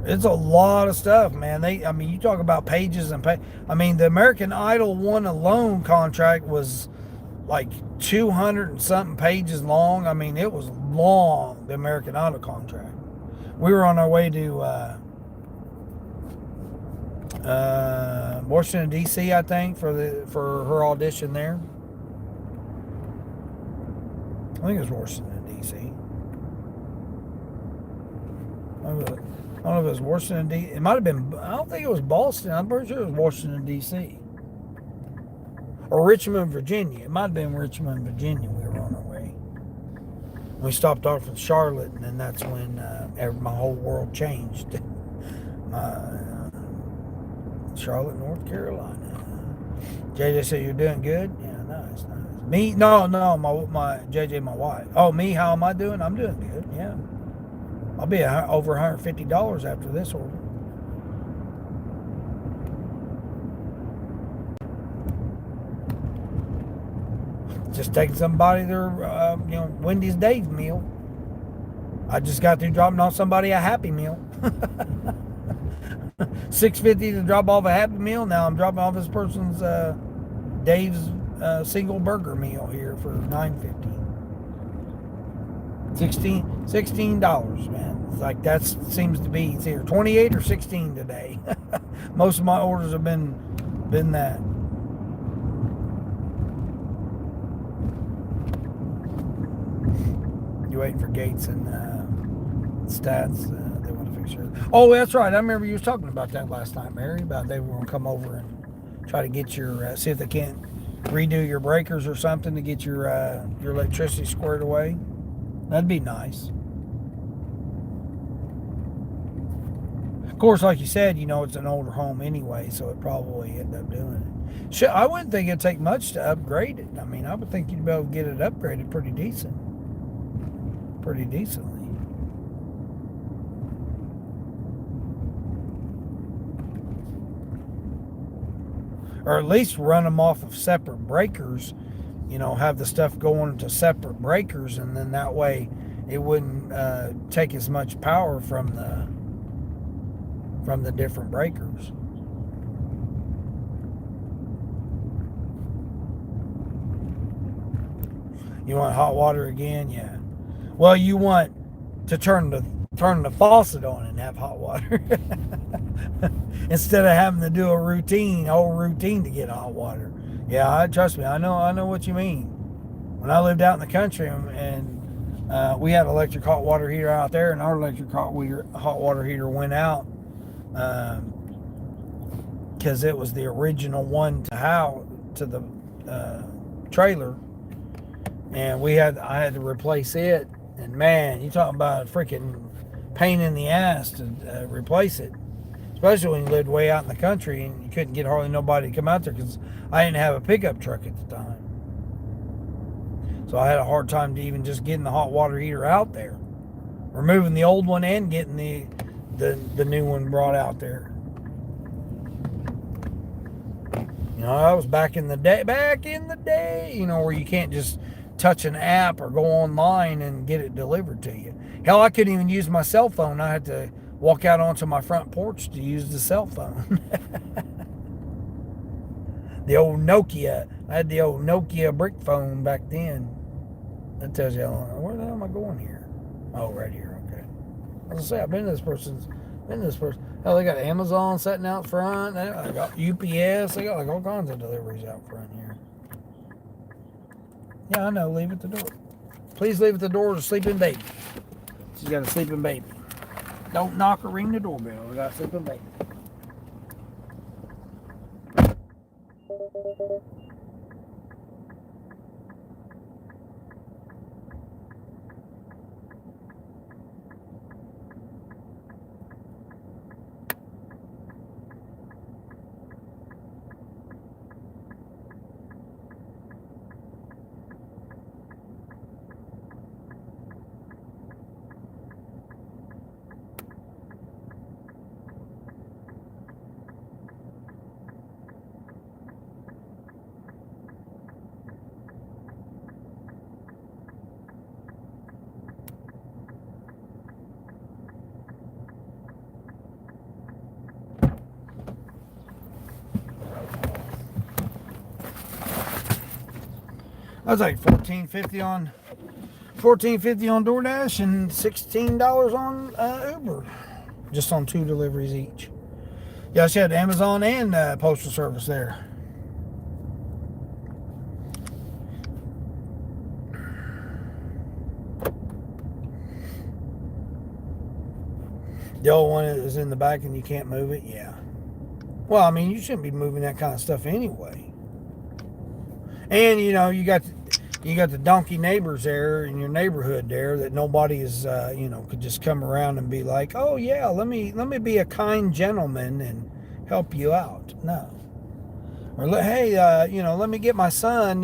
It's a lot of stuff, man. You talk about pages and the American Idol one alone contract was like 200 and something pages long. I mean, it was long, the American Idol contract. We were on our way to Washington D.C. I think for her audition there. I think it was Washington D.C. I don't know if it was Washington D.C. It might have been. I don't think it was Boston. I'm pretty sure it was Washington D.C. or Richmond, Virginia. It might have been Richmond, Virginia. We were on our way. We stopped off in Charlotte, and then that's when my whole world changed. Charlotte, North Carolina. JJ said you're doing good. Yeah, nice. Me? No. My JJ, my wife. Oh, me? How am I doing? I'm doing good. Yeah. I'll be over $150 after this order. Just taking somebody their, Wendy's Dave's meal. I just got through dropping off somebody a Happy Meal. $6.50 to drop off a Happy Meal. Now I'm dropping off this person's Dave's single burger meal here for $9.50. $16, man. It's like that seems to be. It's either 28 or 16 today. Most of my orders have been that. You waiting for Gates and Stats? They want to fix your. Oh, that's right. I remember you was talking about that last night, Mary. About they were going to come over and try to get your see if they can't redo your breakers or something to get your electricity squared away. That'd be nice. Of course, like you said, it's an older home anyway, so it probably end up doing it. I wouldn't think it'd take much to upgrade it. I mean, I would think you'd be able to get it upgraded pretty decently. Or at least run them off of separate breakers, have the stuff going to separate breakers, and then that way it wouldn't take as much power from the different breakers. You want hot water again? Yeah. Well, you want to turn the faucet on and have hot water instead of having to do a whole routine to get hot water. Yeah, trust me, I know what you mean. When I lived out in the country and we had electric hot water heater out there, and our electric hot water heater went out because it was the original one to the trailer, and I had to replace it. And man, you talking about a freaking pain in the ass to replace it, especially when you lived way out in the country and you couldn't get hardly nobody to come out there because I didn't have a pickup truck at the time. So I had a hard time to even just getting the hot water heater out there, removing the old one and getting the new one brought out there. That was back in the day, where you can't just touch an app or go online and get it delivered to you. Hell, I couldn't even use my cell phone. I had to walk out onto my front porch to use the cell phone. The old Nokia. I had the old Nokia brick phone back then. That tells you how long. Where the hell am I going here? Oh, right here. Okay. As I say, I've been to this person. Hell, they got Amazon sitting out front. They got UPS. They got like all kinds of deliveries out front here. Yeah, I know. Leave at the door. Please leave at the door to a sleeping baby. She's got a sleeping baby. Don't knock or ring the doorbell. We got a sleeping baby. I was like $14.50 on DoorDash and $16 on Uber, just on 2 deliveries each. Yeah, she had Amazon and postal service there. The old one that is in the back and you can't move it, yeah. Well, I mean, you shouldn't be moving that kind of stuff anyway. And you know, you got the donkey neighbors there in your neighborhood there that nobody is, could just come around and be like, oh yeah, let me be a kind gentleman and help you out. No. Or hey, let me get my son.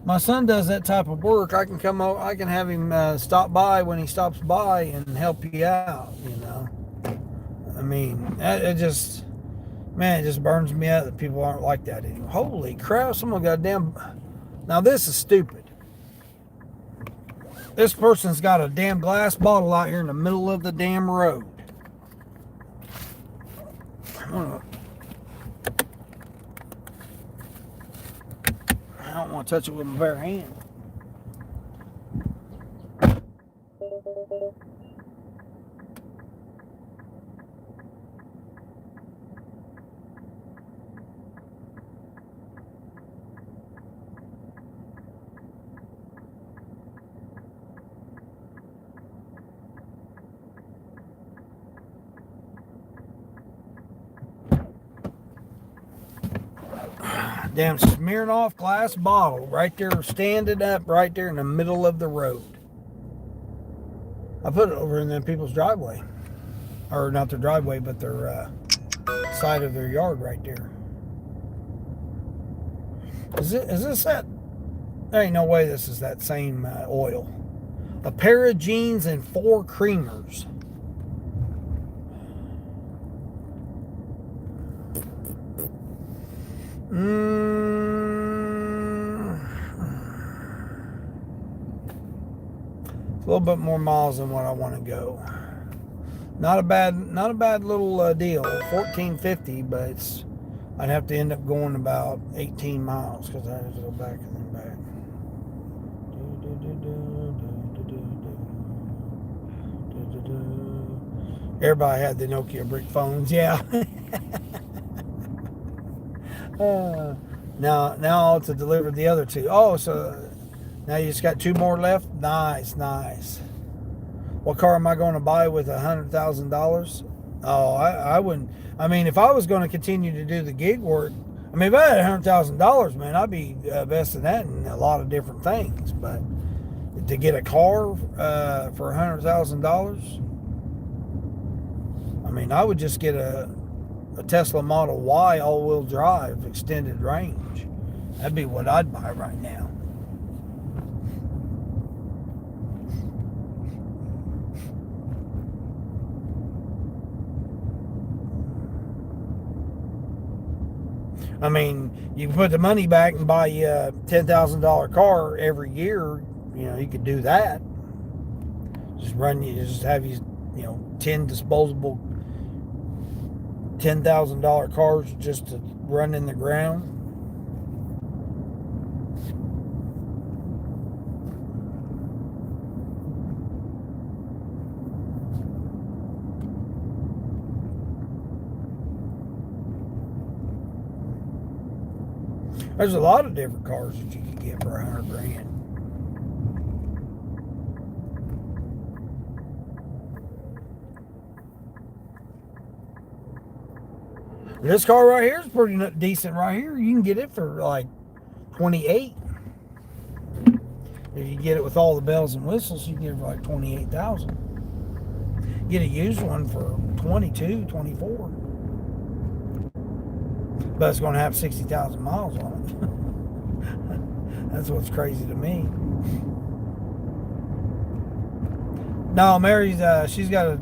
My son does that type of work. I can come over. I can have him stop by when he stops by and help you out. I mean, it just burns me out that people aren't like that anymore. Holy crap! Someone got a damn. Now this is stupid. This person's got a damn glass bottle out here in the middle of the damn road. I don't want to touch it with my bare hand. Damn Smirnoff glass bottle right there, standing up right there in the middle of the road. I put it over in them people's driveway. Or not their driveway, but their side of their yard right there. Is this that? There ain't no way this is that same oil. A pair of jeans and 4 creamers. It's a little bit more miles than what I want to go. Not a bad little deal. $14.50, but I'd have to end up going about 18 miles because I have to go back and then back. Everybody had the Nokia brick phones, yeah. Now to deliver the other 2. Oh, so now you just got 2 more left? Nice. What car am I going to buy with $100,000? Oh, I wouldn't. I mean, if I was going to continue to do the gig work, I mean, if I had $100,000, man, I'd be investing that in a lot of different things. But to get a car for $100,000, I mean, I would just get a Tesla Model Y all-wheel drive extended range. That'd be what I'd buy right now. I mean, you can put the money back and buy you a $10,000 car every year. You could do that. Just have 10 disposable $10,000 cars just to run in the ground. There's a lot of different cars that you can get for $100,000. This car right here is pretty decent right here. You can get it for like 28. If you get it with all the bells and whistles, you can get it for like 28,000. Get a used one for 22, 24. But it's going to have 60,000 miles on it. That's what's crazy to me. No, Mary's, she's got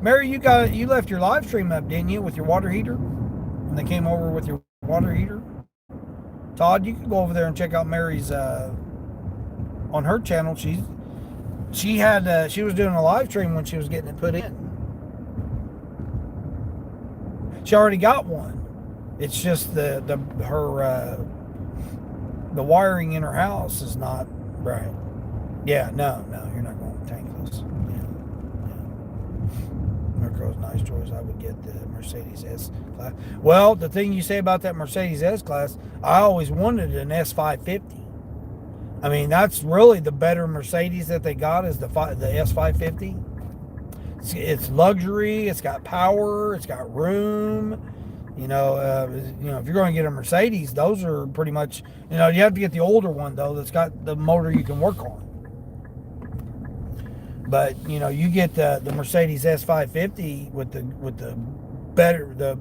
Mary, you left your live stream up, didn't you, with your water heater? And they came over with your water heater? Todd, you can go over there and check out Mary's, on her channel. She was doing a live stream when she was getting it put in. She already got one. It's just her the wiring in her house is not right. Yeah, no, you're not going tankless. Yeah. Mirko's nice choice. I would get the Mercedes S class. Well, the thing you say about that Mercedes S class, I always wanted an S550. I mean, that's really the better Mercedes that they got is the S550. It's luxury. It's got power. It's got room. If you're going to get a Mercedes, those are pretty much. You have to get the older one though. That's got the motor you can work on. But you get the Mercedes S550 with the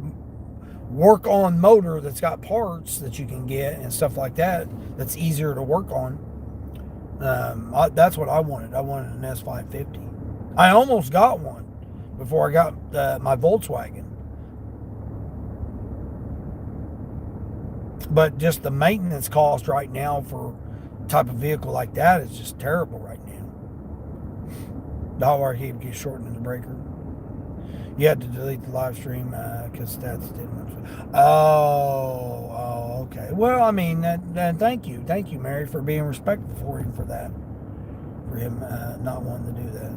work on motor that's got parts that you can get and stuff like that. That's easier to work on. That's what I wanted. I wanted an S550. I almost got one before I got my Volkswagen. But just the maintenance cost right now for a type of vehicle like that is just terrible right now. Dollar keeps shortening the breaker. You had to delete the live stream because stats didn't. Oh, okay. Well, I mean, thank you, Mary, for being respectful for him for that, for him not wanting to do that.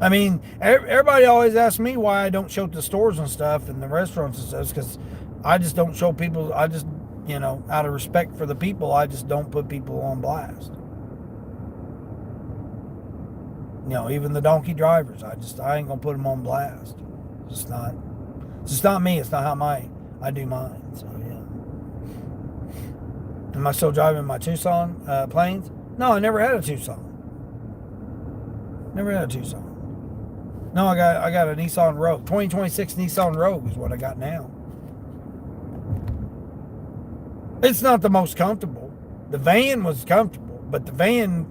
I mean, everybody always asks me why I don't show the stores and stuff and the restaurants and stuff, because I just don't show people. I just, out of respect for the people, I just don't put people on blast. Even the donkey drivers, I ain't gonna put them on blast. It's just not me. It's not how I do mine. So yeah. Am I still driving my Tucson planes? No, I never had a Tucson. Never had a Tucson. No, I got a Nissan Rogue. 2026 Nissan Rogue is what I got now. It's not the most comfortable. The van was comfortable, but the van,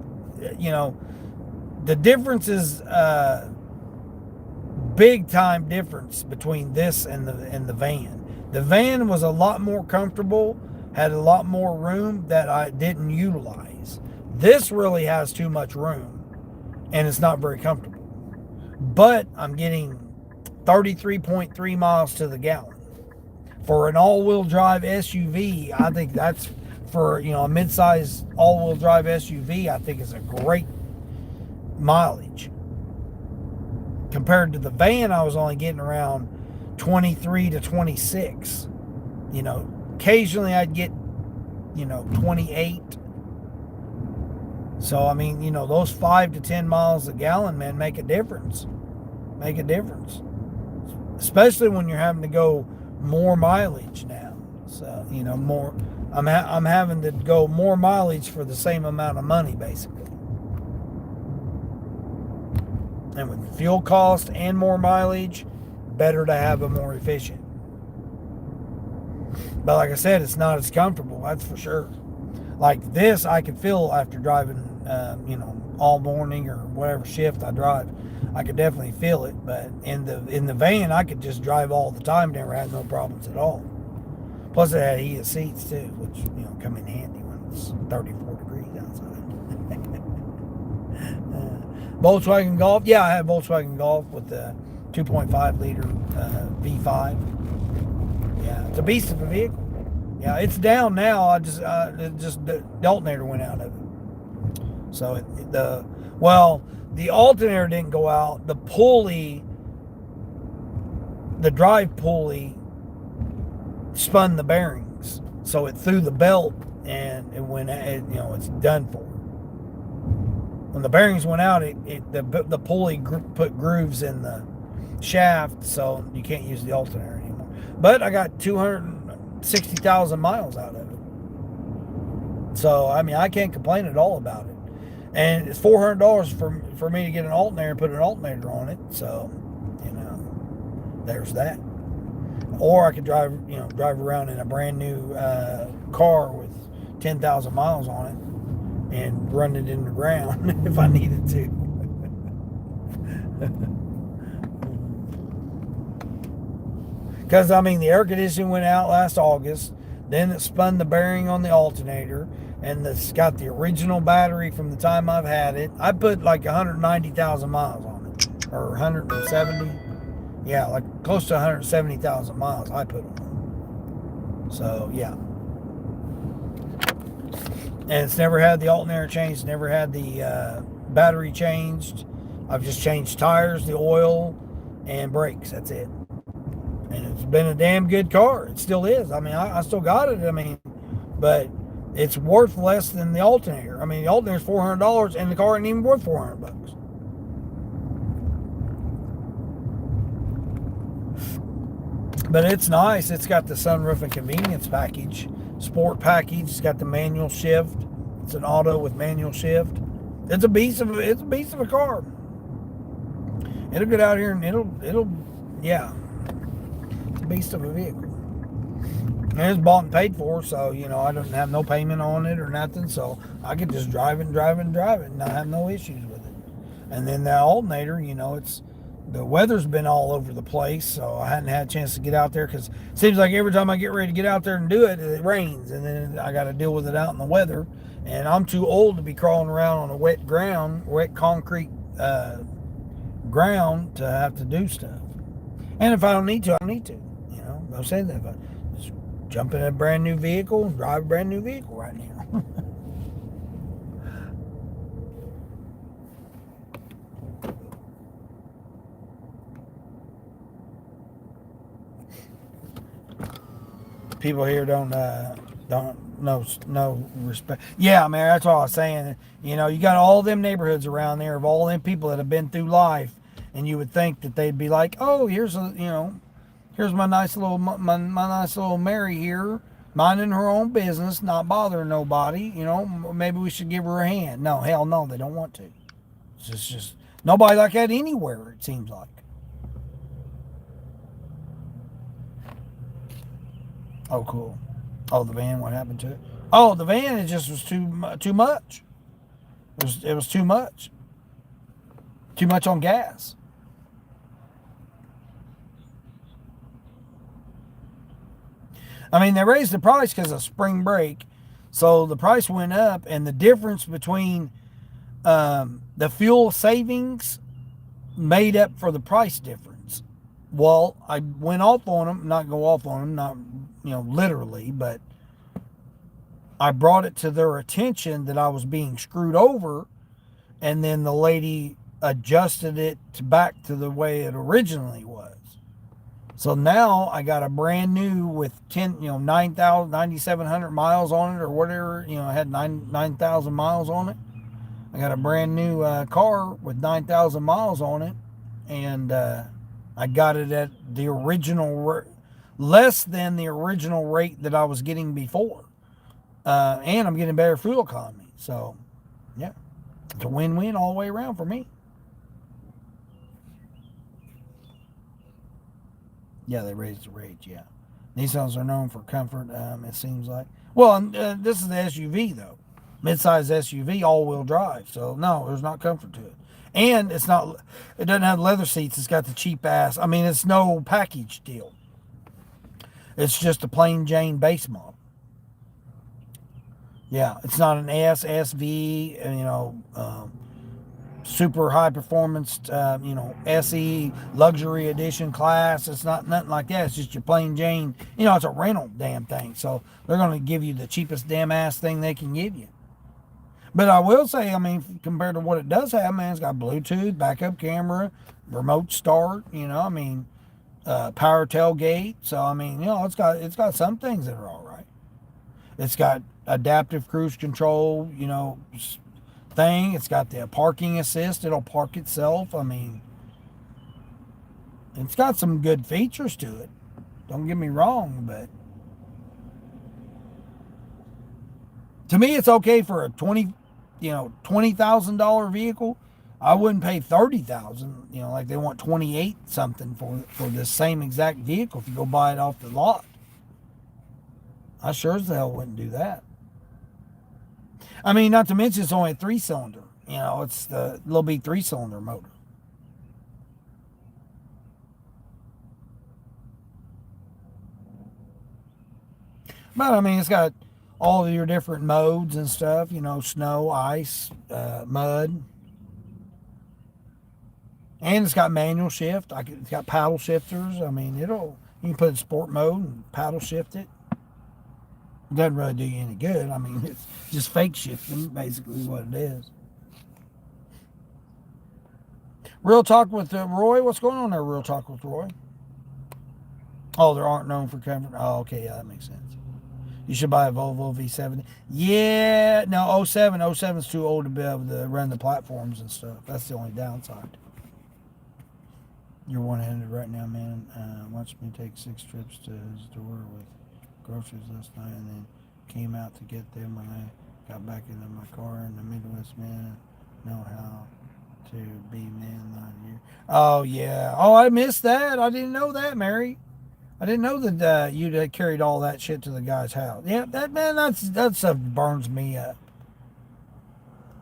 the difference is big time difference between this and the van. The van was a lot more comfortable, had a lot more room that I didn't utilize. This really has too much room, and it's not very comfortable. But I'm getting 33.3 miles to the gallon. For an all-wheel drive SUV, I think that's for, a mid-size all-wheel drive SUV, I think is a great mileage. Compared to the van, I was only getting around 23 to 26. Occasionally I'd get, 28. So, I mean, those 5 to 10 miles a gallon, man, make a difference. Make a difference. Especially when you're having to go more mileage now. So, more. I'm having to go more mileage for the same amount of money, basically. And with fuel cost and more mileage, better to have a more efficient. But like I said, it's not as comfortable, that's for sure. Like this, I can feel after driving, all morning or whatever shift I drive. I could definitely feel it. But in the van, I could just drive all the time, never had no problems at all. Plus, it had heated seats too, which come in handy when it's 34 degrees outside. Volkswagen Golf, yeah, I have Volkswagen Golf with the 2.5 liter V5. Yeah, it's a beast of a vehicle. Yeah, it's down now. The alternator went out of it. So the alternator didn't go out. The pulley, the drive pulley, spun the bearings, so it threw the belt and it went. It's done for. When the bearings went out, the pulley put grooves in the shaft, so you can't use the alternator anymore. But I got 260,000 miles out of it. So, I mean, I can't complain at all about it. And it's $400 for me to get an alternator and put an alternator on it. So, there's that. Or I could drive around in a brand new car with 10,000 miles on it and run it in the ground if I needed to. Because, I mean, the air conditioning went out last August. Then it spun the bearing on the alternator. And it's got the original battery from the time I've had it. I put like 190,000 miles on it. Or 170. Yeah, like close to 170,000 miles I put on it. So yeah, and it's never had the alternator changed, never had the battery changed. I've just changed tires, the oil, and brakes. That's it. And it's been a damn good car. It still is. I mean, I still got it. I mean, but it's worth less than the alternator. I mean, the alternator's $400, and the car ain't even worth $400. But it's nice. It's got the sunroof and convenience package, sport package. It's got the manual shift. It's an auto with manual shift. It's a beast of a car. It'll get out here and it'll yeah. It's a beast of a vehicle. And it's bought and paid for, so I don't have no payment on it or nothing, so I could just drive it, and I have no issues with it. And then the alternator, the weather's been all over the place, so I hadn't had a chance to get out there because it seems like every time I get ready to get out there and do it, it rains, and then I got to deal with it out in the weather. And I'm too old to be crawling around on a wet concrete ground to have to do stuff. And if I don't need to, I don't need to. I'm saying that if I just jump in a brand new vehicle and drive a brand new vehicle right now. People here don't no respect. Yeah, man, that's all I was saying. You got all them neighborhoods around there of all them people that have been through life, and you would think that they'd be like, oh, here's my nice little my nice little Mary here, minding her own business, not bothering nobody. Maybe we should give her a hand. No, hell no, they don't want to. It's just nobody like that anywhere. It seems like. Oh, cool. Oh, the van. What happened to it? Oh, the van. It just was too much. It was too much. Too much on gas. I mean, they raised the price because of spring break, so the price went up, and the difference between the fuel savings made up for the price difference. Well, I went off on them, not go off on them, not literally, but I brought it to their attention that I was being screwed over, and then the lady adjusted it back to the way it originally was. So now I got a brand new with 9,700 miles on it or whatever, it had 9,000 miles on it. I got a brand new car with 9,000 miles on it, and I got it at the original, less than the original rate that I was getting before. And I'm getting better fuel economy. So, yeah, it's a win-win all the way around for me. Yeah, they raised the rates, yeah. Nissans are known for comfort, it seems like. Well, this is the SUV, though. Mid-size SUV, all-wheel drive. So, no, there's not comfort to it. And it doesn't have leather seats. It's got the cheap ass. I mean, it's no package deal. It's just a plain Jane base model. Yeah, it's not an SSV, super high performance, SE luxury edition class. It's not nothing like that. It's just your plain Jane. It's a rental damn thing. So they're going to give you the cheapest damn ass thing they can give you. But I will say, I mean, compared to what it does have, man, it's got Bluetooth, backup camera, remote start. Power tailgate. So I mean, it's got some things that are all right. It's got adaptive cruise control, thing. It's got the parking assist. It'll park itself. I mean, it's got some good features to it. Don't get me wrong, but to me, it's okay for a $20,000 vehicle. I wouldn't pay $30,000. Like they want 28 something for this same exact vehicle if you go buy it off the lot. I sure as hell wouldn't do that. I mean, not to mention it's only a 3-cylinder. It's the little B 3-cylinder motor. But I mean, it's got all of your different modes and stuff. Snow, ice, mud. And it's got manual shift. It's got paddle shifters. I mean, you can put it in sport mode and paddle shift it. It doesn't really do you any good. I mean, it's just fake shifting, basically what it is. Real Talk with Roy. What's going on there, Real Talk with Roy? Oh, there aren't known for comfort. Oh, okay, yeah, that makes sense. You should buy a Volvo V70. Yeah, no, 07. 07's too old to be able to run the platforms and stuff. That's the only downside. You're one-handed right now, man. Watched me take 6 trips to his store with groceries last night and then came out to get them when I got back into my car in the Midwest, man. Know how to be man, not you. Oh, yeah. Oh, I missed that. I didn't know that, Mary. I didn't know that you'd carried all that shit to the guy's house. Yeah, that stuff burns me up.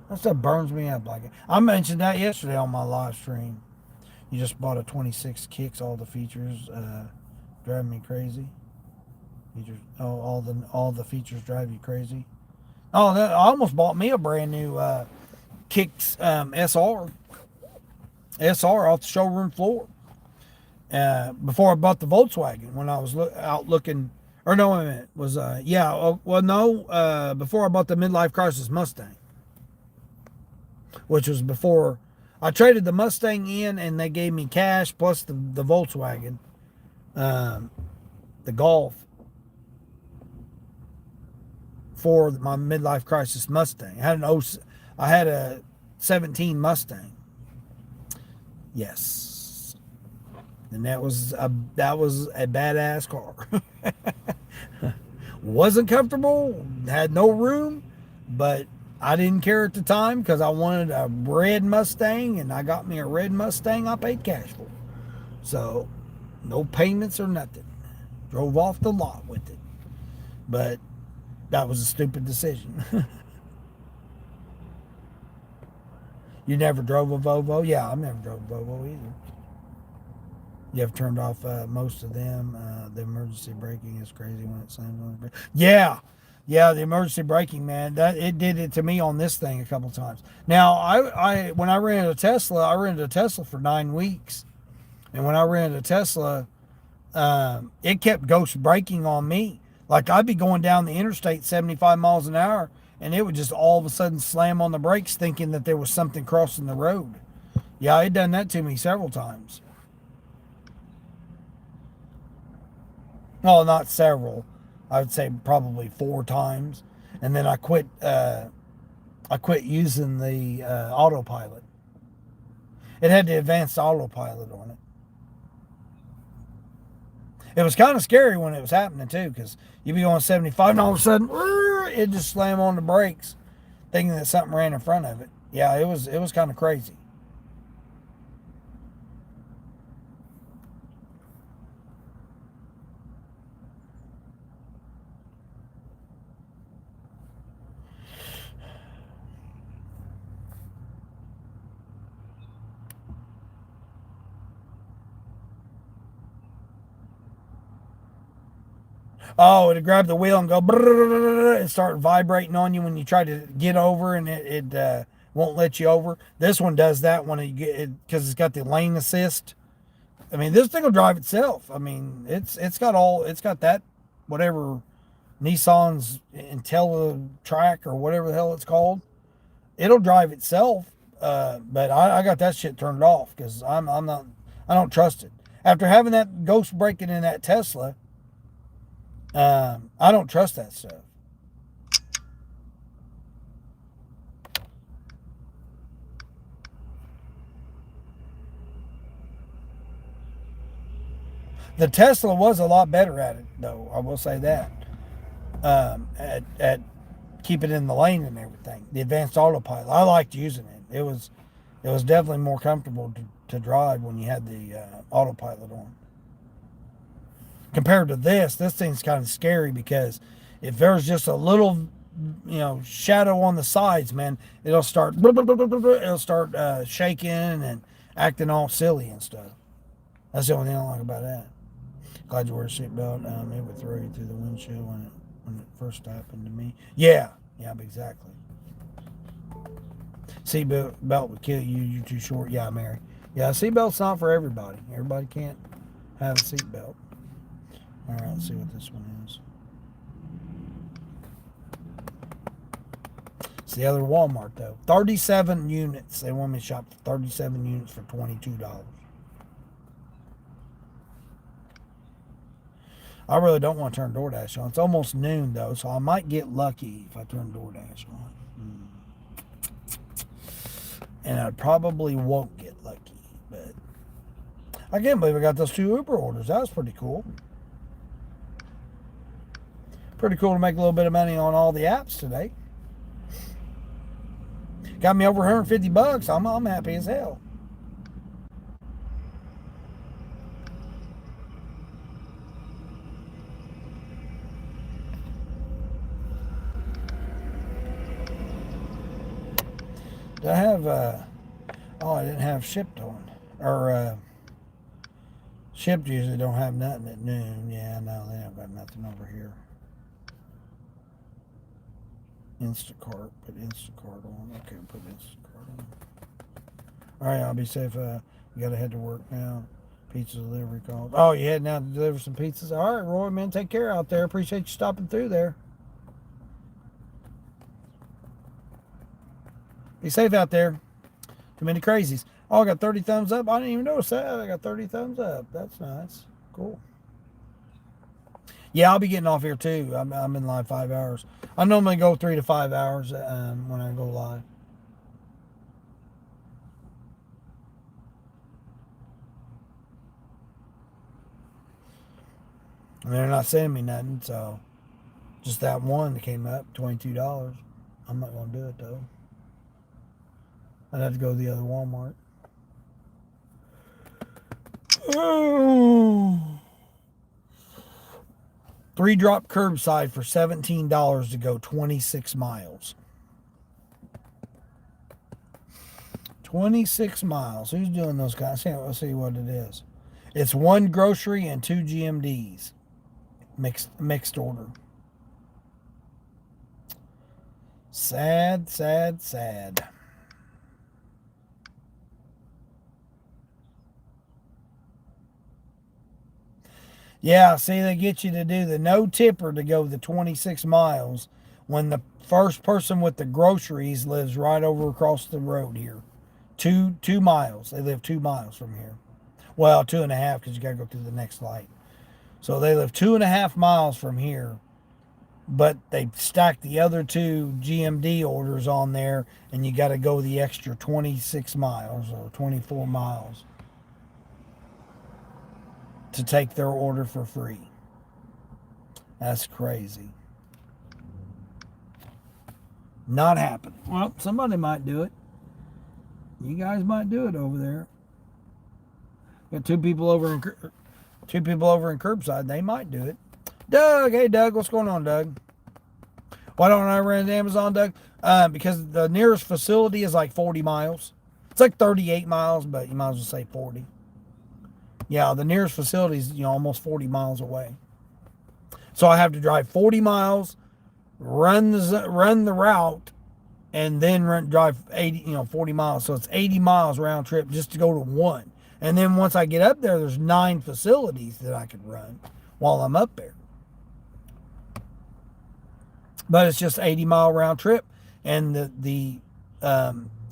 That stuff burns me up like it. I mentioned that yesterday on my live stream. You just bought a 26 Kicks, all the features driving me crazy. All the features drive you crazy. Oh, I almost bought me a brand new Kicks SR off the showroom floor. Before I bought the Volkswagen, when I was out looking, or no, wait a minute, was before I bought the midlife crisis Mustang, which was before I traded the Mustang in, and they gave me cash plus the Volkswagen, the Golf, for my midlife crisis Mustang. I had a 17 Mustang. Yes. And that was a badass car. Wasn't comfortable, had no room, but I didn't care at the time because I wanted a red Mustang, and I got me a red Mustang I paid cash for. So, no payments or nothing. Drove off the lot with it. But that was a stupid decision. You never drove a Volvo? Yeah, I've never drove a Volvo either. You have turned off most of them. The emergency braking is crazy when it slams on the brake. Yeah, the emergency braking, man. It did it to me on this thing a couple times. Now, when I rented a Tesla for 9 weeks, and when I rented a Tesla, it kept ghost braking on me. Like, I'd be going down the interstate 75 miles an hour, and it would just all of a sudden slam on the brakes, thinking that there was something crossing the road. Yeah, it done that to me several times. Well, not several. I would say probably 4 times. And then I quit using the autopilot. It had the advanced autopilot on it. It was kind of scary when it was happening too, because you'd be going 75 and all of a sudden it just slam on the brakes, thinking that something ran in front of it. Yeah, it was kind of crazy. Oh, it'd grab the wheel and go and start vibrating on you when you try to get over, and it won't let you over. This one does that when because it's got the lane assist. I mean, this thing will drive itself. I mean, it's got that whatever Nissan's IntelliTrack or whatever the hell it's called. It'll drive itself, but I got that shit turned off because I don't trust it. After having that ghost braking in that Tesla. I don't trust that stuff. The Tesla was a lot better at it, though. I will say that. At keeping it in the lane and everything. The advanced autopilot. I liked using it. It was definitely more comfortable to drive when you had the autopilot on. Compared to this thing's kind of scary because if there's just a little, shadow on the sides, man, it'll start shaking and acting all silly and stuff. That's the only thing I don't like about that. Glad you wear a seatbelt. It would throw you through the windshield when it first happened to me. Yeah, exactly. Seatbelt would kill you. You're too short. Yeah, Mary. Yeah, seatbelt's not for everybody. Everybody can't have a seatbelt. All right, let's see what this one is. It's the other Walmart though. 37 units. They want me to shop 37 units for $22. I really don't want to turn DoorDash on. It's almost noon though, so I might get lucky if I turn DoorDash on. And I probably won't get lucky, but I can't believe I got those 2 Uber orders. That was pretty cool. Pretty cool to make a little bit of money on all the apps today. Got me over $150. I'm happy as hell. Did I have I didn't have shipped on. Or shipped usually don't have nothing at noon. Yeah, no, they haven't got nothing over here. Instacart, put Instacart on. Okay, put Instacart on. Alright, I'll be safe. You gotta head to work now. Pizza delivery calls. Oh, you heading out to deliver some pizzas? Alright, Roy, man, take care out there. Appreciate you stopping through there. Be safe out there. Too many crazies. Oh, I got 30 thumbs up. I didn't even notice that. I got 30 thumbs up. That's nice. Cool. Yeah, I'll be getting off here too. I'm in live 5 hours. I normally go 3 to 5 hours when I go live. And they're not sending me nothing, so just that one that came up, $22. I'm not going to do it though. I'd have to go to the other Walmart. Oh. 3-drop curbside for $17 to go 26 miles. 26 miles. Who's doing those guys? Let's see what it is. It's 1 grocery and 2 GMDs. Mixed order. Sad, sad, sad. Yeah, see, they get you to do the no tipper to go the 26 miles when the first person with the groceries lives right over across the road here. 2 miles. They live 2 miles from here. Well, 2.5 because you got to go through the next light. So they live 2.5 miles from here, but they stack the other 2 GMD orders on there, and you got to go the extra 26 miles or 24 miles to take their order for free. That's crazy. Not happening. Well, somebody might do it. You guys might do it over there. Got 2 people over in curbside. They might do it. Doug, hey Doug, what's going on, Doug? Why don't I run Amazon, Doug? Because the nearest facility is like 40 miles. It's like 38 miles, but you might as well say 40. Yeah, the nearest facility is, almost 40 miles away. So I have to drive 40 miles, run the route, and then drive 40 miles. So it's 80 miles round trip just to go to one. And then once I get up there, there's 9 facilities that I could run while I'm up there. But it's just 80-mile round trip, and the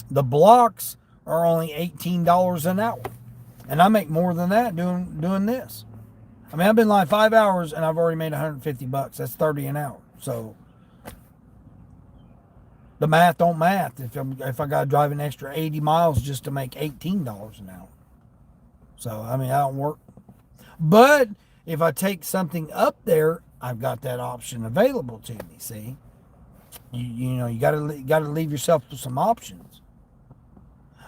blocks are only $18 an hour. And I make more than that doing this. I mean, I've been like 5 hours and I've already made $150. That's $30 an hour. So the math don't math if I got to drive an extra 80 miles just to make $18 an hour. So I mean, I don't work. But if I take something up there, I've got that option available to me. See, you got to leave yourself with some options.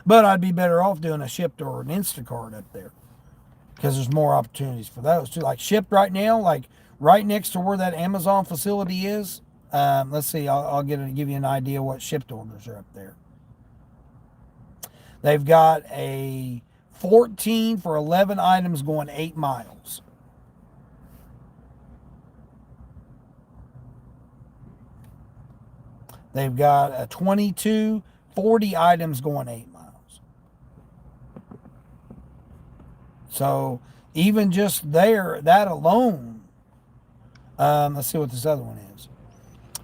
But I'd be better off doing a Shipt or an Instacart up there because there's more opportunities for those too. Like Shipt right now, like right next to where that Amazon facility is. Let's see, I'll give you an idea what Shipt orders are up there. They've got a 14 for 11 items going 8 miles. They've got a 22, 40 items going 8 miles. So even just that alone, let's see what this other one is.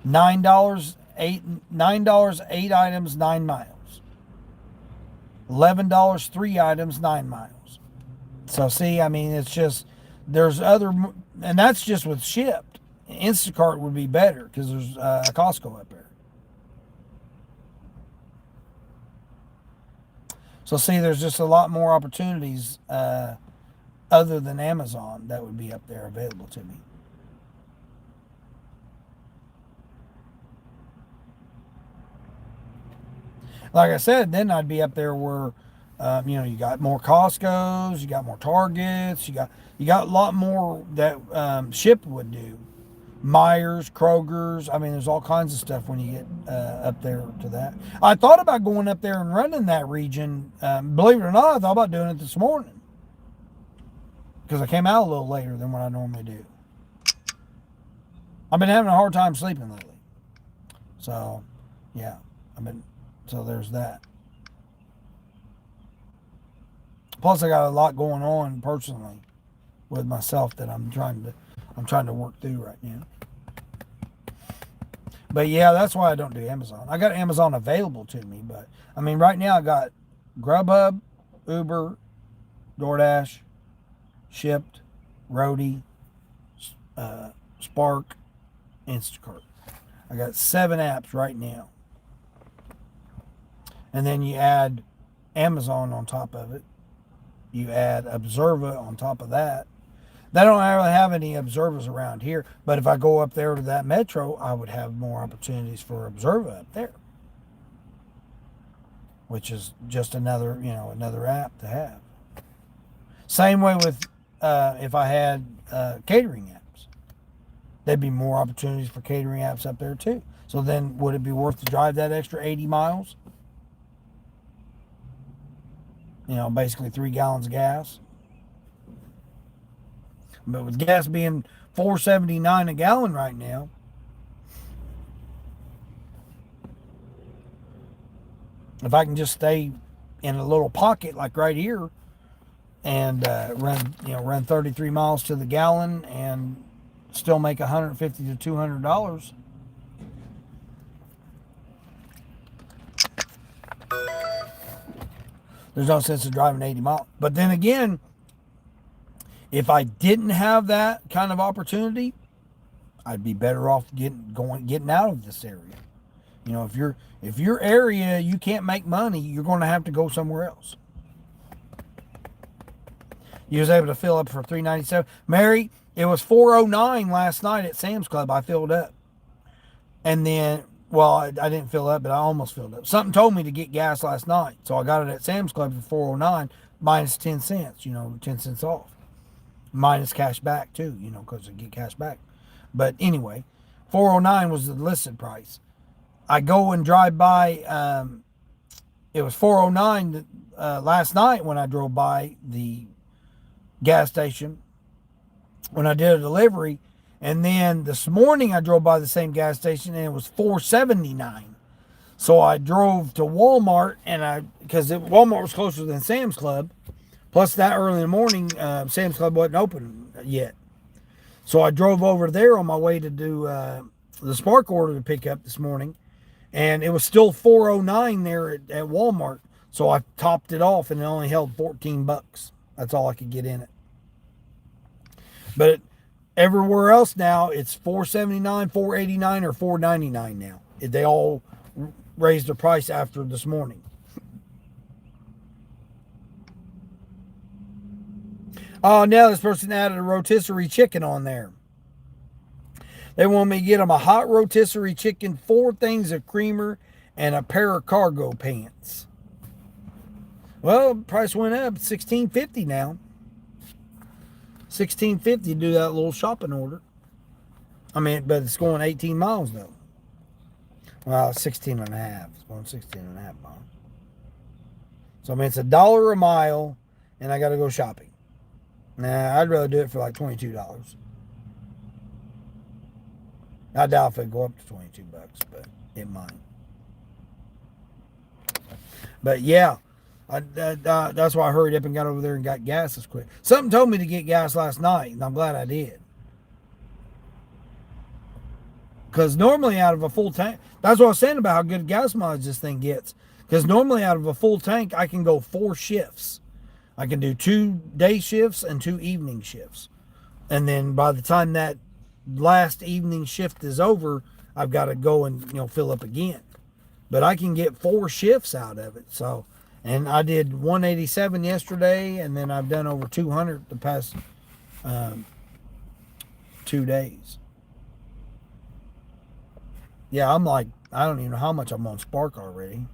$9 $9 8 items 9 miles. $11 3 items 9 miles. So see, I mean, it's just there's other, and that's just with shipped. Instacart would be better because there's a Costco up there. So see, there's just a lot more opportunities other than Amazon that would be up there available to me. Like I said, then I'd be up there where, you got more Costco's, you got more Targets, you got a lot more that Ship would do. Myers, Kroger's. I mean, there's all kinds of stuff when you get up there to that. I thought about going up there and running that region. Believe it or not, I thought about doing it this morning because I came out a little later than what I normally do. I've been having a hard time sleeping lately. So, yeah, so there's that. Plus, I got a lot going on personally with myself that I'm trying to work through right now. But yeah, that's why I don't do Amazon. I got Amazon available to me, but I mean, right now I got Grubhub, Uber, DoorDash, Shipped, Roadie, Spark, Instacart. I got 7 apps right now. And then you add Amazon on top of it. You add Observa on top of that. They don't really have any Observers around here, but if I go up there to that metro, I would have more opportunities for Observa up there, which is just another app to have. Same way with if I had catering apps, there'd be more opportunities for catering apps up there too. So then, would it be worth to drive that extra 80 miles? Basically 3 gallons of gas. But with gas being $4.79 a gallon right now, if I can just stay in a little pocket like right here and run 33 miles to the gallon and still make $150 to $200, there's no sense in driving 80 miles. But then again, if I didn't have that kind of opportunity, I'd be better off getting out of this area. If your area you can't make money, you're going to have to go somewhere else. You was able to fill up for $3.97. Mary, it was $4.09 last night at Sam's Club. I filled up, and then I didn't fill up, but I almost filled up. Something told me to get gas last night, so I got it at Sam's Club for $4.09 minus 10 cents. 10 cents off. Minus cash back too, because I get cash back. But anyway, $4.09 was the listed price. I go and drive by. It was $4.09 last night when I drove by the gas station when I did a delivery, and then this morning I drove by the same gas station and it was $4.79. So I drove to Walmart because Walmart was closer than Sam's Club. Plus, that early in the morning, Sam's Club wasn't open yet. So I drove over there on my way to do the Spark order to pick up this morning. And it was still $4.09 there at Walmart. So I topped it off and it only held $14. That's all I could get in it. But everywhere else now, it's $4.79, $4.89, or $4.99 now. They all raised the price after this morning. Oh, now this person added a rotisserie chicken on there. They want me to get them a hot rotisserie chicken, 4 things of creamer, and a pair of cargo pants. Well, price went up, $16.50 now. $16.50 to do that little shopping order. But it's going 18 miles though. Well, 16 and a half. It's going 16 and a half miles. So it's $1 a mile, and I got to go shopping. Nah, I'd rather do it for like $22. I doubt if it'd go up to $22, but it might. But yeah, that's why I hurried up and got over there and got gas this quick. Something told me to get gas last night, and I'm glad I did. Because normally out of a full tank, that's what I was saying about how good gas mileage this thing gets. Because normally out of a full tank, I can go 4 shifts. I can do 2 day shifts and 2 evening shifts. And then by the time that last evening shift is over, I've got to go and fill up again. But I can get 4 shifts out of it. So, and I did 187 yesterday, and then I've done over 200 the past 2 days. Yeah, I'm like, I don't even know how much I'm on Spark already.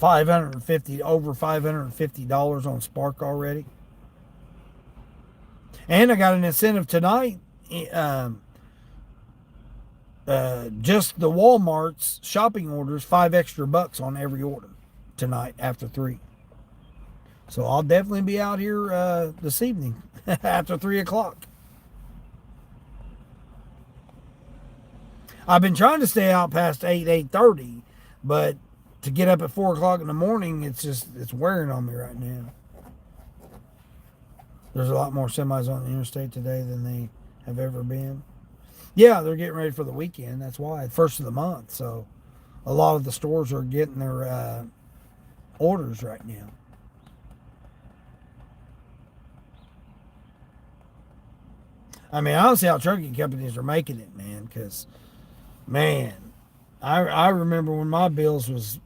Over $550 on Spark already. And I got an incentive tonight. Just the Walmart's shopping orders, $5 extra on every order tonight after 3. So I'll definitely be out here this evening after 3 o'clock. I've been trying to stay out past 8:30, but to get up at 4 o'clock in the morning, it's wearing on me right now. There's a lot more semis on the interstate today than they have ever been. Yeah, they're getting ready for the weekend. That's why. First of the month. So a lot of the stores are getting their orders right now. I mean, I don't see how trucking companies are making it, man. Because, man, I remember when my bills was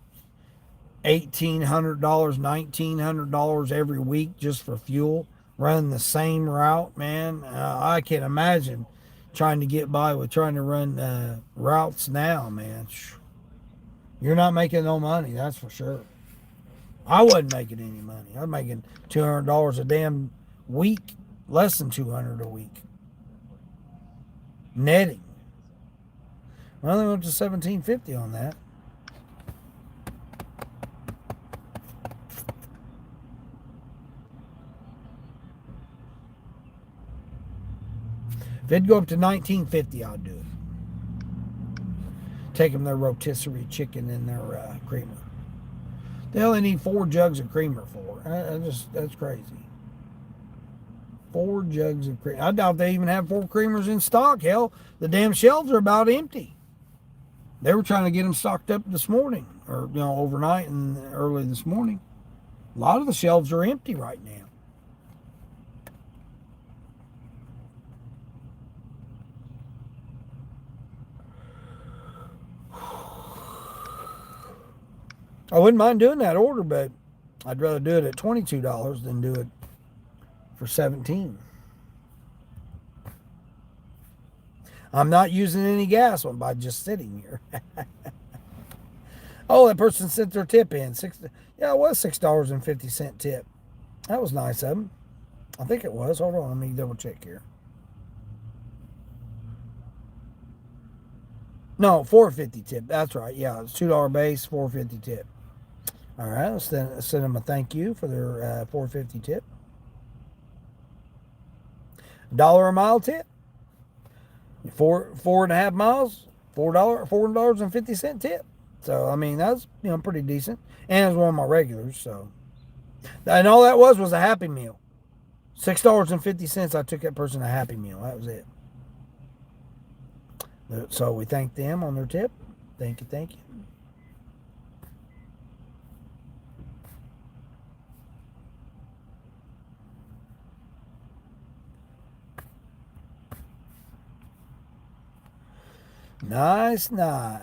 $1,800, $1,900 every week just for fuel, running the same route, man. I can't imagine trying to get by with trying to run routes now, man. You're not making no money, that's for sure. I wasn't making any money. I'm making $200 a damn week, less than $200 a week. Netting. Well, they went to $1,750 on that. If it'd go up to $19.50, I'd do it. Take them their rotisserie chicken and their creamer. They only need 4 jugs of creamer for. That's crazy. 4 jugs of creamer. I doubt they even have 4 creamers in stock. Hell, the damn shelves are about empty. They were trying to get them stocked up this morning, or overnight and early this morning. A lot of the shelves are empty right now. I wouldn't mind doing that order, but I'd rather do it at $22 than do it for $17. I'm not using any gas by just sitting here. Oh, that person sent their tip in. Yeah, it was $6.50 tip. That was nice of them. I think it was. Hold on, let me double check here. No, $4.50 tip. That's right. Yeah, it's $2 base, $4.50 tip. All right, let's send them a thank you for their $4.50 tip. $1 a mile tip. 4.5 miles, $4.50 tip. So I mean that's pretty decent, and it's one of my regulars. So, and all that was a Happy Meal. $6.50. I took that person a Happy Meal. That was it. So we thank them on their tip. Thank you, thank you. Nice. Now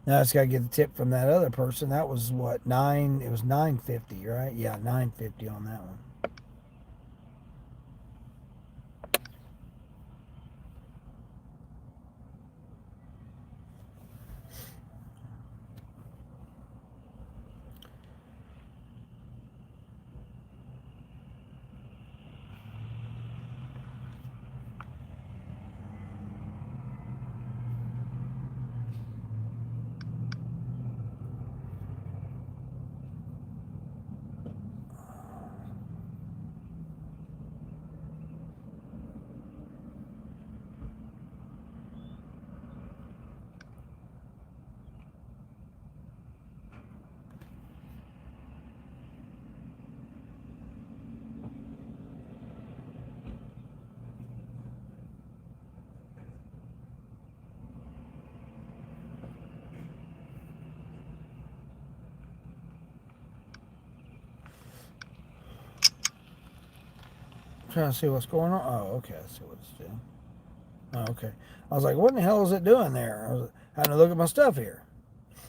I just gotta get the tip from that other person. That was what, it was $9.50, right? Yeah, $9.50 on that one. Trying to see what's going on. Oh, okay. I see what it's doing. Oh, okay. I was like, what in the hell is it doing there? I was having to look at my stuff here.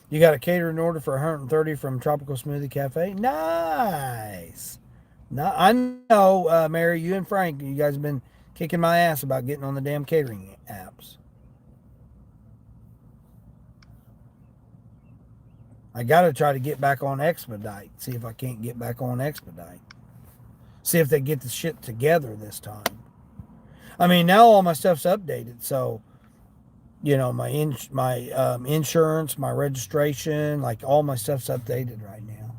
You got a catering order for 130 from Tropical Smoothie Cafe? Nice. No, I know, Mary, you and Frank, you guys have been kicking my ass about getting on the damn catering apps. I got to try to get back on Expedite. See if I can't get back on Expedite. See if they get the shit together this time. I mean, now all my stuff's updated, so you know my insurance, my registration, like all my stuff's updated right now.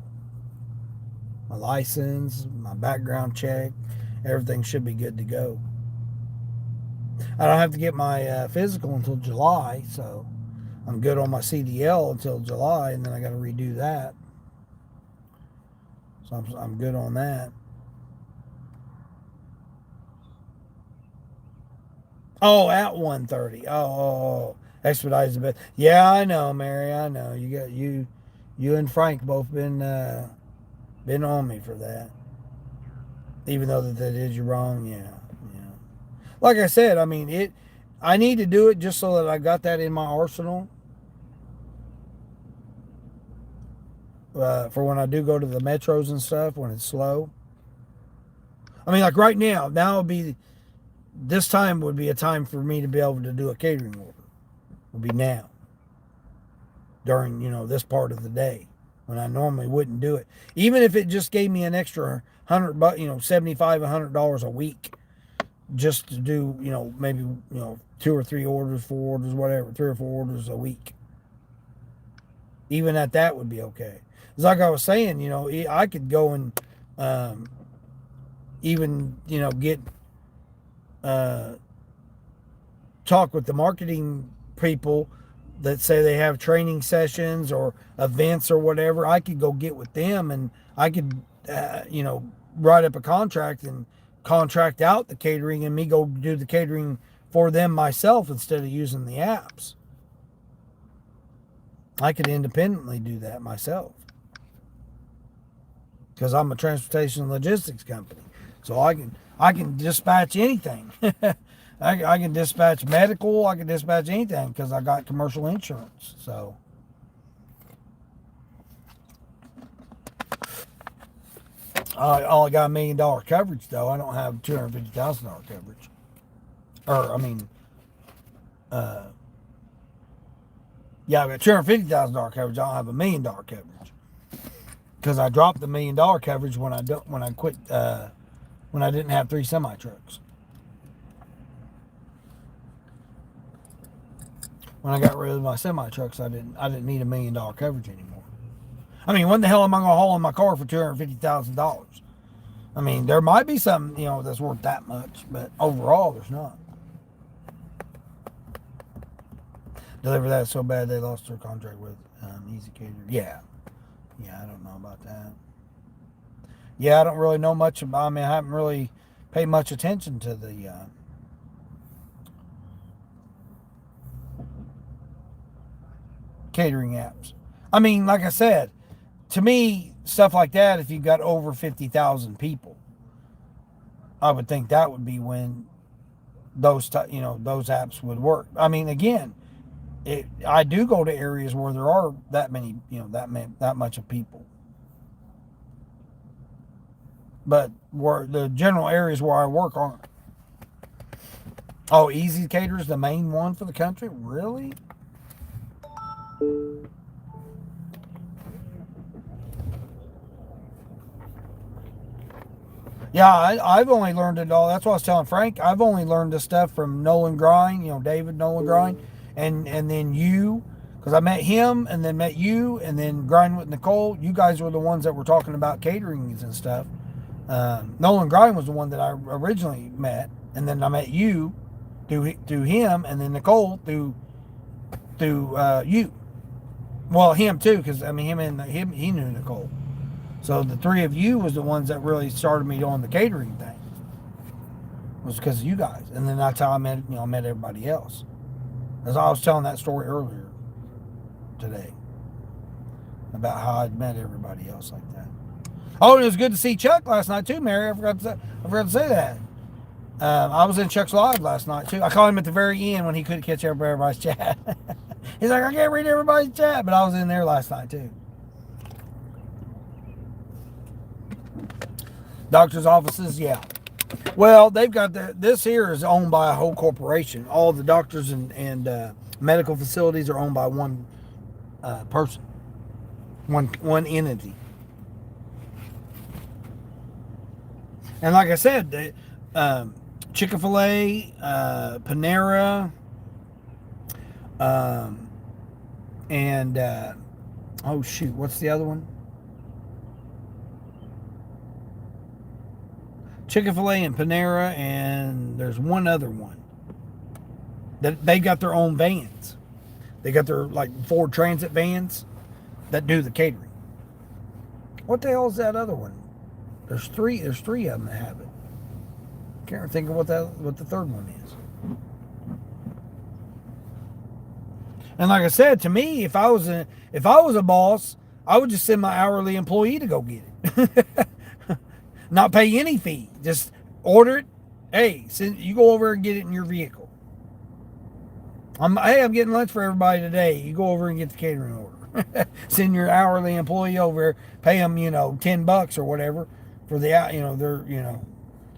My license, my background check, everything should be good to go. I don't have to get my physical until July, so I'm good on my CDL until July, and then I got to redo that. So I'm good on that. Oh, at 1:30. Oh, Expedite is the best. Yeah, I know, Mary. I know. You and Frank both been on me for that. Even though that did you wrong, yeah. Like I said, I mean it. I need to do it just so that I got that in my arsenal for when I do go to the metros and stuff when it's slow. I mean, like right now would be this time would be a time for me to be able to do a catering order. Would be now during this part of the day when I normally wouldn't do it. Even if it just gave me an extra $100, $75, $100 a week, just to do maybe 2 or 3 orders, 4 orders, whatever, 3 or 4 orders a week. Even at that would be okay. It's like I was saying, I could go and even get talk with the marketing people that say they have training sessions or events or whatever. I could go get with them and I could write up a contract and contract out the catering and me go do the catering for them myself instead of using the apps. I could independently do that myself because I'm a transportation and logistics company, so I can dispatch anything. I can dispatch medical. I can dispatch anything because I got commercial insurance. So I only got $1 million coverage though. I don't have $250,000 coverage. Or I mean, yeah, I got $250,000 coverage. I don't have $1 million coverage because I dropped the $1 million coverage when I quit when I didn't have 3 semi trucks. When I got rid of my semi trucks, I didn't need $1 million coverage anymore. I mean, when the hell am I going to haul in my car for $250,000? I mean, there might be something that's worth that much, but overall, there's not. Deliver that so bad they lost their contract with Easy Cater. Yeah, I don't know about that. Yeah, I don't really know much about. I mean, I haven't really paid much attention to the catering apps. I mean, like I said, to me, stuff like that, if you've got over 50,000 people, I would think that would be when those apps would work. I mean, again, I do go to areas where there are that many, that much of people. But where the general areas where I work aren't. Oh, Easy Cater is the main one for the country? Really? Yeah, I've only learned it all. That's what I was telling Frank. I've only learned this stuff from Nolan Grind, David Nolan Grind, and then you, because I met him and then met you and then Grind with Nicole. You guys were the ones that were talking about caterings and stuff. Nolan Grind was the one that I originally met, and then I met you through him, and then Nicole through you. Well, him too, because I mean him he knew Nicole. So the 3 of you was the ones that really started me on the catering thing. Was because of you guys, and then that's how I met everybody else. As I was telling that story earlier today about how I'd met everybody else like that. Oh, and it was good to see Chuck last night too, Mary. I forgot to say that. I was in Chuck's live last night too. I called him at the very end when he couldn't catch up with everybody's chat. He's like, I can't read everybody's chat, but I was in there last night too. Doctor's offices, yeah. Well, they've got this here is owned by a whole corporation. All the doctors and medical facilities are owned by one person, one entity. And like I said, Chick-fil-A, Panera, and oh shoot, what's the other one? Chick-fil-A and Panera, and there's one other one that they got their own vans. They got their like Ford Transit vans that do the catering. What the hell is that other one? There's three of them that have it. Can't think of what the third one is. And like I said, to me, if I was a boss, I would just send my hourly employee to go get it. Not pay any fee. Just order it. Hey, you go over and get it in your vehicle. I'm getting lunch for everybody today. You go over and get the catering order. Send your hourly employee over, pay them, $10 or whatever for the,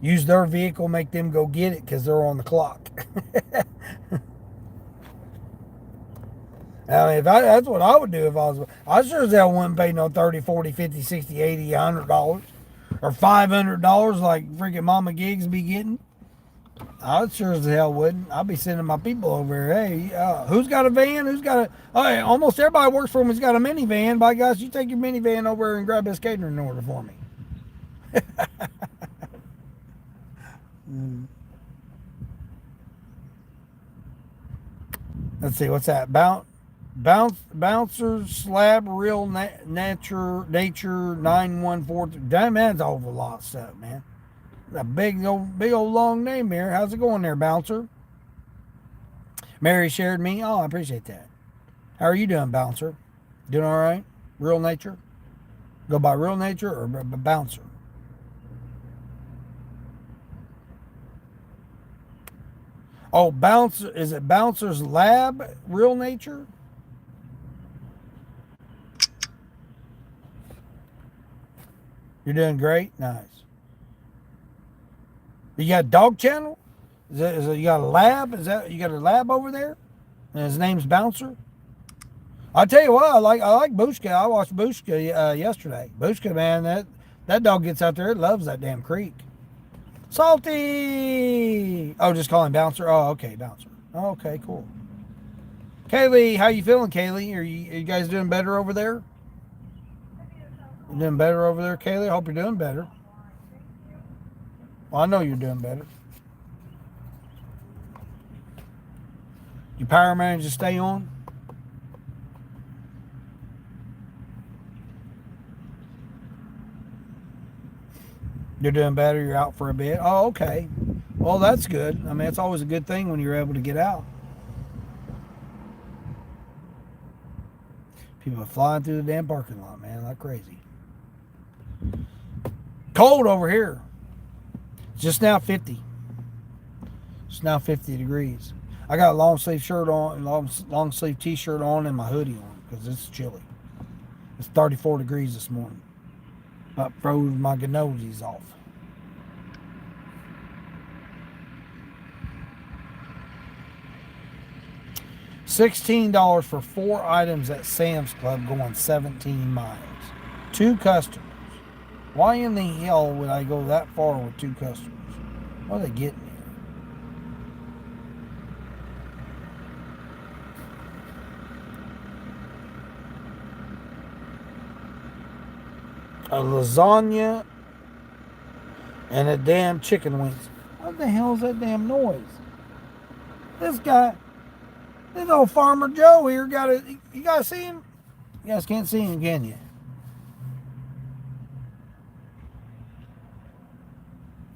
use their vehicle, make them go get it because they're on the clock. I mean, that's what I would do if I sure as hell wouldn't pay no 30, 40, 50, 60, 80, $100 or $500 like freaking Mama Gigs be getting. I sure as hell wouldn't. I'd be sending my people over here. Hey, who's got a van? Hey, almost everybody works for me has got a minivan. By gosh, you take your minivan over and grab this catering order for me. Let's see, what's that? Bouncer slab real nature 914. Damn, that's a whole lot of stuff, man. A big old long name here. How's it going there, Bouncer? Mary shared me. Oh, I appreciate that. How are you doing, Bouncer? Doing all right? Real nature? Go by real nature or Bouncer? Oh, Bouncer. Is it Bouncer's Lab Real Nature? You're doing great? Nice. You got a dog channel? You got a lab? You got a lab over there? And his name's Bouncer? I'll tell you what, I like Bushka. I watched Bushka yesterday. Bushka, man, that dog gets out there. It loves that damn creek. Salty! Oh, just call him Bouncer? Oh, okay, Bouncer. Oh, okay, cool. Kaylee, how you feeling, Kaylee? Are you guys doing better over there? You doing better over there, Kaylee? I hope you're doing better. Well, I know you're doing better. Your power managed to stay on? You're doing better. You're out for a bit. Oh, okay. Well, that's good. I mean, it's always a good thing when you're able to get out. People are flying through the damn parking lot, man, like crazy. Cold over here. It's just now 50. It's now 50 degrees. I got a long sleeve shirt on, long sleeve t-shirt on, and my hoodie on because it's chilly. It's 34 degrees this morning. About froze my gnosies off. $16 for 4 items at Sam's Club going 17 miles. 2 customers. Why in the hell would I go that far with 2 customers? What are they getting here? A lasagna and a damn chicken wings. What the hell is that damn noise? This old Farmer Joe here you guys see him? You guys can't see him, can you?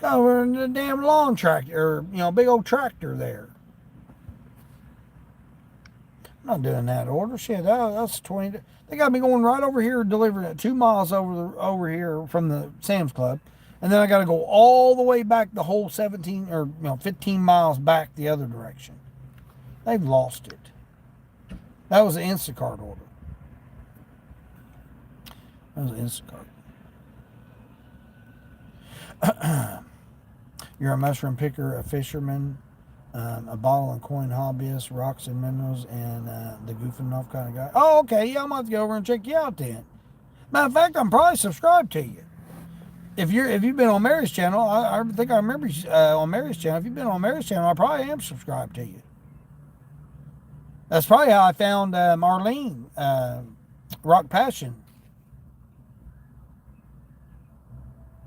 Got over in the damn lawn tractor, or, big old tractor there. I'm not doing that order. Shit, that's 20. They got me going right over here, delivering it 2 miles over here from the Sam's Club, and then I got to go all the way back the whole 17 or 15 miles back the other direction. They've lost it. That was an Instacart order. That was an Instacart. You're a mushroom picker, a fisherman, a bottle and coin hobbyist, rocks and minerals, and the goofing off kind of guy. Oh, okay. Yeah, I'm going to have to go over and check you out then. Matter of fact, I'm probably subscribed to you. If you've been on Mary's channel, I think I remember on Mary's channel. If you've been on Mary's channel, I probably am subscribed to you. That's probably how I found Marlene, Rock Passion.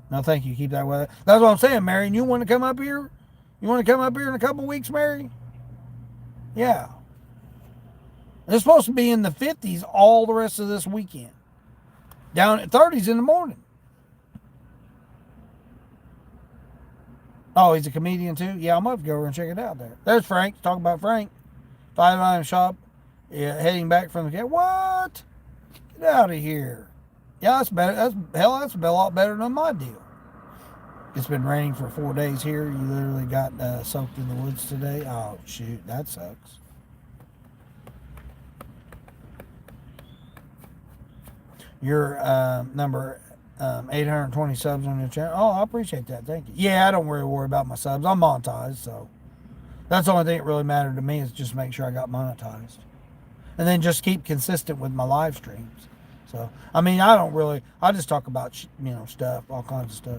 No, thank you. Keep that weather. That's what I'm saying, Mary. And you want to come up here? You want to come up here in a couple weeks, Mary? Yeah. It's supposed to be in the 50s all the rest of this weekend. Down at 30s in the morning. Oh, he's a comedian too? Yeah, I'm going to go over and check it out there. There's Frank. Talk about Frank. 5 Item Shop. Yeah, heading back from the cat. What? Get out of here. Yeah, that's better. That's a lot better than my deal. It's been raining for 4 days here. You literally got soaked in the woods today. Oh, shoot. That sucks. Your number 820 subs on your channel. Oh, I appreciate that. Thank you. Yeah, I don't really worry about my subs. I'm monetized, so that's the only thing that really mattered to me is just make sure I got monetized. And then just keep consistent with my live streams. So, I mean, I just talk about, stuff, all kinds of stuff.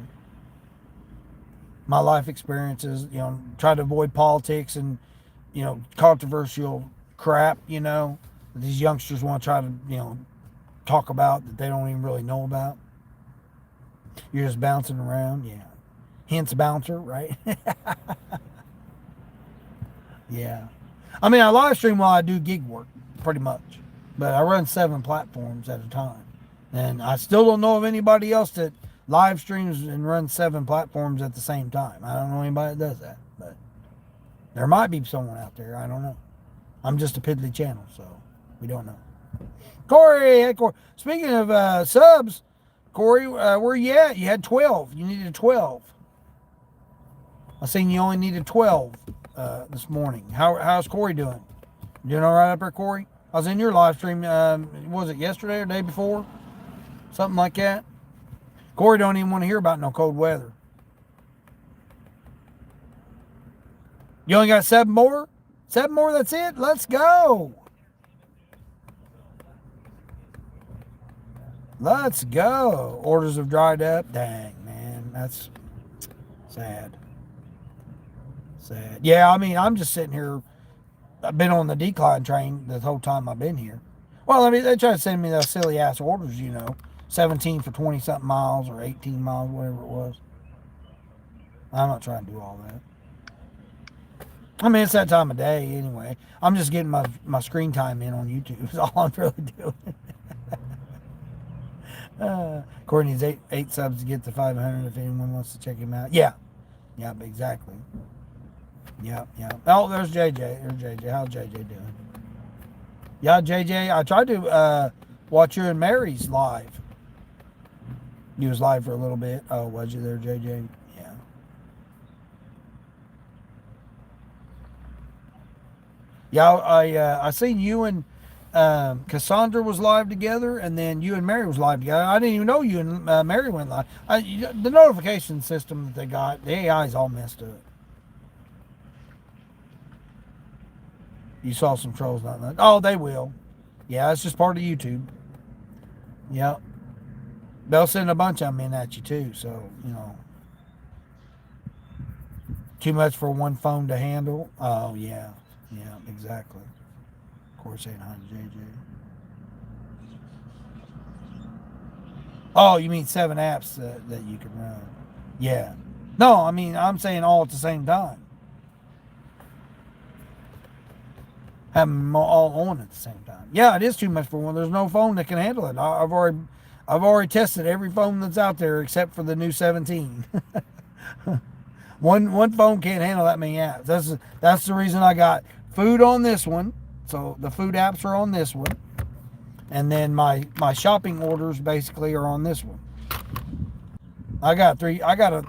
My life experiences, try to avoid politics and, controversial crap, that these youngsters want to try to, talk about that they don't even really know about. You're just bouncing around, yeah. Hence bouncer, right? Yeah. I mean, I live stream while I do gig work, pretty much. But I run 7 platforms at a time. And I still don't know of anybody else that live streams and runs 7 platforms at the same time. I don't know anybody that does that. But there might be someone out there. I don't know. I'm just a piddly channel, so we don't know. Corey, hey, Corey. Speaking of subs, Corey, where you at? You had 12. You needed 12. I seen you only needed 12 this morning. How's Corey doing? Doing all right up there, Corey? I was in your live stream, was it yesterday or day before? Something like that. Corey don't even want to hear about no cold weather. You only got 7 more? 7 more, that's it? Let's go. Let's go. Orders have dried up. Dang, man. That's sad. Sad. Yeah, I mean, I'm just sitting here. I've been on the decline train the whole time I've been here. Well, I mean, they try to send me those silly ass orders, 17 for 20 something miles or 18 miles, whatever it was. I'm not trying to do all that. I mean, it's that time of day anyway. I'm just getting my screen time in on YouTube. That's all I'm really doing. Courtney needs 8 subs to get to 500 if anyone wants to check him out. Yeah. Yeah, exactly. Yeah. Oh, there's JJ. There's JJ. How's JJ doing? Yeah, JJ, I tried to watch you and Mary's live. You was live for a little bit. Oh, was you there, JJ? Yeah. Yeah, I seen you and Cassandra was live together, and then you and Mary was live together. I didn't even know you and Mary went live. The notification system that they got, the AI's all messed up. You saw some trolls not that. Oh, they will. Yeah, it's just part of YouTube. Yep. They'll send a bunch of them in at you too, so, too much for one phone to handle. Oh, yeah. Yeah, exactly. Of course, saying hi to JJ. Oh, you mean 7 apps that you can run? Yeah. No, I mean, I'm saying all at the same time. Have them all on at the same time. Yeah, it is too much for one. There's no phone that can handle it. I've already tested every phone that's out there except for the new 17. One phone can't handle that many apps. That's the reason I got food on this one. So the food apps are on this one. And then my shopping orders basically are on this one. I got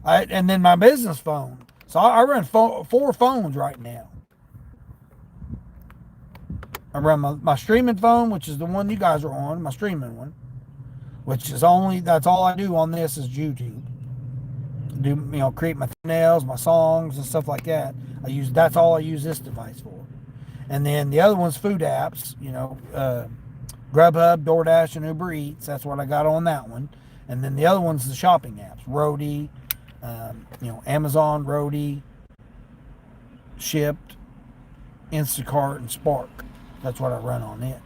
and then my business phone. So I run 4 phones right now. I run my streaming phone, which is the one you guys are on, my streaming one, which is that's all I do on this is YouTube. Create my thumbnails, my songs and stuff like that. That's all I use this device for. And then the other one's food apps, Grubhub, DoorDash, and Uber Eats. That's what I got on that one. And then the other one's the shopping apps, Roadie, Amazon, Roadie, Shipped, Instacart, and Spark. That's what I run on it.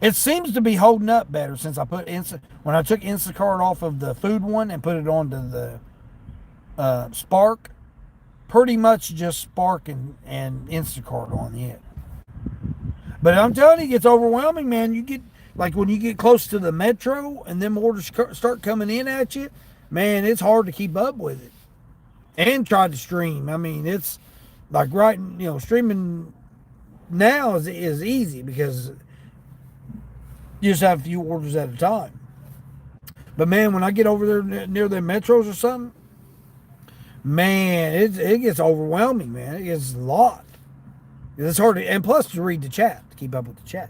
It seems to be holding up better since I put when I took Instacart off of the food one and put it onto the Spark. Pretty much just Spark and Instacart on it. But I'm telling you, it gets overwhelming, man. You get, like, when you get close to the metro and them orders start coming in at you, man, it's hard to keep up with it. And try to stream. I mean, it's like streaming now is easy because you just have a few orders at a time. But man, when I get over there near the metros or something, man, it gets overwhelming, man. It gets a lot. It's hard to, and plus to read the chat, to keep up with the chat.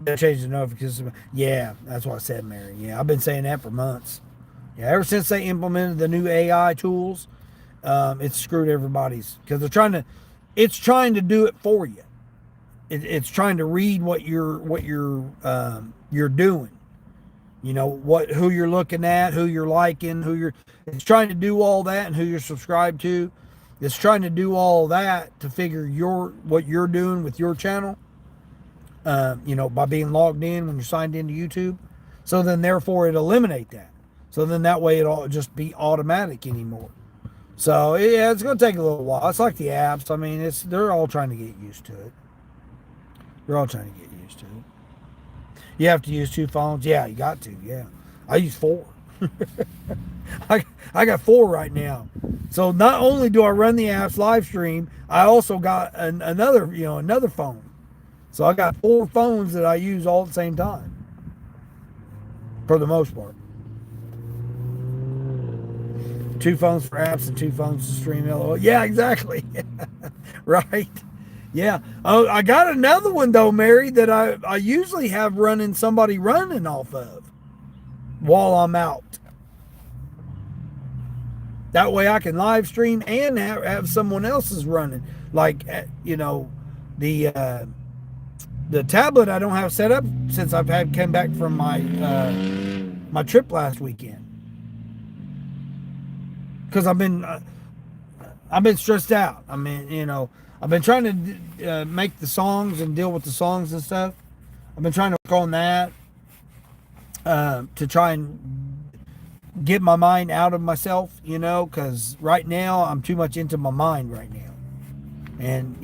They changed the notifications. Yeah, that's what I said, Mary. Yeah, I've been saying that for months. Yeah, ever since they implemented the new AI tools, it's screwed everybody's, because it's trying to do it for you. It's trying to read what you're doing. Who you're looking at, who you're liking, it's trying to do all that, and who you're subscribed to. It's trying to do all that to figure what you're doing with your channel, by being logged in when you're signed into YouTube. So then therefore it eliminate that. So then that way it'll just be automatic anymore. So yeah, it's going to take a little while. It's like the apps. I mean, they're all trying to get used to it. They're all trying to get used to it. You have to use 2 phones. Yeah, you got to. Yeah, I use 4. I got 4 right now. So not only do I run the apps live stream, I also got another phone. So I got 4 phones that I use all at the same time, for the most part. 2 phones for apps and 2 phones to stream LOL. Yeah, exactly. Right. Yeah. Oh, I got another one though, Mary, that I usually have somebody running off of while I'm out. That way I can live stream and have someone else's running. Like, the tablet I don't have set up since came back from my trip last weekend. Because I've been stressed out. I mean, I've been trying to make the songs and deal with the songs and stuff. I've been trying to work on that to try and get my mind out of myself, because right now I'm too much into my mind right now. And,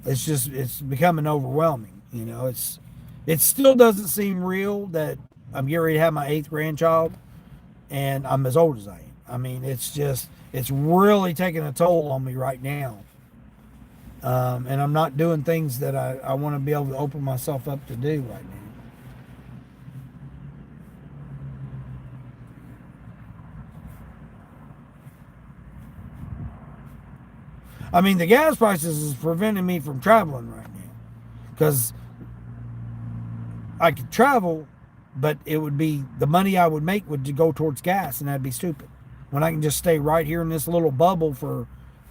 it's becoming overwhelming. It still doesn't seem real that I'm getting ready to have my 8th grandchild and I'm as old as I am. I mean, it's really taking a toll on me right now. And I'm not doing things that I want to be able to open myself up to do right now. I mean, the gas prices is preventing me from traveling right now. Because I could travel, but it would be, the money I would make would go towards gas, and that'd be stupid. When I can just stay right here in this little bubble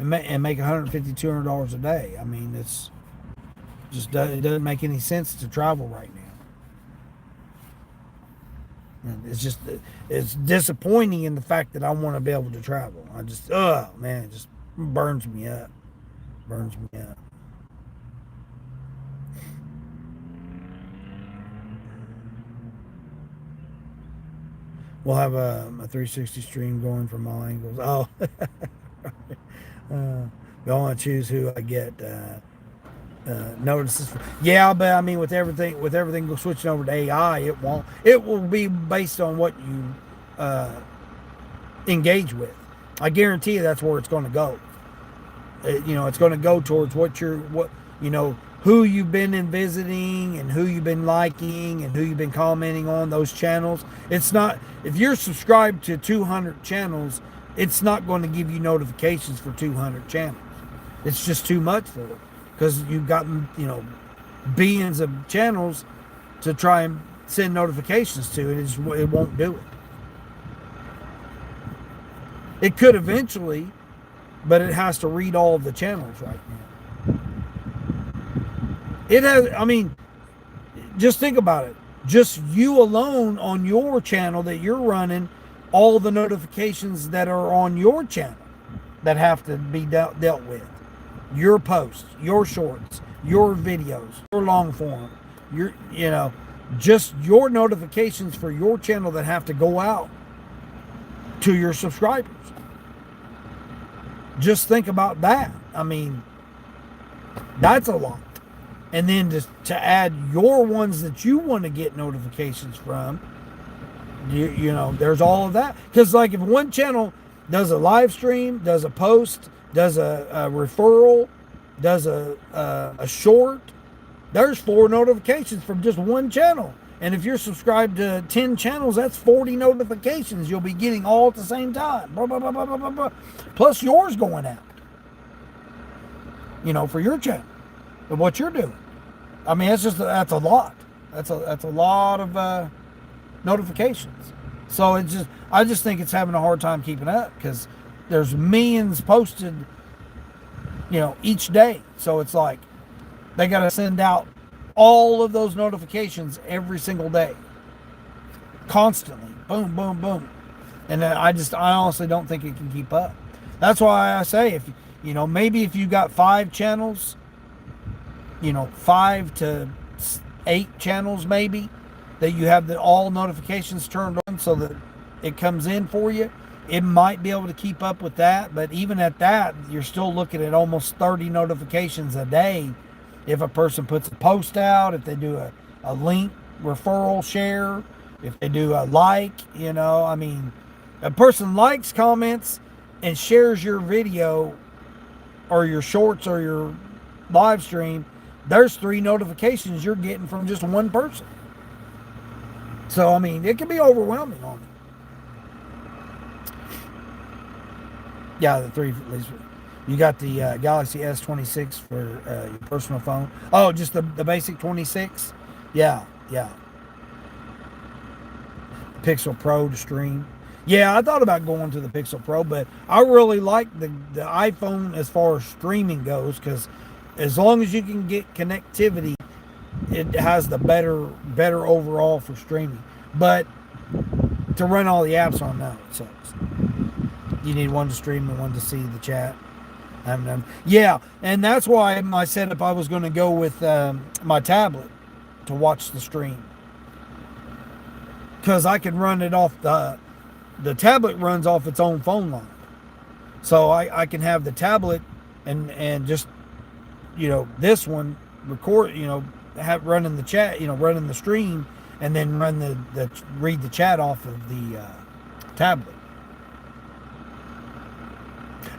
and make $150, $200 a day. I mean, it doesn't make any sense to travel right now. And it's disappointing in the fact that I want to be able to travel. It just burns me up. We'll have a 360 stream going from all angles. Oh, I want to choose who I get notices for. Yeah, but I mean, with everything switching over to AI, it will be based on what you engage with. I guarantee you that's where it's going to go. It's going to go towards who who you've been in visiting and who you've been liking and who you've been commenting on those channels. It's not, if you're subscribed to 200 channels, it's not going to give you notifications for 200 channels. It's just too much for it, because you've gotten, billions of channels to try and send notifications to, and it won't do it. It could eventually, but it has to read all of the channels right now. It has, just think about it. Just you alone on your channel that you're running, all the notifications that are on your channel that have to be dealt with. Your posts, your shorts, your videos, your long form, just your notifications for your channel that have to go out to your subscribers. Just think about that. That's a lot. And then to add your ones that you want to get notifications from, there's all of that. Because like if one channel does a live stream, does a post, does a referral, does a short, there's 4 notifications from just one channel. And if you're subscribed to 10 channels, that's 40 notifications you'll be getting all at the same time. Blah, blah, blah, blah, blah, blah. Plus yours going out, for your channel, of what you're doing. That's a lot. That's a lot of notifications. So I just think it's having a hard time keeping up, because there's millions posted, each day. So it's like they got to send out all of those notifications every single day, constantly, boom, boom, boom. And I honestly don't think it can keep up. That's why I say, if maybe if you got 5 channels, 5 to 8 channels maybe, that you have all notifications turned on so that it comes in for you, it might be able to keep up with that. But even at that, you're still looking at almost 30 notifications a day. If a person puts a post out, if they do a link referral share, if they do a like, a person likes, comments, and shares your video or your shorts or your live stream, there's 3 notifications you're getting from just one person. So, it can be overwhelming on you. Yeah, the 3 at least. You got the Galaxy S26 for your personal phone. Oh, just the basic 26? Yeah. Pixel Pro to stream. Yeah, I thought about going to the Pixel Pro, but I really like the iPhone as far as streaming goes, because as long as you can get connectivity, it has the better overall for streaming. But to run all the apps on, no, it sucks. You need one to stream and one to see the chat. Yeah, and that's why I said if I was going to go with my tablet to watch the stream, because I can run it off the tablet runs off its own phone line, so I can have the tablet and just this one record, have running the chat, running the stream, and then run the read the chat off of the tablet.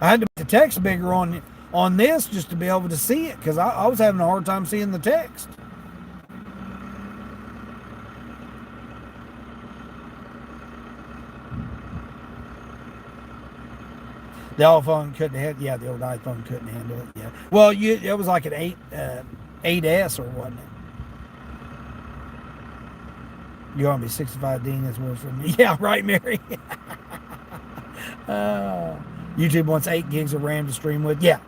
I had to make the text bigger on this just to be able to see it, because I was having a hard time seeing the text. The old phone couldn't handle. Yeah, the old iPhone couldn't handle it. Yeah. Well, it was like an 8S or wasn't it? You want to be 65, Dean? That's worse for me. Yeah, right, Mary. YouTube wants 8 gigs of RAM to stream with. Yeah.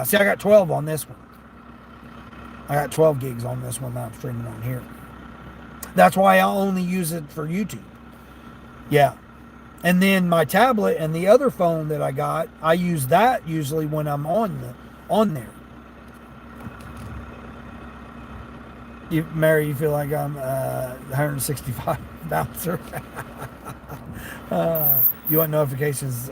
See, I got 12 on this one. I got 12 gigs on this one that I'm streaming on here. That's why I only use it for YouTube. Yeah. And then my tablet and the other phone that I got, I use that usually when I'm on there. Mary, you feel like I'm 165 bouncer. You want notifications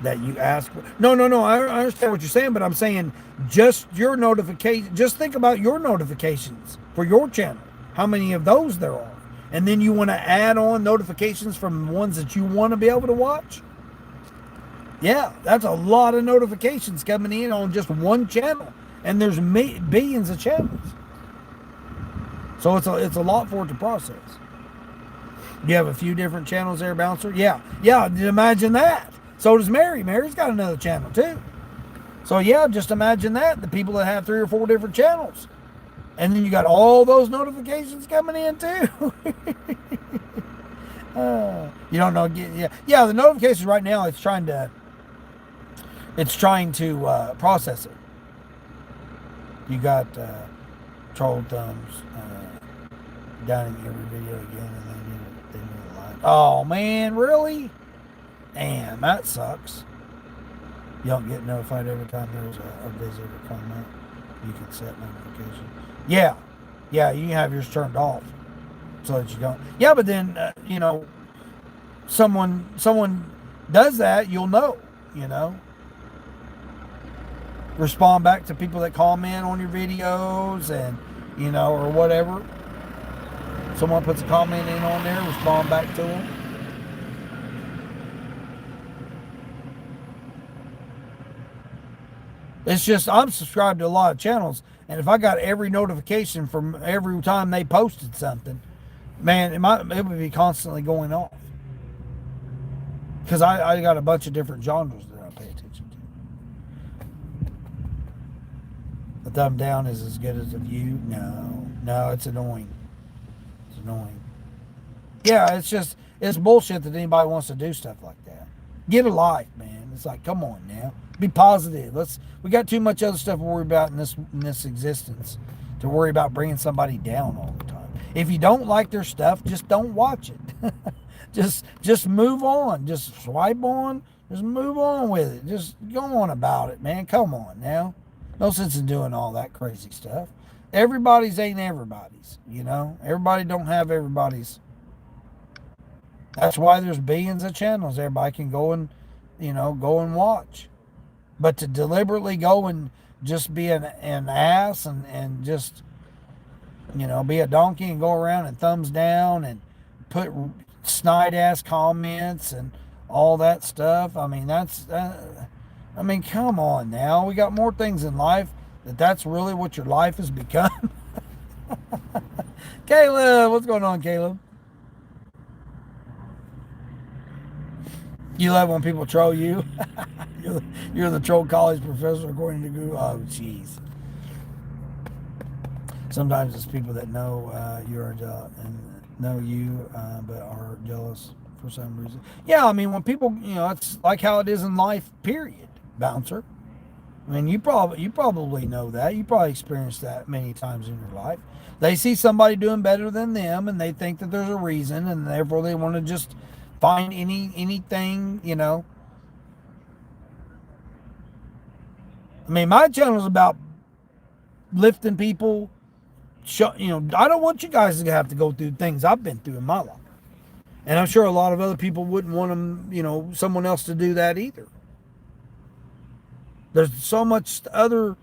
that you ask for? No. I understand what you're saying, but I'm saying just your notification. Just think about your notifications for your channel. How many of those there are? And then you want to add on notifications from ones that you want to be able to watch? Yeah, that's a lot of notifications coming in on just one channel. and there's billions of channels. So it's a lot for it to process. You have a few different channels there, Bouncer? Yeah. Imagine that. So does Mary. Mary's got another channel too. So yeah, just imagine that. The people that have 3 or 4 different channels. And then you got all those notifications coming in too. You don't know. Yeah. The notifications right now, it's trying to process it. You got troll thumbs downing every video again, and they need a line. Oh man, really? Damn, that sucks. You don't get notified every time there's a visitor comment. You can set notifications. Yeah, you can have yours turned off so that you don't. Yeah, but then someone does that, you'll know. Respond back to people that comment on your videos and or whatever. Someone puts a comment in on there, respond back to them. It's just I'm subscribed to a lot of channels, and if I got every notification from every time they posted something, man, it would be constantly going off. Because I got a bunch of different genres that I pay attention to. The thumb down is as good as a view. No, it's annoying. It's annoying. Yeah, it's bullshit that anybody wants to do stuff like that. Get a life, man. It's like, come on now. Be positive. We got too much other stuff to worry about in this existence to worry about bringing somebody down all the time. If you don't like their stuff, just don't watch it. just move on. Just swipe on. Just move on with it. Just go on about it, man. Come on now. No sense in doing all that crazy stuff. Everybody's ain't everybody's, Everybody don't have everybody's. That's why there's billions of channels. Everybody can go and watch. But to deliberately go and just be an ass and just, be a donkey and go around and thumbs down and put snide ass comments and all that stuff. I mean, come on now. We got more things in life that's really what your life has become. Caleb, what's going on, Caleb? You love when people troll you? You're the troll college professor according to Google. Oh, jeez. Sometimes it's people that know you're and know you, but are jealous for some reason. Yeah, I mean, when people, it's like how it is in life, period, Bouncer. I mean, you probably know that. You probably experienced that many times in your life. They see somebody doing better than them, and they think that there's a reason, and therefore they want to just find anything, I mean, my channel is about lifting people. I don't want you guys to have to go through things I've been through in my life. And I'm sure a lot of other people wouldn't want them, someone else to do that either. There's so much other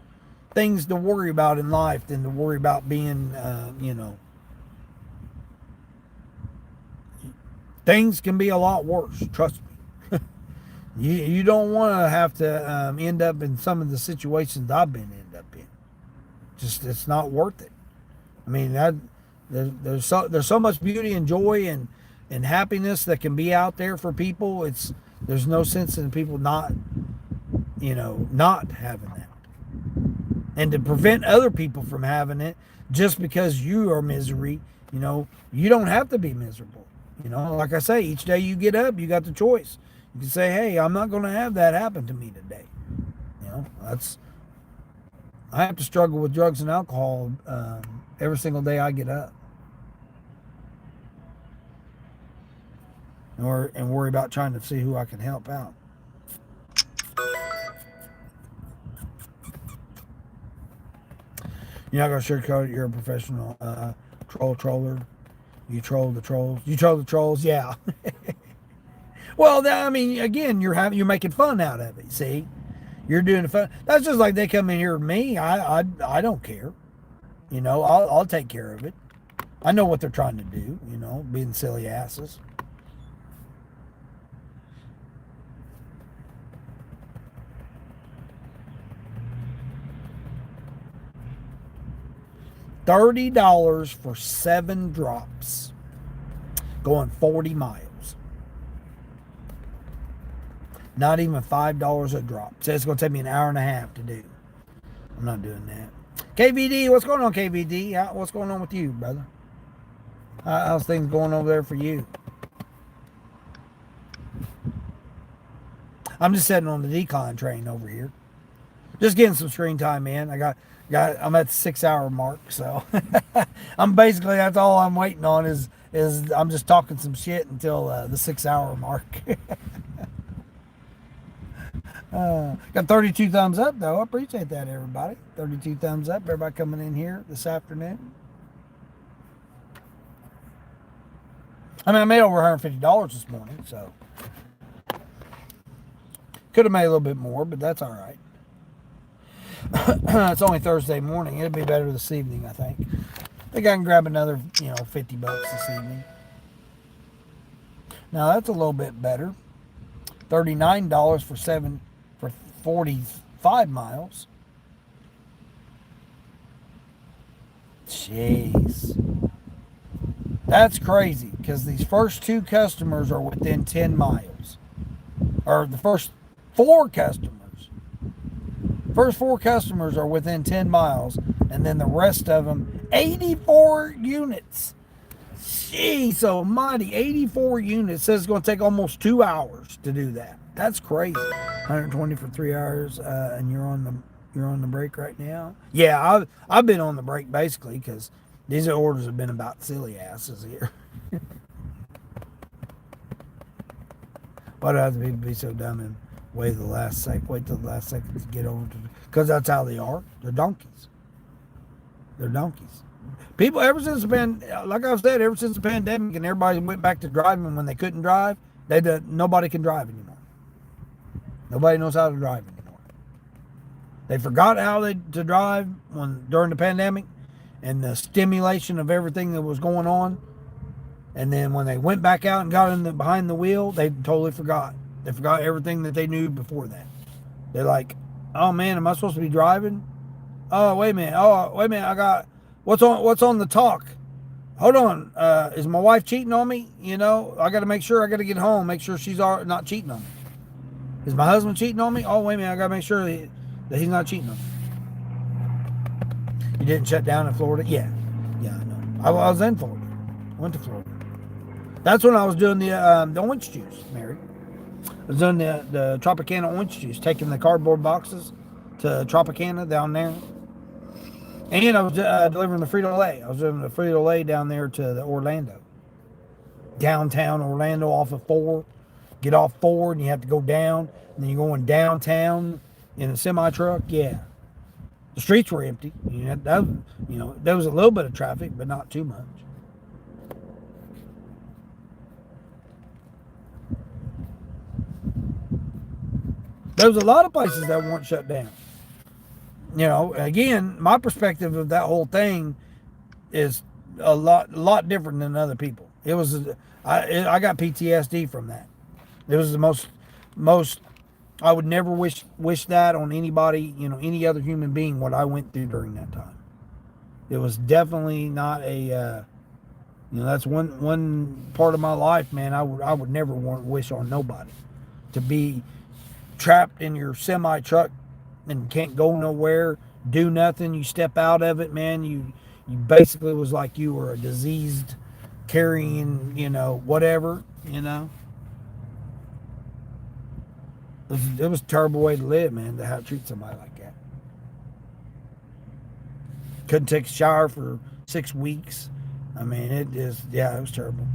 things to worry about in life than to worry about being, things can be a lot worse, trust me. You don't want to have to end up in some of the situations I've been end up in. Just, it's not worth it. I mean, there's so much beauty and joy and happiness that can be out there for people. There's no sense in people not having that. And to prevent other people from having it just because you are misery, you don't have to be miserable. Like I say, each day you get up, you got the choice. You can say, hey, I'm not going to have that happen to me today. I have to struggle with drugs and alcohol every single day I get up. And worry about trying to see who I can help out. You're not going to sugarcoat it. You're a professional troller. You troll the trolls. You troll the trolls, yeah. Well, I mean, again, you're making fun out of it. See, you're doing the fun. That's just like they come in here with me. I don't care. I'll take care of it. I know what they're trying to do. Being silly asses. $30 for 7 drops. Going 40 miles. Not even $5 a drop. Says it's going to take me an hour and a half to do. I'm not doing that. KVD, what's going on, KVD? What's going on with you, brother? How's things going over there for you? I'm just sitting on the decline train over here. Just getting some screen time in. I'm at the 6-hour mark, so I'm basically, that's all I'm waiting on is I'm just talking some shit until the 6-hour mark. Got 32 thumbs up though. I appreciate that, everybody. 32 thumbs up. Everybody coming in here this afternoon. I mean, I made over $150 this morning, so could have made a little bit more, but that's all right. It's only Thursday morning. It'll be better this evening, I think. I think I can grab another, $50 this evening. Now that's a little bit better. $39 for 45 miles. Jeez. That's crazy because these first 2 customers are within 10 miles. Or the first 4 customers. First 4 customers are within 10 miles, and then the rest of them, 84 units. Jeez almighty, 84 units. Says it's going to take almost 2 hours to do that. That's crazy. 120 for 3 hours, and you're on the break right now. Yeah, I've been on the break basically because these orders have been about silly asses here. Why do I have to be so dumb and wait till the last second to get over to? Because that's how they are. They're donkeys. They're donkeys. People, ever since the pandemic and everybody went back to driving when they couldn't drive, nobody can drive anymore. Nobody knows how to drive anymore. They forgot to drive during the pandemic and the stimulation of everything that was going on. And then when they went back out and got behind the wheel, they totally forgot. They forgot everything that they knew before that. They're like, oh man, am I supposed to be driving? Oh, wait a minute. I got, what's on the talk? Hold on. Is my wife cheating on me? I got to make sure, I got to get home, make sure she's not cheating on me. Is my husband cheating on me? Oh, wait a minute. I got to make sure that he's not cheating on me. You didn't shut down in Florida? Yeah, I know. I was in Florida. I went to Florida. That's when I was doing the orange juice, Mary. I was doing the Tropicana orange juice, taking the cardboard boxes to Tropicana down there. And I was delivering the Frito-Lay. I was delivering the Frito-Lay down there to the Orlando. Downtown Orlando off of 4. Get off 4 and you have to go down. And then you're going downtown in a semi-truck. Yeah. The streets were empty. There was a little bit of traffic, but not too much. There was a lot of places that weren't shut down. Again, my perspective of that whole thing is a lot different than other people. It was, I got PTSD from that. It was the most, I would never wish that on anybody, any other human being, what I went through during that time. It was definitely not a, that's one part of my life, man, I would never wish on nobody to be trapped in your semi truck and can't go nowhere, do nothing. You step out of it, man, you basically was like you were a diseased carrying, whatever, It was a terrible way to live, man, to have to treat somebody like that. Couldn't take a shower for 6 weeks. I mean, it was terrible.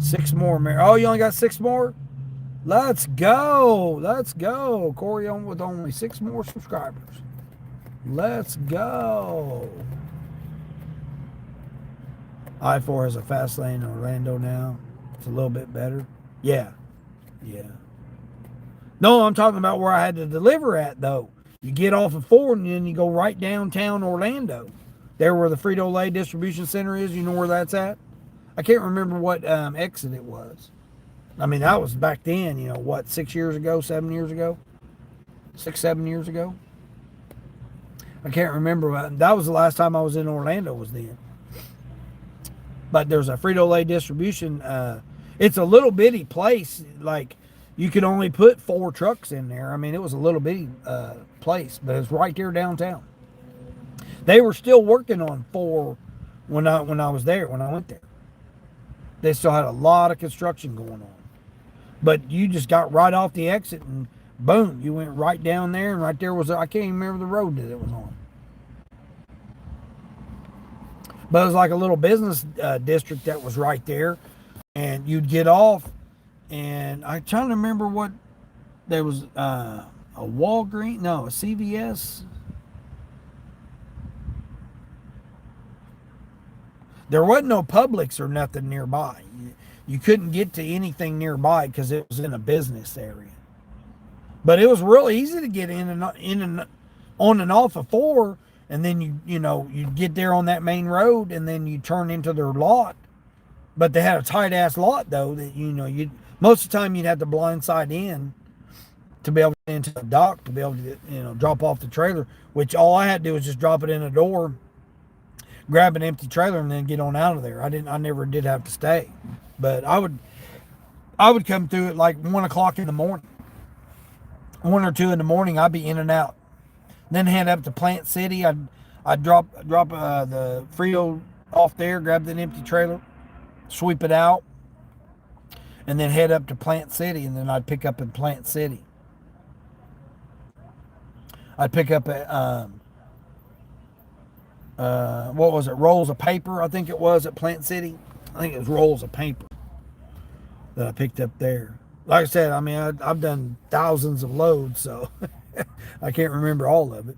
6 more, Mary. Oh, you only got 6 more? Let's go. Corey on with only 6 more subscribers. Let's go. I-4 has a fast lane in Orlando now. It's a little bit better. Yeah. No, I'm talking about where I had to deliver at, though. You get off of 4 and then you go right downtown Orlando. There where the Frito-Lay distribution center is. You know where that's at? I can't remember what exit it was. I mean, that was back then, 6 years ago, 7 years ago? 6, 7 years ago? I can't remember. That was the last time I was in Orlando was then. But there's a Frito-Lay distribution. It's a little bitty place. Like, you could only put 4 trucks in there. I mean, it was a little bitty place, but it's right there downtown. They were still working on 4 when I went there. They still had a lot of construction going on. But you just got right off the exit and boom, you went right down there, and right there was, I can't even remember the road that it was on. But it was like a little business district that was right there, and you'd get off, and I'm trying to remember what, there was a Walgreens, no, a CVS. There wasn't no Publix or nothing nearby. You couldn't get to anything nearby because it was in a business area. But it was real easy to get in and on and off of 4, and then you'd get there on that main road, and then you turn into their lot. But they had a tight ass lot though that you most of the time you'd have to blindside in to be able to get into the dock to be able to drop off the trailer. Which all I had to do was just drop it in a door, grab an empty trailer, and then get on out of there. I never did have to stay. But I would come through at like 1 o'clock in the morning. 1 or 2 in the morning, I'd be in and out. Then head up to Plant City. I'd drop the Frito off there, grab that empty trailer, sweep it out, and then head up to Plant City, and then I'd pick up in Plant City. I'd pick up what was it, rolls of paper, I think it was, at Plant City. I think it was rolls of paper that I picked up there. Like I said, I mean, I've done thousands of loads, so I can't remember all of it.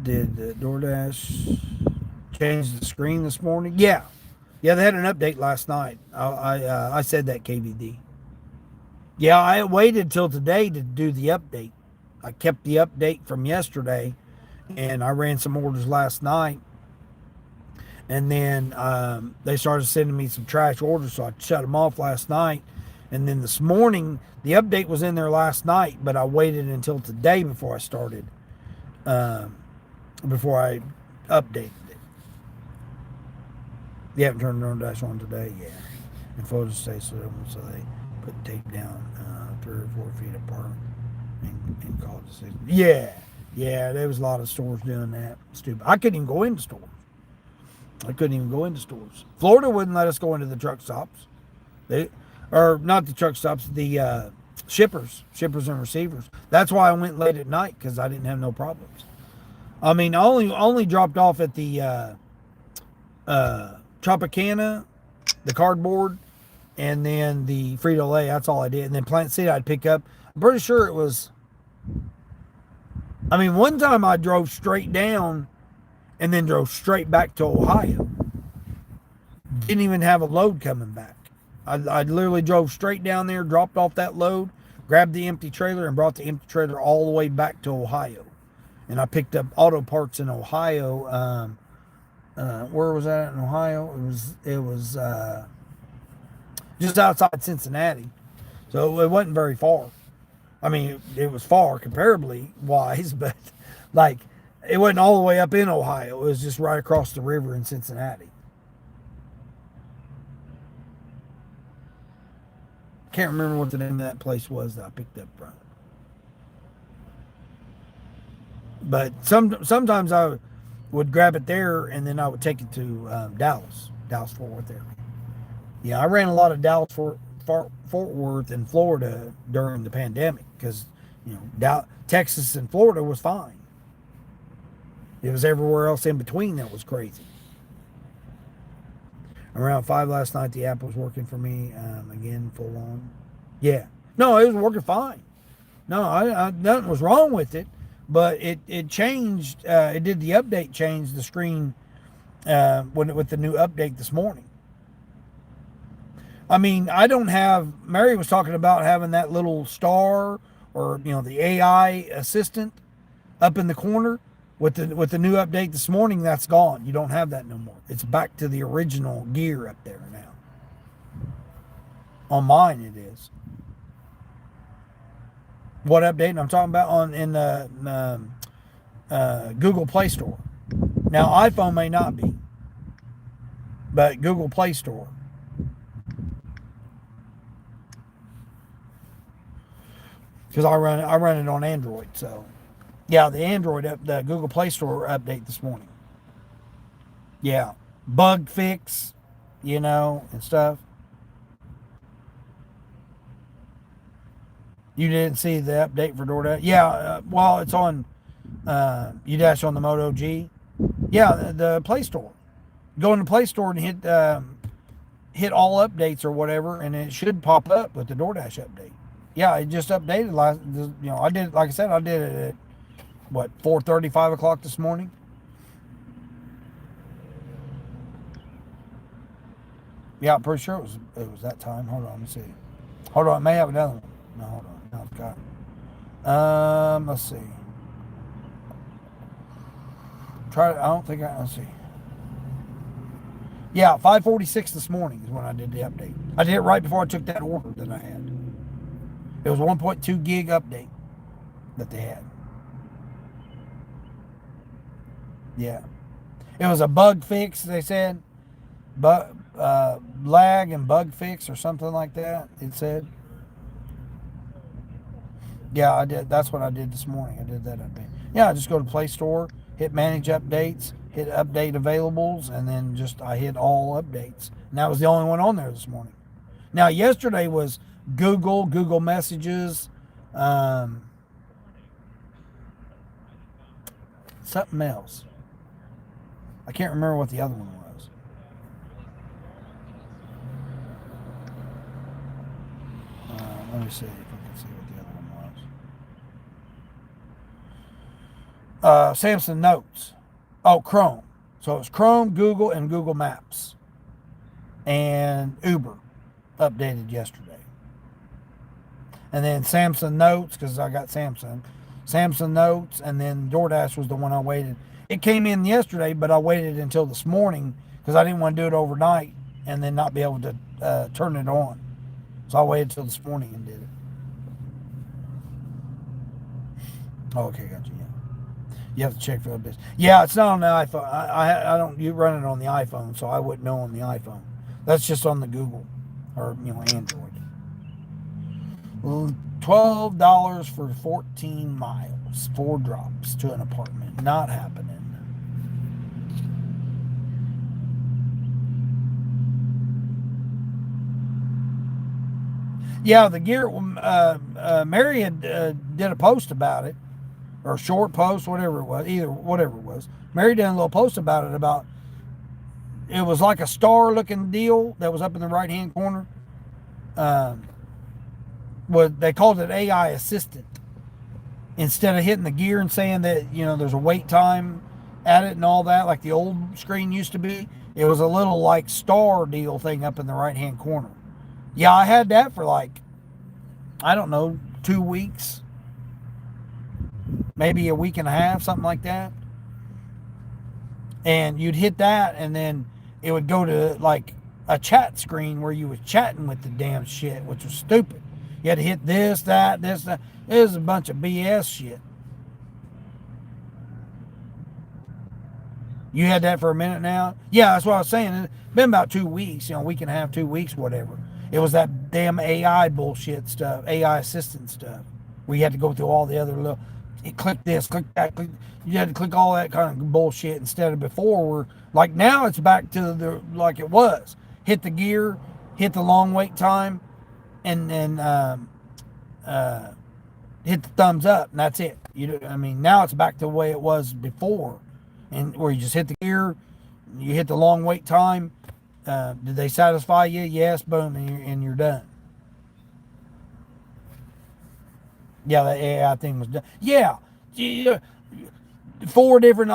Did DoorDash change the screen this morning? Yeah, they had an update last night. I said that, KVD. Yeah, I waited till today to do the update. I kept the update from yesterday, and I ran some orders last night. And then they started sending me some trash orders, so I shut them off last night. And then this morning, the update was in there last night, but I waited until today before I started, before I updated it. You haven't turned the DoorDash on today? Yeah. And photos stay so they put tape down 3 or 4 feet apart and call it a signal. Yeah, there was a lot of stores doing that. Stupid. I couldn't even go into stores. Florida wouldn't let us go into the truck stops. Not the truck stops, the shippers and receivers. That's why I went late at night, because I didn't have no problems. I mean, I only dropped off at the Tropicana, the cardboard, and then the Frito-Lay. That's all I did. And then Plant City I'd pick up. I'm pretty sure it was, I mean, one time I drove straight down and then drove straight back to Ohio. Didn't even have a load coming back. I literally drove straight down there, dropped off that load, grabbed the empty trailer, and brought the empty trailer all the way back to Ohio. And I picked up auto parts in Ohio. Where was that in Ohio? It was just outside Cincinnati. So it wasn't very far. I mean, it was far comparably wise, but like, it wasn't all the way up in Ohio. It was just right across the river in Cincinnati. Can't remember what the name of that place was that I picked up from. But sometimes I would grab it there, and then I would take it to Dallas Fort Worth area. Yeah, I ran a lot of Dallas Fort Worth in Florida during the pandemic, because Texas and Florida was fine. It was everywhere else in between that was crazy. Around 5 last night, the app was working for me again, full on. Yeah. No, it was working fine. No, nothing was wrong with it, but it changed. It did the update change the screen with the new update this morning. I mean, I don't have. Mary was talking about having that little star or the AI assistant up in the corner with the new update this morning. That's gone. You don't have that no more. It's back to the original gear up there now. On mine, it is. What update? I'm talking about in the Google Play Store. Now, iPhone may not be, but Google Play Store. Because I run it on Android, so yeah, the Google Play Store update this morning. Yeah, bug fix, and stuff. You didn't see the update for DoorDash? Yeah, well, it's on Udash on the Moto G. Yeah, the Play Store. Go in the Play Store and hit all updates or whatever, and it should pop up with the DoorDash update. Yeah, it just updated last. I did, like I said, I did it at 4:30, 5 o'clock this morning. Yeah, I'm pretty sure it was that time. Hold on, let me see. Hold on, I may have another one. No, hold on. No, I've got. Let's see. Try it. I don't think let's see. Yeah, 5:46 this morning is when I did the update. I did it right before I took that order that I had. It was 1.2 gig update that they had. Yeah. It was a bug fix, they said. But lag and bug fix or something like that, it said. Yeah, I did. That's what I did this morning. I did that update. Yeah, I just go to Play Store, hit manage updates, hit update availables, and then I hit all updates. And that was the only one on there this morning. Now, yesterday was Google Messages, something else. I can't remember what the other one was. Let me see if I can see what the other one was. Samsung Notes. Oh, Chrome. So it was Chrome, Google, and Google Maps. And Uber updated yesterday. And then Samsung Notes, because I got Samsung Notes, and then DoorDash was the one I waited. It came in yesterday, but I waited until this morning because I didn't want to do it overnight and then not be able to turn it on. So I waited till this morning and did it. Oh, okay, got you. Yeah, you have to check for the business. Yeah, it's not on the iPhone. I don't. You run it on the iPhone, so I wouldn't know on the iPhone. That's just on the Google or Android. $12 for 14 miles, 4 drops to an apartment. Not happening. Yeah, the gear. Mary had did a post about it, or a short post, whatever it was. Whatever it was. Mary did a little post about it. It was like a star-looking deal that was up in the right-hand corner. They called it AI assistant. Instead of hitting the gear and saying that there's a wait time at it and all that, like the old screen used to be, it was a little like star deal thing up in the right-hand corner. Yeah, I had that for I don't know, 2 weeks, maybe a week and a half, something like that. And you'd hit that, and then it would go to a chat screen where you was chatting with the damn shit, which was stupid. You had to hit this, that. It was a bunch of BS shit. You had that for a minute now? Yeah, that's what I was saying. It's been about 2 weeks, a week and a half, 2 weeks, whatever. It was that damn AI bullshit stuff, AI assistant stuff, where you had to go through all the other little, click this, click that, click. You had to click all that kind of bullshit instead of before. Where now it's back to like it was. Hit the gear, hit the long wait time, and then hit the thumbs up, and that's it. Now it's back to the way it was before, and where you just hit the gear, you hit the long wait time. Did they satisfy you? Yes, boom, and you're done. Yeah, the AI thing was done. Yeah, 4 different,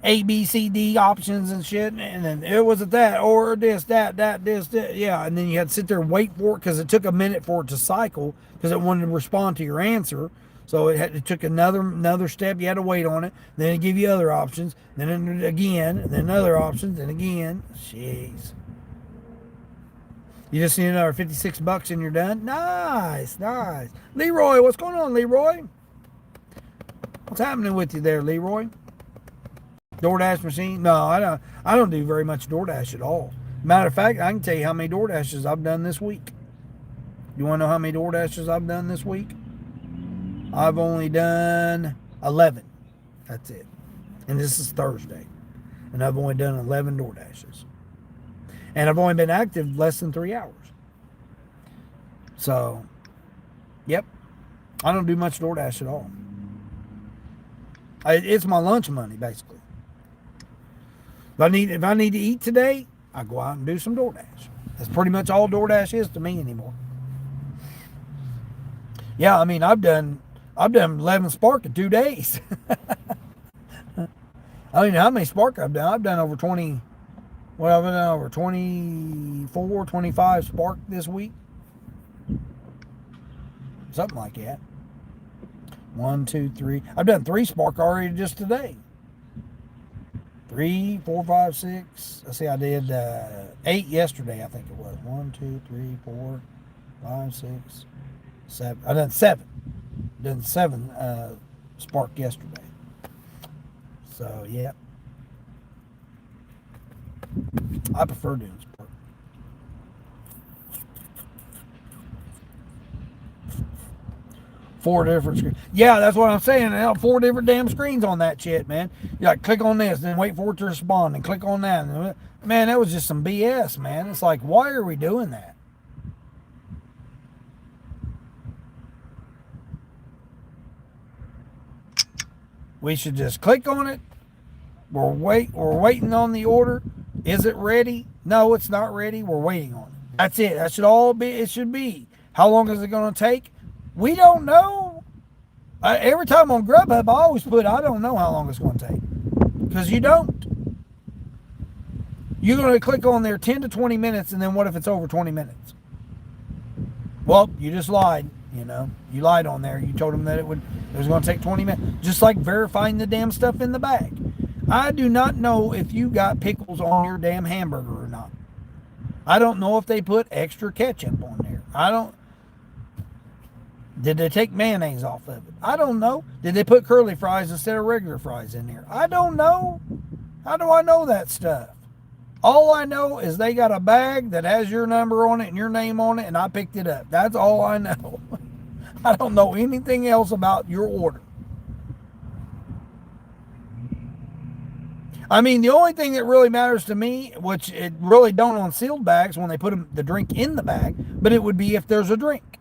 A, B, C, D options and shit. And then it wasn't that, or this, this. Yeah. And then you had to sit there and wait for it because it took a minute for it to cycle because it wanted to respond to your answer. So it took another step. You had to wait on it. Then it give you other options. Then again, and then other options, and again. Jeez. You just need another $56 and you're done? Nice. Leroy, what's going on, Leroy? What's happening with you there, Leroy? DoorDash machine? No, I don't do very much DoorDash at all. Matter of fact, I can tell you how many DoorDashes I've done this week. You want to know how many DoorDashes I've done this week? I've only done 11. That's it. And this is Thursday. And I've only done 11 DoorDashes. And I've only been active less than 3 hours. So, yep. I don't do much DoorDash at all. It's my lunch money, basically. If I need to eat today, I go out and do some DoorDash. That's pretty much all DoorDash is to me anymore. Yeah, I mean, I've done 11 Spark in 2 days. I mean, how many Spark I've done? I've done over 20. Well, I've done over 24, 25 Spark this week. Something like that. 1, 2, 3. I've done 3 Spark already just today. 3, 4, 5, 6. Let's see, I did 8 yesterday, I think it was. 1, 2, 3, 4, 5, 6, 7. I done 7. Done 7 Spark yesterday. So, yeah. I prefer doing Spark. Four different screens. Yeah, that's what I'm saying. 4 different damn screens on that shit, man. You like click on this, then wait for it to respond, and click on that. Man, that was just some BS, man. It's like, why are we doing that? We should just click on it. We're waiting on the order. Is it ready? No, it's not ready. We're waiting on it. That's it. That should all be. It should be. How long is it going to take? We don't know. Every time on Grubhub, I always put, I don't know how long it's going to take. Because you don't. You're going to click on there 10 to 20 minutes, and then what if it's over 20 minutes? Well, you just lied. You know, you lied on there. You told them that it was going to take 20 minutes. Just like verifying the damn stuff in the bag. I do not know if you got pickles on your damn hamburger or not. I don't know if they put extra ketchup on there. Did they take mayonnaise off of it? I don't know. Did they put curly fries instead of regular fries in there? I don't know. How do I know that stuff? All I know is they got a bag that has your number on it and your name on it, and I picked it up. That's all I know. I don't know anything else about your order. I mean, the only thing that really matters to me, which it really don't on sealed bags when they put the drink in the bag, but it would be if there's a drink.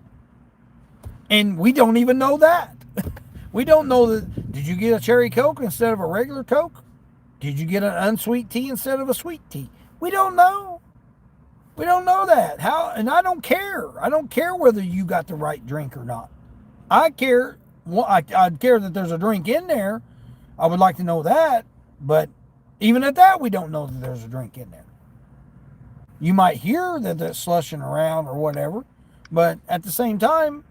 And we don't even know that. We don't know that. Did you get a cherry Coke instead of a regular Coke? Did you get an unsweet tea instead of a sweet tea? We don't know. We don't know that. How? And I don't care. I don't care whether you got the right drink or not. I care. Well, I care that there's a drink in there. I would like to know that. But even at that, we don't know that there's a drink in there. You might hear that it's slushing around or whatever. But at the same time,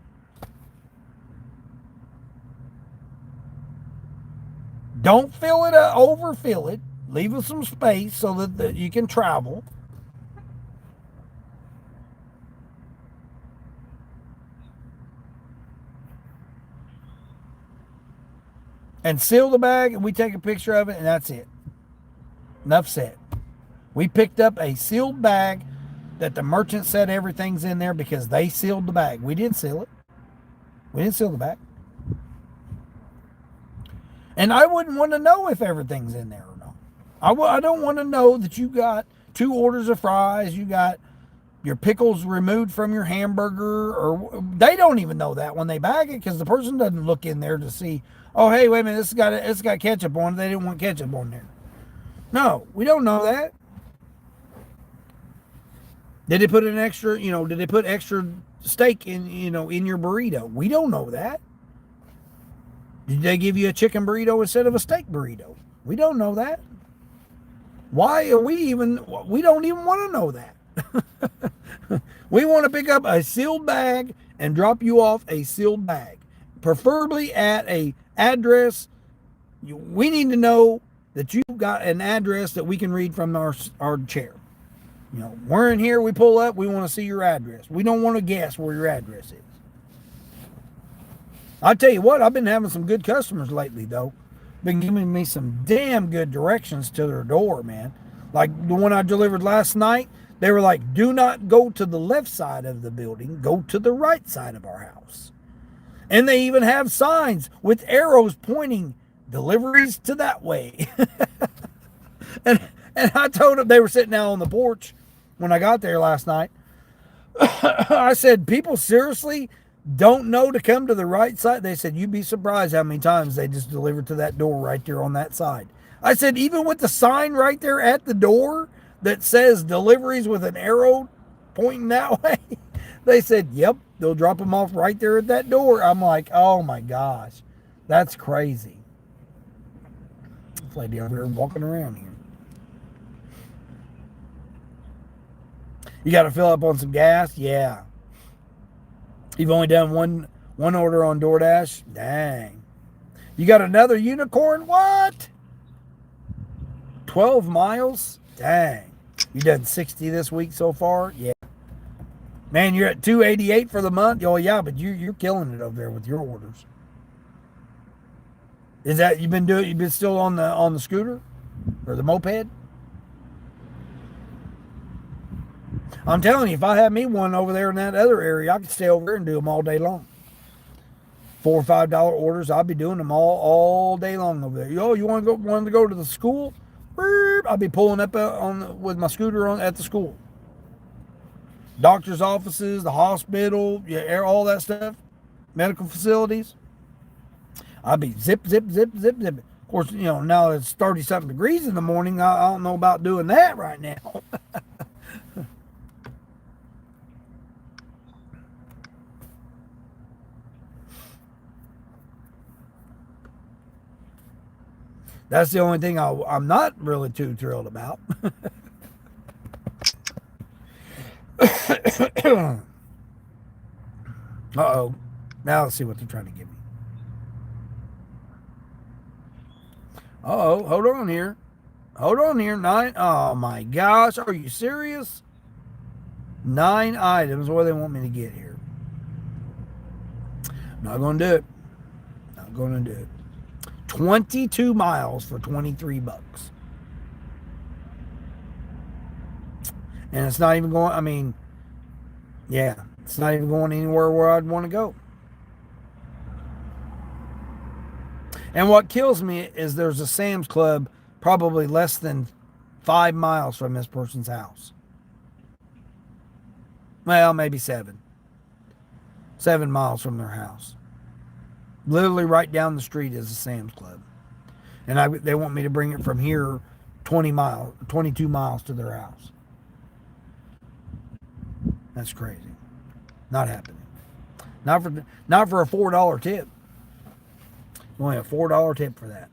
don't fill it up, overfill it. Leave us some space so that you can travel. And seal the bag, and we take a picture of it, and that's it. Enough said. We picked up a sealed bag that the merchant said everything's in there because they sealed the bag. We didn't seal it. We didn't seal the bag. And I wouldn't want to know if everything's in there or not. I don't want to know that you got 2 orders of fries, you got your pickles removed from your hamburger, or they don't even know that when they bag it because the person doesn't look in there to see, oh, hey, wait a minute, it's got ketchup on it. They didn't want ketchup on there. No, we don't know that. Did they put an extra, did they put extra steak in your burrito? We don't know that. Did they give you a chicken burrito instead of a steak burrito? We don't know that. Why are we don't even want to know that. We want to pick up a sealed bag and drop you off a sealed bag, preferably at a address. We need to know that you've got an address that we can read from our chair. We're in here, we pull up, we want to see your address. We don't want to guess where your address is. I'll tell you what, I've been having some good customers lately, though. Been giving me some damn good directions to their door, man. Like the one I delivered last night, they were like, do not go to the left side of the building, go to the right side of our house. And they even have signs with arrows pointing deliveries to that way. and I told them, they were sitting out on the porch when I got there last night. I said, people seriously don't know to come to the right side? They said, you'd be surprised how many times they just deliver to that door right there on that side. I said, even with the sign right there at the door that says deliveries with an arrow pointing that way, they said, yep, they'll drop them off right there at that door. I'm like, oh my gosh, that's crazy. This lady over here walking around here. You got to fill up on some gas? Yeah. You've only done one order on DoorDash? Dang. You got another unicorn? What? 12 miles? Dang. You done 60 this week so far? Yeah. Man, you're at 288 for the month? Oh, yeah, but you're killing it over there with your orders. Is that you've been still on the scooter or the moped? I'm telling you, if I had me one over there in that other area, I could stay over there and do them all day long. $4 or $5 orders, I'll be doing them all day long over there. You want to go to the school? I'll be pulling up with my scooter at the school. Doctor's offices, the hospital, all that stuff, medical facilities. I'll be zip. Of course, now it's 30-something degrees in the morning. I don't know about doing that right now. That's the only thing I'm not really too thrilled about. Uh-oh. Now let's see what they're trying to give me. Uh-oh. Hold on here. 9. Oh, my gosh. Are you serious? 9 items. What do they want me to get here? Not going to do it. 22 miles for $23. And it's not even going, it's not even going anywhere where I'd want to go. And what kills me is there's a Sam's Club probably less than 5 miles from this person's house. Well, maybe 7. 7 miles from their house. Literally right down the street is a Sam's Club. And they want me to bring it from here 22 miles to their house. That's crazy. Not happening. Not for a $4 tip. Only a $4 tip for that.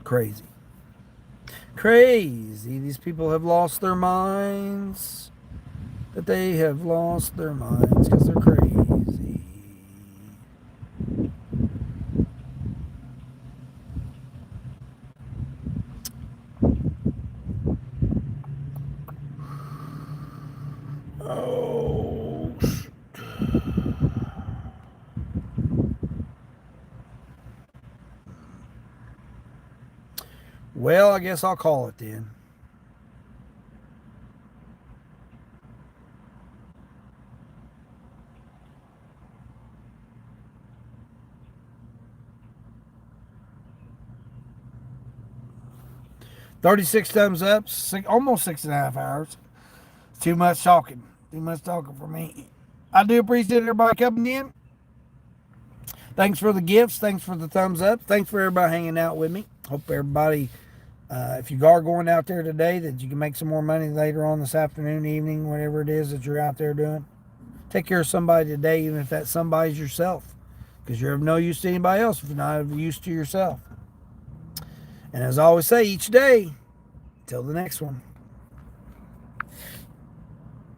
Crazy. These people have lost their minds. That they have lost their minds because they're crazy. Oh, well, I guess I'll call it then. $36 thumbs up, almost 6.5 hours. It's too much talking. Too much talking for me. I do appreciate everybody coming in. Thanks for the gifts. Thanks for the thumbs up. Thanks for everybody hanging out with me. Hope everybody, if you are going out there today, that you can make some more money later on this afternoon, evening, whatever it is that you're out there doing. Take care of somebody today, even if that somebody's yourself. because you're of no use to anybody else if you're not of use to yourself. And as I always say, each day, till the next one.